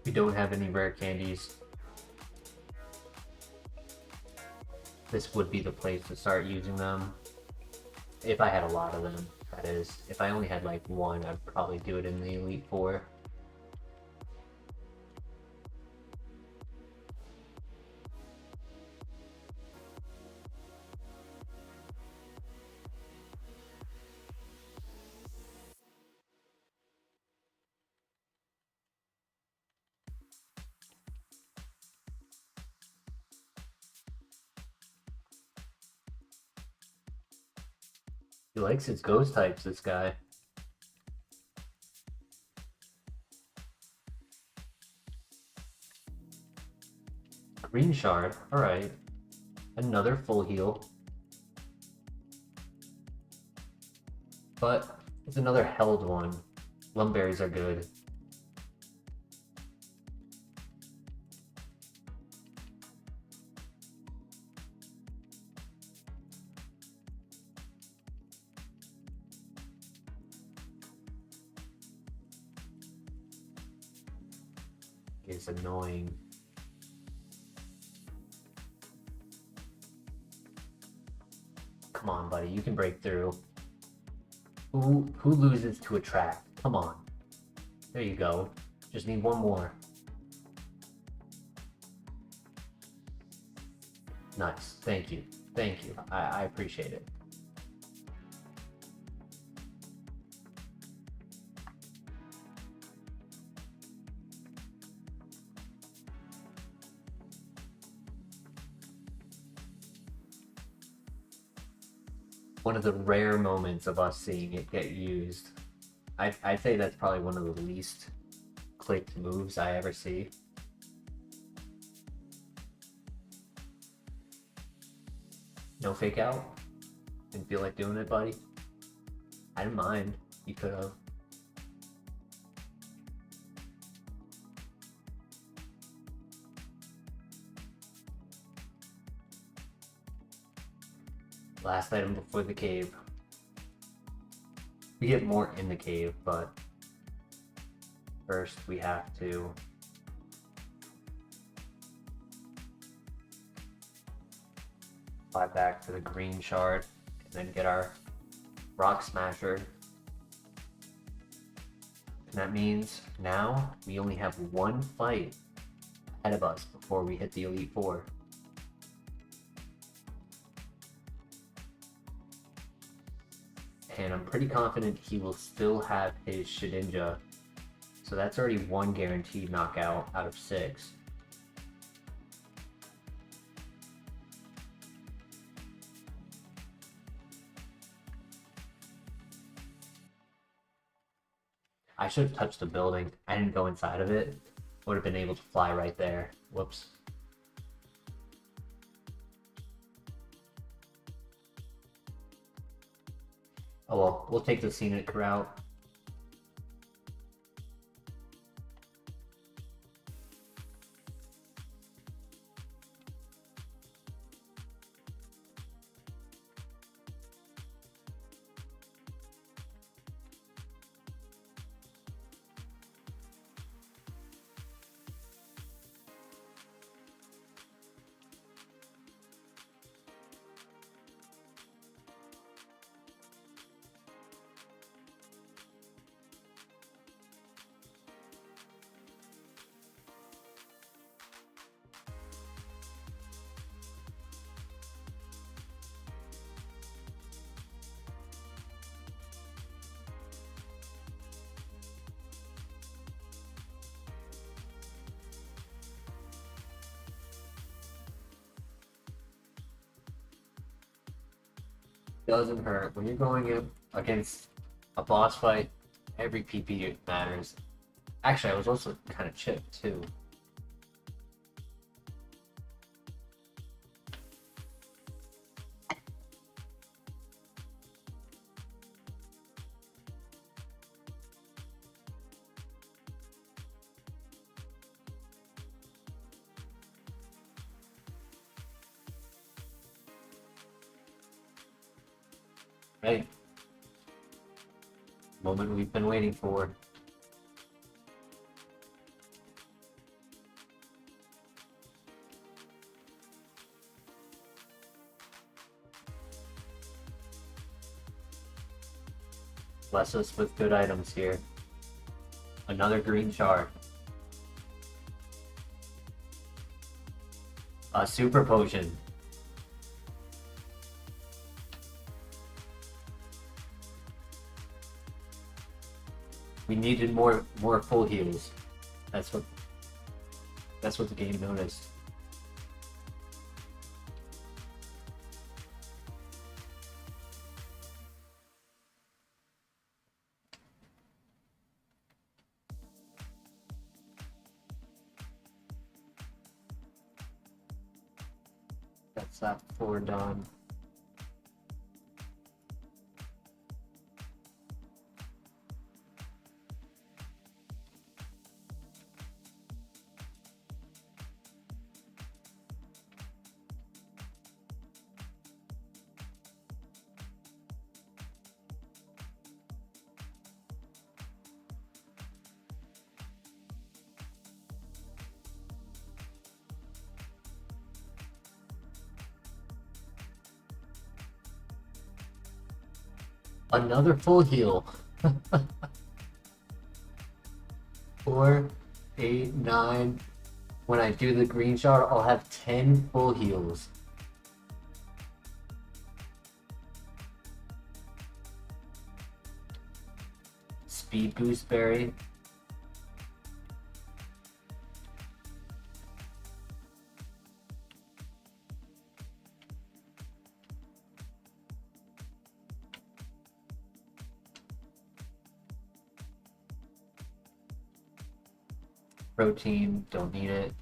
We don't have any rare candies. This would be the place to start using them. If I had a lot of them, that is. If I only had like 1, I'd probably do it in the Elite Four. He likes his ghost types, this guy. Green shard, alright. Another full heal. But it's another held one. Lumberries are good. It's annoying. Come on, buddy, you can break through. Who loses to attract? Come on. There you go. Just need 1 more. Nice. Thank you. Thank you. I appreciate it. One of the rare moments of us seeing it get used. I'd say that's probably one of the least clicked moves I ever see. No fake out? Didn't feel like doing it, buddy? I didn't mind. You could have. Last item before the cave. We get more in the cave, but first we have to fly back to the green shard and then get our rock smasher. And that means now we only have 1 fight ahead of us before we hit the Elite Four. hand, I'm pretty confident he will still have his Shedinja. So that's already 1 guaranteed knockout out of 6. I should have touched the building. I didn't go inside of it. Would have been able to fly right there. Whoops. Oh well, we'll take the scenic route. Doesn't hurt. When you're going up against a boss fight, every PP matters. Actually, I was also kind of chipped too. Right. Moment we've been waiting for. Bless us with good items here. Another green shard. A super potion. We needed more full heals. That's what the game noticed. That's that 4 done. Another full heal. 4, 8, 9. When I do the green shard, I'll have 10 full heals. Speed boost berry. Protein, don't need it.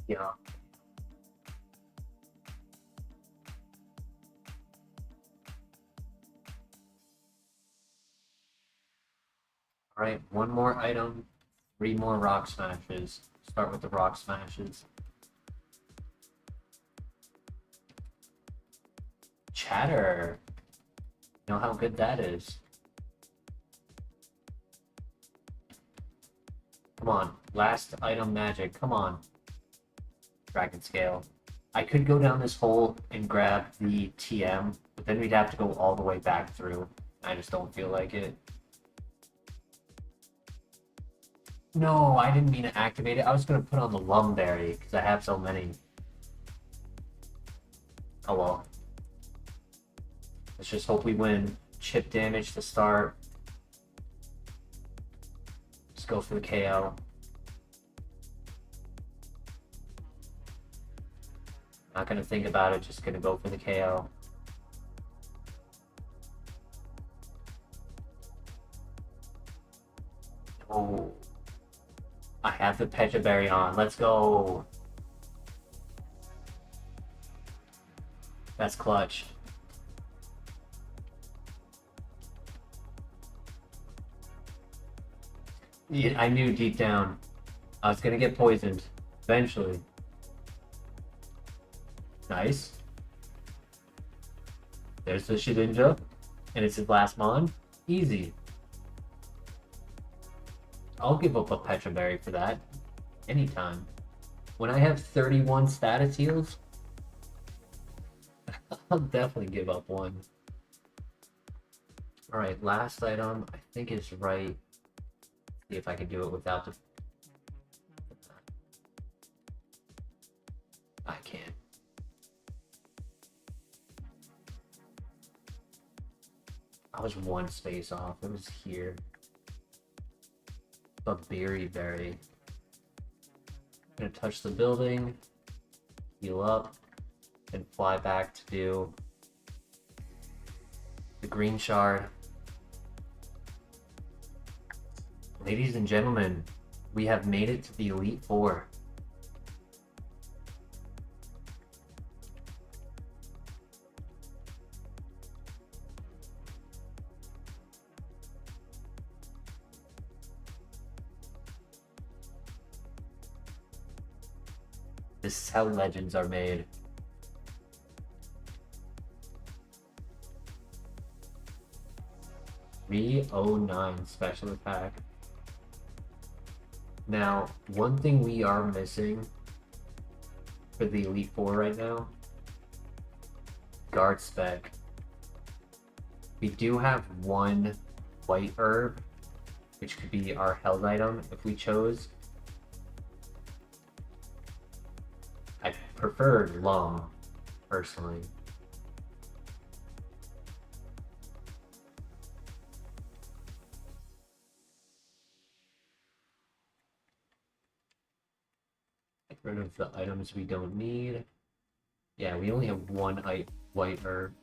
Yeah. Alright, one more item, 3 more rock smashes. Start with the rock smashes. Chatter. You know how good that is. Come on, last item magic, come on. Dragon scale. I could go down this hole and grab the TM, but then we'd have to go all the way back through. I just don't feel like it. No, I didn't mean to activate it. I was going to put on the Lumberry because I have so many. Oh well. Let's just hope we win. Chip damage to start. Let's go for the KO. Not going to think about it, just going to go for the KO. Oh. I have the Pecha Berry on. Let's go. That's clutch. Yeah, I knew deep down I was gonna get poisoned eventually. Nice. There's the Shedinja, and it's his last mon. Easy. I'll give up a Pecha Berry for that. Anytime. When I have 31 status heals, I'll definitely give up one. Alright, last item I think is right. See if I can do it without the... I can't. I was one space off. It was here. But Berry. Gonna touch the building, heal up, and fly back to do the green shard. Ladies and gentlemen, we have made it to the Elite Four. This is how legends are made. $309 special attack. Now, one thing we are missing for the Elite Four right now, guard spec. We do have one white herb, which could be our held item if we chose. I preferred Lum, personally. Get rid of the items we don't need. Yeah, we only have one white herb.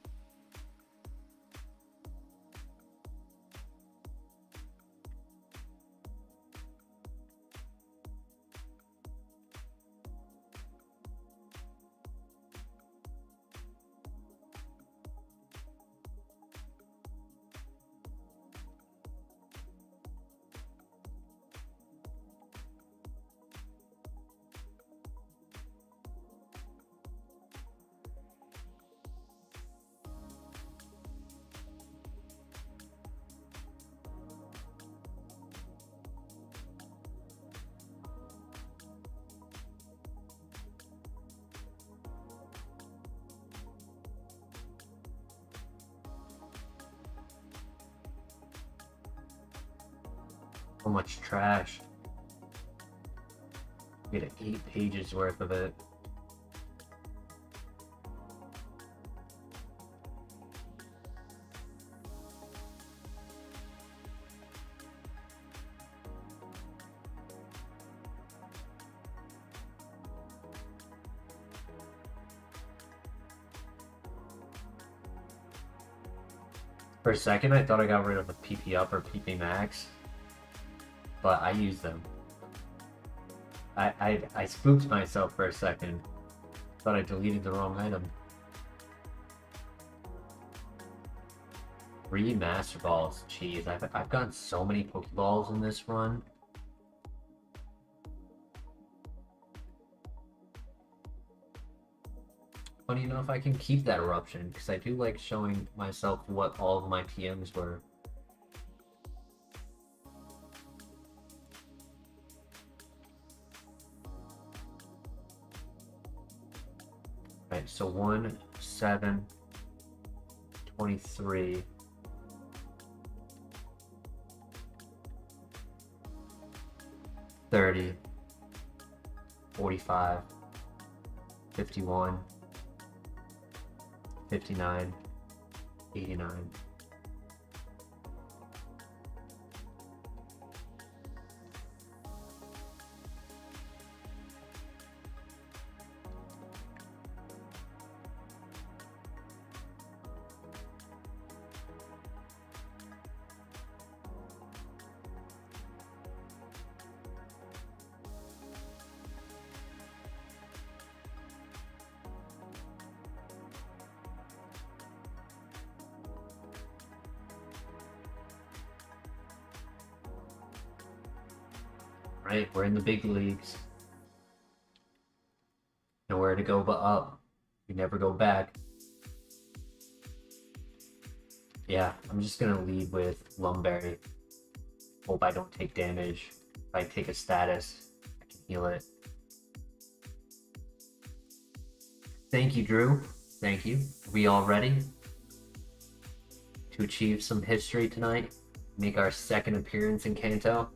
So much trash. We get 8 pages worth of it. For a second, I thought I got rid of a PP up or PP max, but I use them. I spooked myself for a second. Thought I deleted the wrong item. 3 Master Balls. Jeez, I've gotten so many Pokeballs in this run. Funny enough, I can keep that eruption because I do like showing myself what all of my TMs were. Right, so 1, 7, 23. 30, 45, 51, 59, 89. Right, we're in the big leagues. Nowhere to go but up. We never go back. Yeah, I'm just gonna lead with Lumberry. Hope I don't take damage. If I take a status, I can heal it. Thank you, Drew. Thank you. Are we all ready to achieve some history tonight? Make our second appearance in Kanto?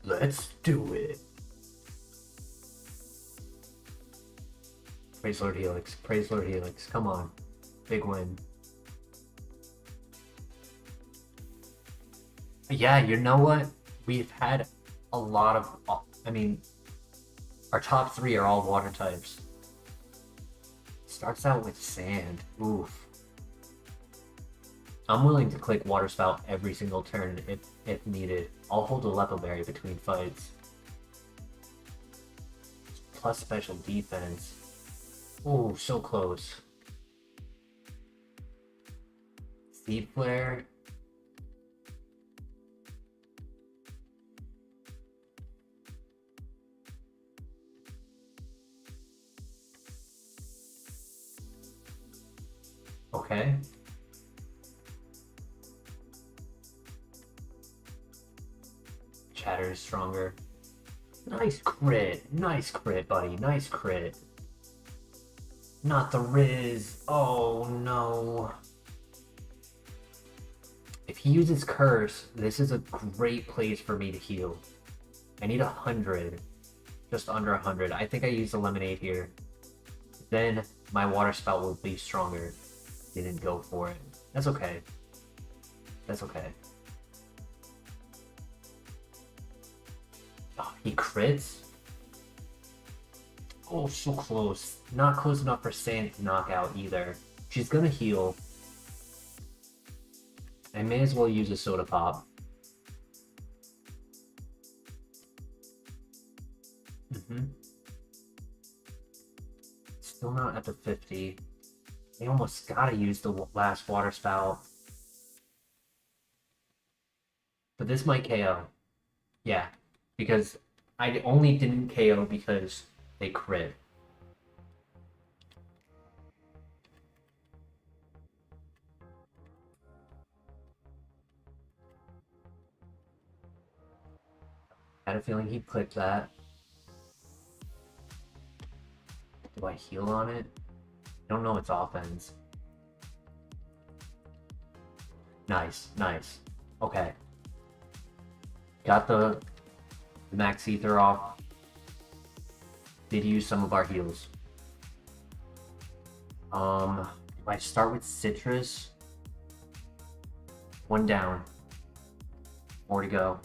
Let's do it. Praise Lord Helix. Praise Lord Helix. Come on. Big win. Yeah, you know what? We've had a lot of... I mean, our top 3 are all water types. Starts out with sand. Oof. I'm willing to click Water Spout every single turn if needed. I'll hold a Lepo Berry between fights. Plus special defense. Oh, so close. Seed Flare. Okay. Chatter is stronger. Nice crit. Nice crit, buddy. Nice crit. Not the Riz. Oh, no. If he uses Curse, this is a great place for me to heal. I need 100. Just under 100. I think I used a Lemonade here. Then my Water Spout will be stronger. Didn't go for it. That's okay. That's okay. Oh, he crits? Oh, so close. Not close enough for Sand to knock out either. She's gonna heal. I may as well use a Soda Pop. Still not at the 50. I almost gotta use the last Water Spout. But this might KO. Yeah, because I only didn't KO because they crit. I had a feeling he'd click that. Do I heal on it? I don't know its offense. Nice, nice. Okay. Got the max ether off. Did use some of our heals. Do I start with Citrus? 1 down. More to go.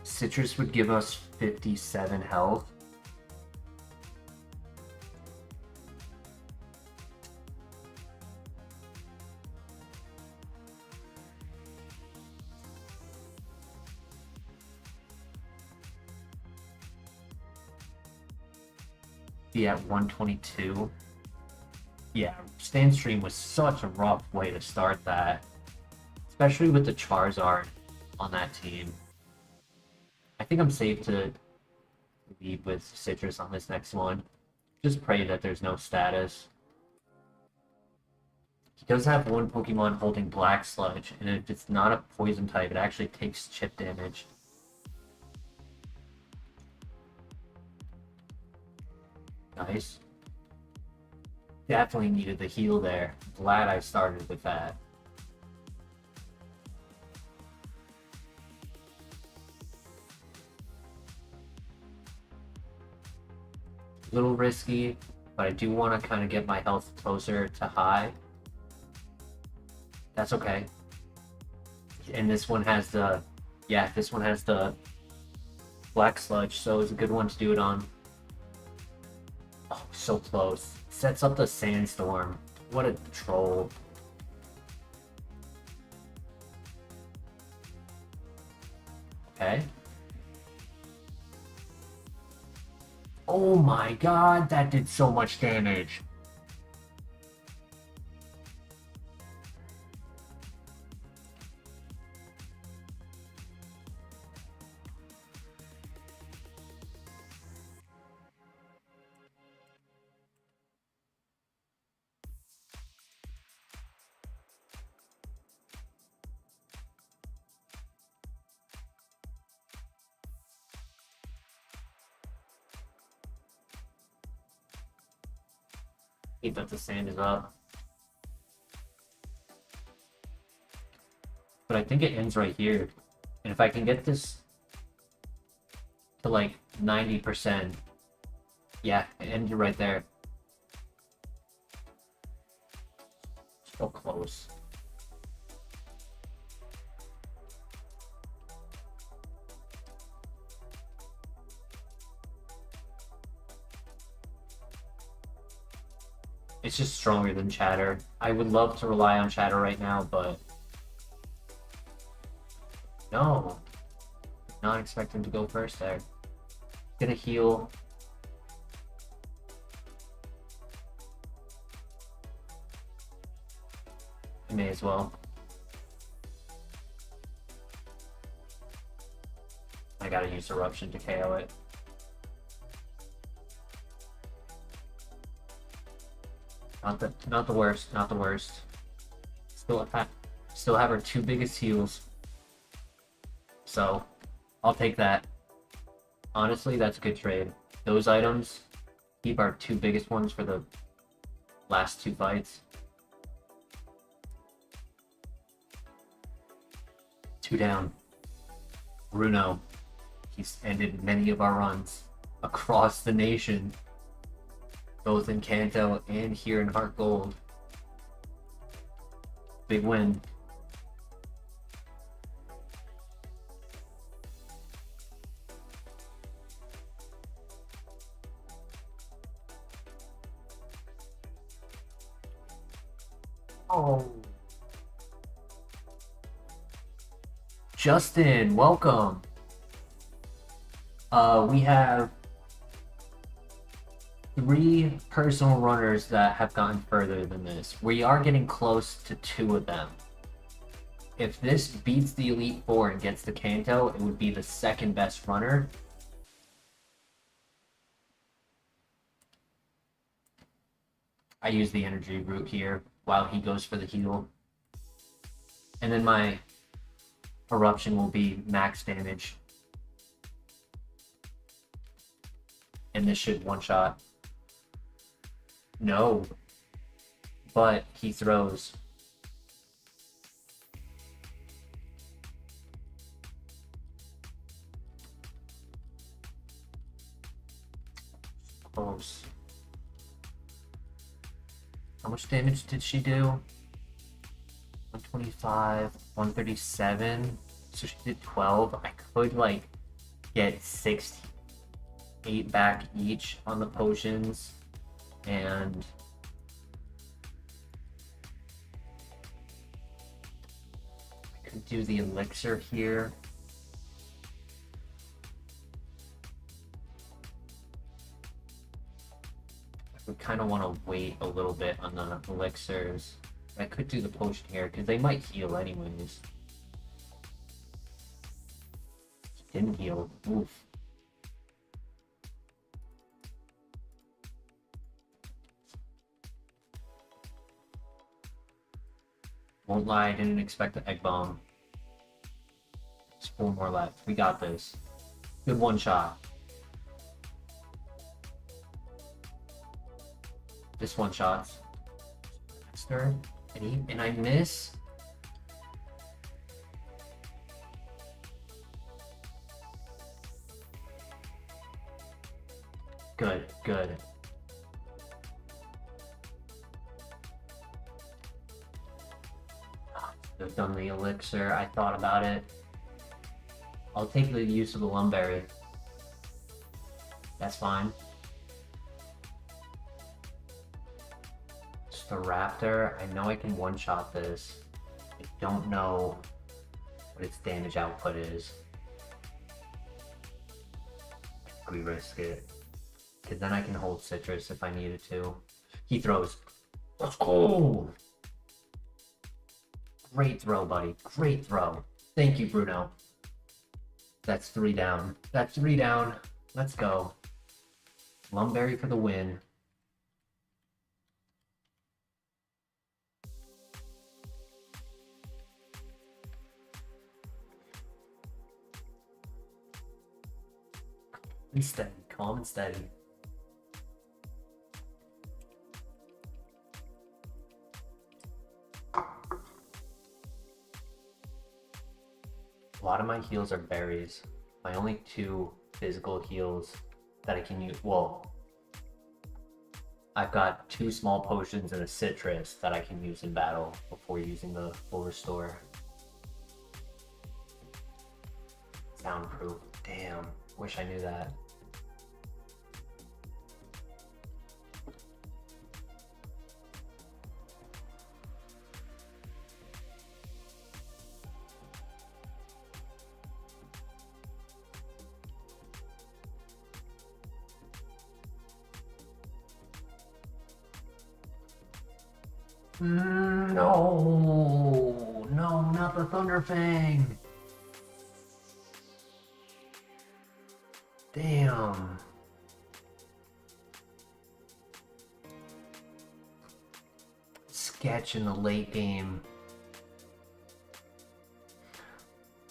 Citrus would give us 57 health. be at 122. Yeah, Stand Stream was such a rough way to start that, especially with the Charizard on that team. I think I'm safe to lead with Citrus on this next one. Just pray that there's no status. He does have one Pokemon holding Black Sludge, and if it's not a poison type, it actually takes chip damage. Nice. Definitely needed the heal there. Glad I started with that. A little risky, but I do want to kind of get my health closer to high. That's okay. And this one has the, yeah, this one has the Black Sludge, so it's a good one to do it on. Oh, so close. Sets up the Sandstorm. What a troll. Okay. Oh my god, that did so much damage. Hate that the sand is up. But I think it ends right here. And if I can get this to like 90%, yeah, it ended right there. So close. It's just stronger than Chatter. I would love to rely on Chatter right now, but no. Not expecting to go first there. Gonna heal. I may as well. I gotta use Eruption to KO it. Not the worst, not the worst. Still have our two biggest heals. So, I'll take that. Honestly, that's a good trade. Those items keep our two biggest ones for the last two fights. 2 down. Bruno. He's ended many of our runs across the nation, both in Kanto and here in HeartGold. Big win. Oh. Justin, welcome. We have 3 personal runners that have gotten further than this. We are getting close to 2 of them. If this beats the Elite Four and gets to Kanto, it would be the second best runner. I use the energy root here while he goes for the heal. And then my eruption will be max damage. And this should one-shot. No. But he throws. Close. How much damage did she do? 125, 137. So she did 12. I could like get 6, 8 back each on the potions, and I could do the elixir here. We kind of want to wait a little bit on the elixirs. I could do the potion here because they might heal anyways. Didn't heal. Oof. Won't lie, I didn't expect the egg bomb. There's 4 more left. We got this. Good one shot. This one shots. And I miss. Good, good. I've done the elixir. I thought about it. I'll take the use of the lumberry. That's fine. Just the raptor. I know I can one-shot this. I don't know what its damage output is. We risk it. Because then I can hold citrus if I needed to. He throws. Let's go! Great throw, buddy. Great throw. Thank you, Bruno. That's 3 down. That's 3 down. Let's go. Lumberry for the win. And steady. Calm and steady. A lot of my heals are berries. My only 2 physical heals that I can use, well, I've got 2 small potions and a citrus that I can use in battle before using the full restore. Soundproof. Damn, wish I knew that. No, not the Thunder Fang. Damn. Sketch in the late game.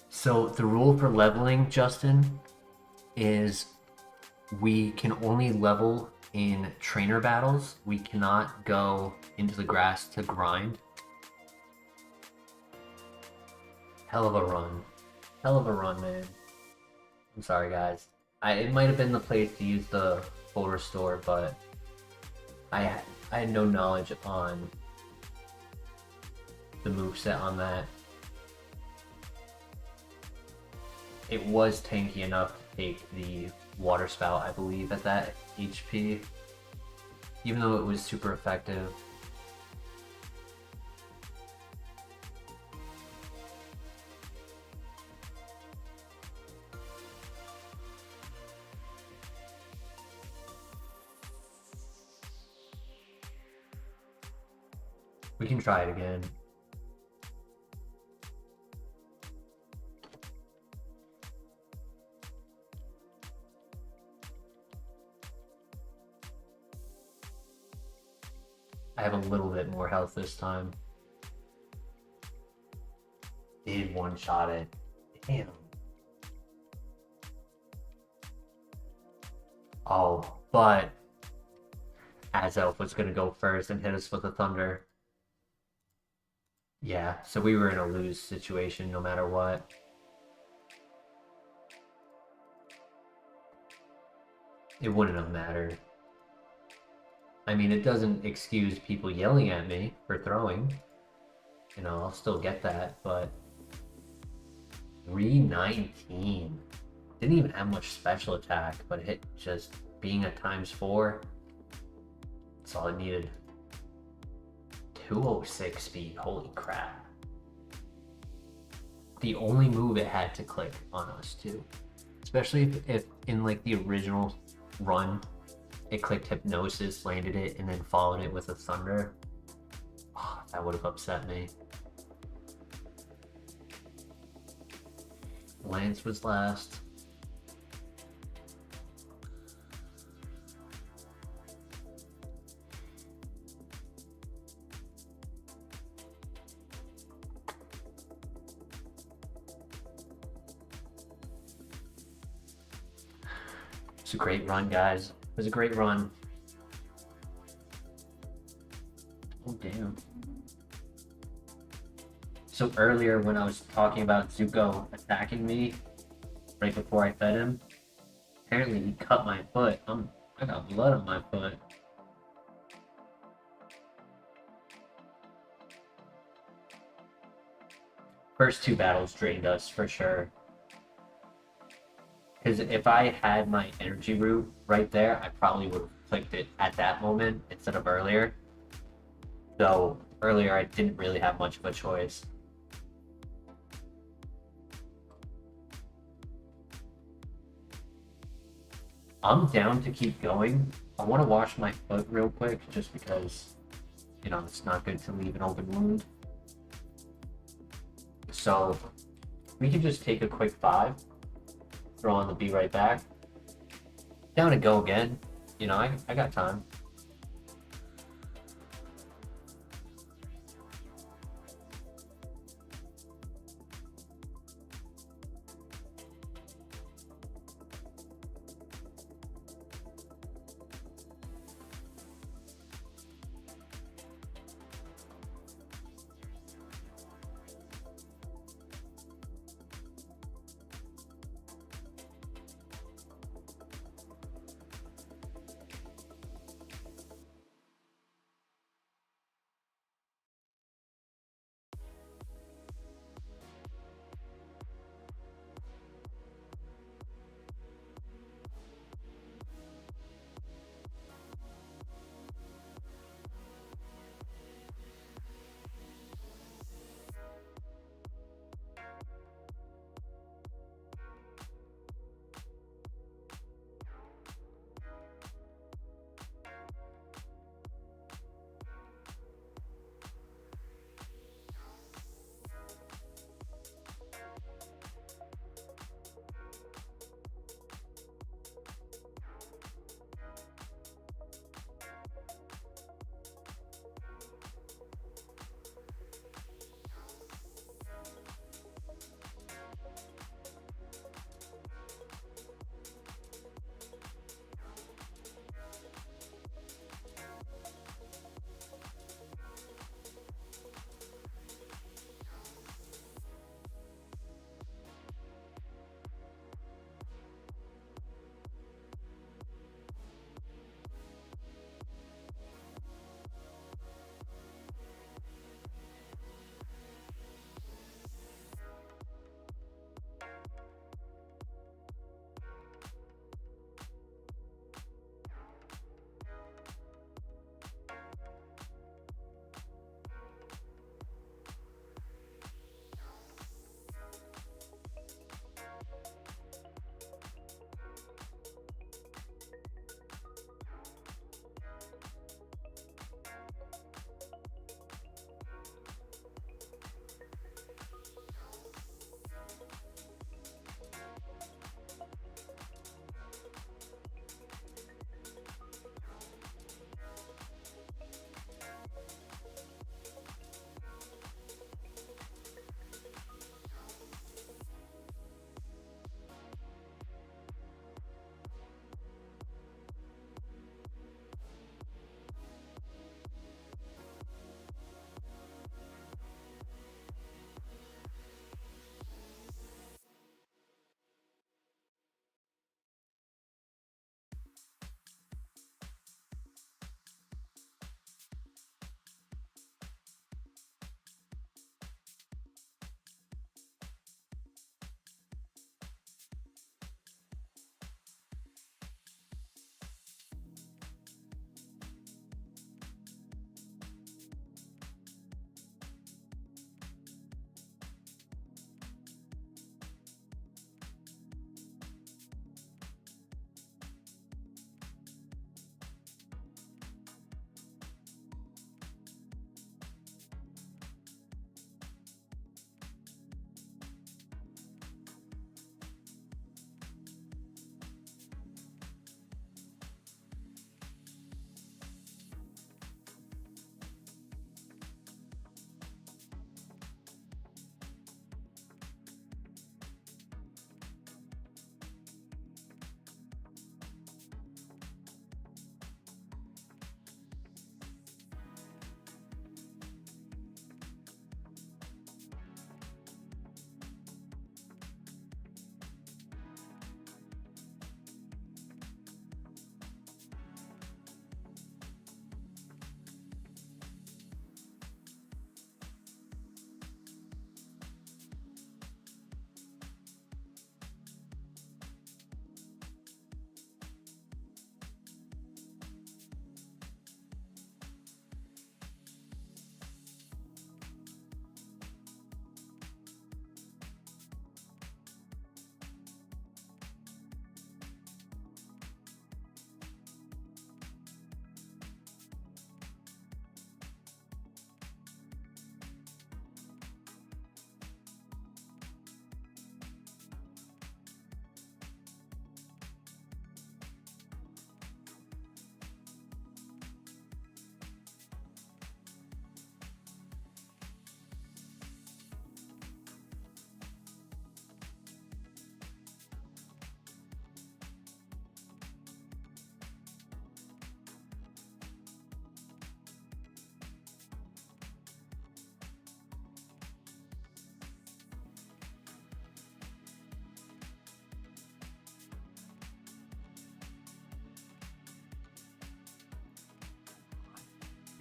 So the rule for leveling, Justin, is we can only level in trainer battles. We cannot go into the grass to grind. Hell of a run. Hell of a run, man. I'm sorry, guys. It might have been the place to use the full restore, but I had no knowledge on the moveset on that. It was tanky enough to take the water spout, I believe, at that HP, even though it was super effective. We can try it again. I have a little bit more health this time. Did one-shot it. Damn. Oh, but Azelf was gonna go first and hit us with a thunder. Yeah, so we were in a lose situation no matter what. It wouldn't have mattered. I mean, it doesn't excuse people yelling at me for throwing. You know, I'll still get that, but 319. Didn't even have much special attack, but it hit just being a ×4. That's all it needed. 206 speed, holy crap. The only move it had to click on us too. Especially if in like the original run, it clicked hypnosis, landed it, and then followed it with a thunder. Oh, that would have upset me. Lance was last. It's a great run, guys. It was a great run. Oh, damn. So earlier when I was talking about Zuko attacking me right before I fed him, apparently he cut my foot. I got blood on my foot. First two battles drained us for sure. Because if I had my energy root right there, I probably would have clicked it at that moment instead of earlier. So earlier I didn't really have much of a choice. I'm down to keep going. I want to wash my foot real quick just because, you know, it's not good to leave an open wound. So we can just take a quick 5, throw on the be right back. Down to go again. You know, I got time.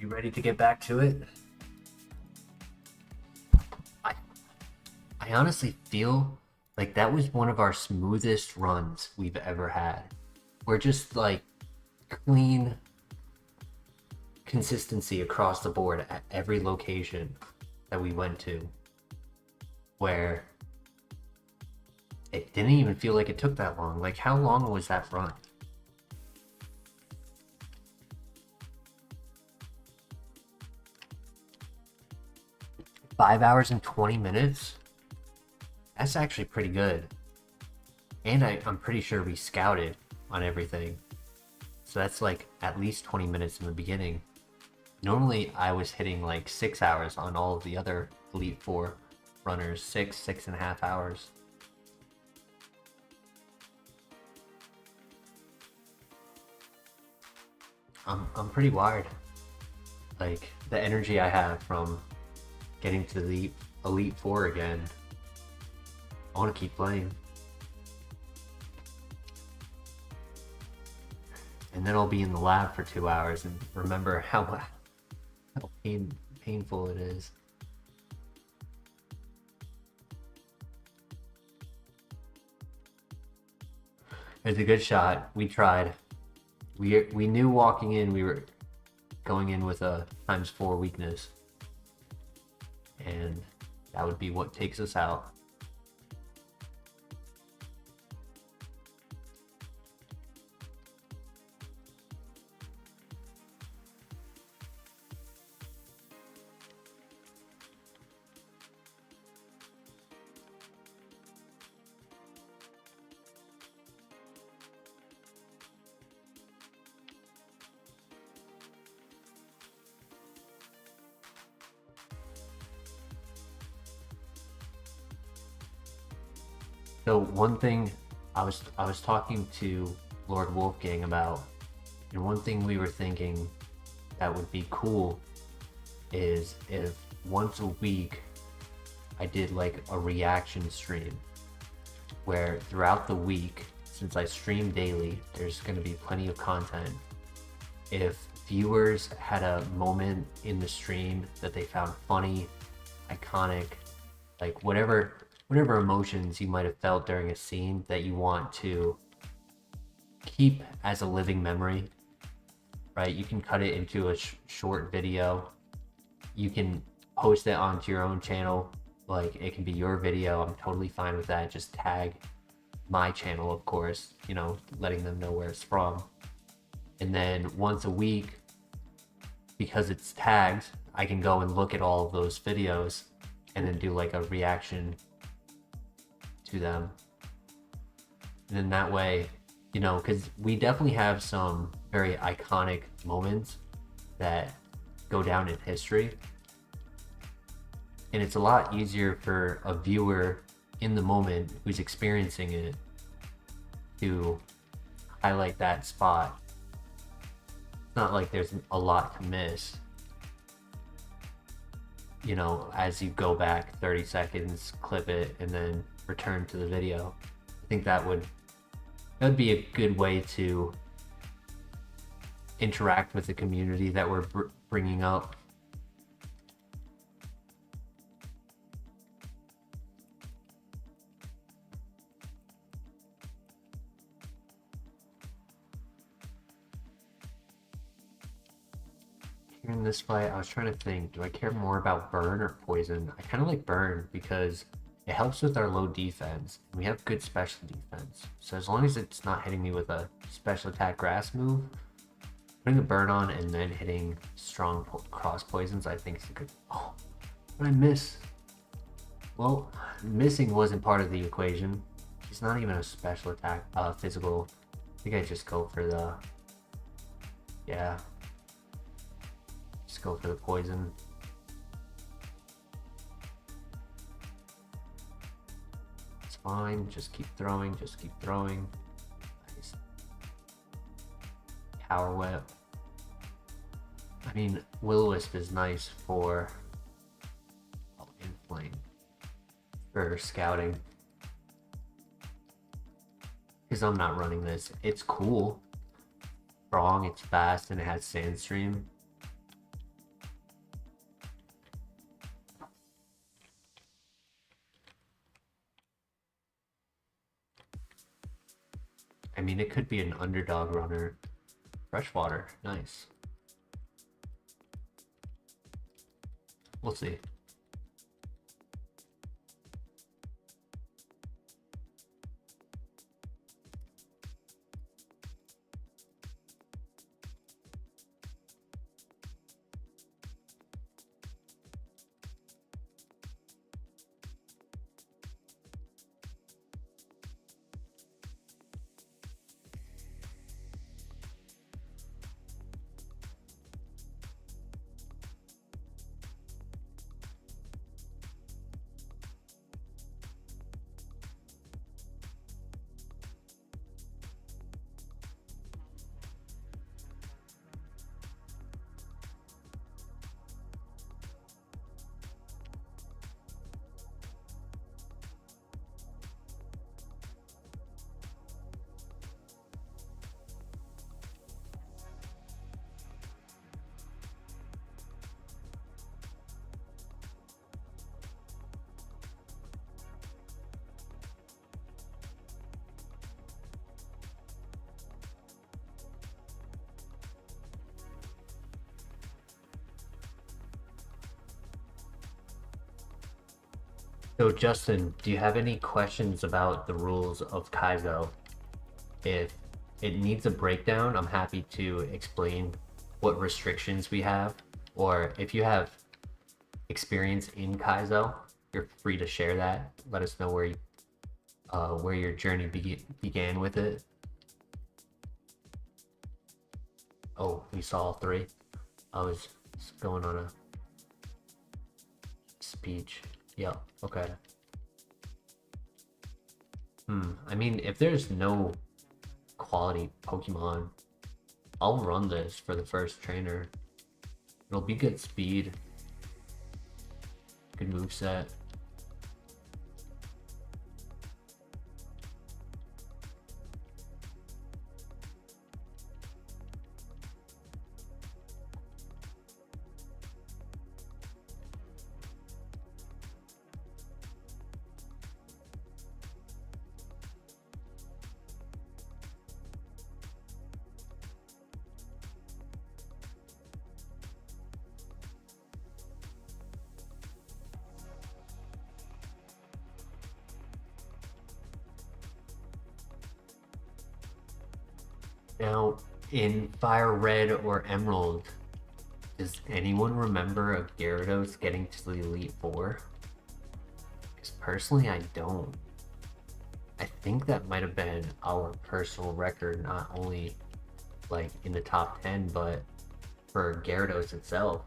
You ready to get back to it? I honestly feel like that was one of our smoothest runs we've ever had. We're just like clean consistency across the board at every location that we went to, where it didn't even feel like it took that long. Like, how long was that run? $5 and 20 minutes? That's actually pretty good. And I'm pretty sure we scouted on everything. So that's like at least 20 minutes in the beginning. Normally I was hitting like 6 hours on all of the other Elite Four runners. 6.5 hours. I'm pretty wired. Like, the energy I have from getting to the Elite Four again, I want to keep playing. And then I'll be in the lab for 2 hours and remember how painful it is. It's a good shot. We tried. We knew walking in we were going in with a ×4 weakness, and that would be what takes us out. So one thing I was talking to Lord Wolfgang about, and one thing we were thinking that would be cool is if once a week I did like a reaction stream where throughout the week, since I stream daily, there's going to be plenty of content. If viewers had a moment in the stream that they found funny, iconic, like whatever emotions you might have felt during a scene that you want to keep as a living memory, right? You can cut it into a short video. You can post it onto your own channel. Like, it can be your video. I'm totally fine with that. Just tag my channel, of course, you know, letting them know where it's from. And then once a week, because it's tagged, I can go and look at all of those videos and then do like a reaction to them. And then that way, you know, because we definitely have some very iconic moments that go down in history, and it's a lot easier for a viewer in the moment who's experiencing it to highlight that spot. It's not like there's a lot to miss, you know, as you go back 30 seconds, clip it, and then return to the video. I think that would be a good way to interact with the community that we're bringing up. Here in this fight, I was trying to think, do I care more about burn or poison? I kind of like burn because it helps with our low defense. We have good special defense. So as long as it's not hitting me with a special attack grass move, putting a burn on and then hitting strong cross poisons, I think is a good... Oh, what did I miss? Well, missing wasn't part of the equation. It's not even a special attack, physical. I think I just go for the... Yeah. Just go for the poison. It's fine. Just keep throwing. Just keep throwing. Nice. Power whip. I mean, Will-O-Wisp is nice for inflame, for scouting. Because I'm not running this. It's cool. Strong, it's fast, and it has Sandstream. I mean, it could be an underdog runner. Freshwater, nice. We'll see. So Justin, do you have any questions about the rules of Kaizo? If it needs a breakdown, I'm happy to explain what restrictions we have, or if you have experience in Kaizo, you're free to share that. Let us know where your journey began with it. Oh, we saw all three. I was going on a speech. Yeah, okay. I mean, if there's no quality Pokemon, I'll run this for the first trainer. It'll be good speed, good moveset. Now, in FireRed or Emerald, does anyone remember a Gyarados getting to the Elite Four? Because personally, I don't. I think that might have been our personal record, not only like in the top 10, but for Gyarados itself.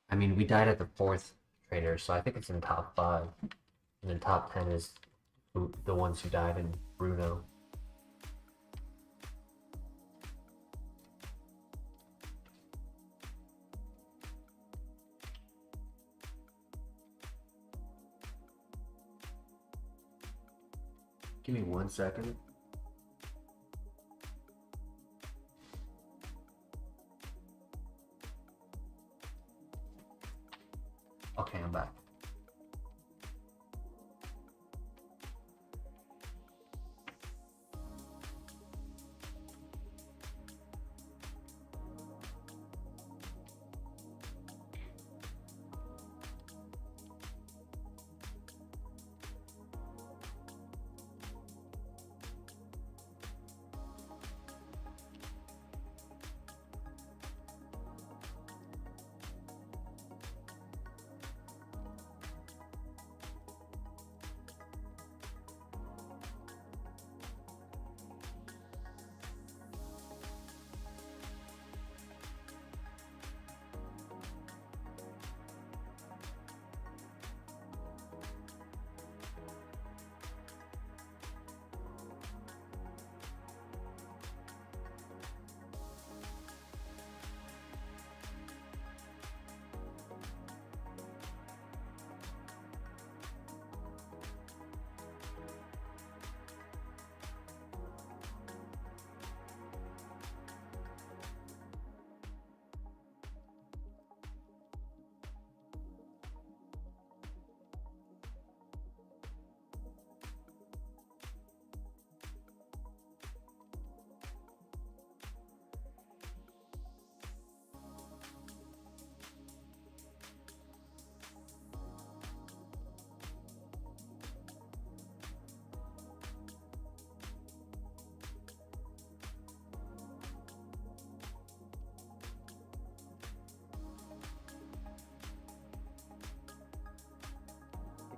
I mean, we died at the 4th trainer, so I think it's in top 5. And then top 10 is the ones who died in Bruno. Give me 1 second. Okay, I'm back.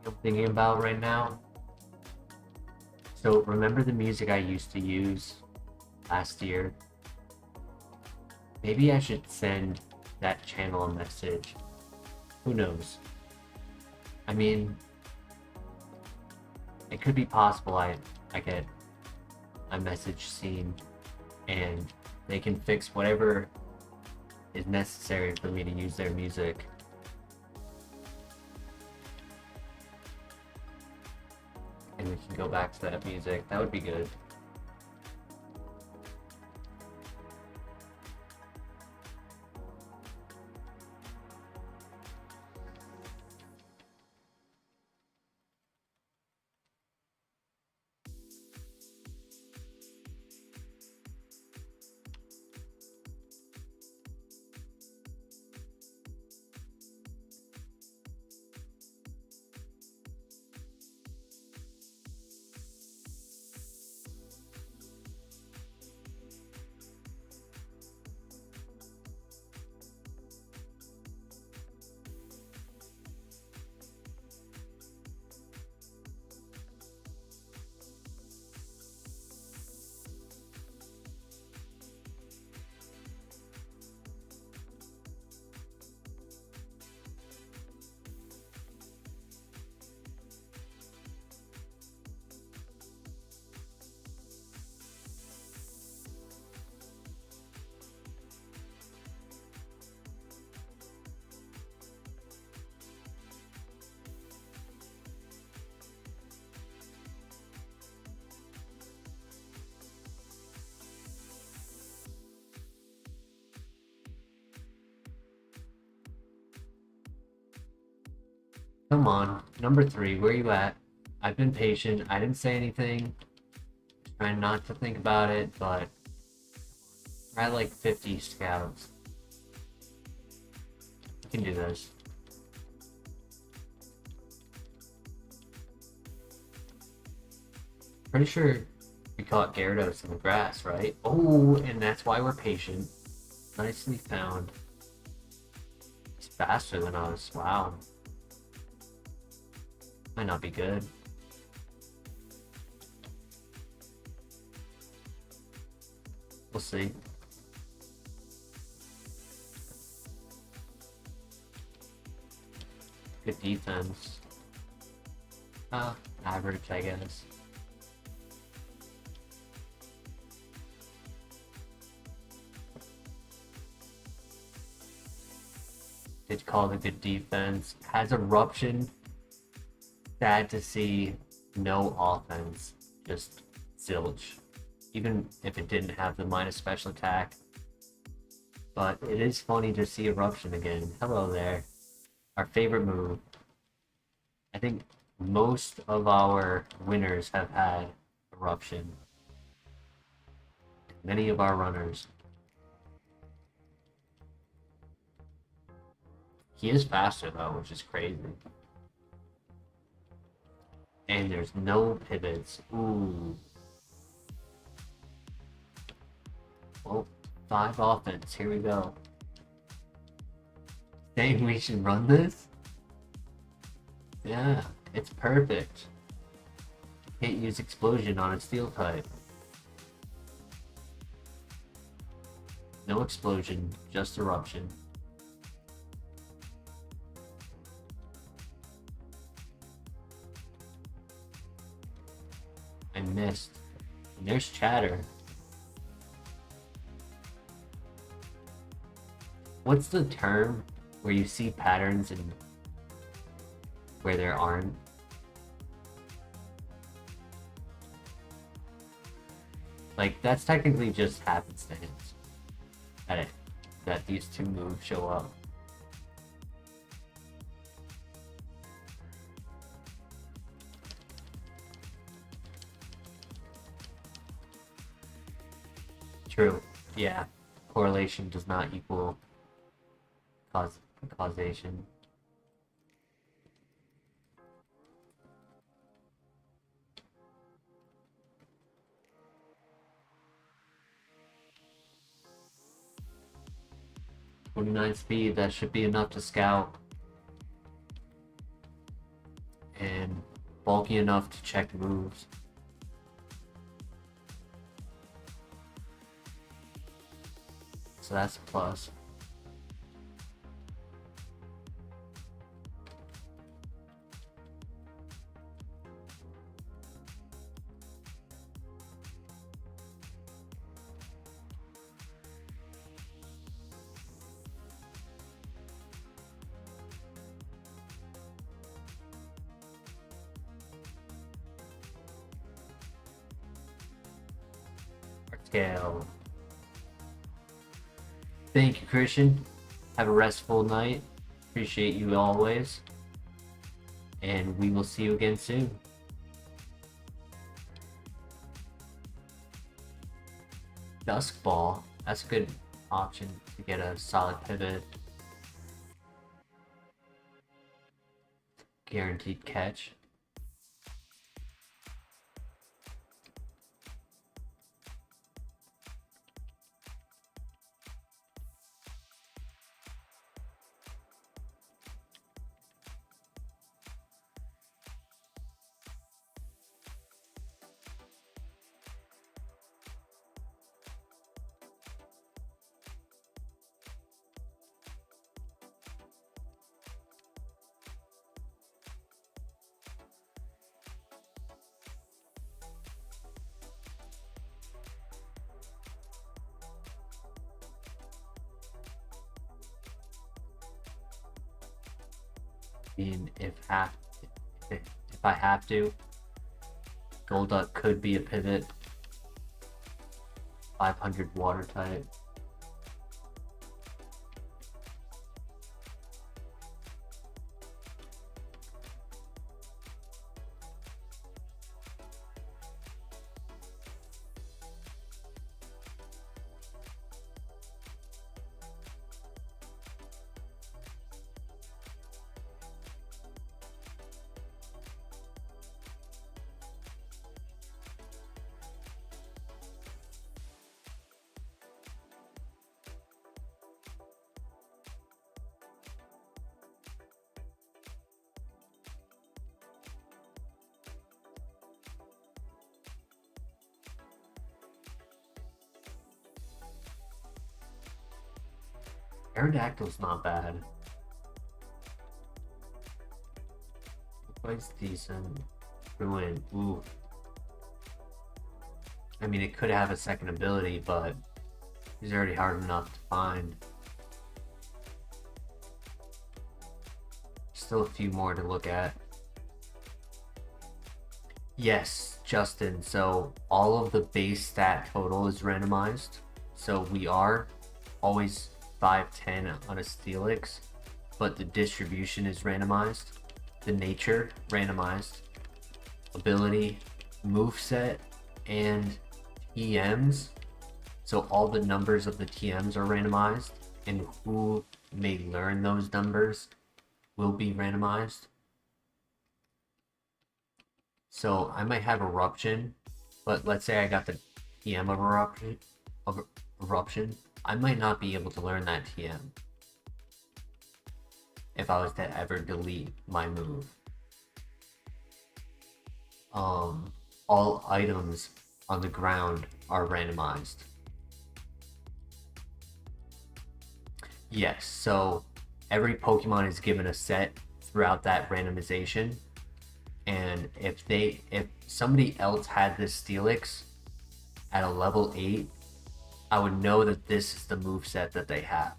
I'm thinking about right now. So remember the music I used to use last year? Maybe I should send that channel a message. Who knows? I mean, it could be possible I get a message seen and they can fix whatever is necessary for me to use their music. And we can go back to that music. That would be good. Come on, number 3, where you at? I've been patient. I didn't say anything. Trying not to think about it, but we're at like 50 scouts. We can do this. Pretty sure we caught Gyarados in the grass, right? Oh, and that's why we're patient. Nicely found. He's faster than us. Wow. Might not be good. We'll see. Good defense. Average, I guess. Did call it a good defense. Has eruption. Sad to see no offense, just zilch. Even if it didn't have the minus special attack. But it is funny to see eruption again. Hello there. Our favorite move. I think most of our winners have had eruption. Many of our runners. He is faster though, which is crazy. And there's no pivots. Ooh. Well, 5 offense. Here we go. Saying we should run this? Yeah, it's perfect. Can't use explosion on a steel type. No explosion, just eruption. I missed. And there's chatter. What's the term where you see patterns and where there aren't? Like, that's technically just happenstance that these two moves show up. True. Yeah. Correlation does not equal causation. .29 speed, that should be enough to scout. And bulky enough to check moves. So that's a plus. Scale. Thank you, Christian. Have a restful night. Appreciate you always. And we will see you again soon. Dusk Ball. That's a good option to get a solid pivot. Guaranteed catch. If I have to, Golduck could be a pivot. 500 water type. Aerodactyl's not bad. Quite decent. Ruin. Ooh. I mean, it could have a second ability, but he's already hard enough to find. Still a few more to look at. Yes, Justin. So all of the base stat total is randomized. So we are always 5-10 on a Steelix, but the distribution is randomized. The nature randomized. Ability, moveset, and TMs. So all the numbers of the TMs are randomized, and who may learn those numbers will be randomized. So I might have Eruption, but let's say I got the TM of Eruption. I might not be able to learn that TM if I was to ever delete my move. All items on the ground are randomized. Yes, so every Pokemon is given a set throughout that randomization, and if somebody else had this Steelix at a level 8, I would know that this is the moveset that they have.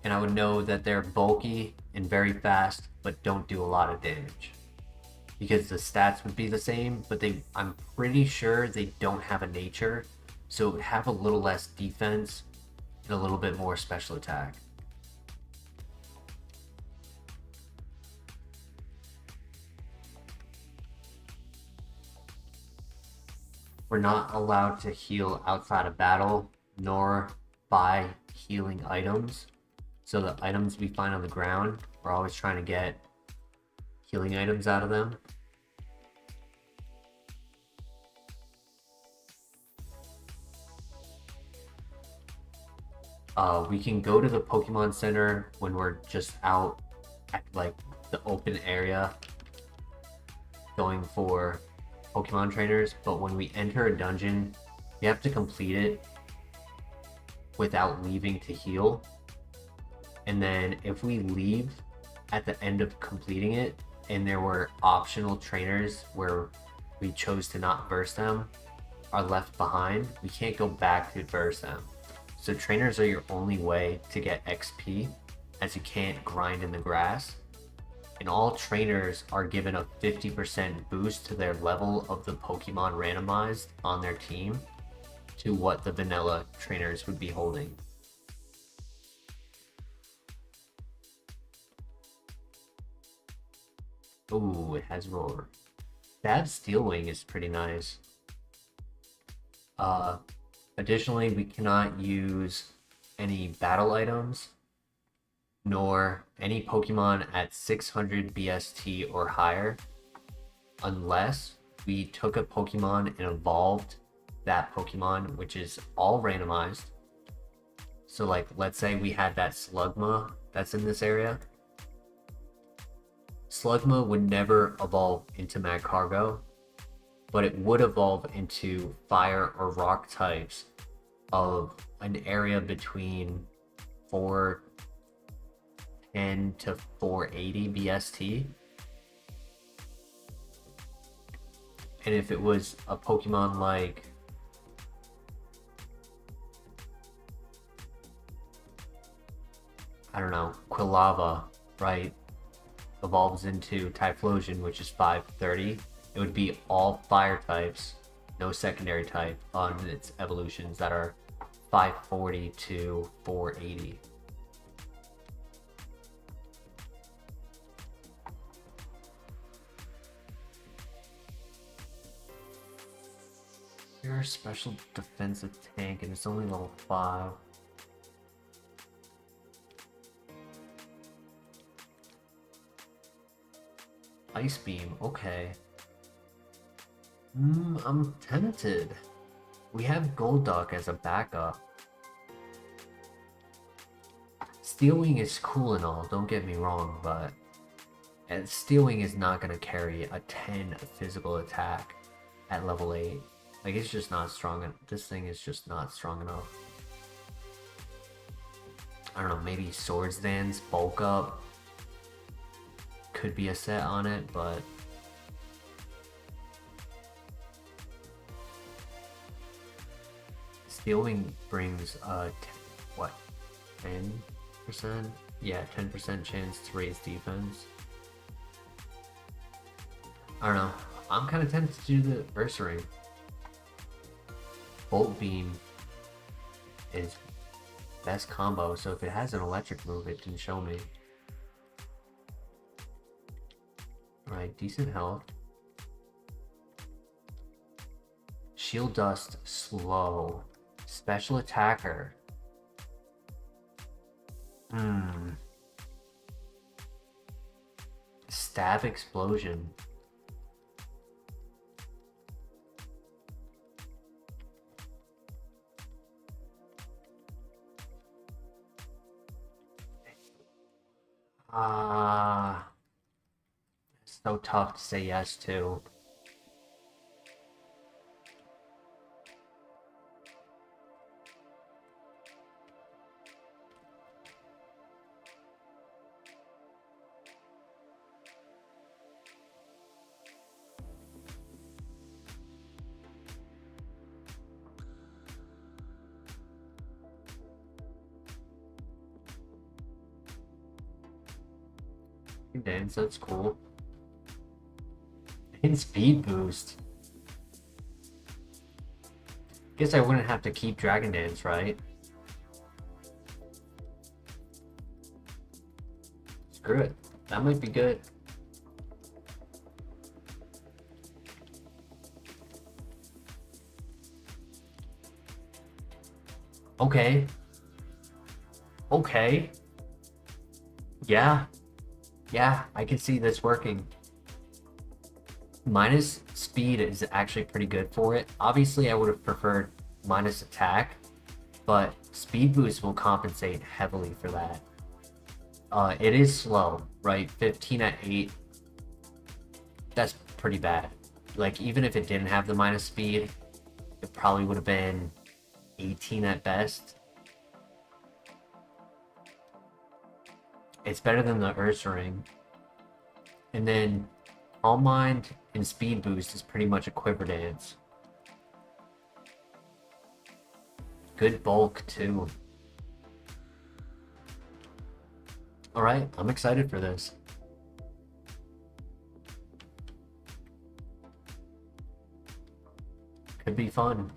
And I would know that they're bulky and very fast, but don't do a lot of damage. Because the stats would be the same, but I'm pretty sure they don't have a nature, so it would have a little less defense and a little bit more special attack. We're not allowed to heal outside of battle, nor buy healing items. So the items we find on the ground, we're always trying to get healing items out of them. We can go to the Pokemon Center when we're just out at like the open area going for Pokemon trainers, but when we enter a dungeon, we have to complete it without leaving to heal. And then if we leave at the end of completing it and there were optional trainers where we chose to not verse them are left behind, we can't go back to verse them. So trainers are your only way to get XP, as you can't grind in the grass. And all trainers are given a 50% boost to their level of the Pokemon randomized on their team to what the vanilla trainers would be holding. Ooh, it has roar. That Steel Wing is pretty nice. Additionally, we cannot use any battle items nor any Pokemon at 600 BST or higher unless we took a Pokemon and evolved that Pokemon, which is all randomized. So like, let's say we had that Slugma that's in this area. Slugma would never evolve into Magcargo, but it would evolve into fire or rock types of an area between 410 to 480 BST. And if it was a Pokemon like I don't know, Quilava, right, evolves into Typhlosion, which is 530, it would be all fire types, no secondary type on its evolutions that are 540 to 480. You're a special defensive tank and it's only level 5. Ice Beam, okay. I'm tempted. We have Golduck as a backup. Steel Wing is cool and all, don't get me wrong, but Steel Wing is not going to carry a 10 physical attack at level 8. Like, it's just not strong. This thing is just not strong enough. I don't know, maybe Swords Dance, Bulk Up could be a set on it, but Steel Wing brings what, 10%? Yeah, 10% chance to raise defense. I don't know. I'm kind of tempted to do the Ursaring. Bolt Beam is best combo, so if it has an electric move, it can show me. Alright, decent health. Shield Dust, slow. Special attacker. Stab Explosion. It's so tough to say yes to. Dance, that's cool. And speed boost. Guess I wouldn't have to keep Dragon Dance, right? Screw it. That might be good. Okay. Okay. Yeah. Yeah, I can see this working. Minus speed is actually pretty good for it. Obviously, I would have preferred minus attack, but speed boost will compensate heavily for that. It is slow, right? 15 at 8. That's pretty bad. Like, even if it didn't have the minus speed, it probably would have been 18 at best. It's better than the Ursaring. And then Calm Mind and Speed Boost is pretty much a Quiver Dance. Good bulk, too. Alright, I'm excited for this. Could be fun.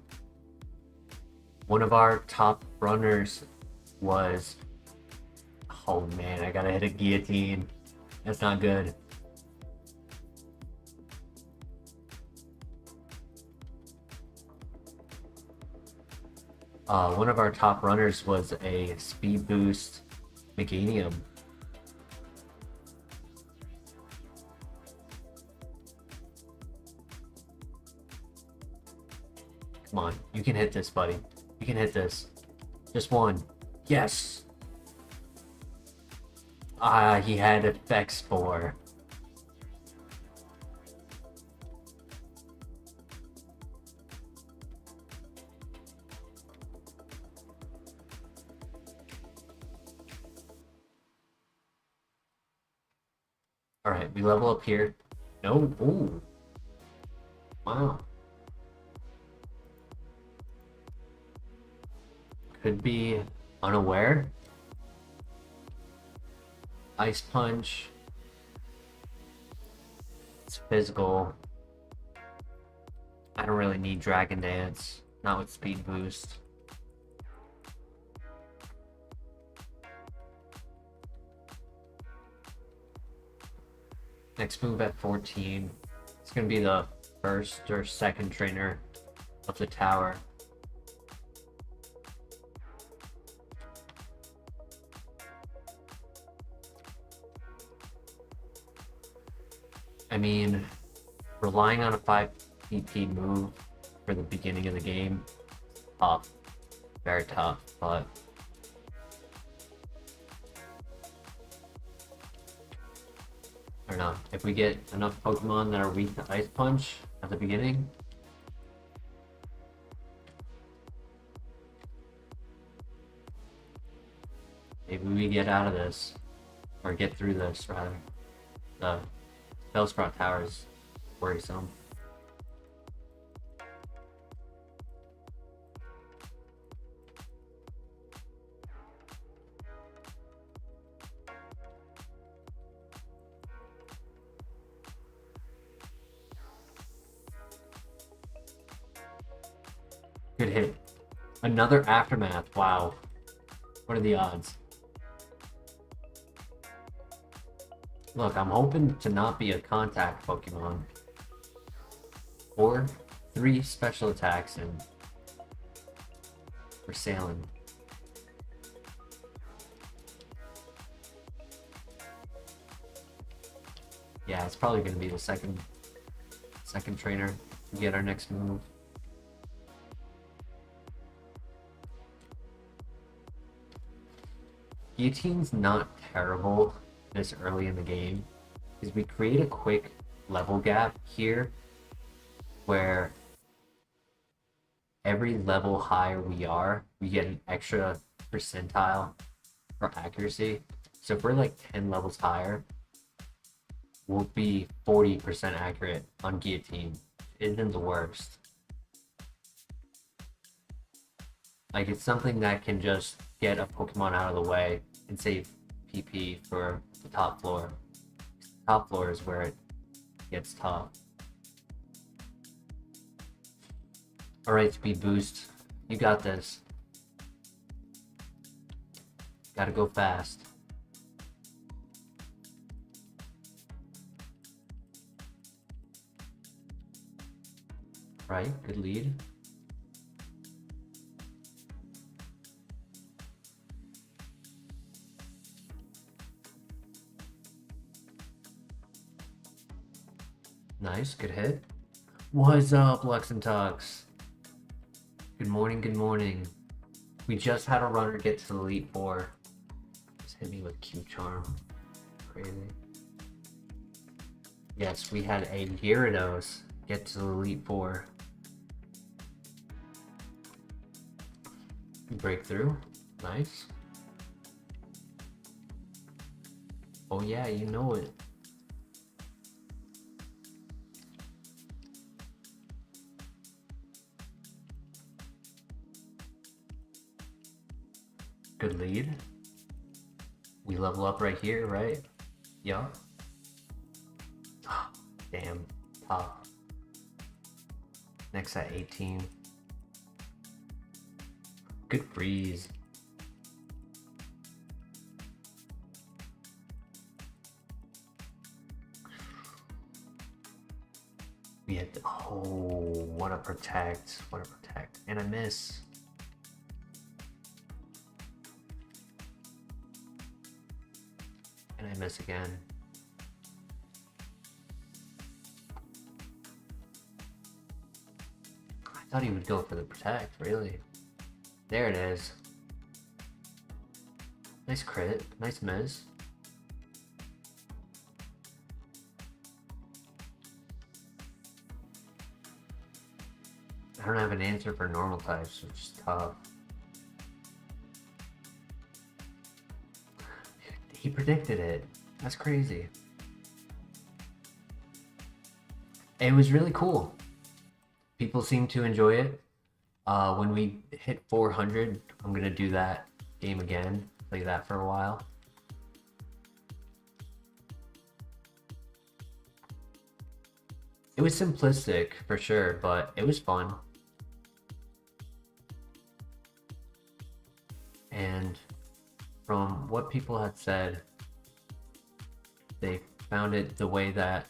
One of our top runners was... Oh man, I gotta hit a guillotine. That's not good. One of our top runners was a Speed Boost Meganium. Come on, you can hit this, buddy. You can hit this. Just one. Yes! He had Effect Spore. Alright, we level up here. No, ooh. Wow. Could be unaware. Ice Punch. It's physical. I don't really need Dragon Dance. Not with Speed Boost. Next move at 14. It's going to be the first or second trainer of the tower. I mean, relying on a 5 PP move for the beginning of the game, tough. Very tough, but... I don't know, if we get enough Pokemon that are weak to Ice Punch at the beginning, maybe we get out of this, or get through this, rather. The Bellsprout Tower is worrisome. Good hit. Another Aftermath. Wow. What are the odds? Look, I'm hoping to not be a contact Pokemon. Or 3 special attacks and we're sailing. Yeah, it's probably going to be the second trainer to get our next move. Guillotine's not terrible this early in the game, because we create a quick level gap here where every level higher we are, we get an extra percentile for accuracy. So if we're like 10 levels higher, we'll be 40% accurate on Guillotine. It isn't the worst. Like, it's something that can just get a Pokemon out of the way and save PP for the top floor. The top floor is where it gets tough. Alright, Speed Boost. You got this. Gotta go fast. Right, good lead. Nice, good hit. What's up, Lux and Tux? Good morning, good morning. We just had a runner get to the Elite Four. Just hit me with Q Charm. Crazy. Yes, we had a Gyarados get to the Elite Four. Breakthrough. Nice. Oh yeah, you know it. Good lead. We level up right here, right? Yeah. Damn. Top. Next at 18. Good freeze. We had, oh, wanna protect, and I miss. And I miss again. I thought he would go for the protect, really. There it is. Nice crit, nice miss. I don't have an answer for normal types, which is tough. He predicted it. That's crazy. It was really cool. People seem to enjoy it. When we hit 400, I'm gonna do that game again. Play that for a while. It was simplistic for sure, but it was fun. And from what people had said, they found it the way that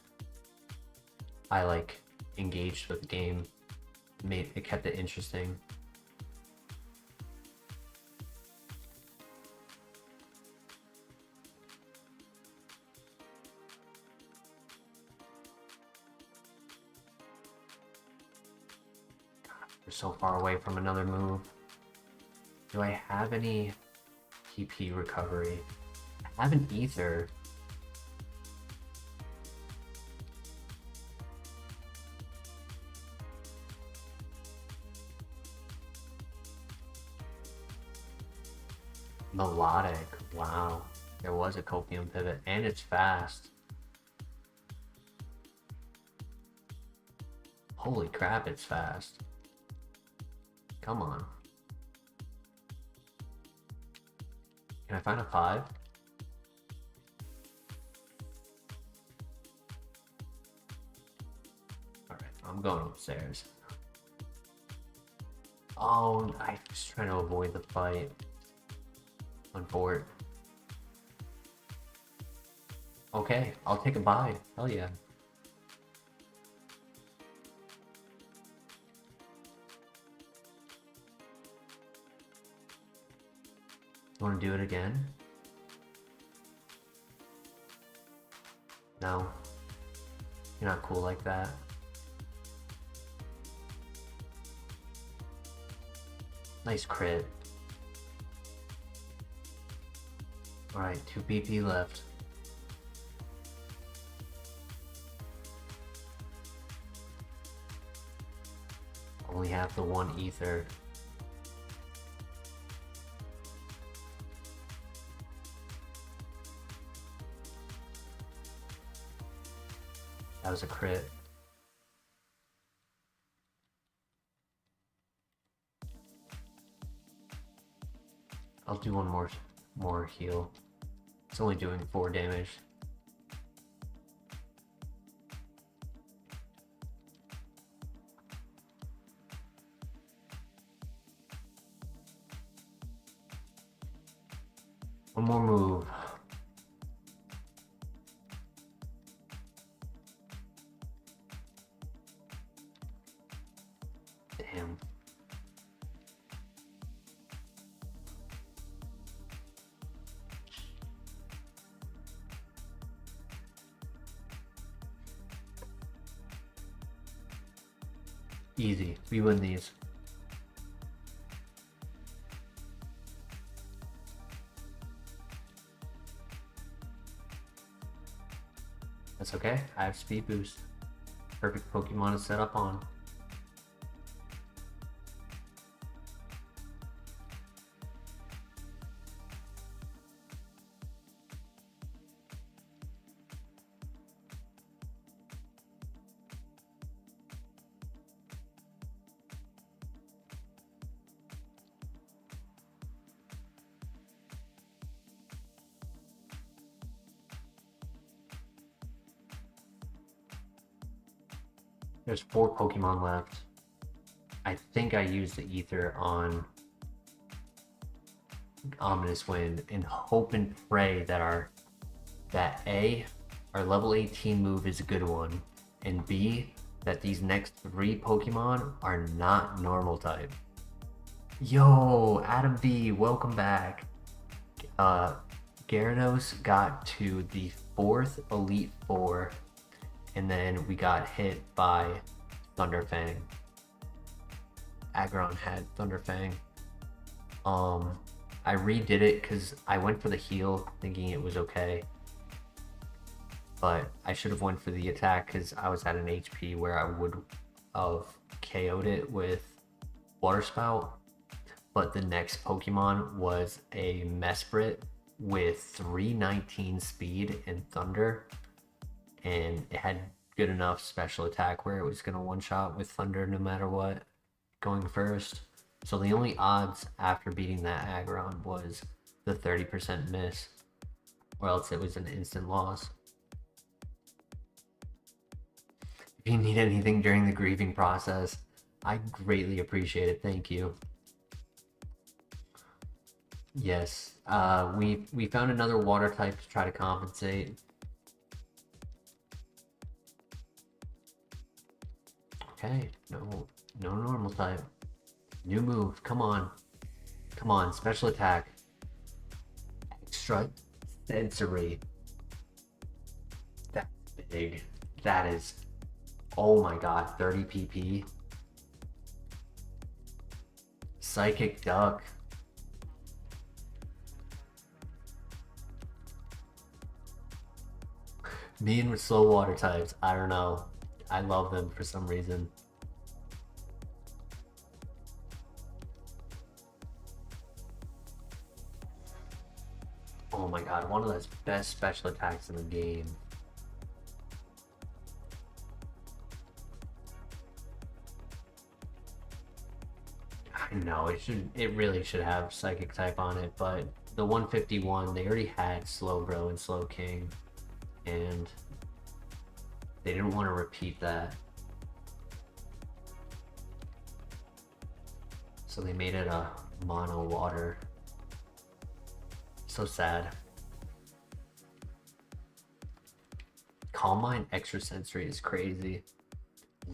I like engaged with the game. It kept it interesting. God, we're so far away from another move. Do I have any TP recovery? I have an ether. Melodic. Wow. There was a copium pivot, and it's fast. Holy crap, it's fast. Come on. Can I find a 5? Alright, I'm going upstairs. Oh, I was trying to avoid the fight. On board. Okay, I'll take a bye. Hell yeah. You want to do it again? No. You're not cool like that. Nice crit. Alright, 2 PP left. Only have the 1 ether. That was a crit. I'll do one more heal. It's only doing 4 damage. One more move. Damn. Easy. We win these. That's okay. I have speed boost. Perfect Pokemon to set up on. There's 4 Pokemon left. I think I used the Ether on Ominous Wind and hope and pray that our level 18 move is a good one, and B, that these next 3 Pokemon are not normal type. Yo, Adam B, welcome back. Gyarados got to the 4th Elite Four, and then we got hit by Thunderfang. Aggron had Thunderfang. I redid it because I went for the heal thinking it was okay, but I should have went for the attack because I was at an HP where I would have KO'd it with Water Spout. But the next Pokemon was a Mesprit with 319 speed and Thunder, and it had good enough special attack where it was going to one-shot with Thunder no matter what, going first. So the only odds after beating that Aggron was the 30% miss, or else it was an instant loss. If you need anything during the grieving process, I greatly appreciate it. Thank you. Yes, we found another water type to try to compensate. Okay, no normal type. New move, come on. Come on, special attack. Extra sensory. That's big. That is, oh my god, 30 PP. Psychic Duck. Me and with slow water types, I don't know. I love them for some reason. Oh my god, one of those best special attacks in the game. I know, it really should have Psychic type on it, but the 151, they already had Slowbro and Slowking, and they didn't want to repeat that. So they made it a mono water. So sad. Calm Mind Extra Sensory is crazy.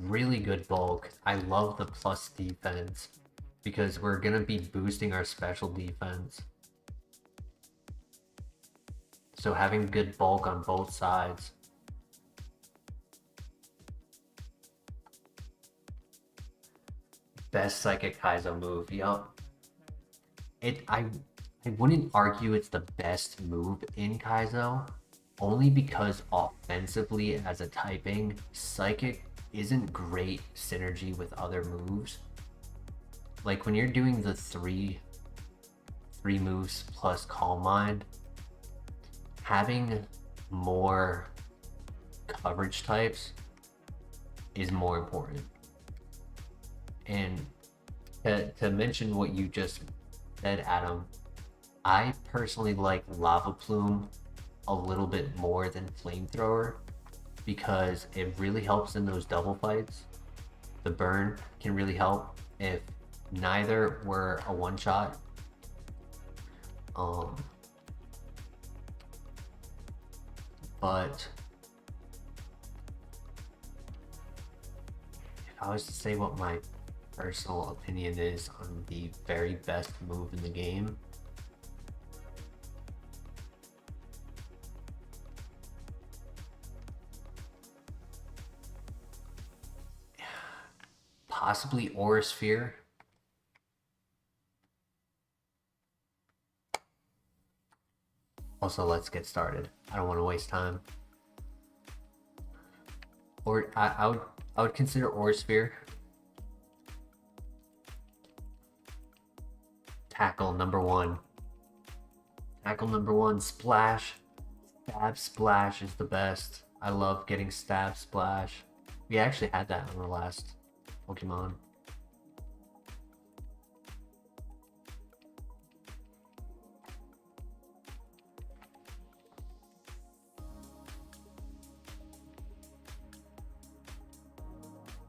Really good bulk. I love the plus defense because we're gonna be boosting our special defense. So having good bulk on both sides. Best Psychic Kaizo move, yup. I wouldn't argue it's the best move in Kaizo, only because offensively as a typing, Psychic isn't great synergy with other moves. Like when you're doing the three moves plus Calm Mind, having more coverage types is more important. And to mention what you just said, Adam, I personally like Lava Plume a little bit more than Flamethrower because it really helps in those double fights. The burn can really help if neither were a one-shot. But if I was to say what my personal opinion is on the very best move in the game, possibly Aura Sphere. Also, let's get started. I don't want to waste time. Or I would consider Aura Sphere. Tackle number 1. Tackle number 1, Splash. Stab Splash is the best. I love getting Stab Splash. We actually had that on the last Pokemon.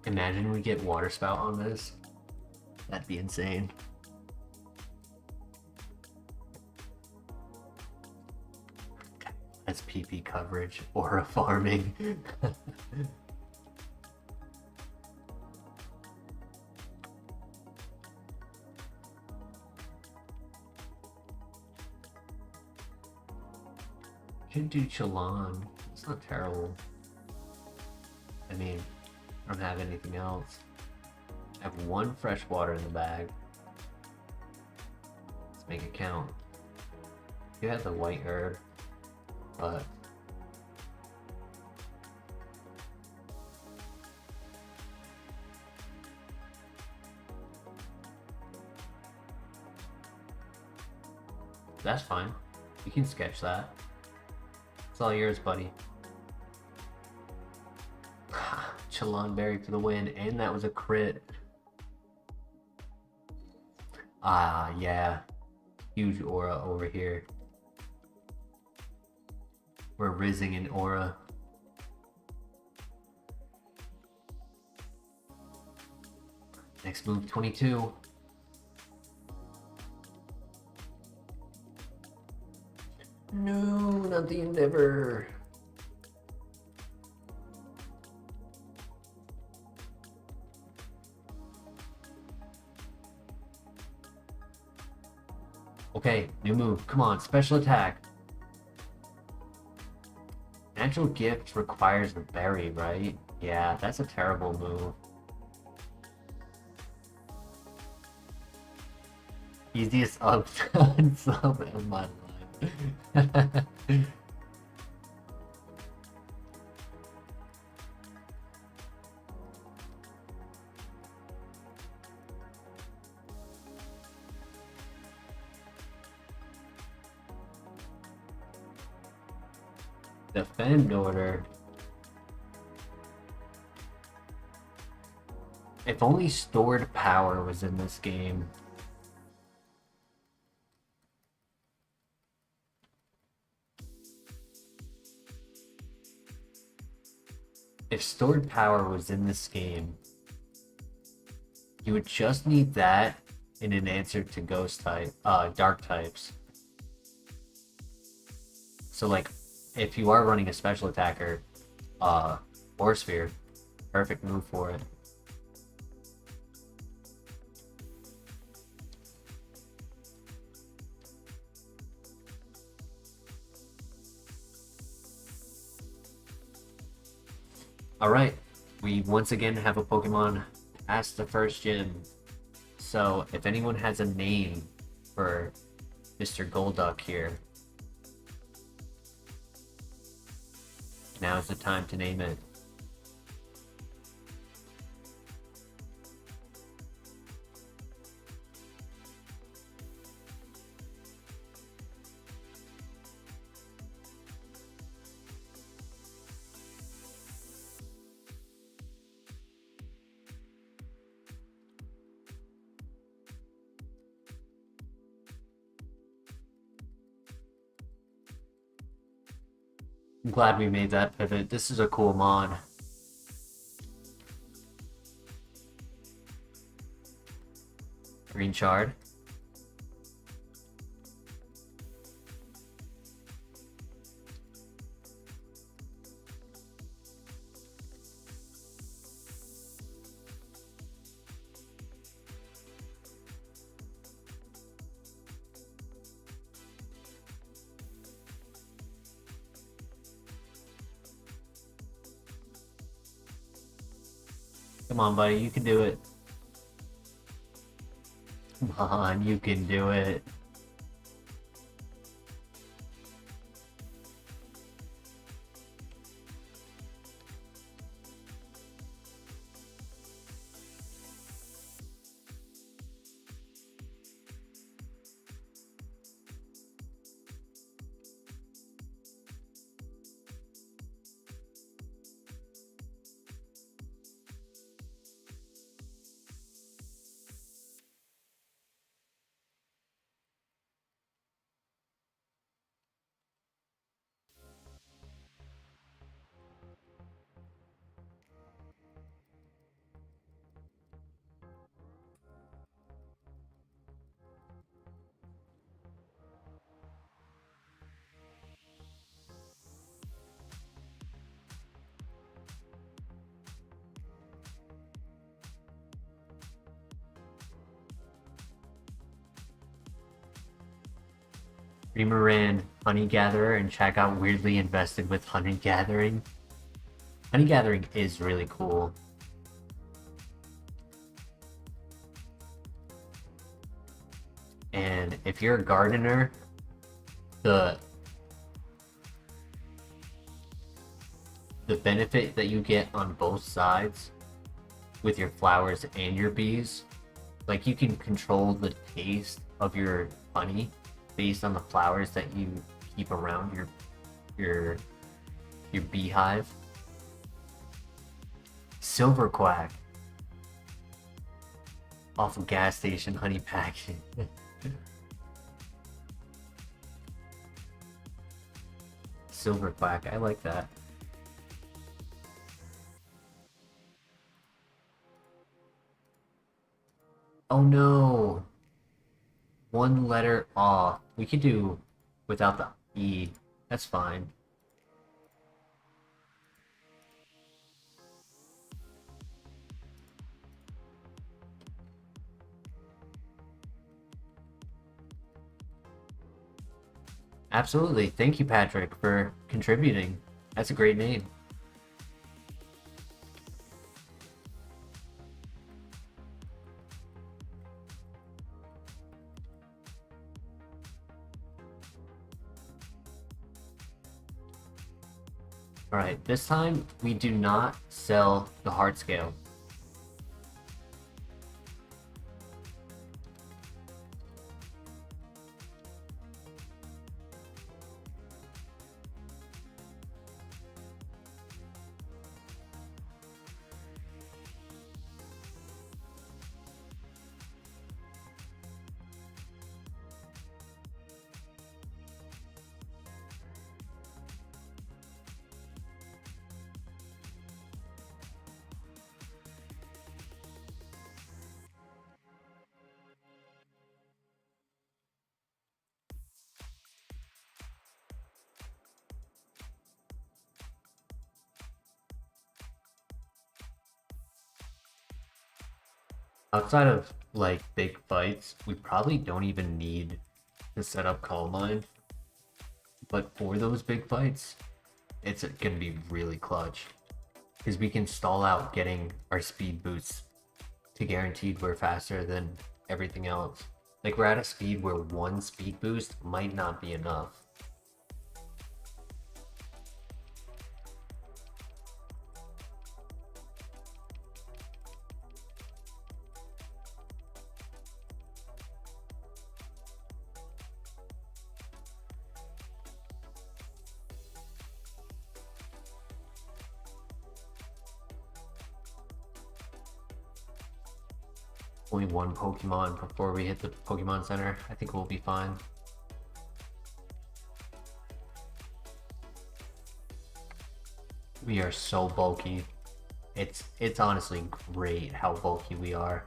Imagine we get Water Spout on this. That'd be insane. That's PP coverage. Aura farming. Should do Chelan. It's not terrible. I mean, I don't have anything else. I have 1 fresh water in the bag. Let's make it count. You have the white herb, but that's fine. You can sketch that. It's all yours, buddy. Chelan Berry for the win, and that was a crit. Ah, yeah. Huge aura over here. We're rizzing in aura. Next move, 22. No, not the Endeavor. Okay, new move. Come on, special attack. Natural Gift requires a berry, right? Yeah, that's a terrible move. Easiest up sub in my life. Defend order. If only stored power was in this game. If stored power was in this game, you would just need that in an answer to ghost type, dark types. So like, if you are running a special attacker, Aura Sphere, perfect move for it. Alright, we once again have a Pokemon past the first gym. So if anyone has a name for Mr. Golduck here, now's the time to name it. I'm glad we made that pivot. This is a cool mod. Green Shard. Come on, buddy, you can do it. Come on, you can do it. Remoran Honey Gatherer and Chat got weirdly invested with Honey Gathering. Honey Gathering is really cool. And if you're a gardener, the benefit that you get on both sides with your flowers and your bees, like you can control the taste of your honey based on the flowers that you keep around your beehive. Silver Quack off of gas station honey packet. Silver Quack, I like that. Oh no! One letter off. We could do without the E. That's fine. Absolutely. Thank you, Patrick, for contributing. That's a great name. Alright, this time we do not sell the heart scale. Outside of like big fights, we probably don't even need to set up Calm Mind. But for those big fights, it's gonna be really clutch. Because we can stall out getting our speed boosts to guaranteed we're faster than everything else. Like we're at a speed where one speed boost might not be enough. Only one Pokemon before we hit the Pokemon Center. I think we'll be fine. We are so bulky. It's honestly great how bulky we are.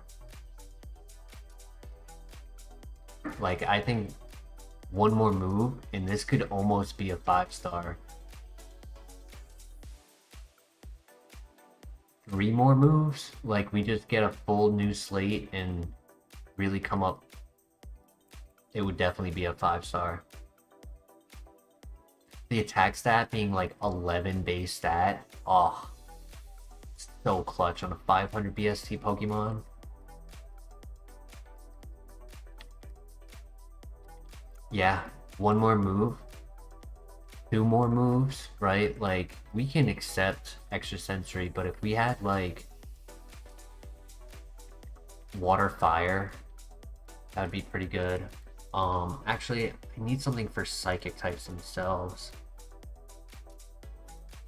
Like, I think one more move and this could almost be a 5-star. 3 more moves, like we just get a full new slate and really come up, it would definitely be a 5-star. The attack stat being like 11 base stat, oh, so clutch on a 500 BST Pokemon. Yeah, one more move, 2 more moves, right? Like, we can accept extra sensory, but if we had like water fire, that'd be pretty good. Actually, I need something for psychic types themselves.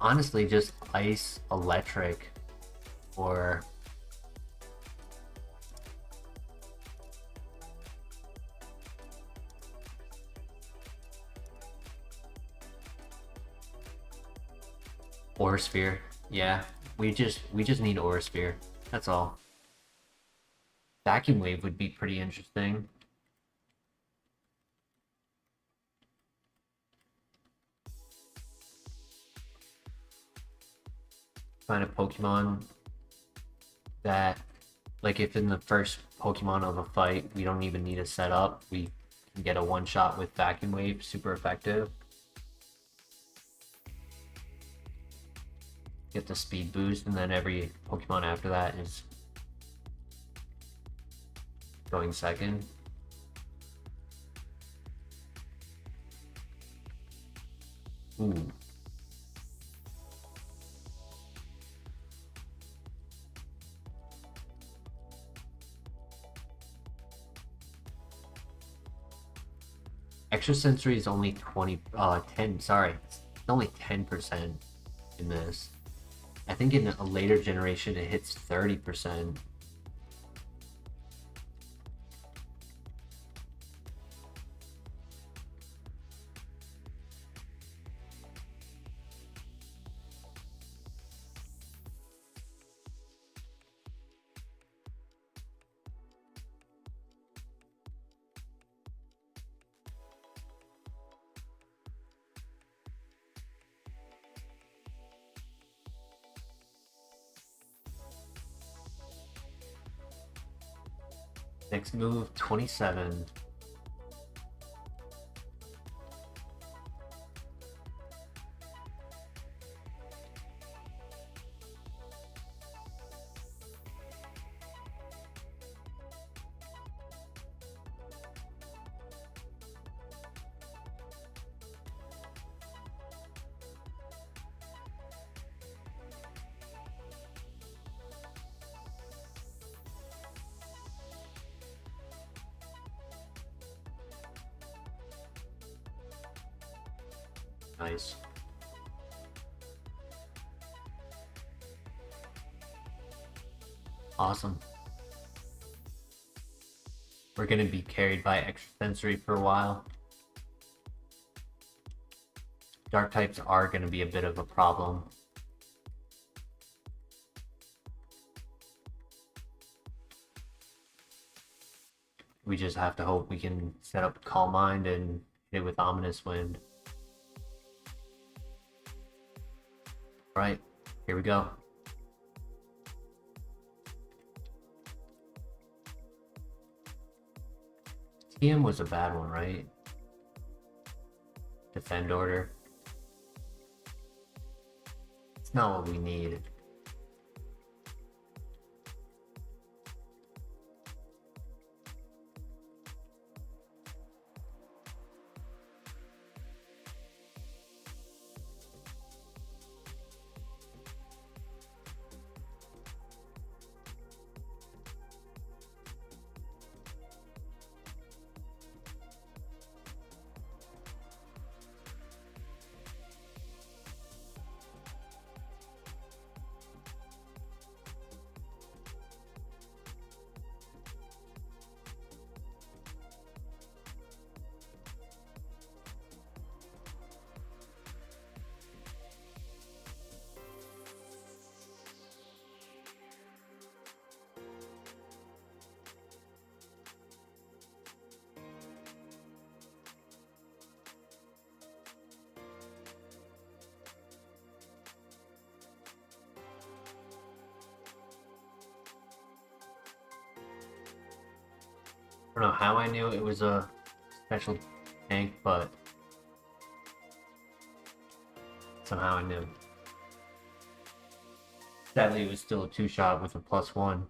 Honestly, just ice, electric, or Aura Sphere. Yeah, we just need Aura Sphere. That's all. Vacuum Wave would be pretty interesting. Find a Pokemon that, like, if in the first Pokemon of a fight we don't even need a setup, we and get a one-shot with Vacuum Wave, super effective. Get the speed boost, and then every Pokemon after that is going second. Ooh. Extrasensory is only 10, sorry. It's only 10% in this. I think in a later generation it hits 30%. Next move, 27. Nice. Awesome. We're gonna be carried by Extrasensory for a while. Dark types are gonna be a bit of a problem. We just have to hope we can set up Calm Mind and hit it with Ominous Wind. Right, here we go. TM was a bad one, right? Defend order. It's not what we need. I don't know how I knew it was a special tank, but somehow I knew. Sadly, it was still a 2-shot with a +1.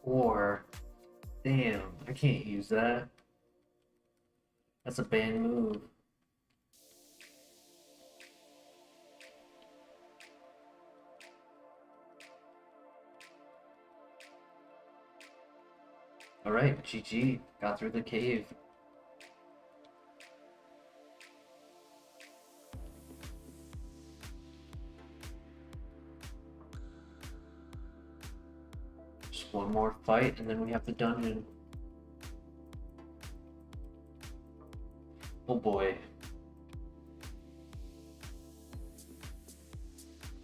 Or, damn, I can't use that. That's a bad move. Alright, GG. Got through the cave. Just one more fight and then we have the dungeon. Oh boy.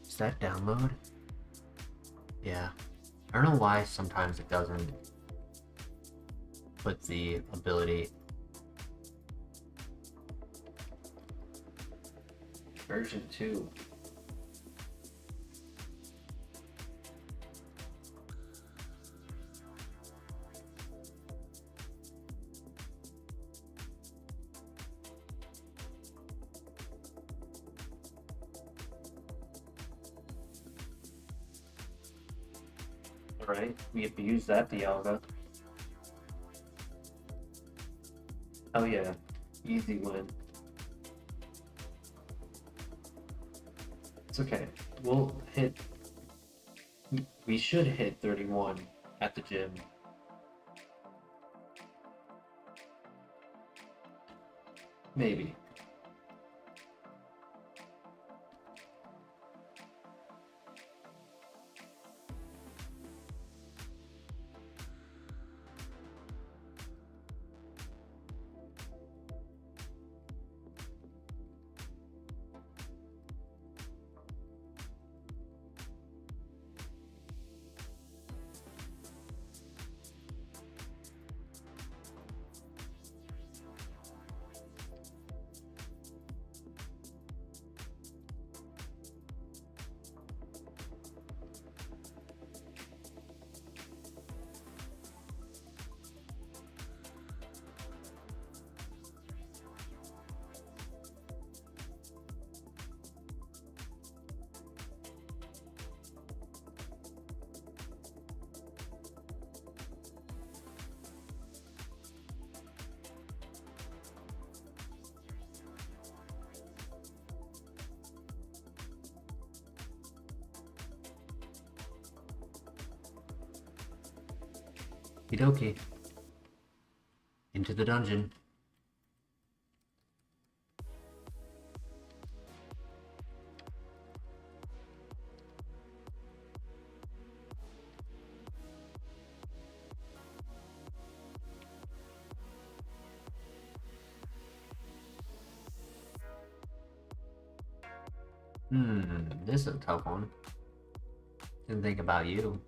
Is that download? Yeah. I don't know why sometimes it doesn't put the ability. Version 2. Alright, we abused that Dialga. Oh yeah, easy win. It's okay. We'll hit. We should hit 31 at the gym. Maybe. Okie into the dungeon. This is a tough one. Didn't think about you.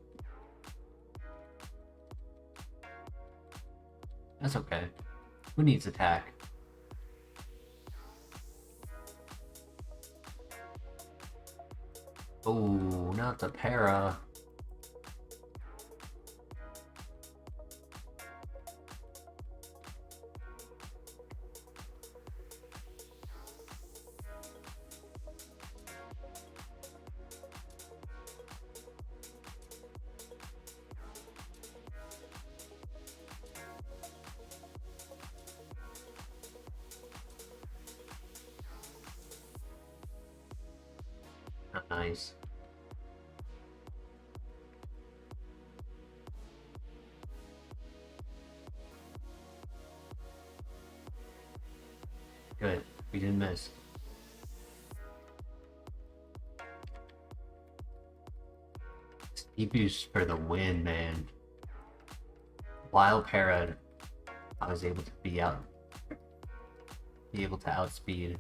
That's okay. Who needs attack? Oh, not the para. Nice. Good. We didn't miss. Speed boost for the win, man. While parad, I was able to be able to outspeed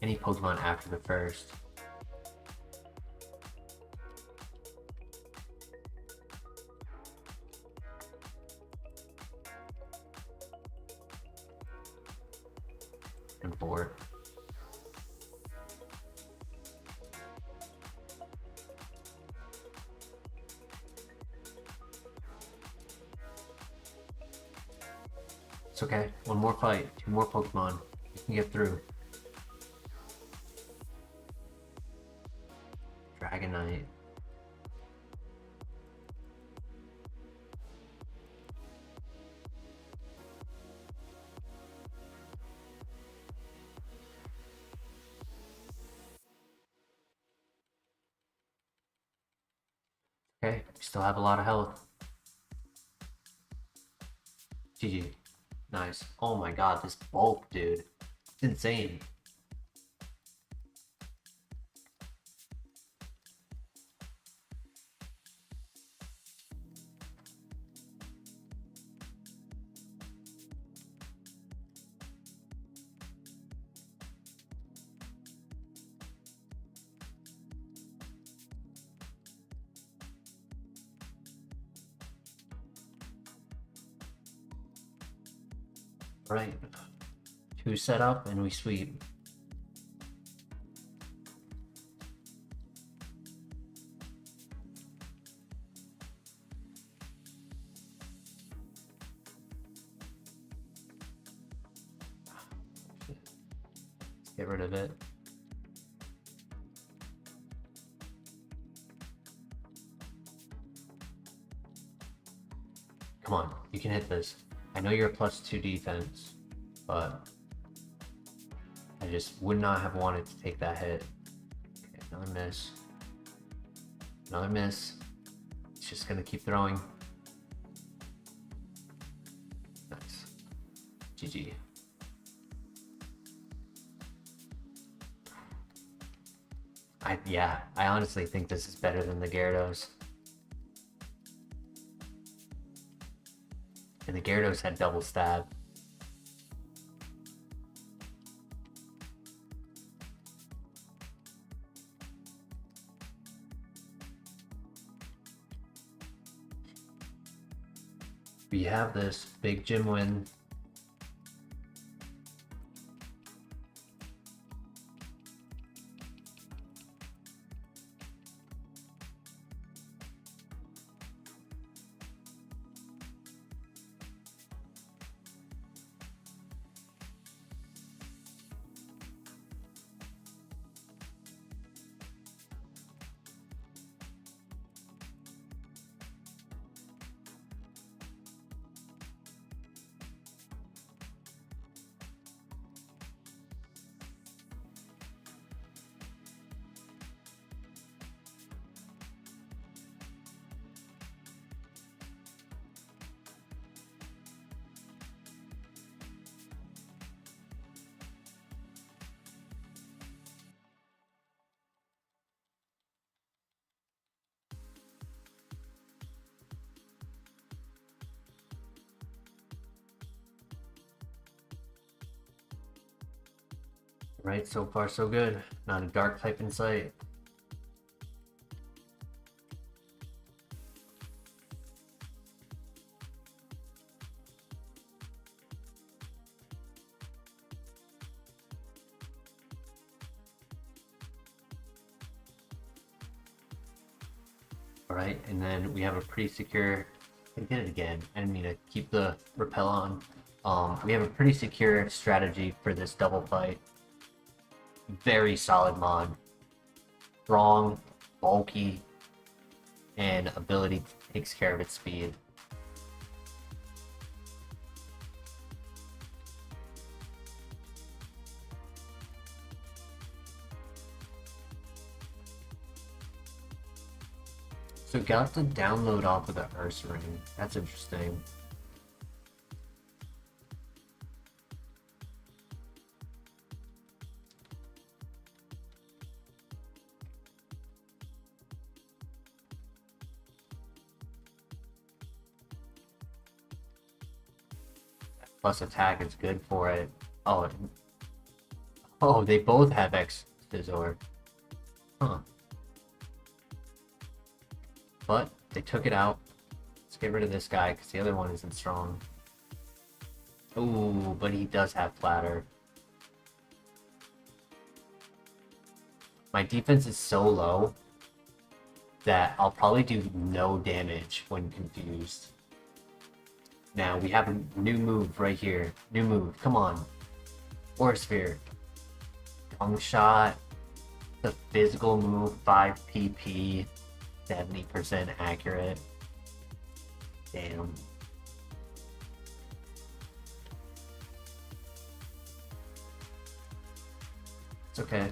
any Pokemon after the first. And four. It's okay. One more fight. 2 more Pokemon. You can get through. Dragonite. Okay, we still have a lot of health. GG. Nice. Oh my god, this bulk, dude. It's insane. Right. 2 set up and we sweep. Let's get rid of it. Come on, you can hit this. I know you're a +2 defense, but I just would not have wanted to take that hit. Okay, another miss. Another miss. It's just gonna keep throwing. Nice. GG. I honestly think this is better than the Gyarados. And the Gyarados had double stab. We have this big gym win. Right, so far so good. Not a dark type in sight. Alright, and then we have a pretty secure... I did it again. I didn't mean to keep the repel on. We have a pretty secure strategy for this double fight. Very solid mod. Strong, bulky, and ability takes care of its speed. So got the download off of the Ursaring. That's interesting. Plus attack is good for it. Oh, they both have X Scizor. Huh. But they took it out. Let's get rid of this guy because the other one isn't strong. Ooh, but he does have Flatter. My defense is so low that I'll probably do no damage when confused. Now we have a new move right here. New move. Come on. Aura Sphere. Tongue Shot. The physical move. 5 PP. 70% accurate. Damn. It's okay.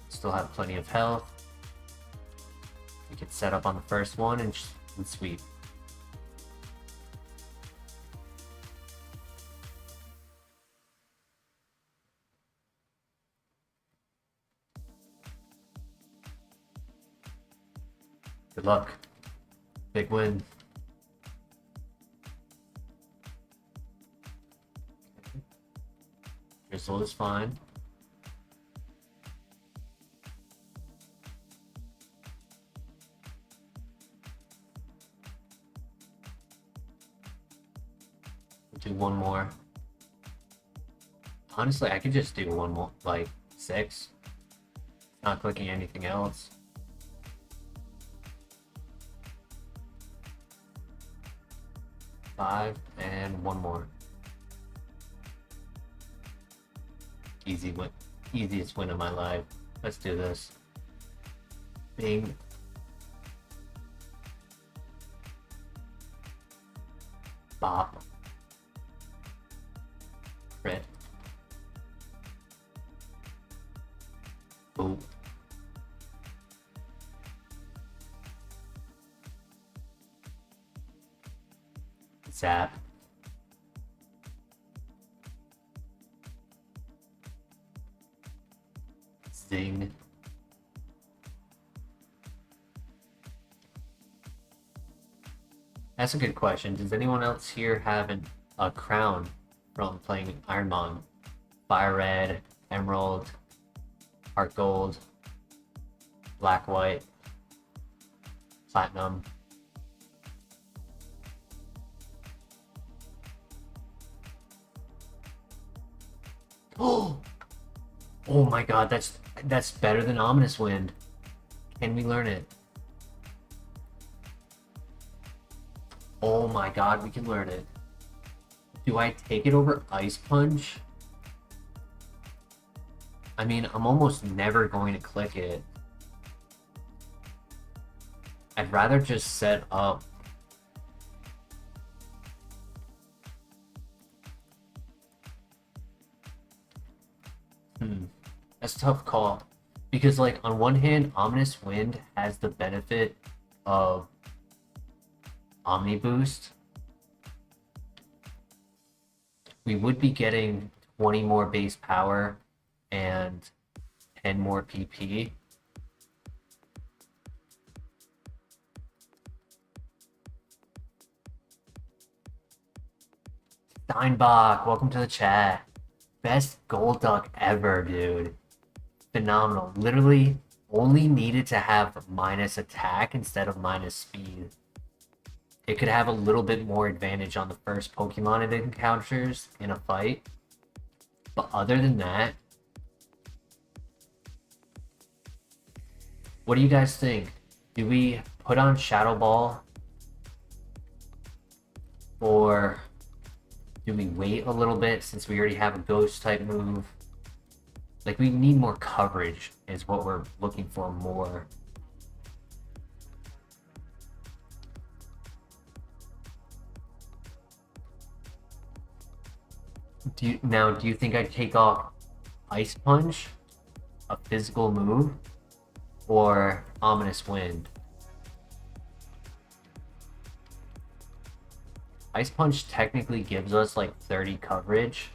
Still have plenty of health. We could set up on the first one and sweep. Good luck. Big win. Drizzle is fine. Do one more. Honestly, I could just do one more, like 6. Not clicking anything else. Five and one more. Easy win, easiest win of my life. Let's do this. Bing. Bop. Crit. Boom. Zap. Zing. That's a good question. Does anyone else here have a crown from playing IronMon? FireRed, Emerald, HeartGold, Black, White, Platinum. Oh my god, that's better than Ominous Wind. Can we learn it? Oh my god, we can learn it. Do I take it over Ice Punch? I mean, I'm almost never going to click it. I'd rather just set up. That's a tough call. Because, like, on one hand, Ominous Wind has the benefit of Omni Boost. We would be getting 20 more base power and 10 more PP. Steinbach, welcome to the chat. Best gold duck ever, dude. Phenomenal. Literally only needed to have minus attack instead of minus speed. It could have a little bit more advantage on the first Pokemon it encounters in a fight. But other than that, what do you guys think? Do we put on Shadow Ball? Or do we wait a little bit since we already have a ghost type move? Like, we need more coverage is what we're looking for more. Do you think I'd take off Ice Punch, a physical move, or Ominous Wind? Ice Punch technically gives us like 30 coverage,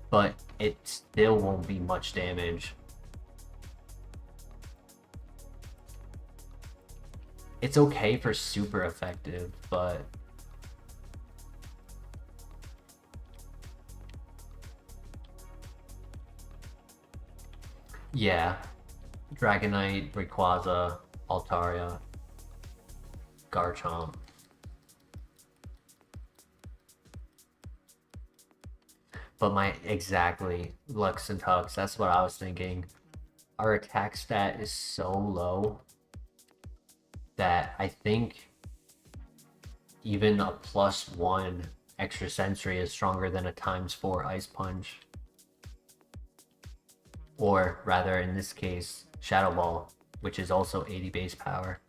but it still won't be much damage. It's okay for super effective, but yeah. Dragonite, Rayquaza, Altaria, Garchomp. But exactly, Lux and Tux, that's what I was thinking. Our attack stat is so low that I think even a +1 extra sensory is stronger than a ×4 Ice Punch. Or rather, in this case, Shadow Ball, which is also 80 base power.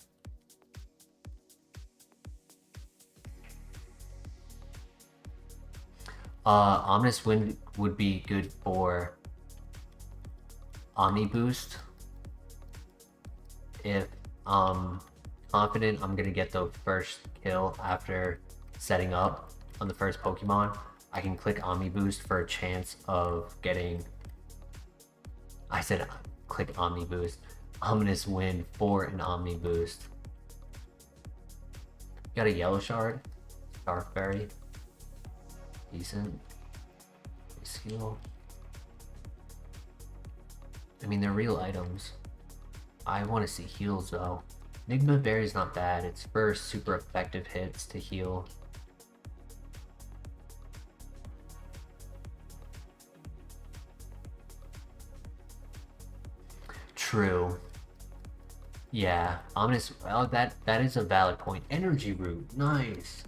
Ominous Wind would be good for Omni Boost if confident I'm gonna get the first kill after setting up on the first Pokemon. I can click Omni Boost for a chance of getting, I said click Omni Boost, Ominous Wind for an Omni Boost. Got a Yellow Shard, Dark Berry, decent, skill. I mean, they're real items. I want to see heals though. Enigma Berry's not bad. It's for super effective hits to heal. True. Yeah, ominous. Well, that is a valid point. Energy root, nice.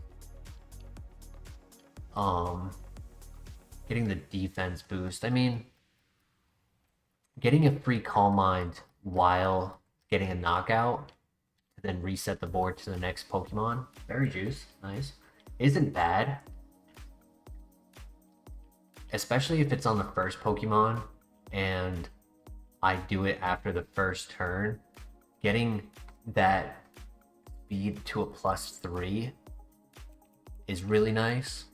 Getting the defense boost. I mean, getting a free Calm Mind while getting a knockout, to then reset the board to the next Pokemon. Berry Juice, nice. Isn't bad. Especially if it's on the first Pokemon and I do it after the first turn. Getting that speed to a +3 is really nice.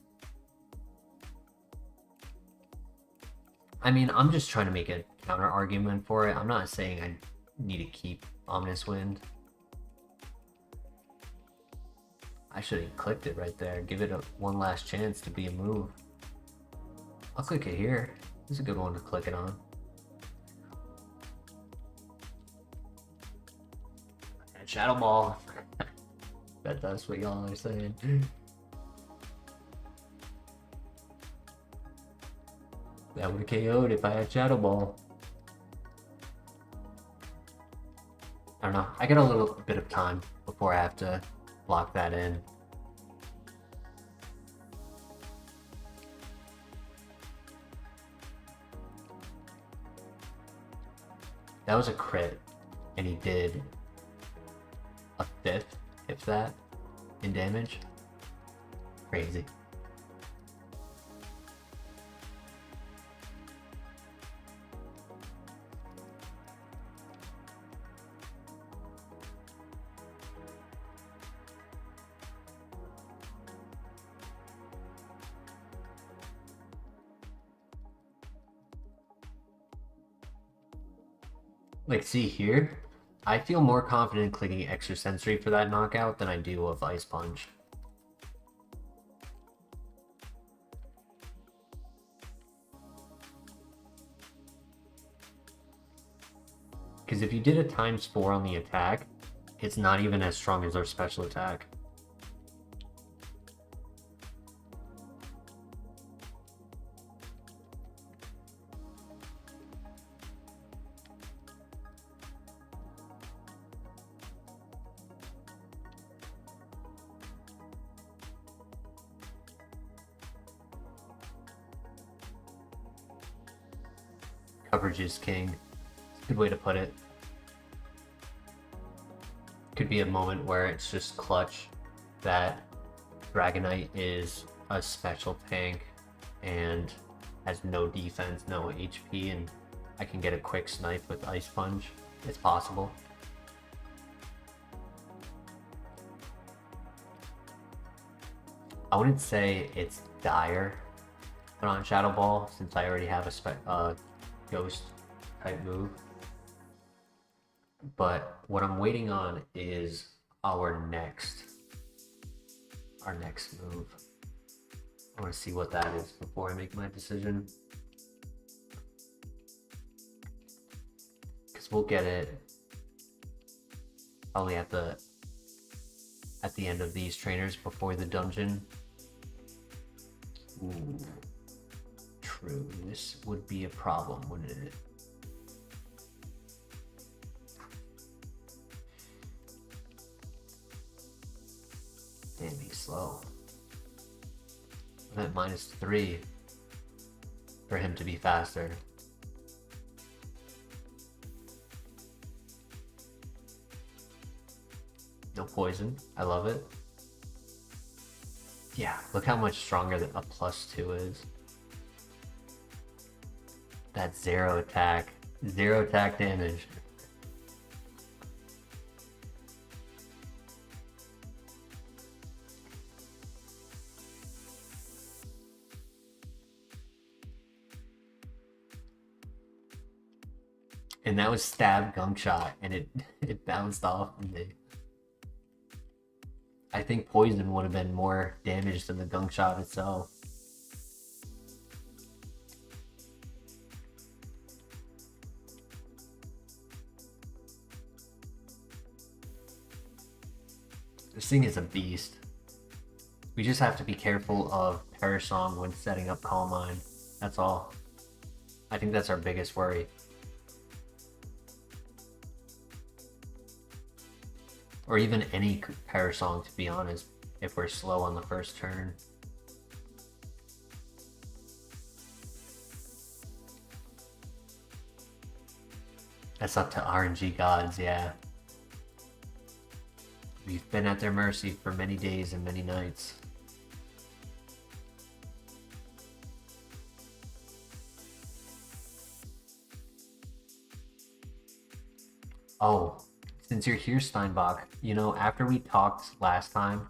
I mean, I'm just trying to make a counter argument for it. I'm not saying I need to keep Ominous Wind. I should have clicked it right there. Give it one last chance to be a move. I'll click it here. This is a good one to click it on. And Shadow Ball. Bet that's what y'all are saying. That would have KO'd if I had Shadow Ball. I don't know. I got a little bit of time before I have to lock that in. That was a crit, and he did a 5th, if that, in damage. Crazy. Like, see here, I feel more confident clicking Extra Sensory for that knockout than I do of Ice Punch. Because if you did a ×4 on the attack, it's not even as strong as our special attack. Coverage is king. Good way to put it. Could be a moment where it's just clutch that Dragonite is a special tank and has no defense, no HP, and I can get a quick snipe with Ice Punch. It's possible. I wouldn't say it's dire put on Shadow Ball since I already have a ghost type move, but what I'm waiting on is our next move. I want to see what that is before I make my decision, because we'll get it probably at the end of these trainers before the dungeon. Ooh. True, this would be a problem, wouldn't it? Damn, he's slow. I'm at -3 for him to be faster. No poison, I love it. Yeah, look how much stronger a +2 is. That's 0 attack damage. And that was stab gunk shot, and it bounced off of me. I think poison would have been more damage than the gunk shot itself. This thing is a beast. We just have to be careful of Perish Song when setting up Calm Mind. That's all. I think that's our biggest worry. Or even any Perish Song, to be honest, if we're slow on the first turn. That's up to RNG gods, yeah. We've been at their mercy for many days and many nights. Oh, since you're here, Steinbach, you know, after we talked last time,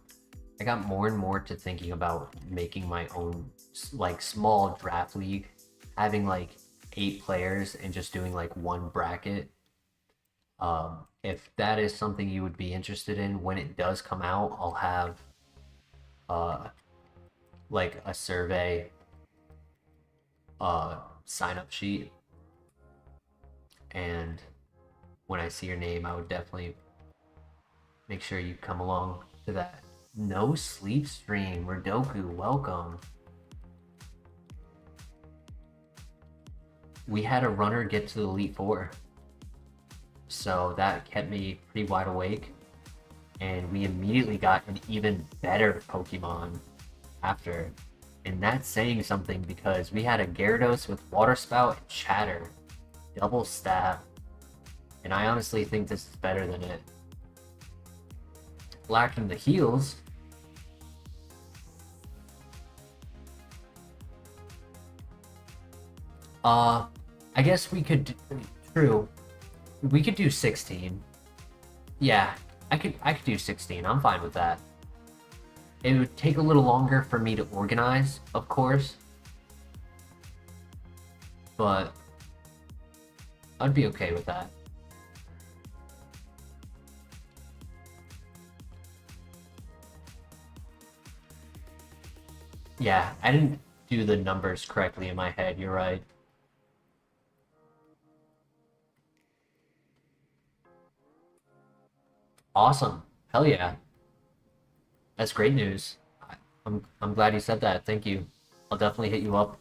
I got more and more to thinking about making my own, like, small draft league, having like 8 players and just doing like one bracket. If that is something you would be interested in, when it does come out, I'll have like a survey sign up sheet, and when I see your name, I would definitely make sure you come along to that. No sleep stream, Rodoku, welcome. We had a runner get to the Elite Four, so that kept me pretty wide awake, and we immediately got an even better Pokemon after, and that's saying something because we had a Gyarados with Water Spout and Chatter, double stab, and I honestly think this is better than it. Lacking the heals. I guess we could true. We could do 16. Yeah, I could do 16. I'm fine with that. It would take a little longer for me to organize, of course. But I'd be okay with that. Yeah, I didn't do the numbers correctly in my head, you're right. Awesome. Hell yeah. That's great news. I'm glad you said that. Thank you. I'll definitely hit you up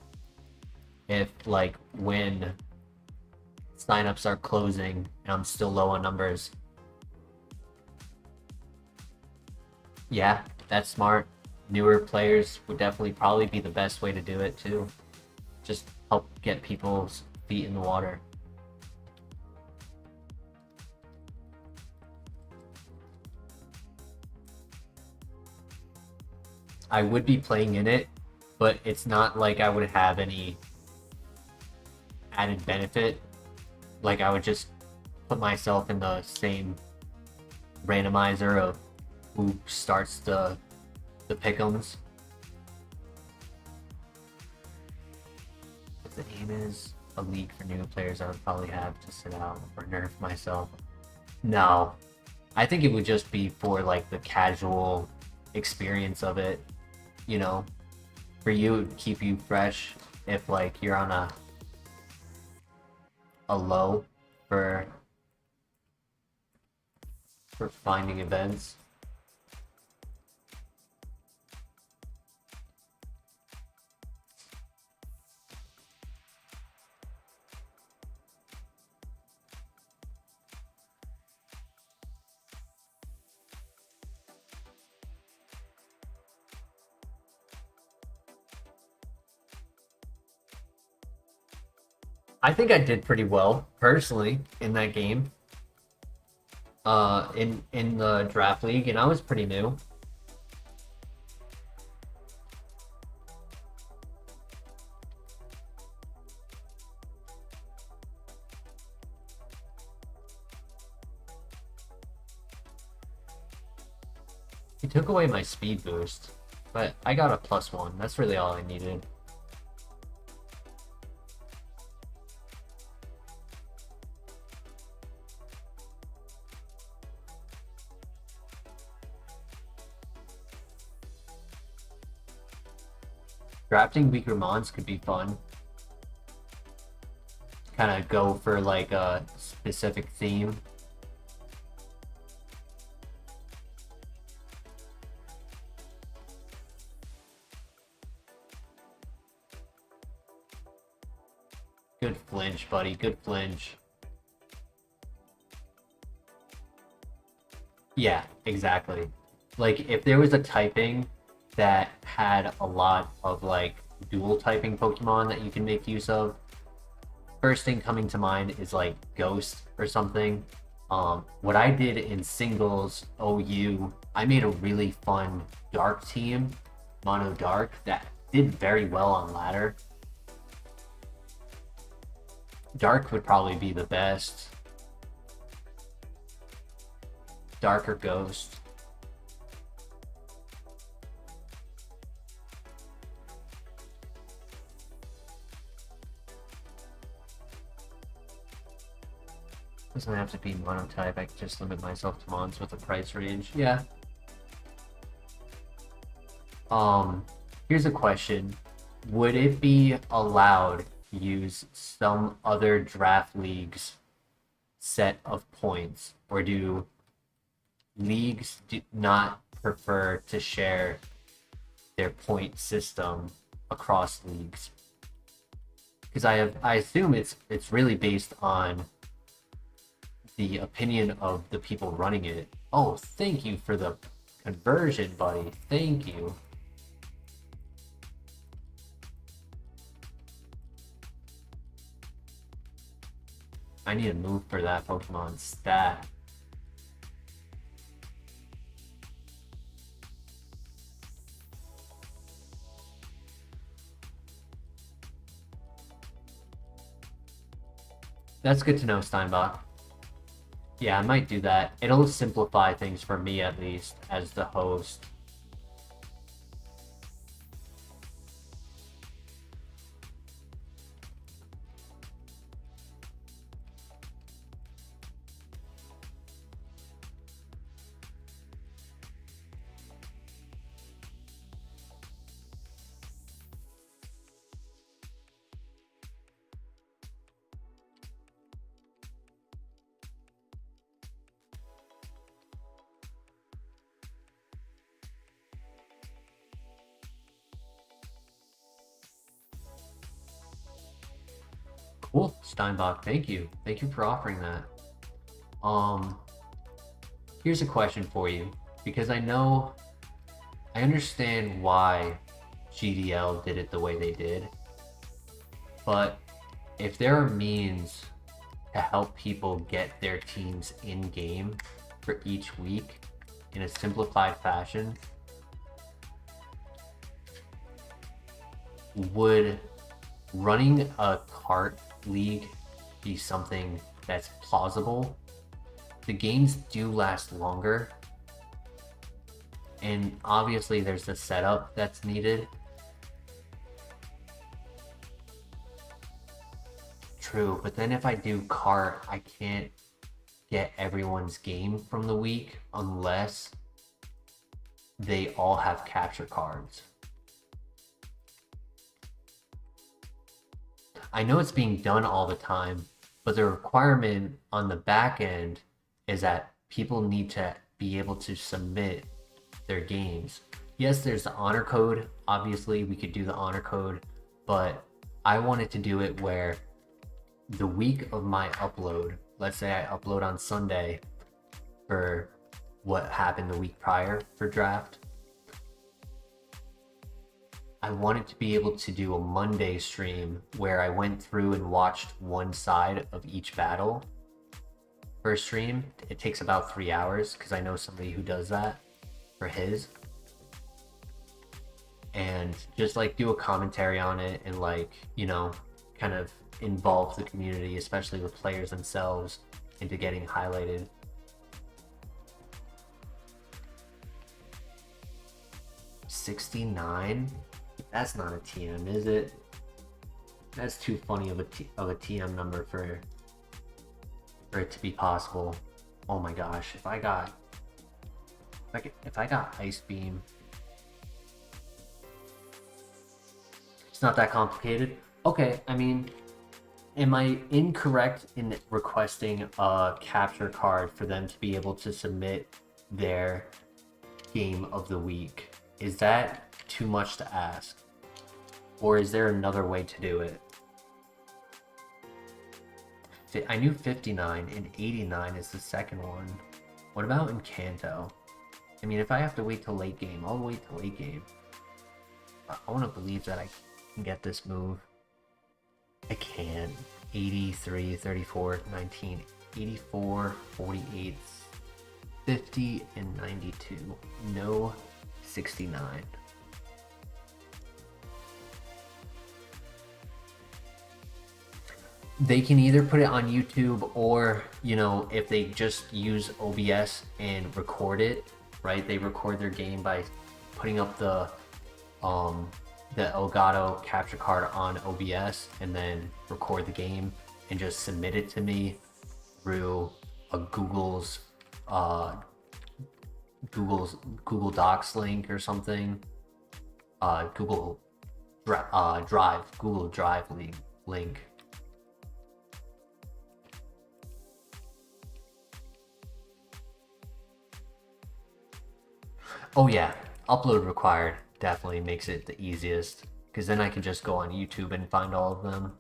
if, like, when signups are closing and I'm still low on numbers. Yeah, that's smart. Newer players would definitely probably be the best way to do it too. Just help get people's feet in the water. I would be playing in it, but it's not like I would have any added benefit. Like, I would just put myself in the same randomizer of who starts the pick'ems. If the aim is a league for new players, I would probably have to sit out or nerf myself. No, I think it would just be for, like, the casual experience of it. You know, for you, it would keep you fresh if, like, you're on a low for finding events. I think I did pretty well personally in that game. In the draft league, and I was pretty new. He took away my speed boost, but I got a +1. That's really all I needed. Drafting weaker mons could be fun. Kind of go for like a specific theme. Good flinch, buddy. Good flinch. Yeah, exactly. Like, if there was a typing that had a lot of, like, dual typing Pokemon that you can make use of, first thing coming to mind is, like, Ghost or something. What I did in singles OU, I made a really fun Dark team, Mono Dark, that did very well on ladder. Dark would probably be the best. Dark or Ghost. Doesn't have to be monotype, I can just limit myself to mons with a price range. Yeah. Here's a question. Would it be allowed to use some other draft league's set of points? Or do leagues not prefer to share their point system across leagues? Because I assume it's really based on the opinion of the people running it. Oh, thank you for the conversion, buddy. Thank you. I need to move for that Pokemon stat. That's good to know, Steinbach. Yeah, I might do that. It'll simplify things for me, at least, as the host. Cool, Steinbach, thank you. Thank you for offering that. Here's a question for you, because I understand why GDL did it the way they did, but if there are means to help people get their teams in game for each week in a simplified fashion, would running a cart league be something that's plausible? The games do last longer, and obviously there's the setup that's needed. True, but then if I do cart, I can't get everyone's game from the week unless they all have capture cards. I know it's being done all the time, but the requirement on the back end is that people need to be able to submit their games. Yes, there's the honor code. Obviously, we could do the honor code, but I wanted to do it where the week of my upload, let's say I upload on Sunday for what happened the week prior for draft, I wanted to be able to do a Monday stream where I went through and watched one side of each battle for a stream. It takes about 3 hours because I know somebody who does that for his. And just like do a commentary on it and like, you know, kind of involve the community, especially the players themselves, into getting highlighted. $69? That's not a TM, is it? That's too funny of a TM number for it to be possible. Oh my gosh, if I got Ice Beam, It's not that complicated. Okay, I mean, am I incorrect in requesting a capture card for them to be able to submit their game of the week? Is that too much to ask? Or is there another way to do it? I knew 59 and 89 is the second one. What about Encanto? I mean, if I have to wait till late game, I'll wait till late game. I want to believe that I can get this move. I can. 83, 34, 19, 84, 48, 50, and 92. No 69. They can either put it on YouTube or, you know, if they just use OBS and record it, right? They record their game by putting up the Elgato capture card on OBS and then record the game and just submit it to me through a Google Docs link or something. Google Drive link. Oh yeah, upload required definitely makes it the easiest, because then I can just go on YouTube and find all of them.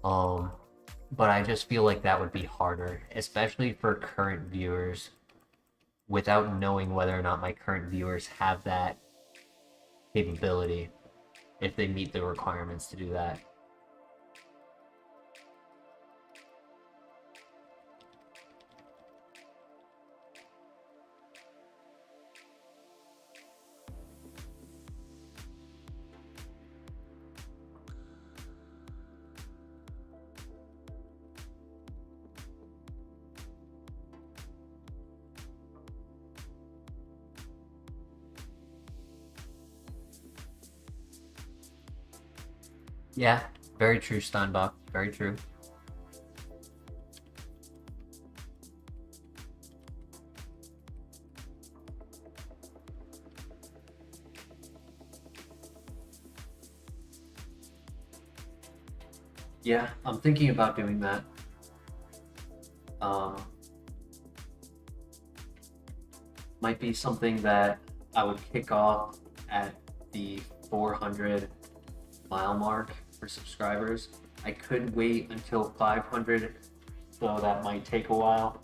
But I just feel like that would be harder, especially for current viewers, without knowing whether or not my current viewers have that capability, if they meet the requirements to do that. Yeah, very true, Steinbach. Very true. Yeah, I'm thinking about doing that. Might be something that I would kick off at the 400 mile mark for subscribers. I could wait until 500, so that might take a while.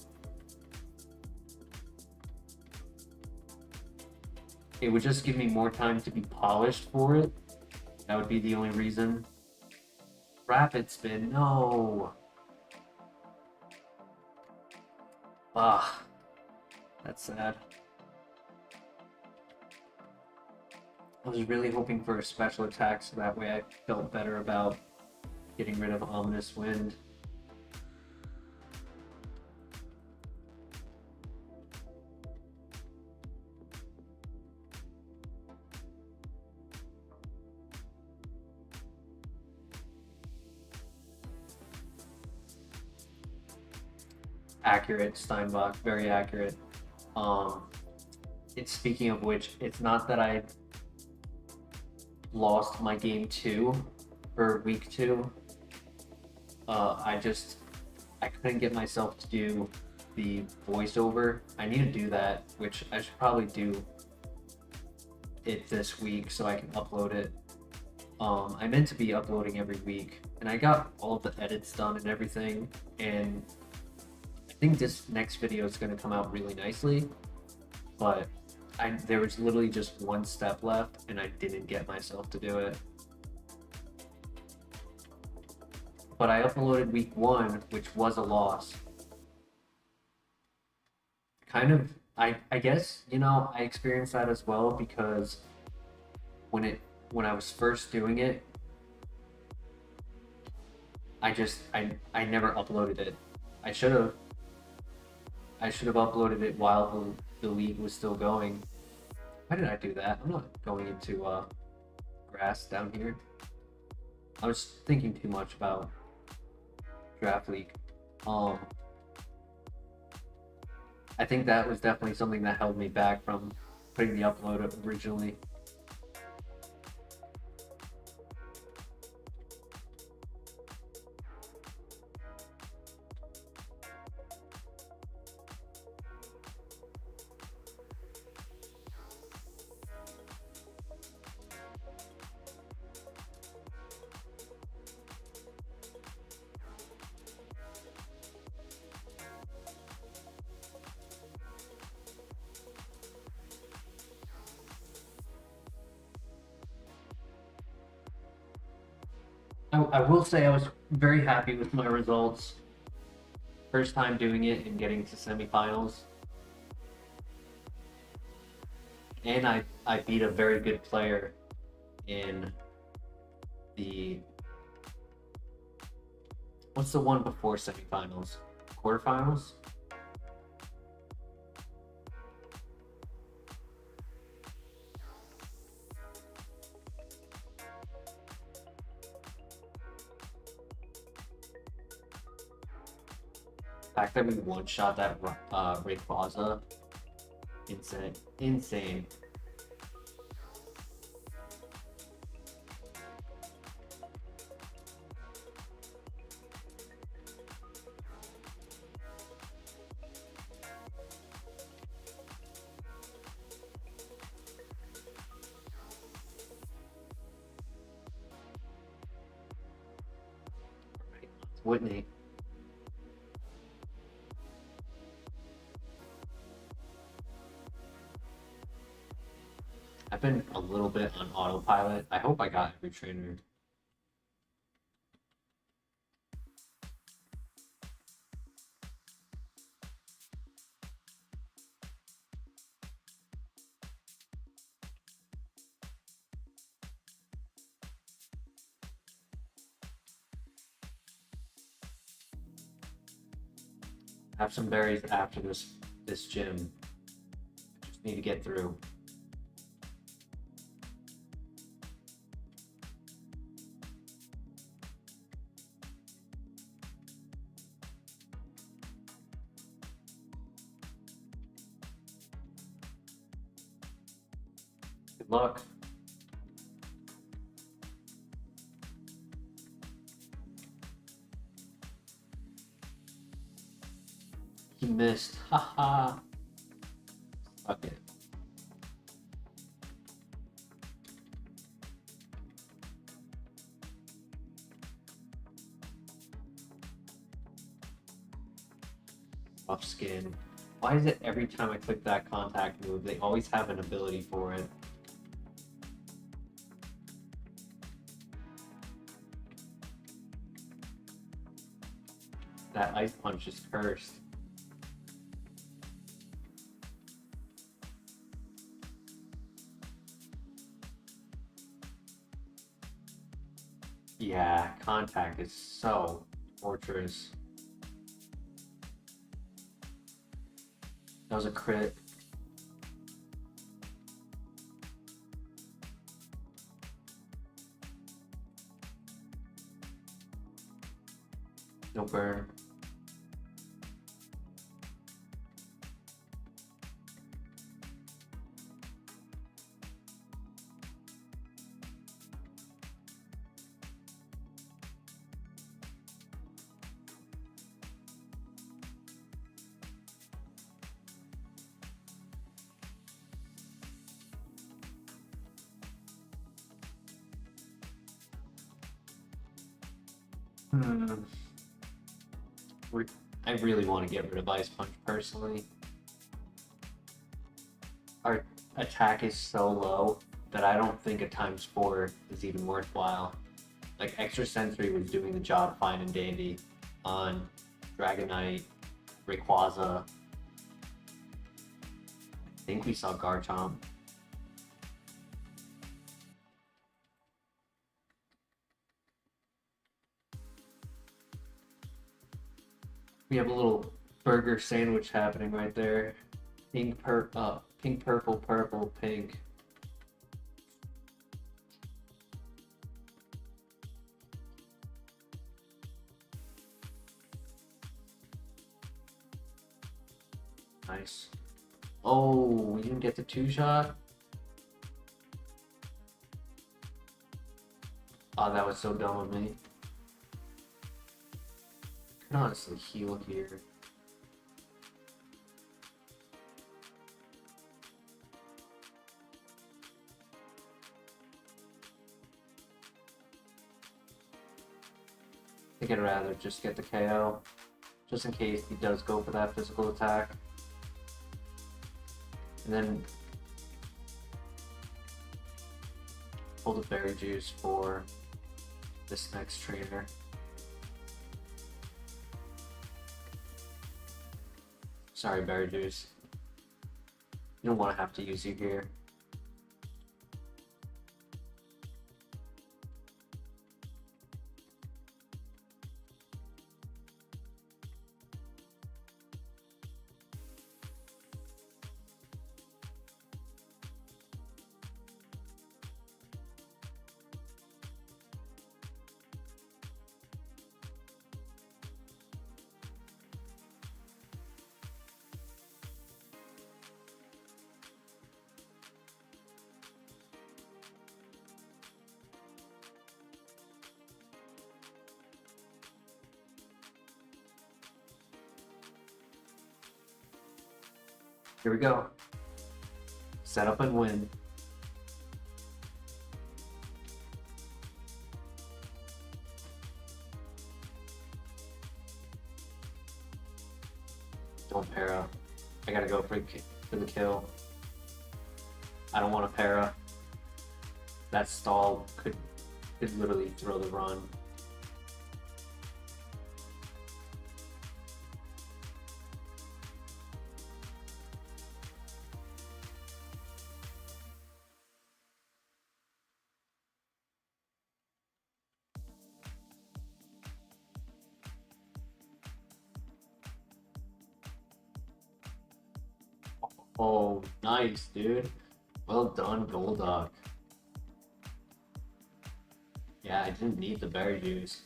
It would just give me more time to be polished for it. That would be the only reason. Rapid spin, no. Ah, that's sad. I was really hoping for a special attack so that way I felt better about getting rid of Ominous Wind. Accurate, Steinbach, very accurate. It's speaking of which, it's not that I lost my game 2 for week 2. I couldn't get myself to do the voiceover. I need to do that, which I should probably do it this week so I can upload it. I meant to be uploading every week, and I got all of the edits done and everything, and I think this next video is going to come out really nicely, but there was literally just one step left, and I didn't get myself to do it. But I uploaded week 1, which was a loss. Kind of, I guess, you know, I experienced that as well, because when I was first doing it, I never uploaded it. I should have uploaded it while the league was still going. Why did I do that? I'm not going into grass down here. I was thinking too much about Draft League. I think that was definitely something that held me back from putting the upload up originally. I will say I was very happy with my results. First time doing it and getting to semifinals. And I beat a very good player in the... What's the one before semifinals? Quarterfinals? The fact that we one-shot that Rayquaza, insane. Insane. Whitney. I've been a little bit on autopilot. I hope I got every trainer. Have some berries after this gym. Just need to get through. Good luck. He missed. Haha. Fuck it. Rough skin. Why is it every time I click that contact move, they always have an ability for it? That ice punch is cursed. Yeah, contact is so torturous. That was a crit. No burn. I really want to get rid of Ice Punch personally. Our attack is so low that I don't think a ×4 is even worthwhile. Like, Extra Sensory was doing the job fine and dandy on Dragonite, Rayquaza. I think we saw Garchomp. We have a little burger sandwich happening right there. Pink, purple, purple, pink. Nice. Oh, we didn't get the 2-shot? Oh, that was so dumb of me. I can honestly heal here. I think I'd rather just get the KO, just in case he does go for that physical attack. And then pull the berry juice for this next trainer. Sorry, berry juice. You don't want to have to use you here. Here we go. Set up and win. Don't para. I gotta go for the kill. I don't want a para. That stall could literally throw the run. Oh, nice, dude. Well done, Golduck. Yeah, I didn't need the berry juice.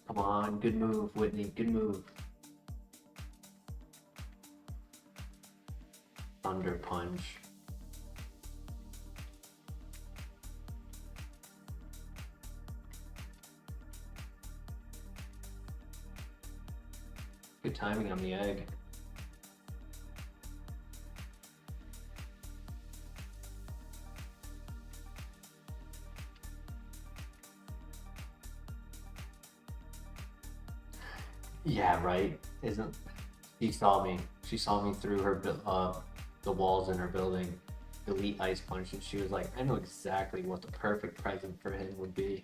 Come on, good move, Whitney, good move. Thunder Punch. Good timing on the egg. Yeah, right. Isn't she saw me? She saw me through her the walls in her building. Elite Ice Punch, and she was like, "I know exactly what the perfect present for him would be."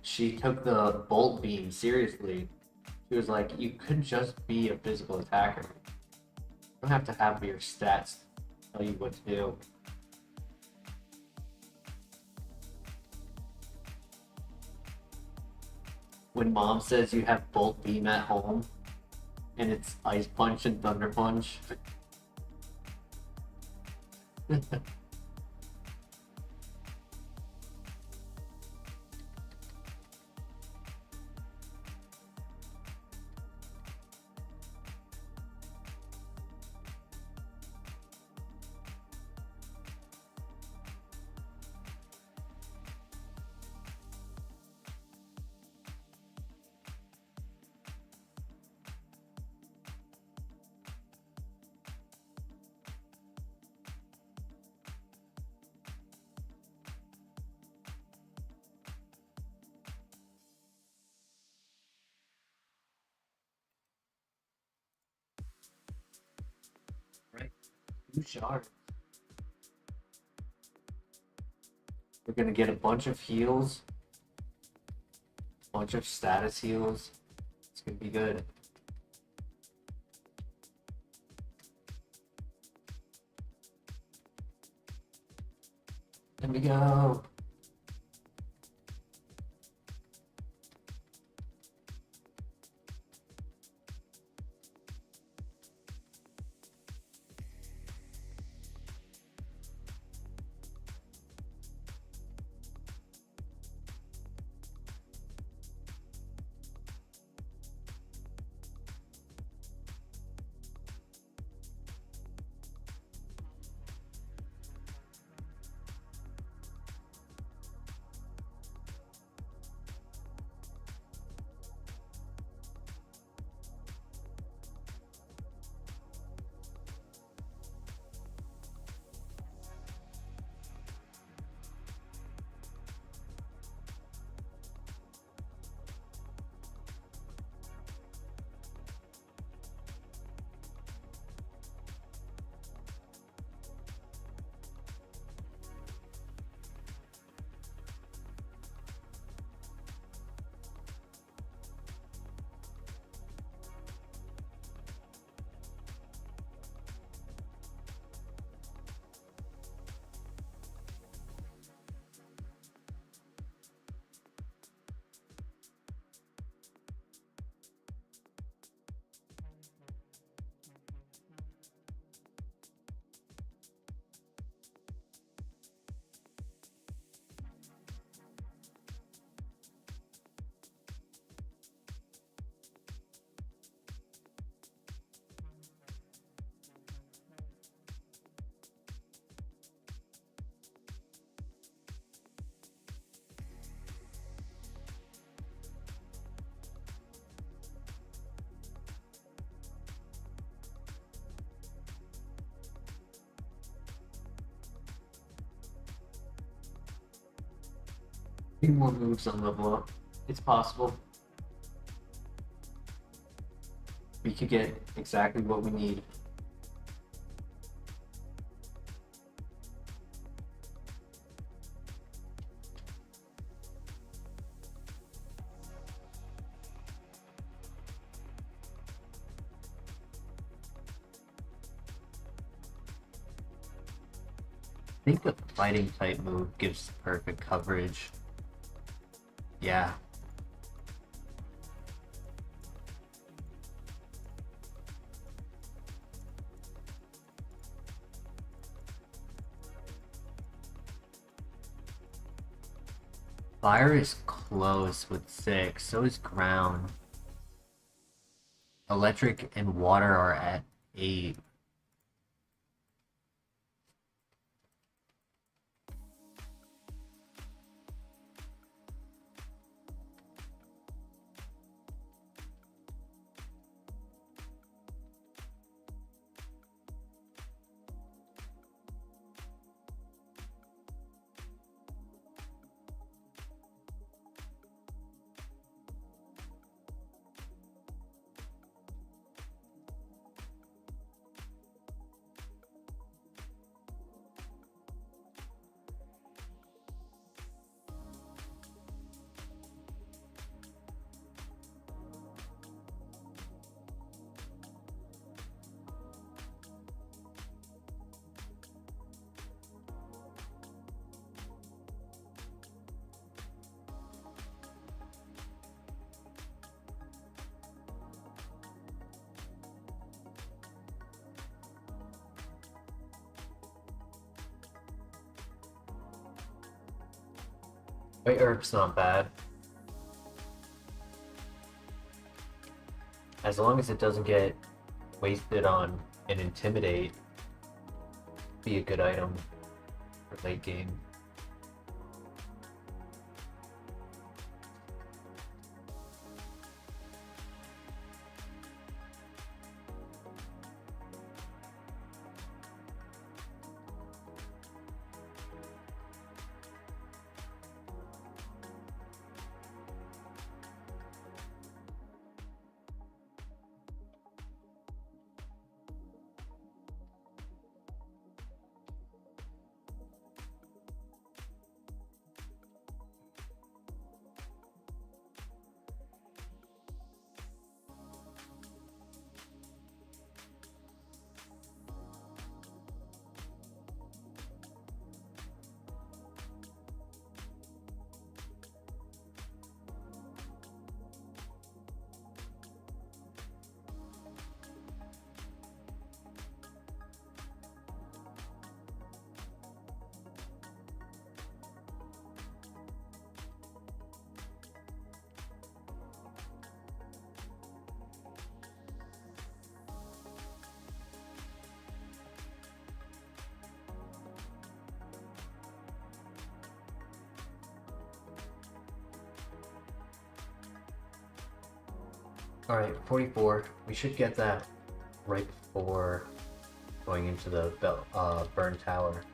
She took the bolt beam seriously. She was like, you could just be a physical attacker. You don't have to have your stats tell you what to do. When mom says you have bolt beam at home and it's ice punch and thunder punch. Right? 2 shards. We're gonna get a bunch of heals, a bunch of status heals. It's gonna be good. There we go. Few more moves on level up. It's possible. We could get exactly what we need. I think a fighting type move gives perfect coverage. Yeah. Fire is close with 6, so is ground. Electric and water are at 8. White Herb's not bad. As long as it doesn't get wasted on an Intimidate, be a good item for late game. Alright, 44. We should get that right before going into the burn tower.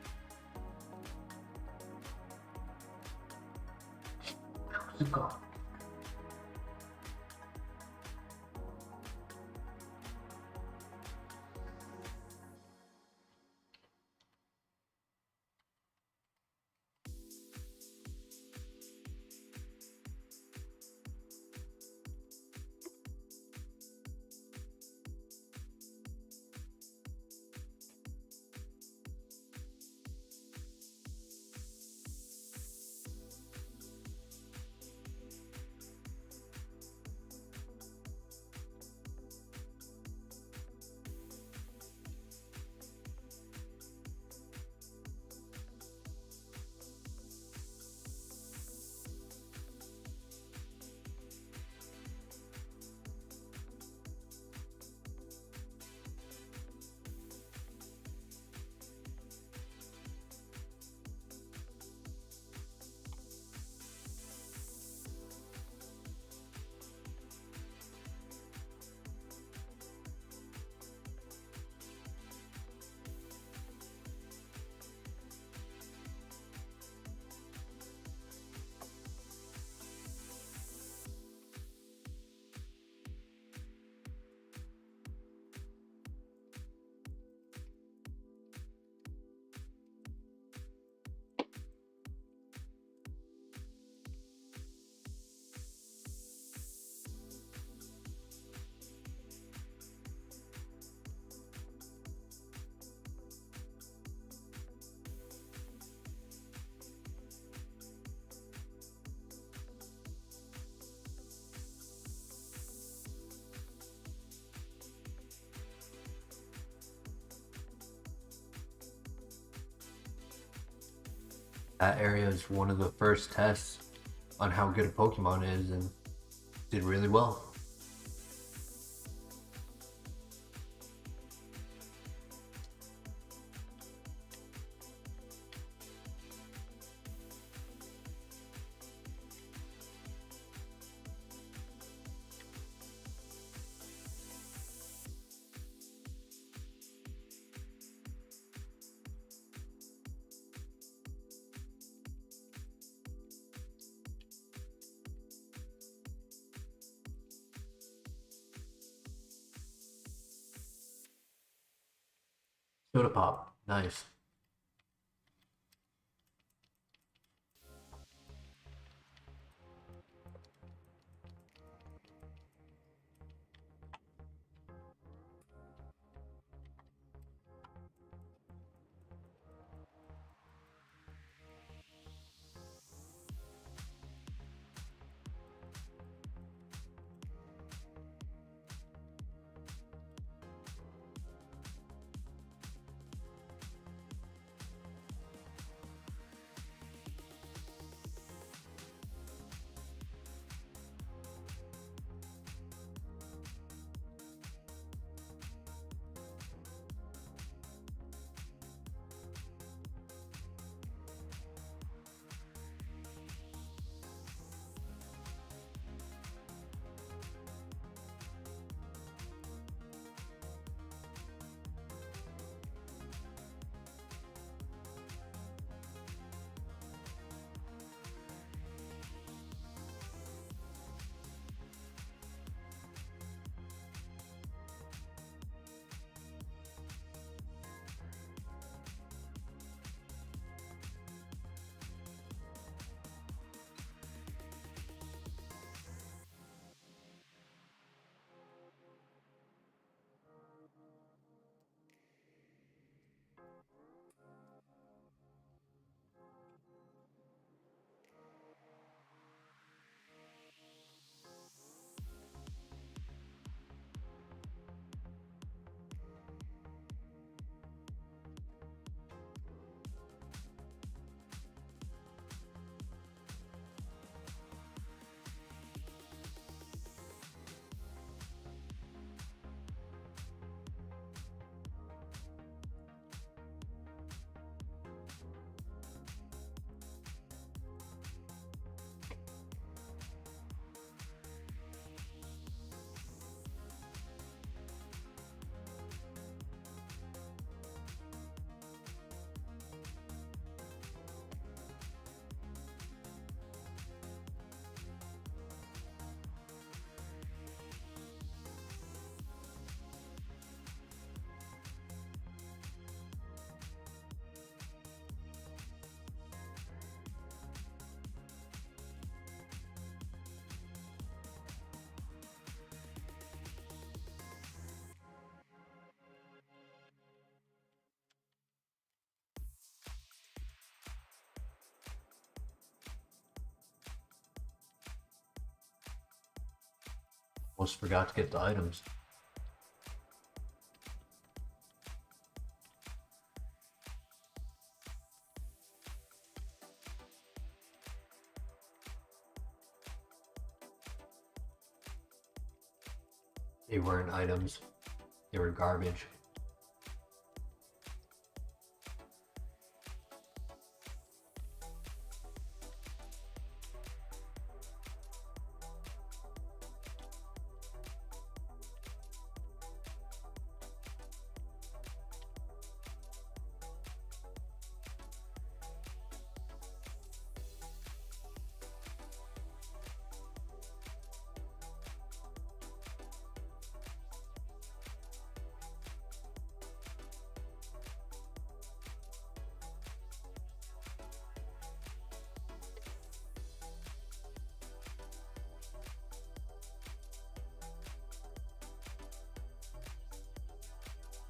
That area is one of the first tests on how good a Pokemon is, and did really well. Soda pop, nice. Almost forgot to get the items. They weren't items, they were garbage.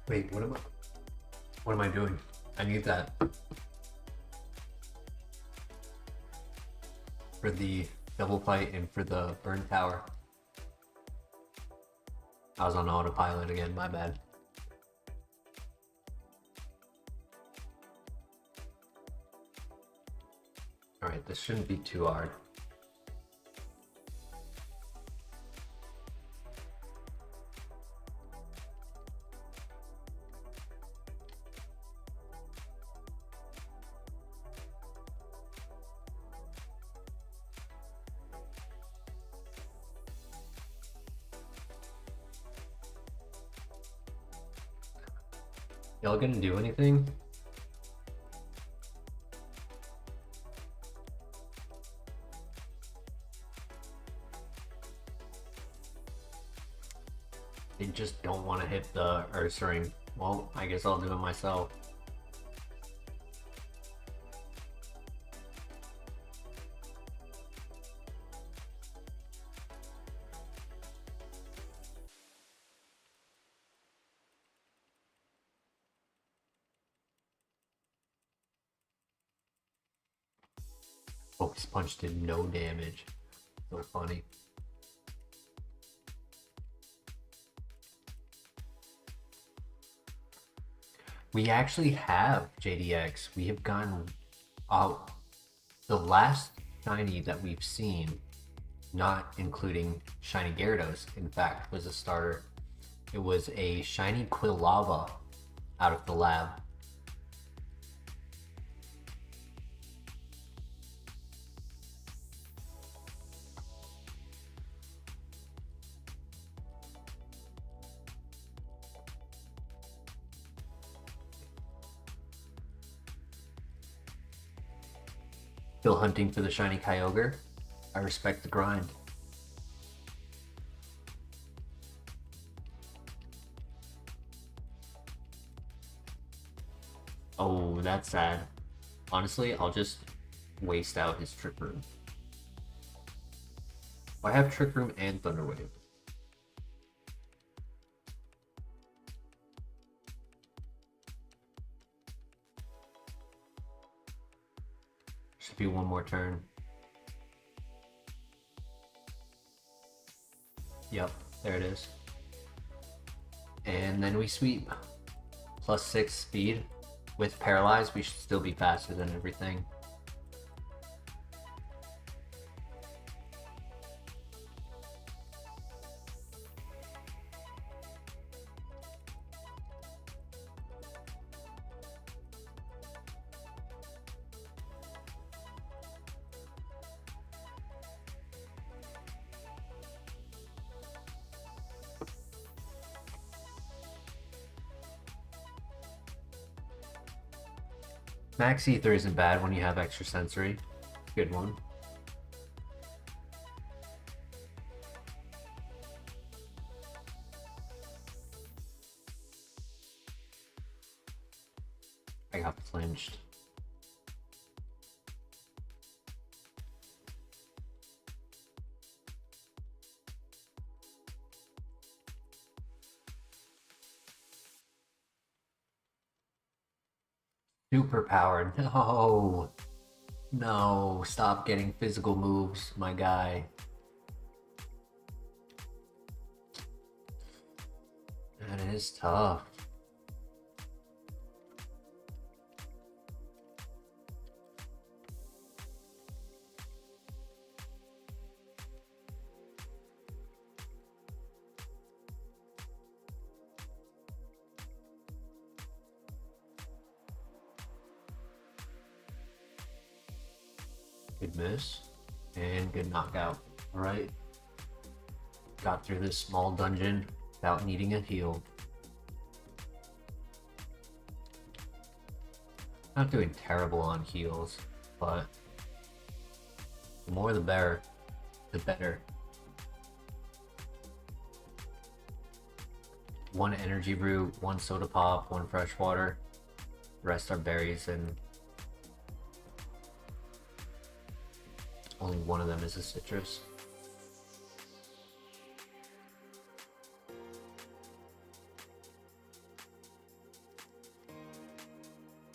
Wait, what am I doing? I need that for the double fight and for the burn tower. I was on autopilot again, my bad. this shouldn't be too hard. Y'all gonna do anything? They just don't want to hit the Earth Ring. Well, I guess I'll do it myself. Focus Punch did no damage. So funny. We actually have JDX. We have gotten out the last shiny that we've seen, not including shiny Gyarados, in fact, was a starter. It was a shiny Quilava out of the lab. Still hunting for the shiny Kyogre. I respect the grind. Oh, that's sad. Honestly, I'll just waste out his Trick Room. I have Trick Room and Thunder Wave. Should be one more turn. Yep, there it is. And then we sweep. +6 speed. With Paralyzed, we should still be faster than everything. Max Ether isn't bad when you have extra sensory. Good one. I got flinched. Super powered. No. No. Stop getting physical moves, my guy. That is tough. Good miss. And good knockout. Alright. Got through this small dungeon without needing a heal. Not doing terrible on heals, but the more the better. The better. One energy root, one soda pop, one fresh water. The rest are berries, and only one of them is a citrus.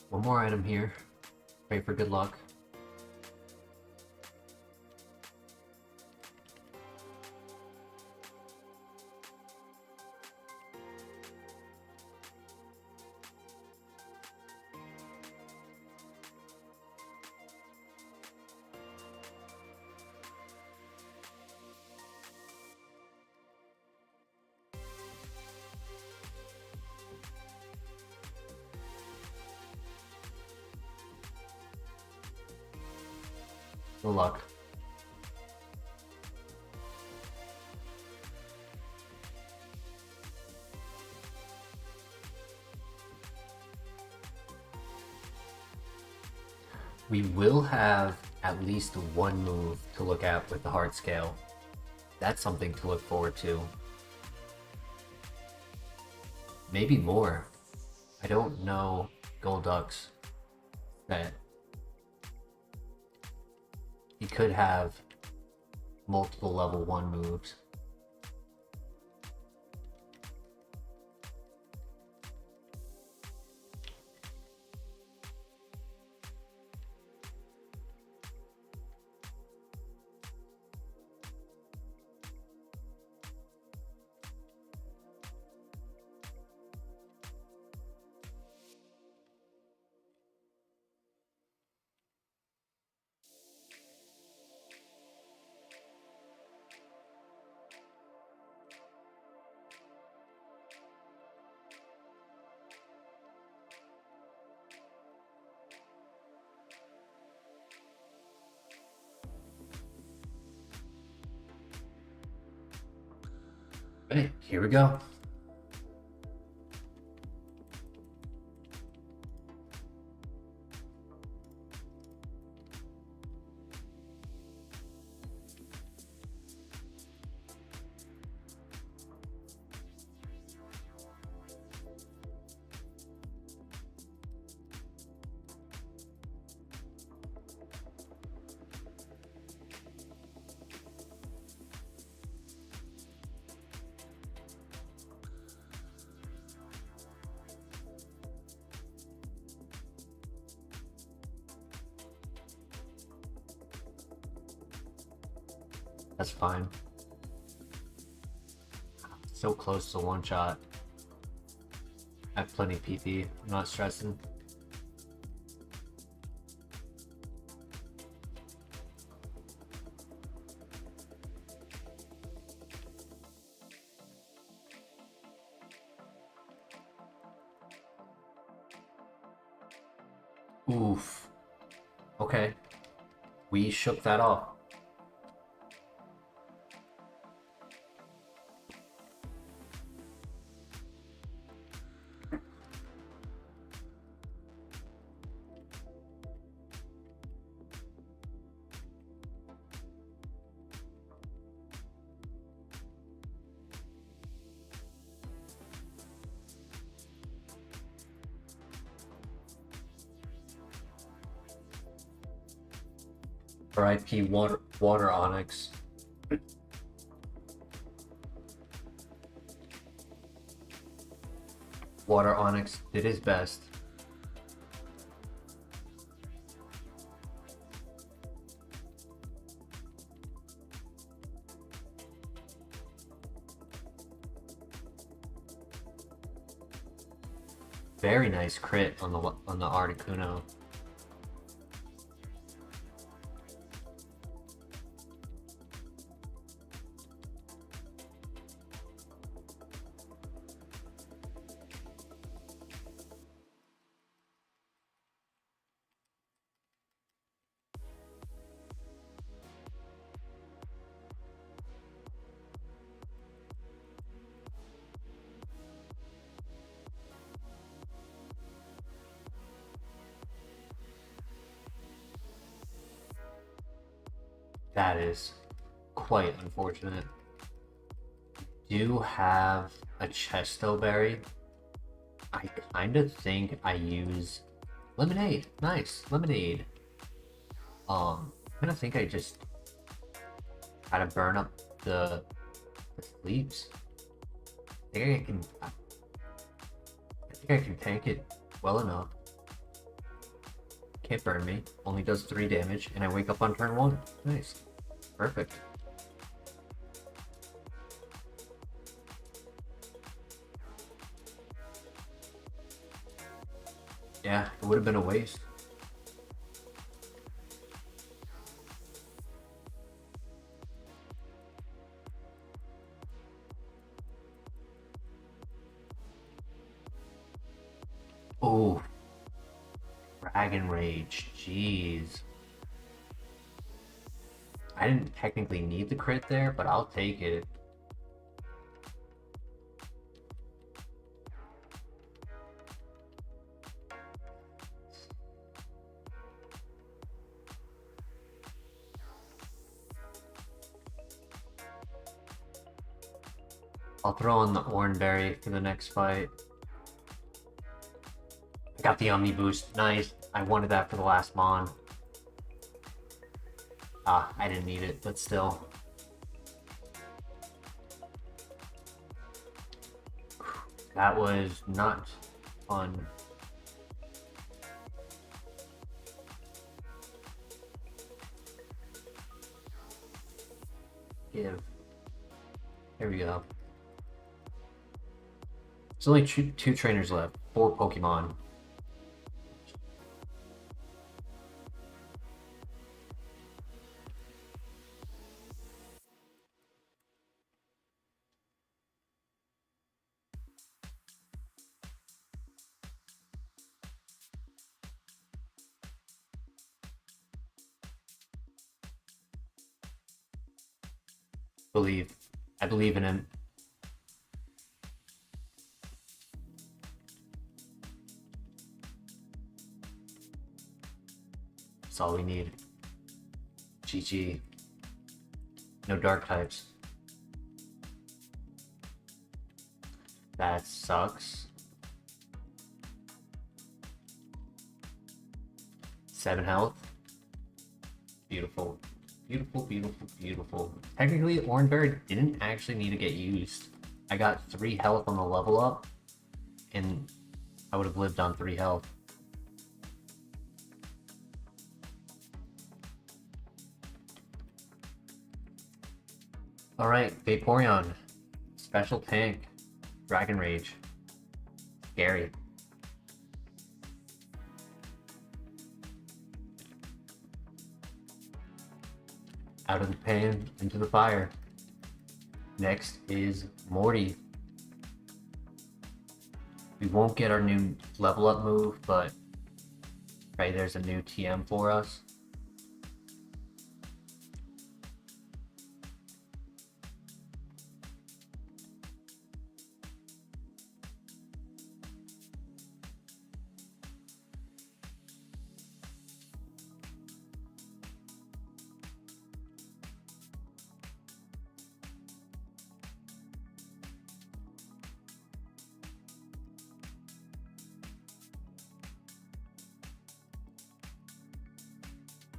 One more item here. Pray for good luck. Good luck. We will have at least one move to look at with the heart scale. That's something to look forward to. Maybe more. I don't know Golduck's that he could have multiple level 1 moves. Hey, here we go. That's fine. So close to one shot. I have plenty of PP. I'm not stressing. Oof. Okay. We shook that off. RIP WaterOnyx. WaterOnyx did his best. Very nice crit on the Articuno. That is quite unfortunate. Do have a Chesto Berry. I kind of think I use Lemonade. Nice, Lemonade. I kind of think I just try to burn up the sleeps. I think I can tank it well enough. Can't burn me. Only does 3 damage, and I wake up on turn 1. Nice. Perfect. Yeah, it would have been a waste. Oh, Dragon Rage, jeez. I didn't technically need the crit there, but I'll take it. I'll throw on the Oranberry for the next fight. I got the Omni Boost. Nice. I wanted that for the last Mon. Ah, I didn't need it, but still. That was not fun. Give. There we go. There's only two trainers left. 4 Pokemon. Believe. I believe in him. That's all we need. GG. No dark types. That sucks. 7 health. Beautiful. Beautiful, beautiful, beautiful. Technically, Oranberry didn't actually need to get used. I got 3 health on the level up, and I would have lived on 3 health. Alright, Vaporeon. Special tank. Dragon Rage. Scary. Out of the pan, into the fire. Next is Morty. We won't get our new level up move, but right, there's a new TM for us.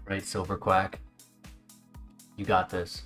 Right, Silver Quack. You got this.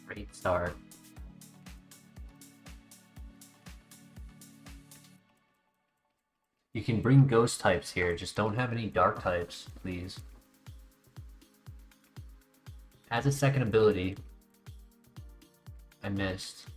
Great start. You can bring ghost types here, just don't have any dark types, please. As a second ability, I missed.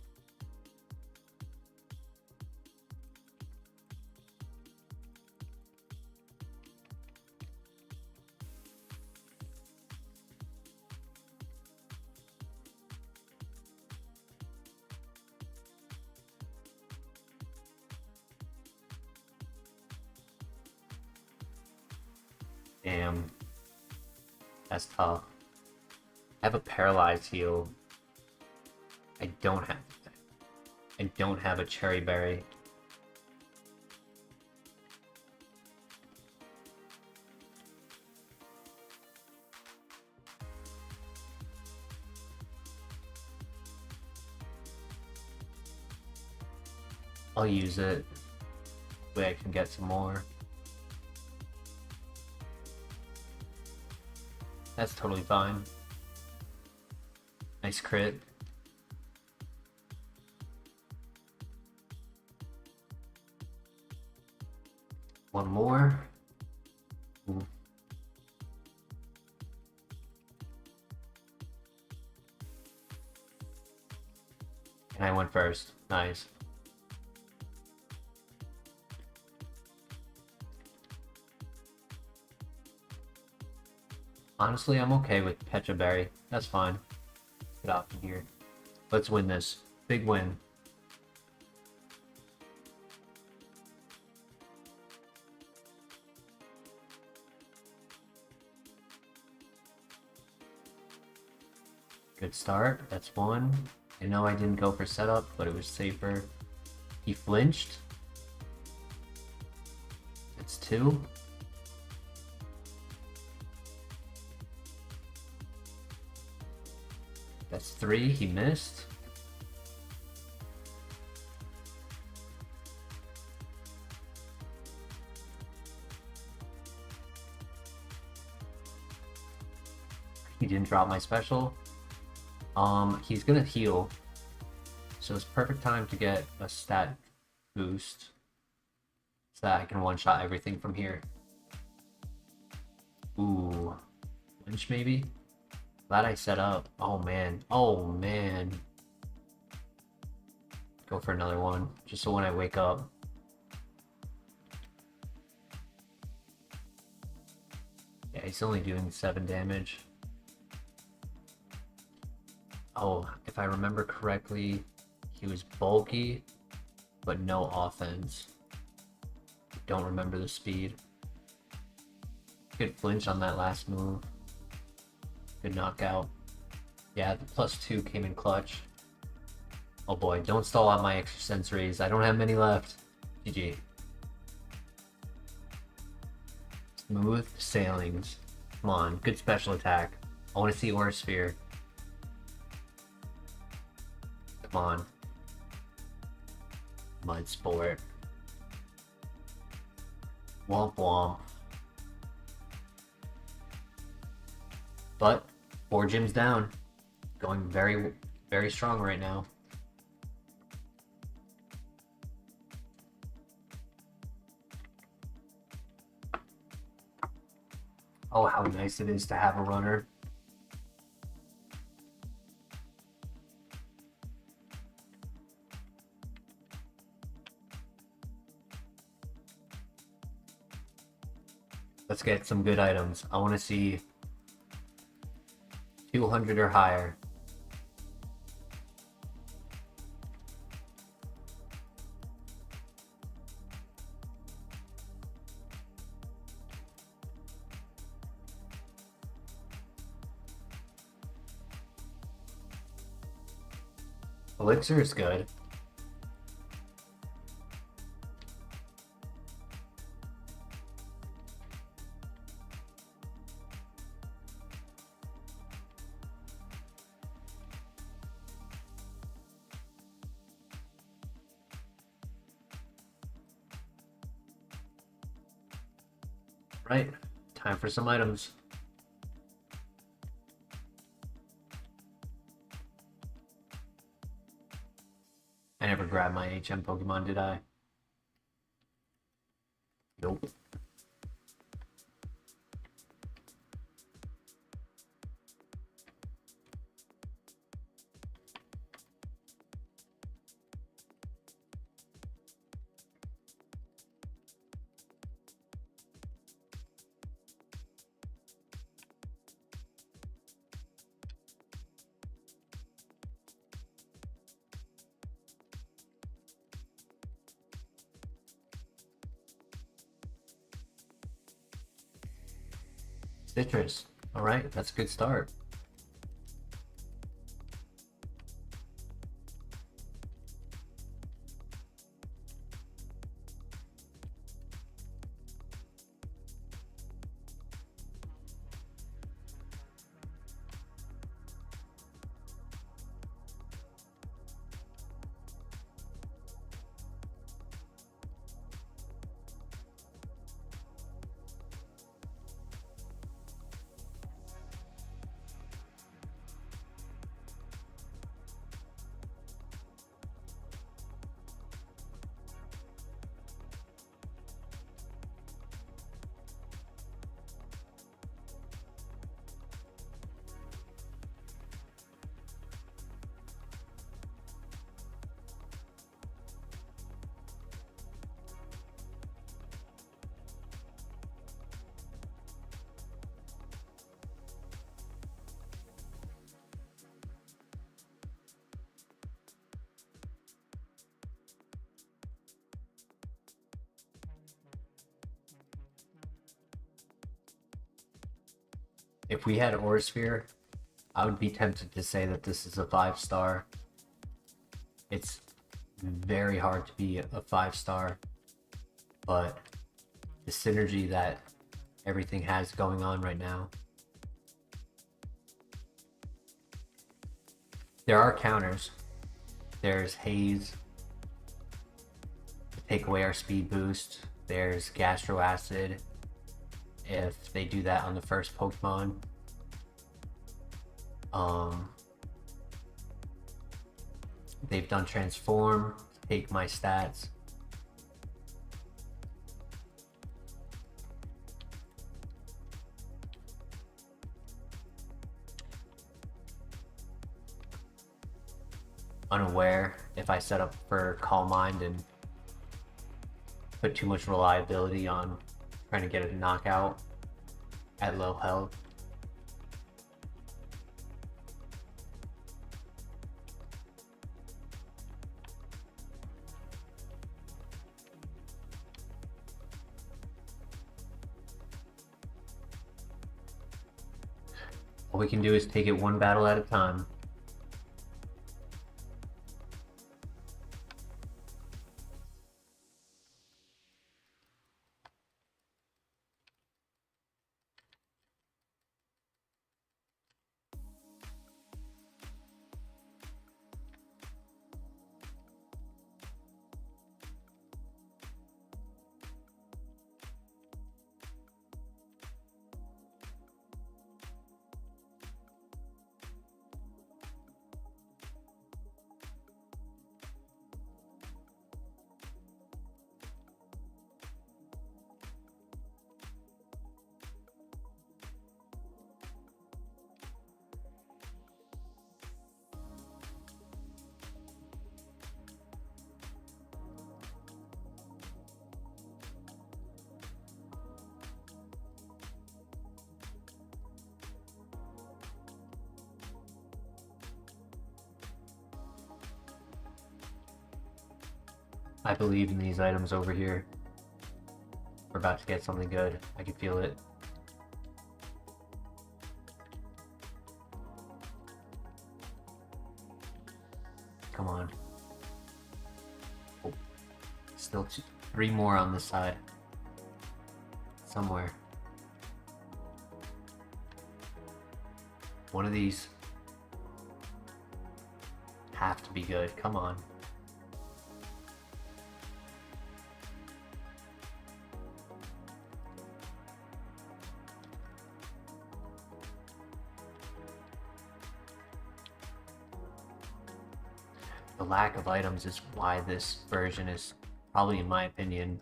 Damn. That's tough. I have a paralyzed heal. I don't have a cherry berry. I'll use it. Way I can get some more. That's totally fine. Nice crit. One more. Ooh. And I went first. Nice. Honestly, I'm okay with Pecha Berry. That's fine. Get off of here. Let's win this. Big win. Good start. That's one. I know I didn't go for setup, but it was safer. He flinched. It's two. That's three. He missed. He didn't drop my special. He's gonna heal. So it's perfect time to get a stat boost. So that I can one-shot everything from here. Ooh. Lynch maybe? Glad I set up. Oh man. Oh man. Go for another one. Just so when I wake up. Yeah, he's only doing 7 damage. Oh, if I remember correctly, he was bulky, but no offense. Don't remember the speed. Good flinch on that last move. Good knockout. Yeah, the +2 came in clutch. Oh boy, don't stall out my extra sensories. I don't have many left. GG. Smooth sailings. Come on, good special attack. I want to see Aura Sphere. Come on. Mud Sport. Womp womp. But 4 gyms down. Going very, very strong right now. Oh, how nice it is to have a runner. Let's get some good items. I want to see 200 or higher. Elixir is good. Right, time for some items. I never grabbed my HM Pokemon, did I? Nope. Citrus. All right, that's a good start. If we had Aura Sphere, I would be tempted to say that this is a 5-star. It's very hard to be a 5-star, but the synergy that everything has going on right now. There are counters. There's Haze to take away our speed boost. There's Gastro Acid if they do that on the first Pokemon. They've done Transform to take my stats. Unaware if I set up for Calm Mind and put too much reliability on trying to get a knockout at low health. All we can do is take it one battle at a time. I believe in these items over here. We're about to get something good. I can feel it. Come on. Oh. Still 3 more on this side. Somewhere. One of these have to be good. Come on. The lack of items is why this version is probably, in my opinion,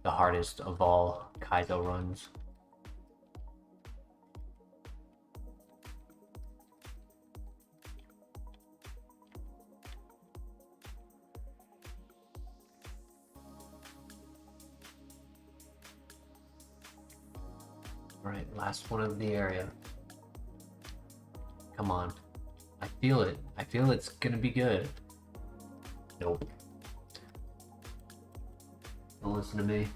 the hardest of all Kaizo runs. Alright, last one of the area. Come on. I feel it. I feel it's gonna be good. Nope. Don't listen to me.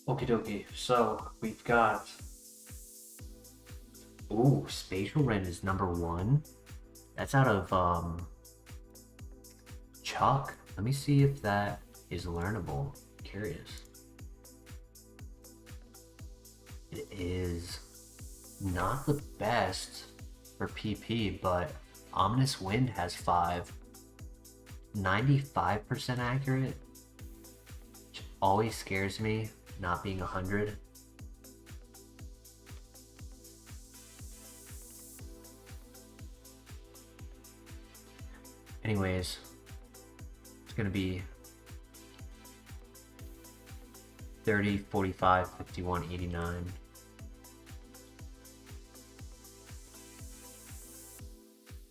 Okie dokie, so we've got... Ooh, Spatial Rend is number 1. That's out of, Chuck. Let me see if that is learnable. Curious. It is not the best for PP, but Ominous Wind has 5. 95% accurate, which always scares me, not being 100. Anyways, it's gonna be 30, 45, 51, 89.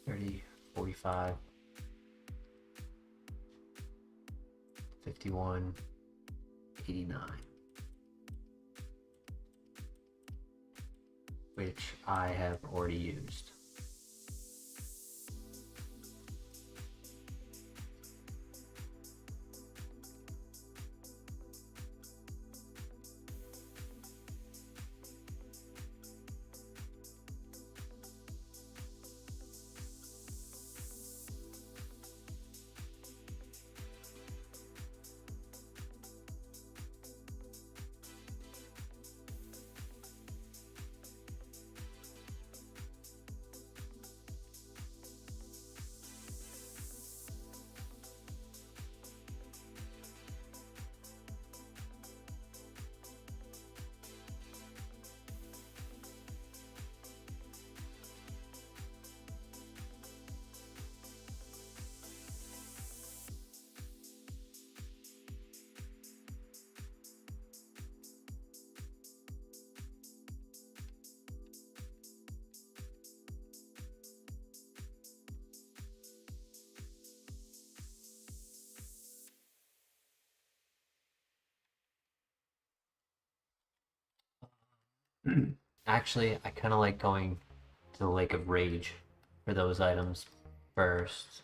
30, 45, 51, 89. Which I have already used. Actually, I kind of like going to the Lake of Rage for those items first.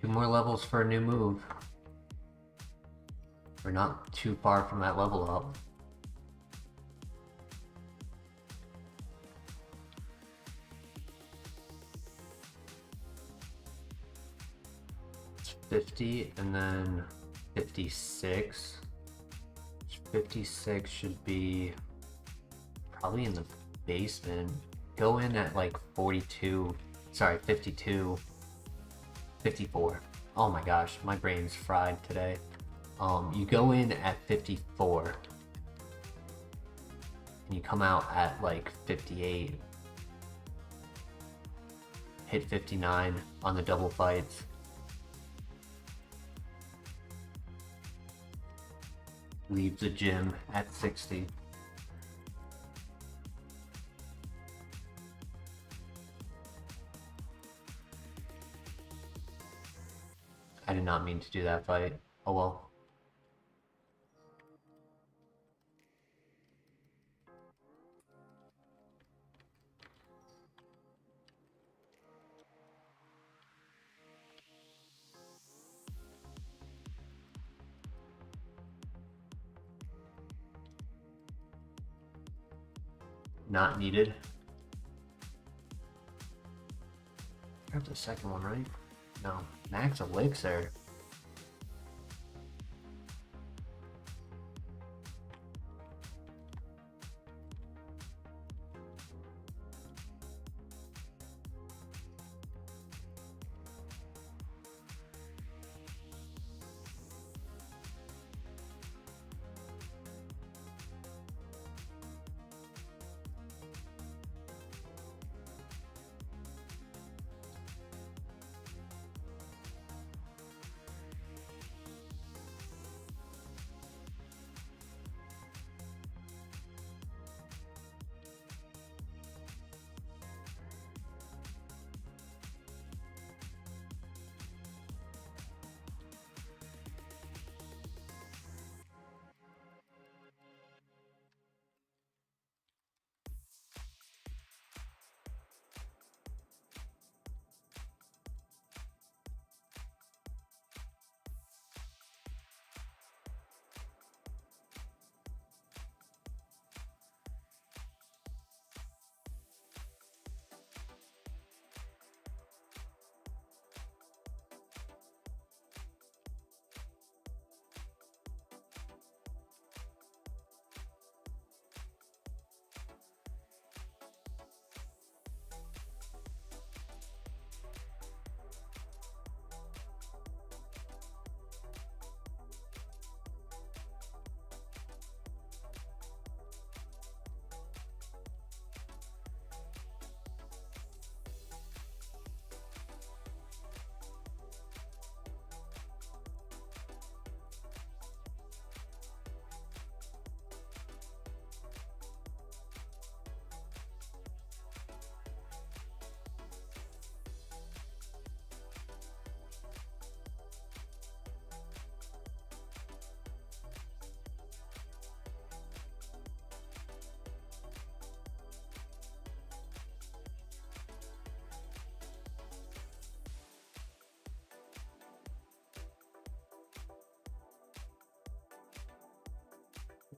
Two more levels for a new move. We're not too far from that level up. It's 50 and then 56. 56 should be probably in the basement. Go in at like 42, sorry, 52, 54. Oh my gosh, my brain's fried today. You go in at 54 and you come out at like 58. Hit 59 on the double fights. Leave the gym at 60. I did not mean to do that fight. Oh well. Not needed. Grab the second one, right? No. Max Elixir.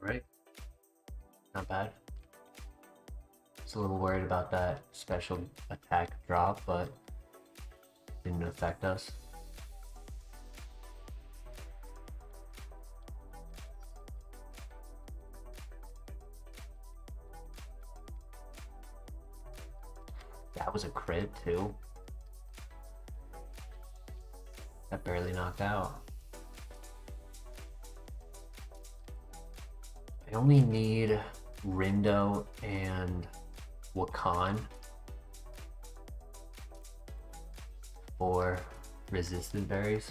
Right. Not bad. Just a little worried about that special attack drop, but didn't affect us. That was a crit too. That barely knocked out. I only need Rindo and Wakan for resistant berries.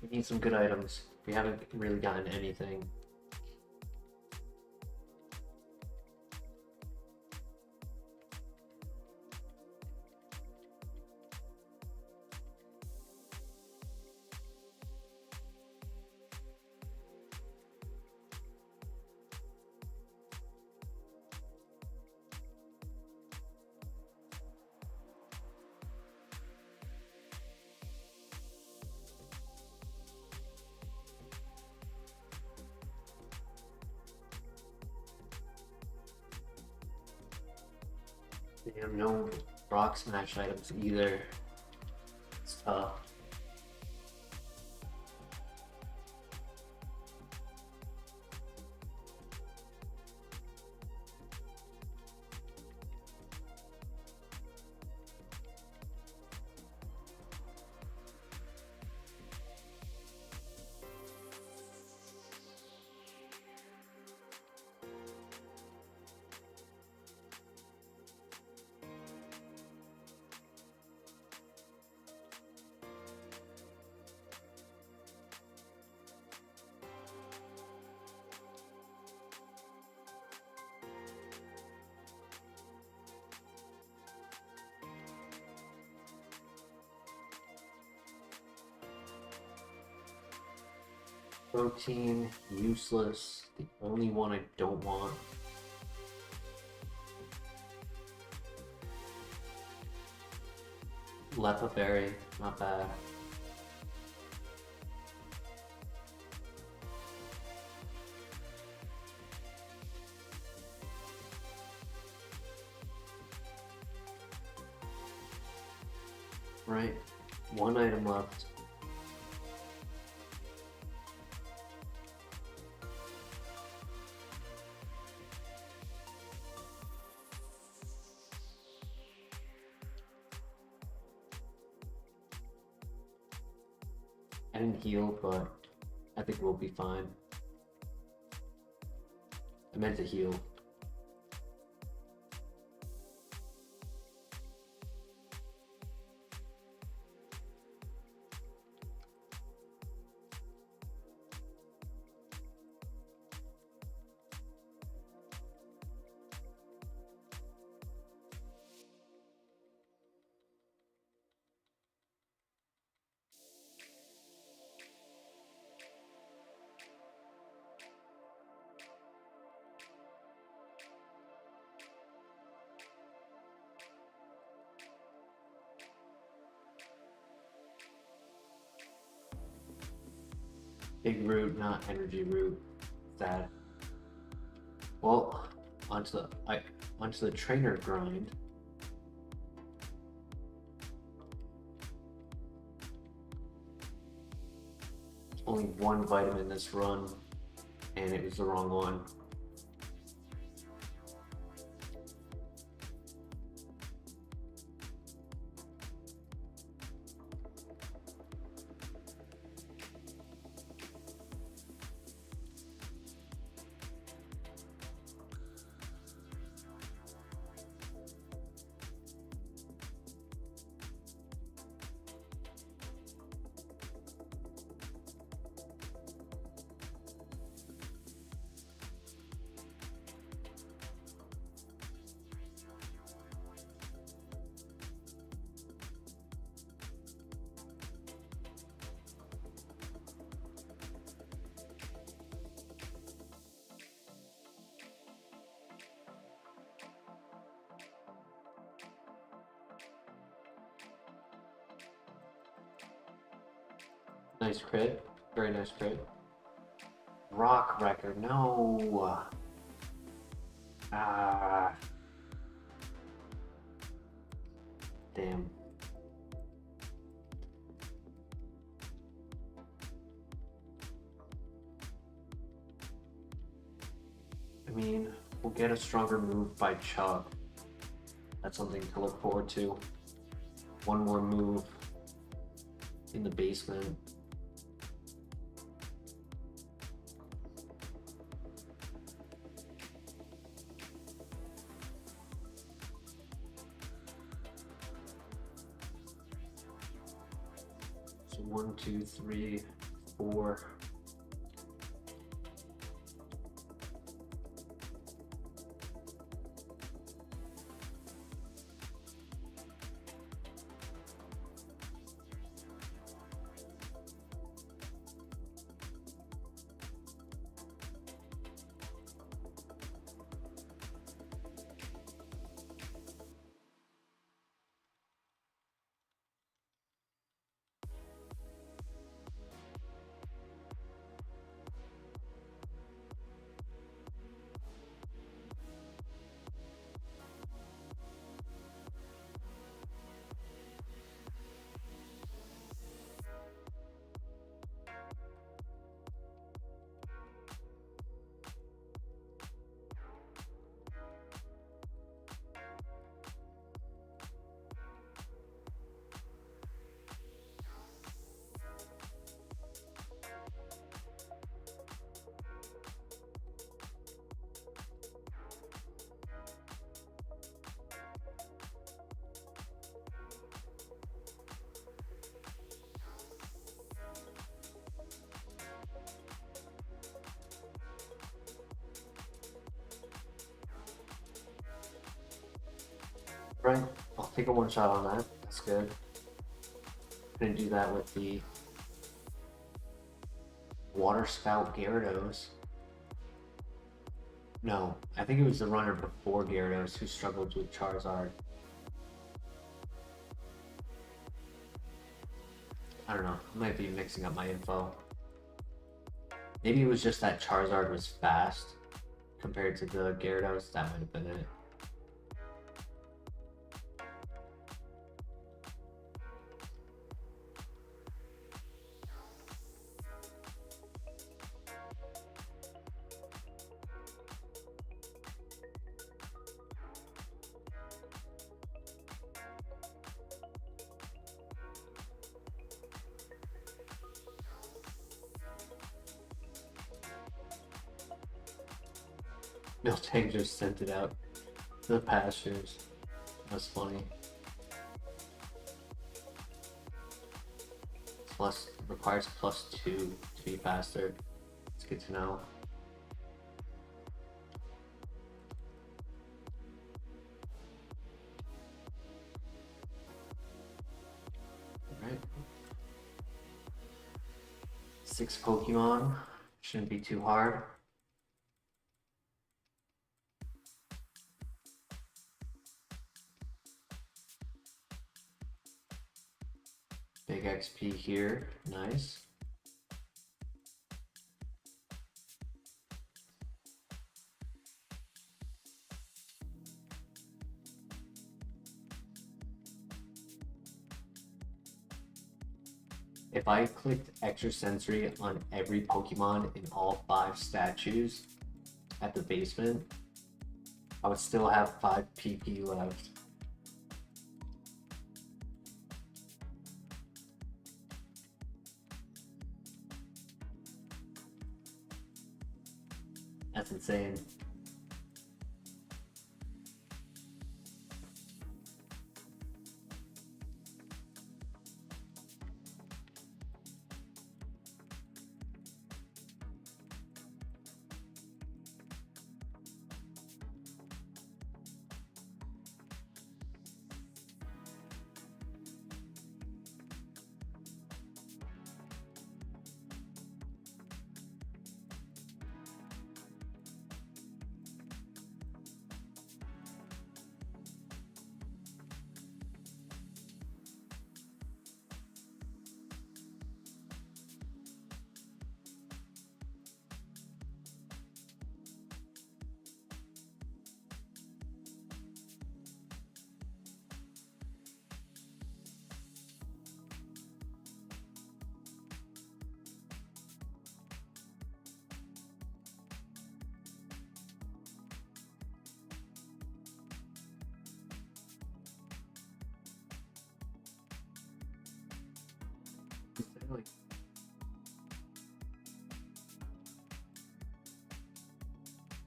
We need some good items. We haven't really gotten anything. Damn, no rock smash items either. It's tough. Protein, useless. The only one I don't want. Lepa berry, not bad. Right, one item left. I didn't heal, but I think we'll be fine. I meant to heal. Big root, not energy root. Sad. Well, onto the trainer grind. Only one vitamin this run, and it was the wrong one. Nice crit. Very nice crit. Rock record. No. Ah. Damn. I mean, we'll get a stronger move by Chuck. That's something to look forward to. One more move in the basement. So 1, 2, 3, 4. Right, I'll take a one shot on that. That's good. Gonna do that with the Water Spout Gyarados. No, I think it was the runner before Gyarados who struggled with Charizard. I don't know, I might be mixing up my info. Maybe it was just that Charizard was fast compared to the Gyarados, that might have been it. Miltank just sent it out to the pastures. That's funny. Plus, requires +2 to be faster. It's good to know. Alright. 6 Pokemon. Shouldn't be too hard. Big XP here, nice. If I clicked extrasensory on every Pokemon in all 5 statues at the basement, I would still have 5 PP left. That's insane. Like,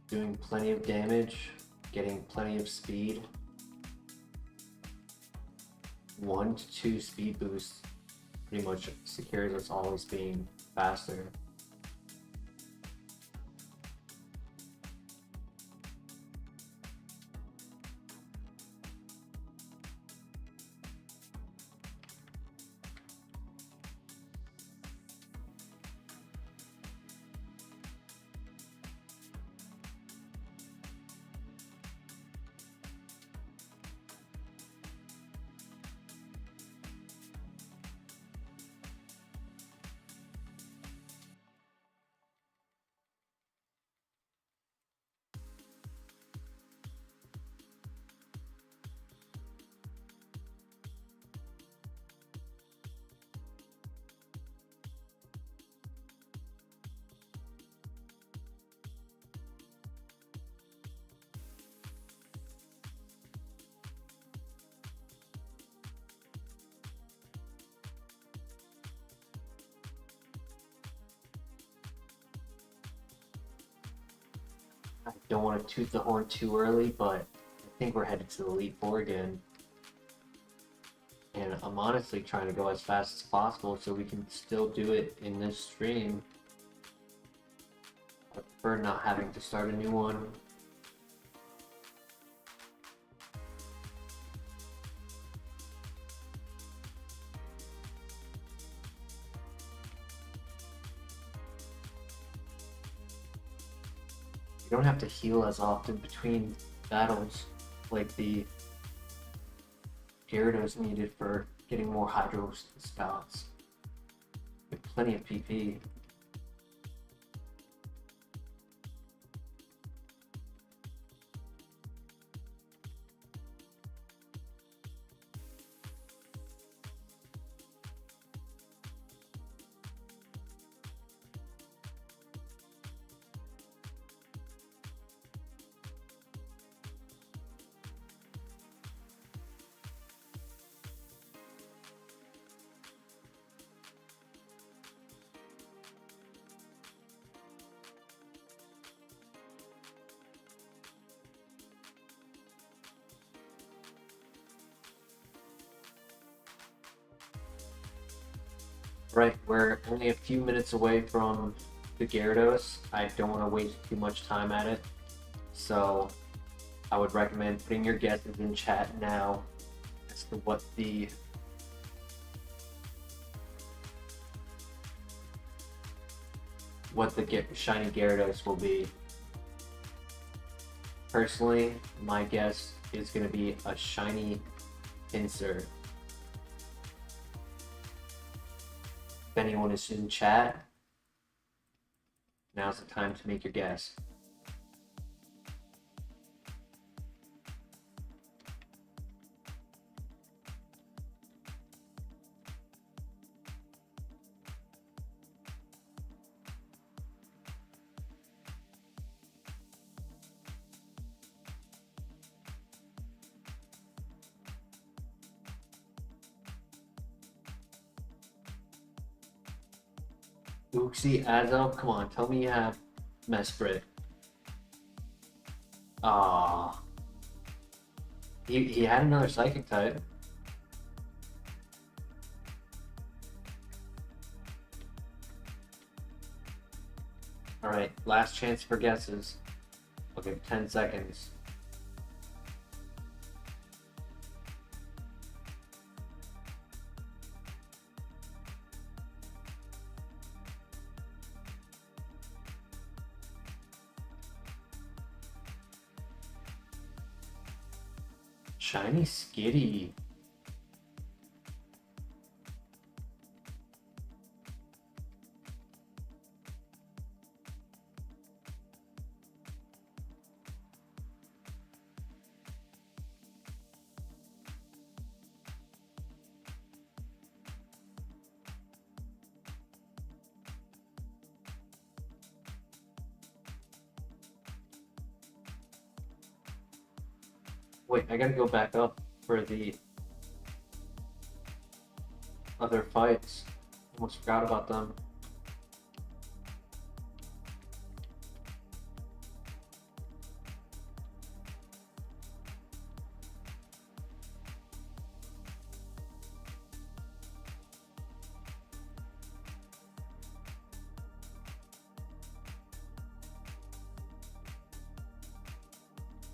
doing plenty of damage, getting plenty of speed. 1 to 2 speed boosts pretty much secures us always being faster. I don't want to toot the horn too early, but I think we're headed to the Elite Four again. And I'm honestly trying to go as fast as possible so we can still do it in this stream. I prefer not having to start a new one. don't have to heal as often between battles like the Gyarados needed for getting more Hydro Spouts. We have plenty of PP. Right, we're only a few minutes away from the Gyarados. I don't want to waste too much time at it, so I would recommend putting your guesses in chat now as to what the shiny Gyarados will be. Personally, my guess is going to be a shiny Pinsir. If anyone is in chat, now's the time to make your guess. Uxie, Azo, come on, tell me you have Mesprit. Ah, he had another Psychic type. Alright, last chance for guesses. I'll give 10 seconds. Shiny Skitty. Wait, I gotta go back up for the other fights. Almost forgot about them.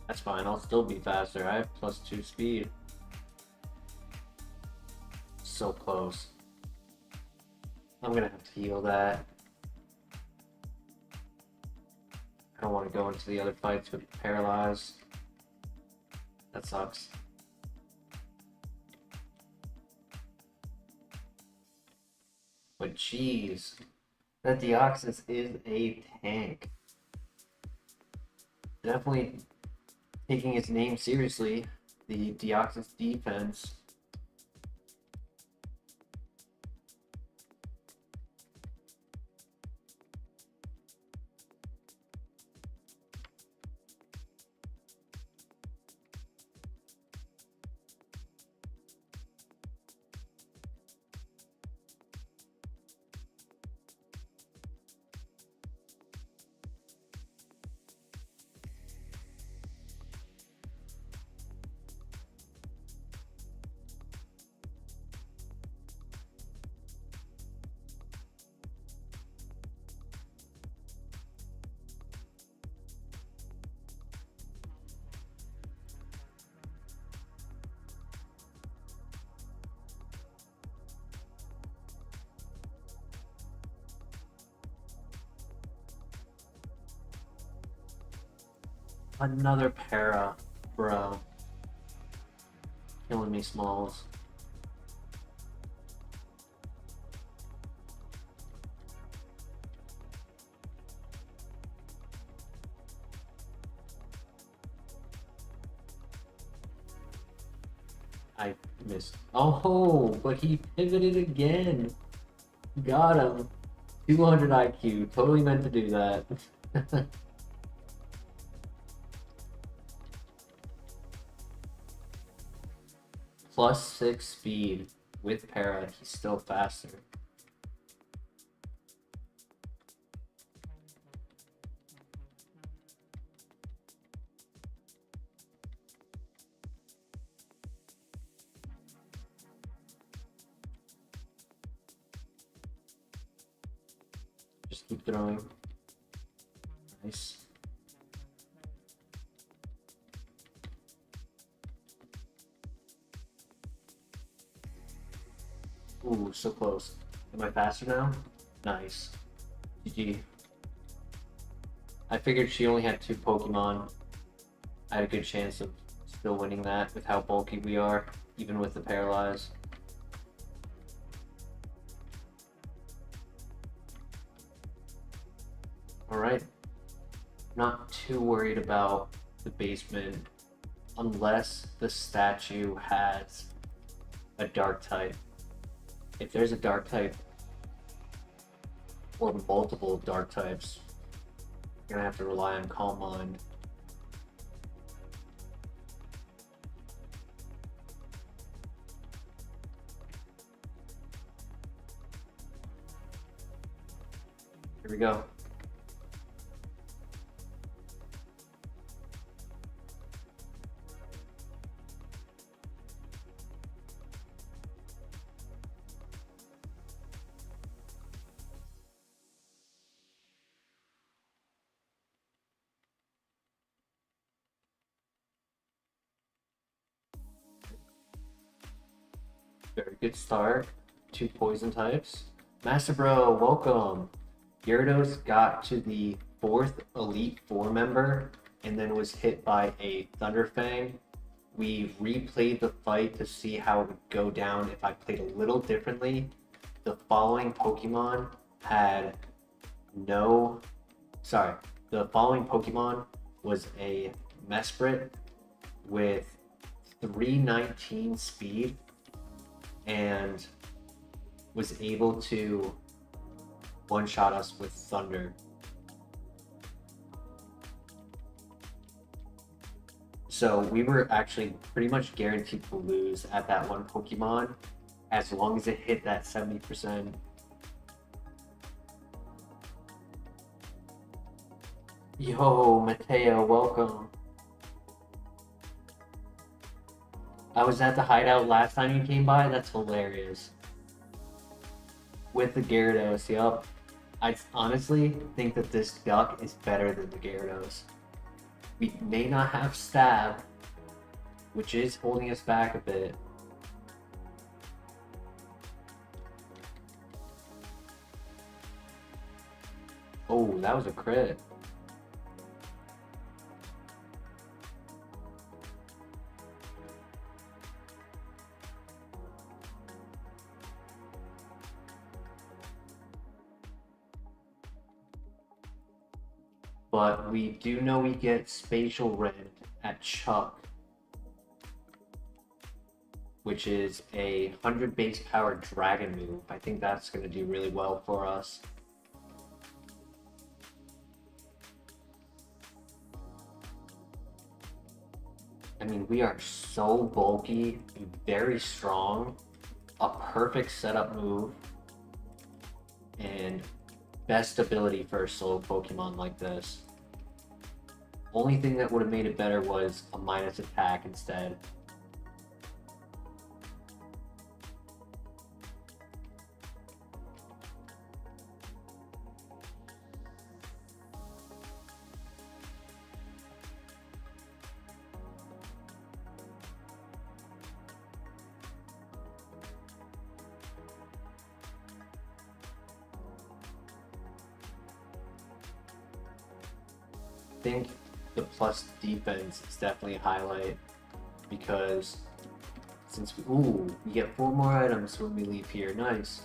That's fine, I'll still be faster. I have +2 speed. So close. I'm gonna have to heal that. I don't want to go into the other fights with paralyzed. That sucks. But jeez, that Deoxys is a tank. Definitely taking its name seriously, the Deoxys defense. Another para, bro. Killing me, Smalls. I missed. Oh, but he pivoted again. Got him. 200 IQ. Totally meant to do that. +6 speed. With para, he's still faster. Just keep throwing. Nice. Ooh, so close. Am I faster now? Nice. GG. I figured she only had 2 Pokemon. I had a good chance of still winning that with how bulky we are, even with the Paralyze. Alright. Not too worried about the basement unless the statue has a dark type. If there's a dark type or multiple dark types, you're gonna have to rely on Calm Mind. Here we go. Very good start. 2 poison types. Master Bro, welcome. Gyarados got to the 4th Elite Four member and then was hit by a Thunderfang. We replayed the fight to see how it would go down if I played a little differently. The following Pokemon had no... Sorry. The following Pokemon was a Mesprit with 319 speed and was able to one-shot us with Thunder. So we were actually pretty much guaranteed to lose at that one Pokemon as long as it hit that 70%. Yo, Mateo, welcome. I was at the hideout last time you came by. That's hilarious. With the Gyarados, yup. I honestly think that this duck is better than the Gyarados. We may not have Stab, which is holding us back a bit. Oh, that was a crit. But we do know we get Spatial Red at Chuck, which is a 100 base power dragon move. I think that's going to do really well for us. I mean, we are so bulky, very strong, a perfect setup move, and best ability for a solo Pokemon like this. Only thing that would have made it better was a minus attack instead. I think the plus defense is definitely a highlight, because since we get 4 more items when we leave here. Nice.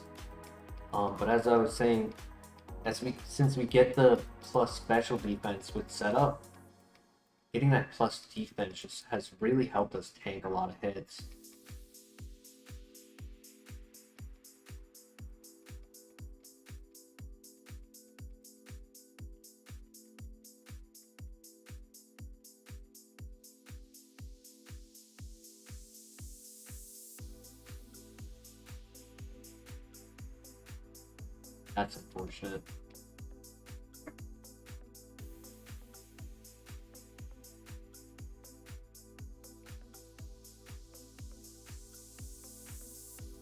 But as I was saying, since we get the plus special defense with setup, getting that plus defense just has really helped us tank a lot of hits. That's unfortunate.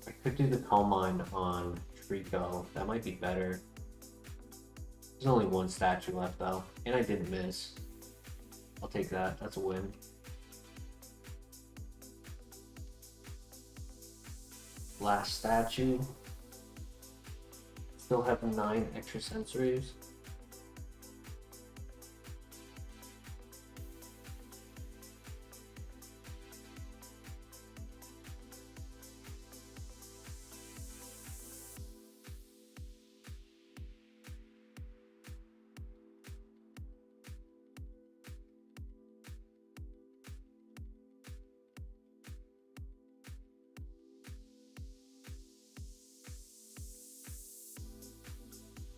I could do the Calm Mind on Trico. That might be better. There's only one statue left though, and I didn't miss. I'll take that. That's a win. Last statue. Still have 9 extra sensories.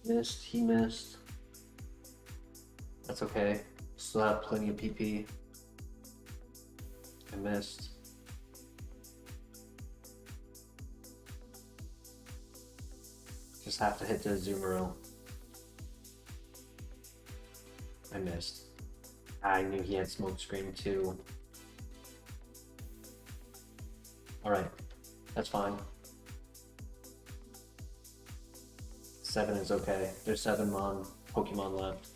Missed, he missed. That's okay. Still have plenty of PP. I missed. Just have to hit the Azumarill. I missed. I knew he had Smoke Screen too. Alright, that's fine. 7 is okay. There's 7 Pokemon left.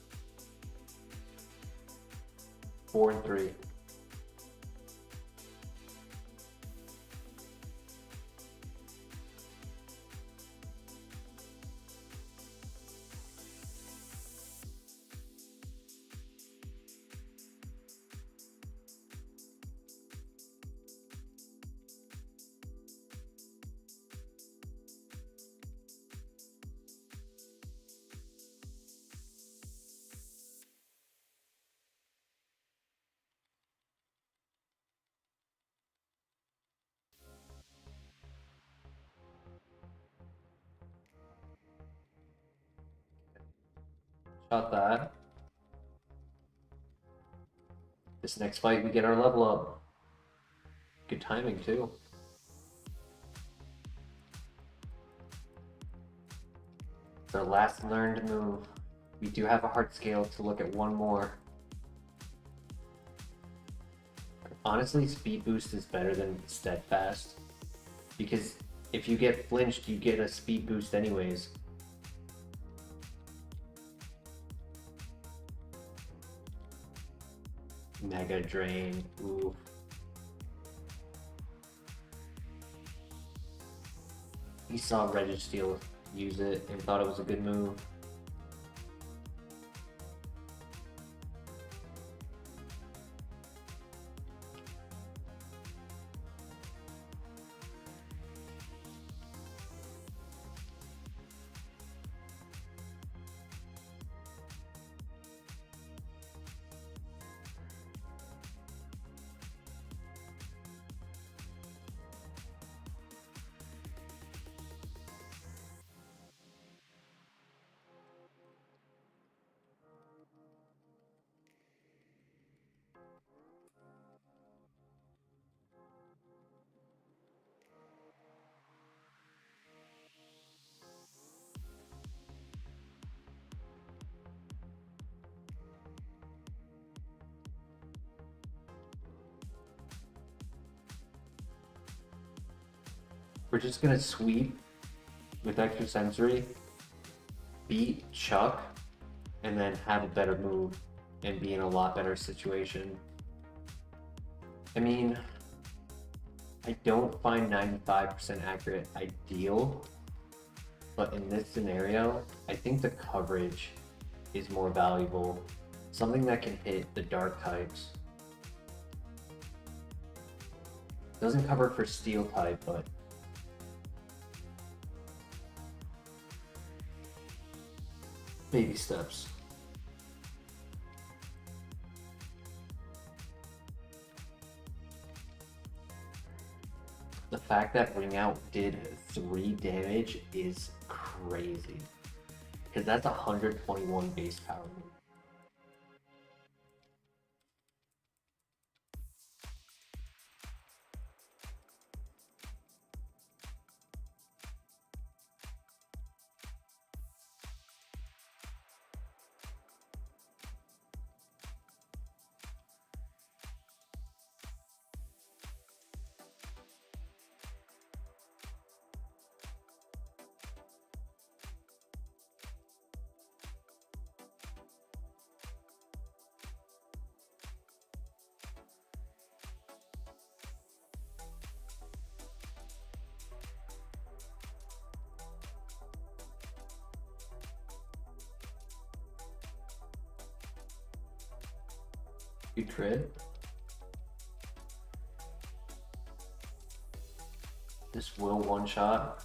4 and 3. Shot that. This next fight, we get our level up. Good timing, too. It's our last learned move. We do have a heart scale to look at one more. Honestly, Speed Boost is better than Steadfast, because if you get flinched, you get a Speed Boost anyways. Mega Drain, ooh. He saw Registeel use it and thought it was a good move. We're just gonna sweep with extra sensory, beat Chuck, and then have a better move and be in a lot better situation. I mean, I don't find 95% accurate ideal, but in this scenario, I think the coverage is more valuable. Something that can hit the dark types. Doesn't cover for steel type, but baby steps. The fact that Ring Out did 3 damage is crazy. Because that's 121 base power. You crit? This will one shot.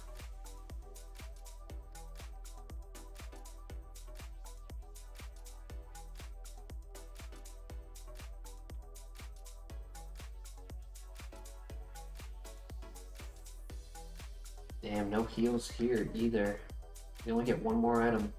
Damn, no heals here either. You only get one more item.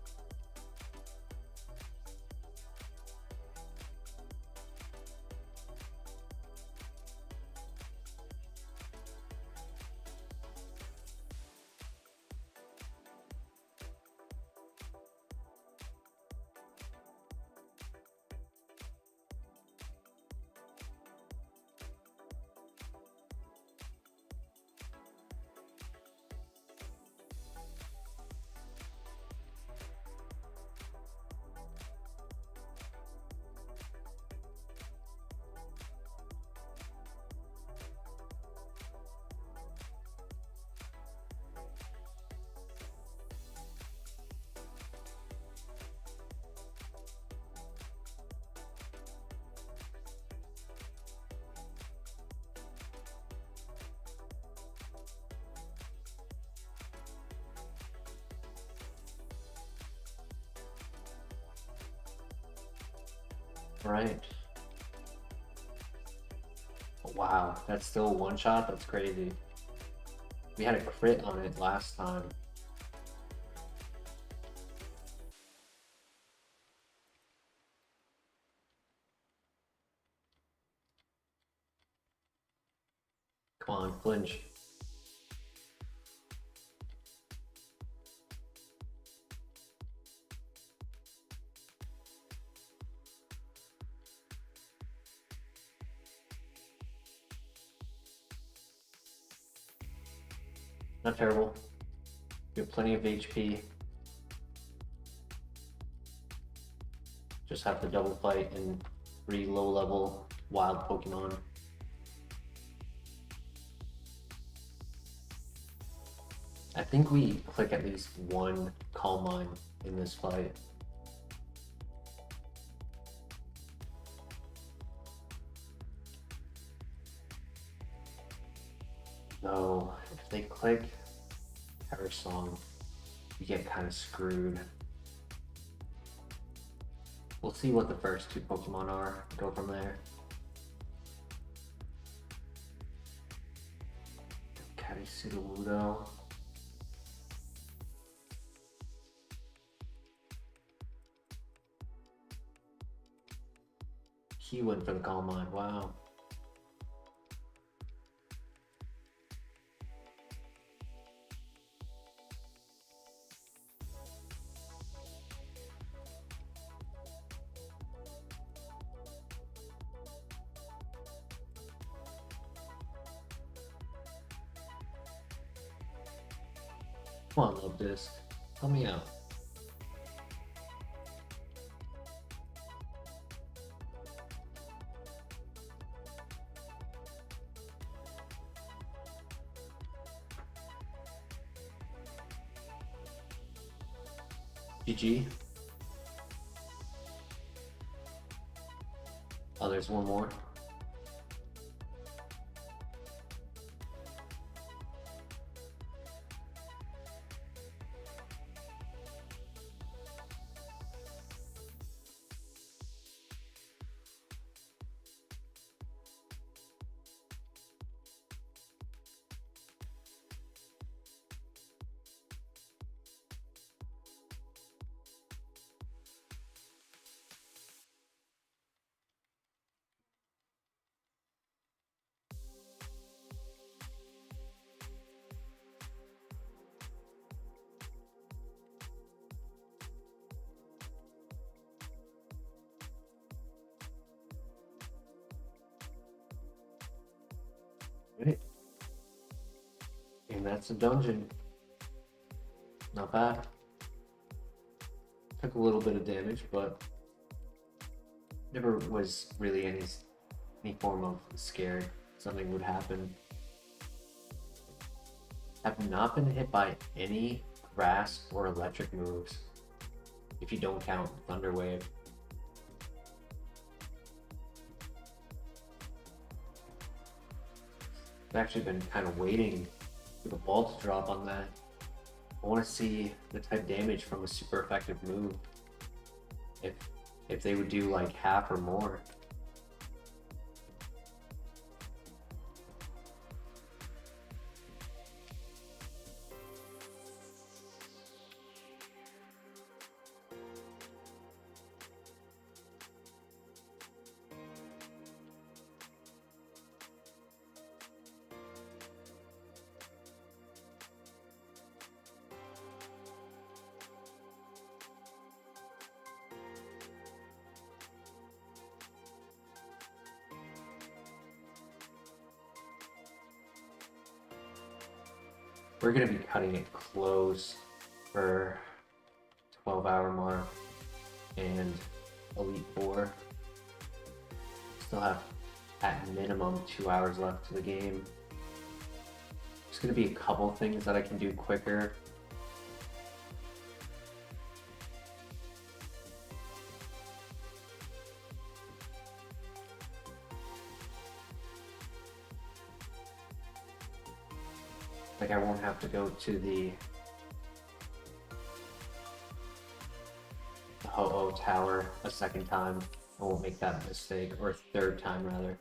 Right. Wow, that's still a one shot? That's crazy. We had a crit on it last time. Come on, flinch. Not terrible. We have plenty of HP. Just have to double fight and 3 low level wild Pokemon. I think we click at least one Calm Mind in this fight. No, if they click Power Song, you get kind of screwed. We'll see what the first 2 Pokemon are, go from there. Sudowoodo. He went for the Calm Mind, wow. Come on, Love Disc. Help me out. GG. Oh, there's one more. Right. And that's a dungeon. Not bad. Took a little bit of damage, but never was really any form of scared something would happen. Have not been hit by any grass or electric moves, if you don't count Thunder Wave. I've actually been kind of waiting for the ball to drop on that. I want to see the type damage from a super effective move. If they would do like half or more. We're going to be cutting it close for 12-hour mark and Elite 4. Still have at minimum 2 hours left to the game. There's going to be a couple things that I can do quicker. Like I won't have to go to the Ho-Oh Tower a second time. I won't make that mistake, or a third time rather.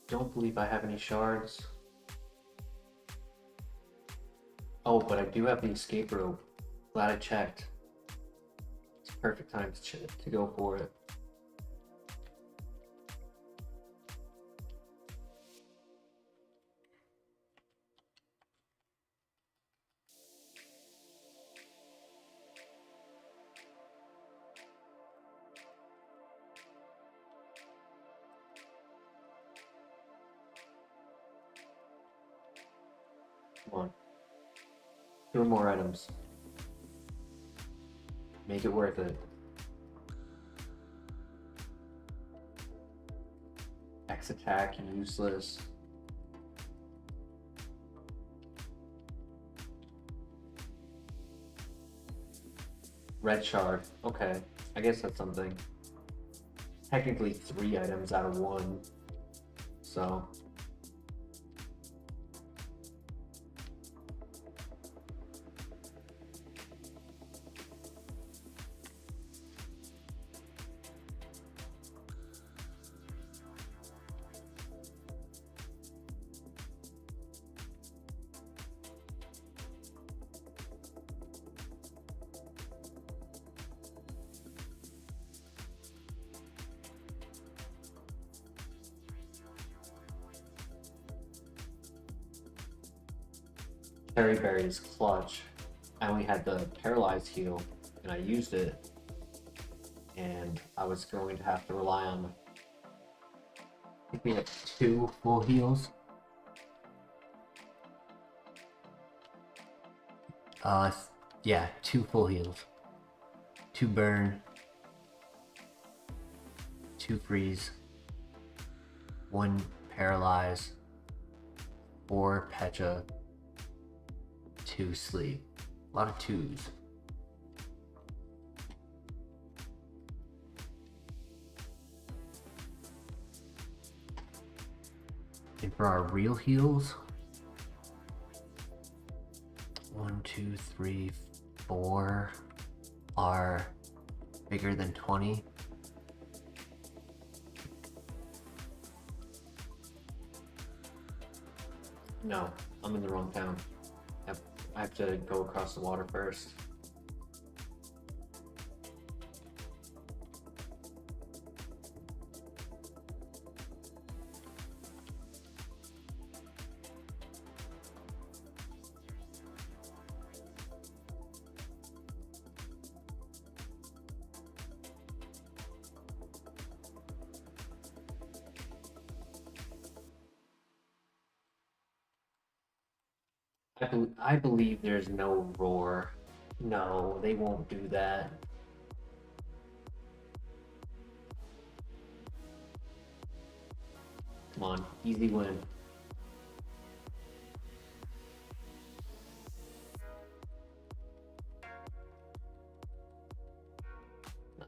Don't believe I have any shards. Oh, but I do have the escape rope. Glad I checked. It's a perfect time to go for it. Come on. 2 more items. Make it worth it. X attack, useless. Red shard. Okay, I guess that's something. Technically 3 items out of 1. So. Cherry Berry is clutch. I only had the paralyzed heal and I used it, and I was going to have to rely on, I think we had 2 full heals. Yeah, 2 full heals. 2 burn, 2 freeze, 1 paralyze, 4 Pecha, 2 Sleep. A lot of 2s. And for our real heals, 1, 2, 3, 4 are bigger than 20. No, I'm in the wrong town. I have to go across the water first. I believe there's no roar. No, they won't do that. Come on, easy win.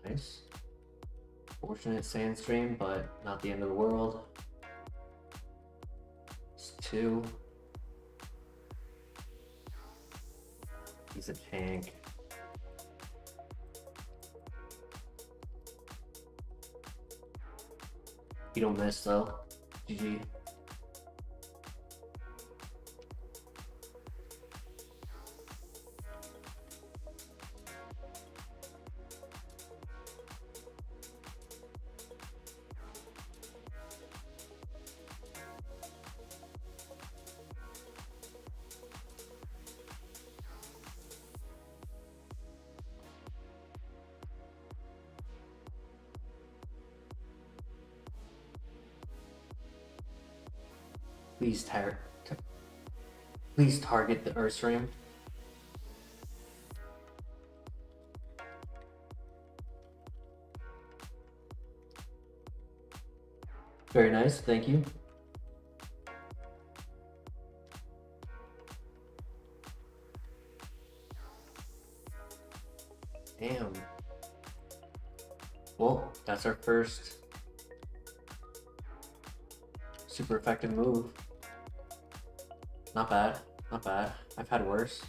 Nice. Fortunate sandstream, but not the end of the world. It's 2. He's a tank. You don't miss though. GG. Please target the Ursaring. Very nice, thank you. Damn. Well, that's our first super effective move. Not bad, not bad. I've had worse.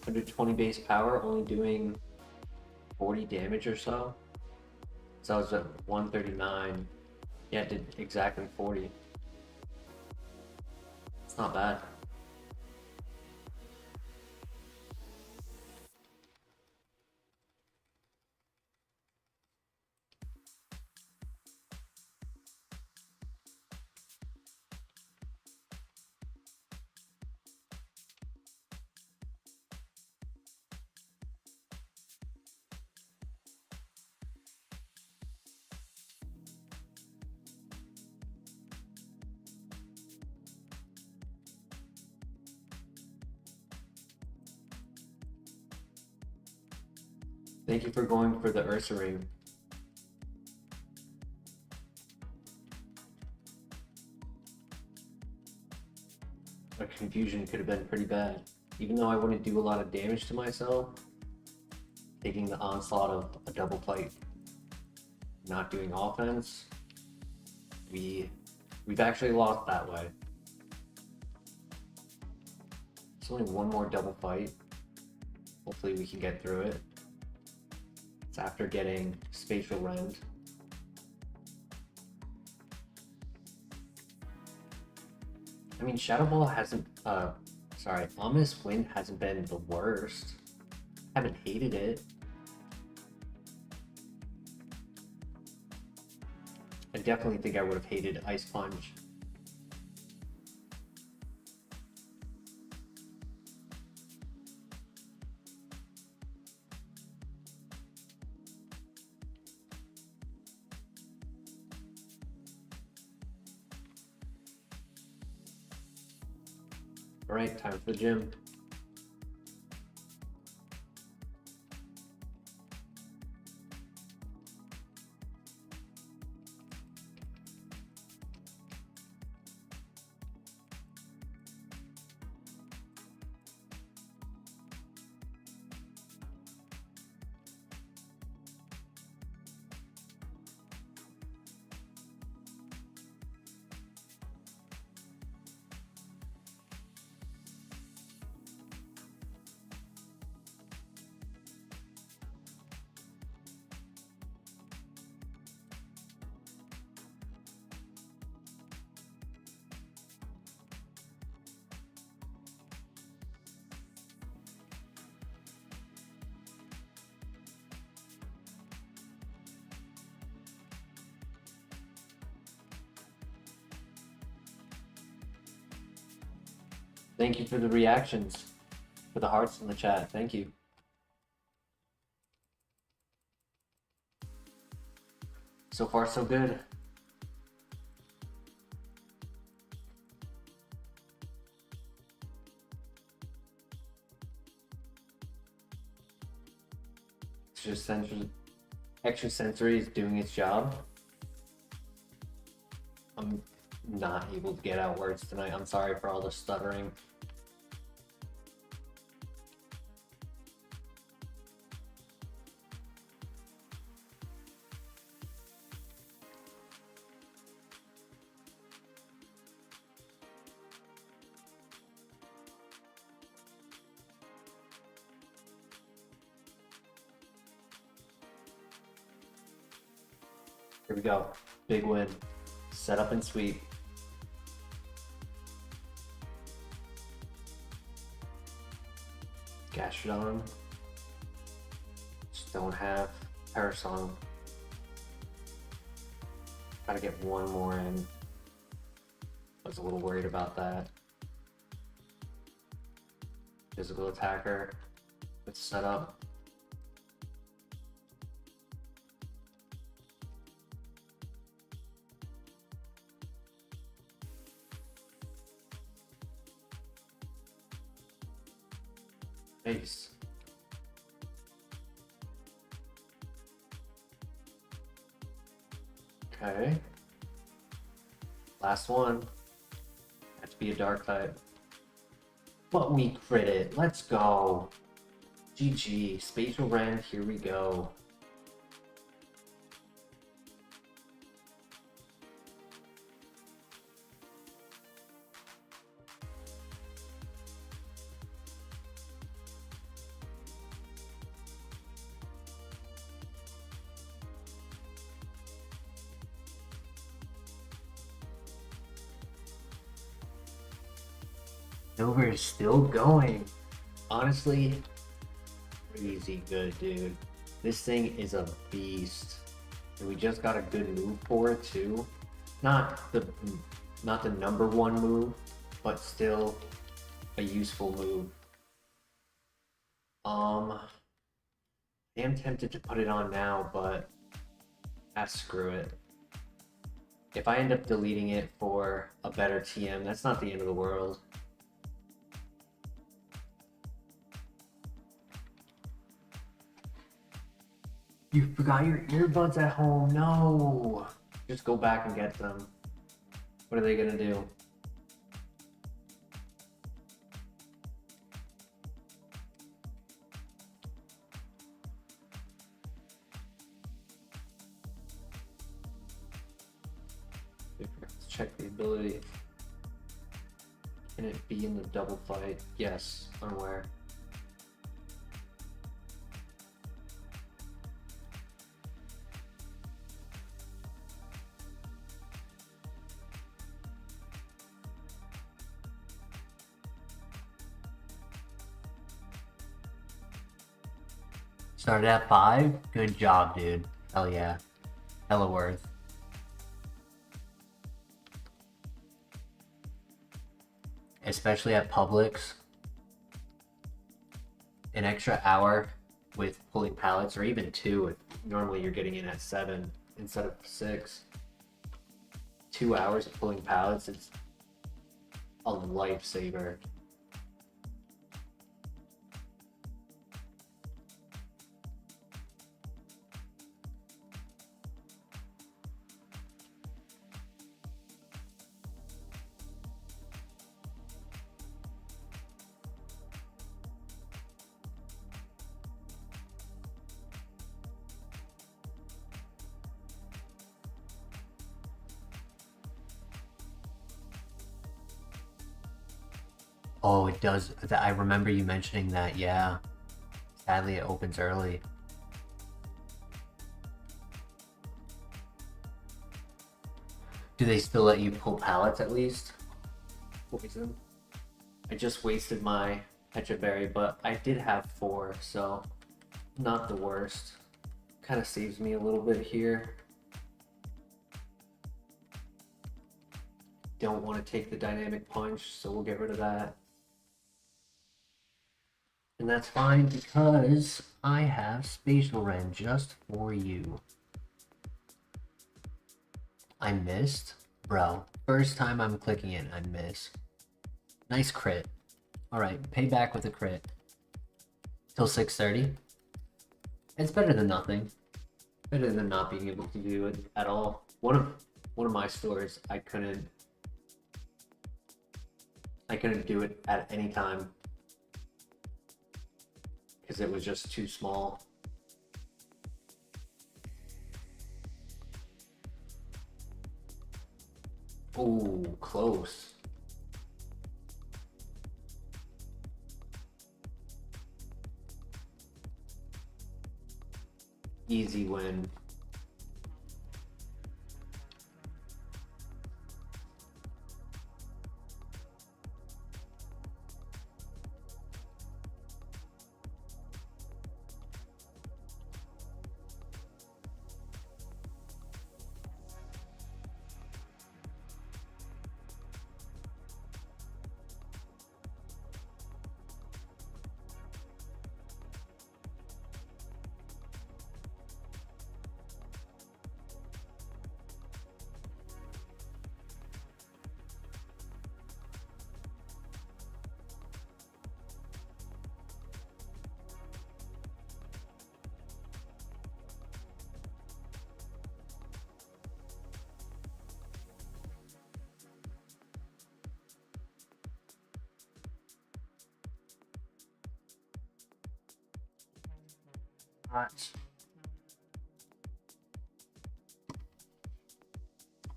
Under 20 base power, only doing 40 damage or so. So I was at 139. Yeah, it did exactly 40. It's not bad. Thank you for going for the Ursaring. Our confusion could have been pretty bad. Even though I wouldn't do a lot of damage to myself, taking the onslaught of a double fight, not doing offense, we've actually lost that way. It's only one more double fight. Hopefully we can get through it. It's after getting Spatial Rend. I mean, Shadow Ball hasn't, Ominous Wind hasn't been the worst. Haven't hated it. I definitely think I would have hated Ice Punch. All right, time for the gym. Thank you for the reactions, for the hearts in the chat. Thank you. So far, so good. Extrasensory is doing its job. I'm not able to get out words tonight. I'm sorry for all the stuttering. Here we go. Big win. Set up and sweep. Gastrodon. Just don't have Parasong. Gotta get one more in. I was a little worried about that. Physical attacker. Let's set up. Base. Okay. Last one. Had to be a dark type. But we crit it. Let's go. GG. Spatial Rend, here we go. Silver is still going. Honestly, crazy good, dude. This thing is a beast. And we just got a good move for it too. Not the number one move, but still a useful move. I am tempted to put it on now, but screw it. If I end up deleting it for a better TM, that's not the end of the world. You forgot your earbuds at home. No. Just go back and get them. What are they gonna do? Let's check the ability. Can it be in the double fight? Yes. Unaware. Started at 5? Good job, dude. Hell yeah. Hella worth. Especially at Publix. An extra hour with pulling pallets, or even 2 if normally you're getting in at 7 instead of 6. 2 hours of pulling pallets is a lifesaver. Oh, it does. I remember you mentioning that, yeah. Sadly, it opens early. Do they still let you pull pallets at least? Poison. I just wasted my Pecha Berry, but I did have 4, so not the worst. Kind of saves me a little bit here. Don't want to take the dynamic punch, so we'll get rid of that. And that's fine because I have Spatial Rend just for you. I missed? Bro, first time I'm clicking it, I miss. Nice crit. Alright, pay back with a crit. Till 6:30. It's better than nothing. Better than not being able to do it at all. One of my stores, I couldn't do it at any time because it was just too small. Ooh, close. Easy win.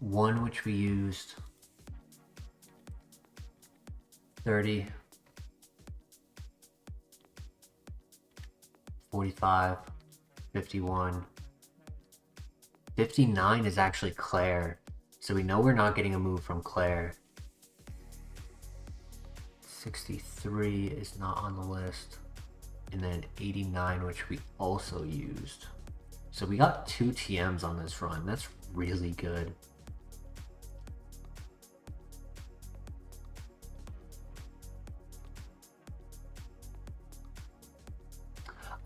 One which we used 30, 45, 51, 59 is actually Claire, so we know we're not getting a move from Claire. 63 is not on the list, and then 89, which we also used. So we got 2 TMs on this run. That's really good.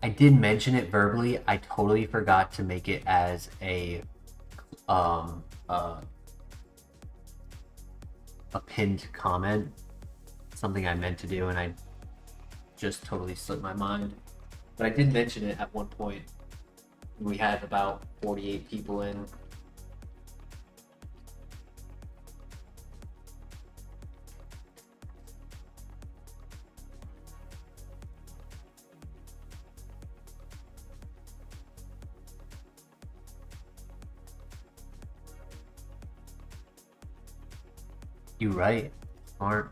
I did mention it verbally. I totally forgot to make it as a pinned comment. Something I meant to do, and I just totally slipped my mind. But I did mention it at one point. We had about 48 people in. You right, smart.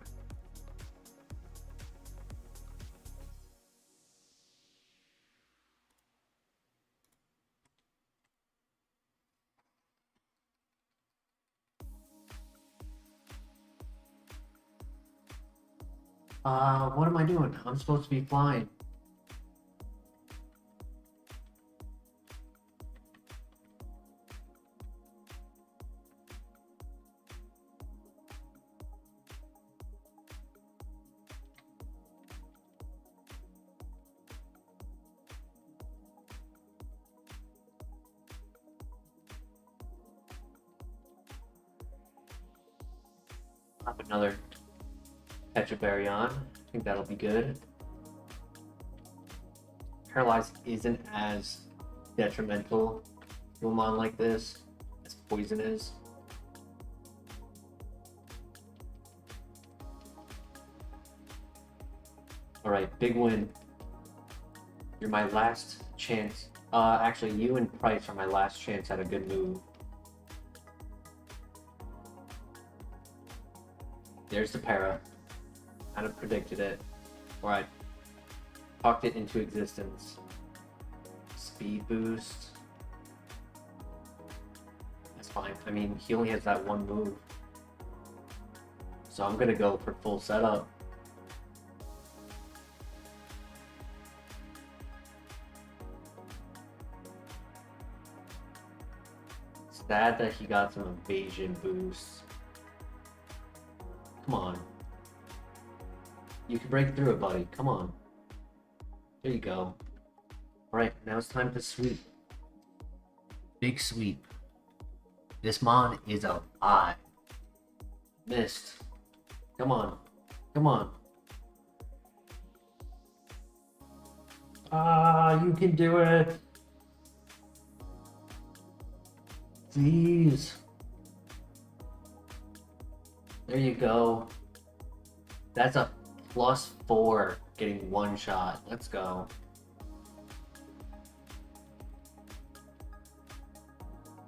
What am I doing? I'm supposed to be flying. I'll have another Pecha Berry on. I think that'll be good. Paralyze isn't as detrimental to a mon like this as poison is. Alright, big win. You're my last chance. Actually, you and Price are my last chance at a good move. There's the para. Kind of predicted it. Or I talked it into existence. Speed boost. That's fine. I mean, he only has that one move. So I'm gonna go for full setup. Sad that he got some evasion boosts. Come on. You can break through it, buddy. Come on. There you go. Alright, now it's time to sweep. Big sweep. This mon is a eye. Missed. Come on. Come on. Ah, you can do it. Please. There you go. That's a +4 getting one shot. Let's go.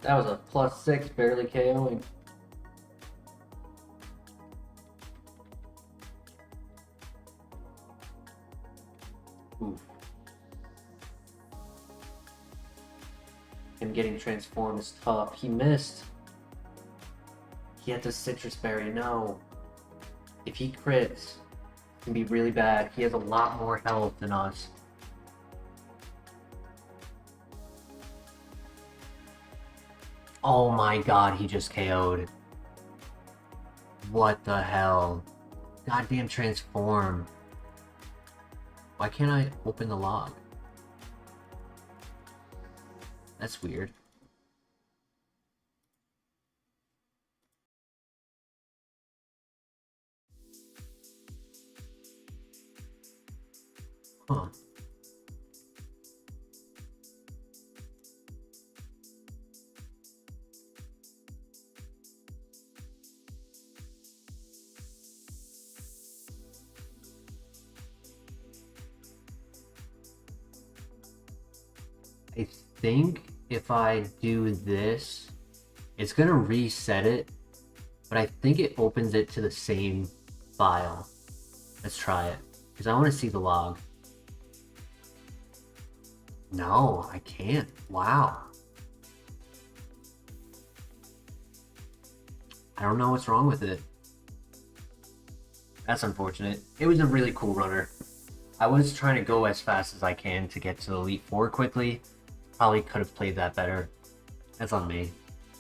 That was a +6 barely KOing. Oof. Him getting transformed is tough. He missed. He had the citrus berry. No. If he crits, it can be really bad. He has a lot more health than us. Oh my god, he just KO'd. What the hell? Goddamn transform. Why can't I open the log? That's weird. Huh. I think if I do this, it's gonna reset it, but I think it opens it to the same file. Let's try it, because I want to see the log. No, I can't. Wow. I don't know what's wrong with it. That's unfortunate. It was a really cool runner. I was trying to go as fast as I can to get to the Elite Four quickly. Probably could have played that better. That's on me.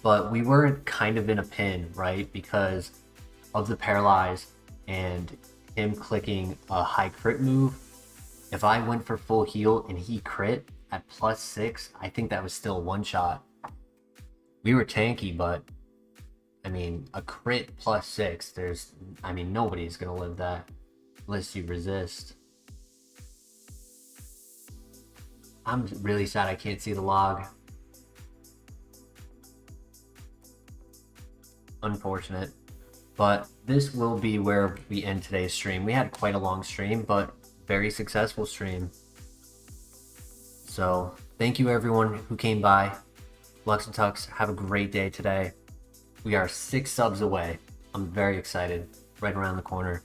But we were kind of in a pin, right? Because of the paralyze and him clicking a high crit move. If I went for full heal and he crit at +6, I think that was still one shot. We were tanky, but I mean, a crit +6, nobody's gonna live that unless you resist. I'm really sad I can't see the log. Unfortunate. But this will be where we end today's stream. We had quite a long stream, but very successful stream. So, thank you everyone who came by. Lux and Tux, have a great day today. We are 6 subs away. I'm very excited. Right around the corner.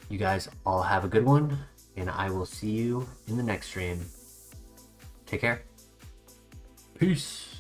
You guys all have a good one, and I will see you in the next stream. Take care. Peace.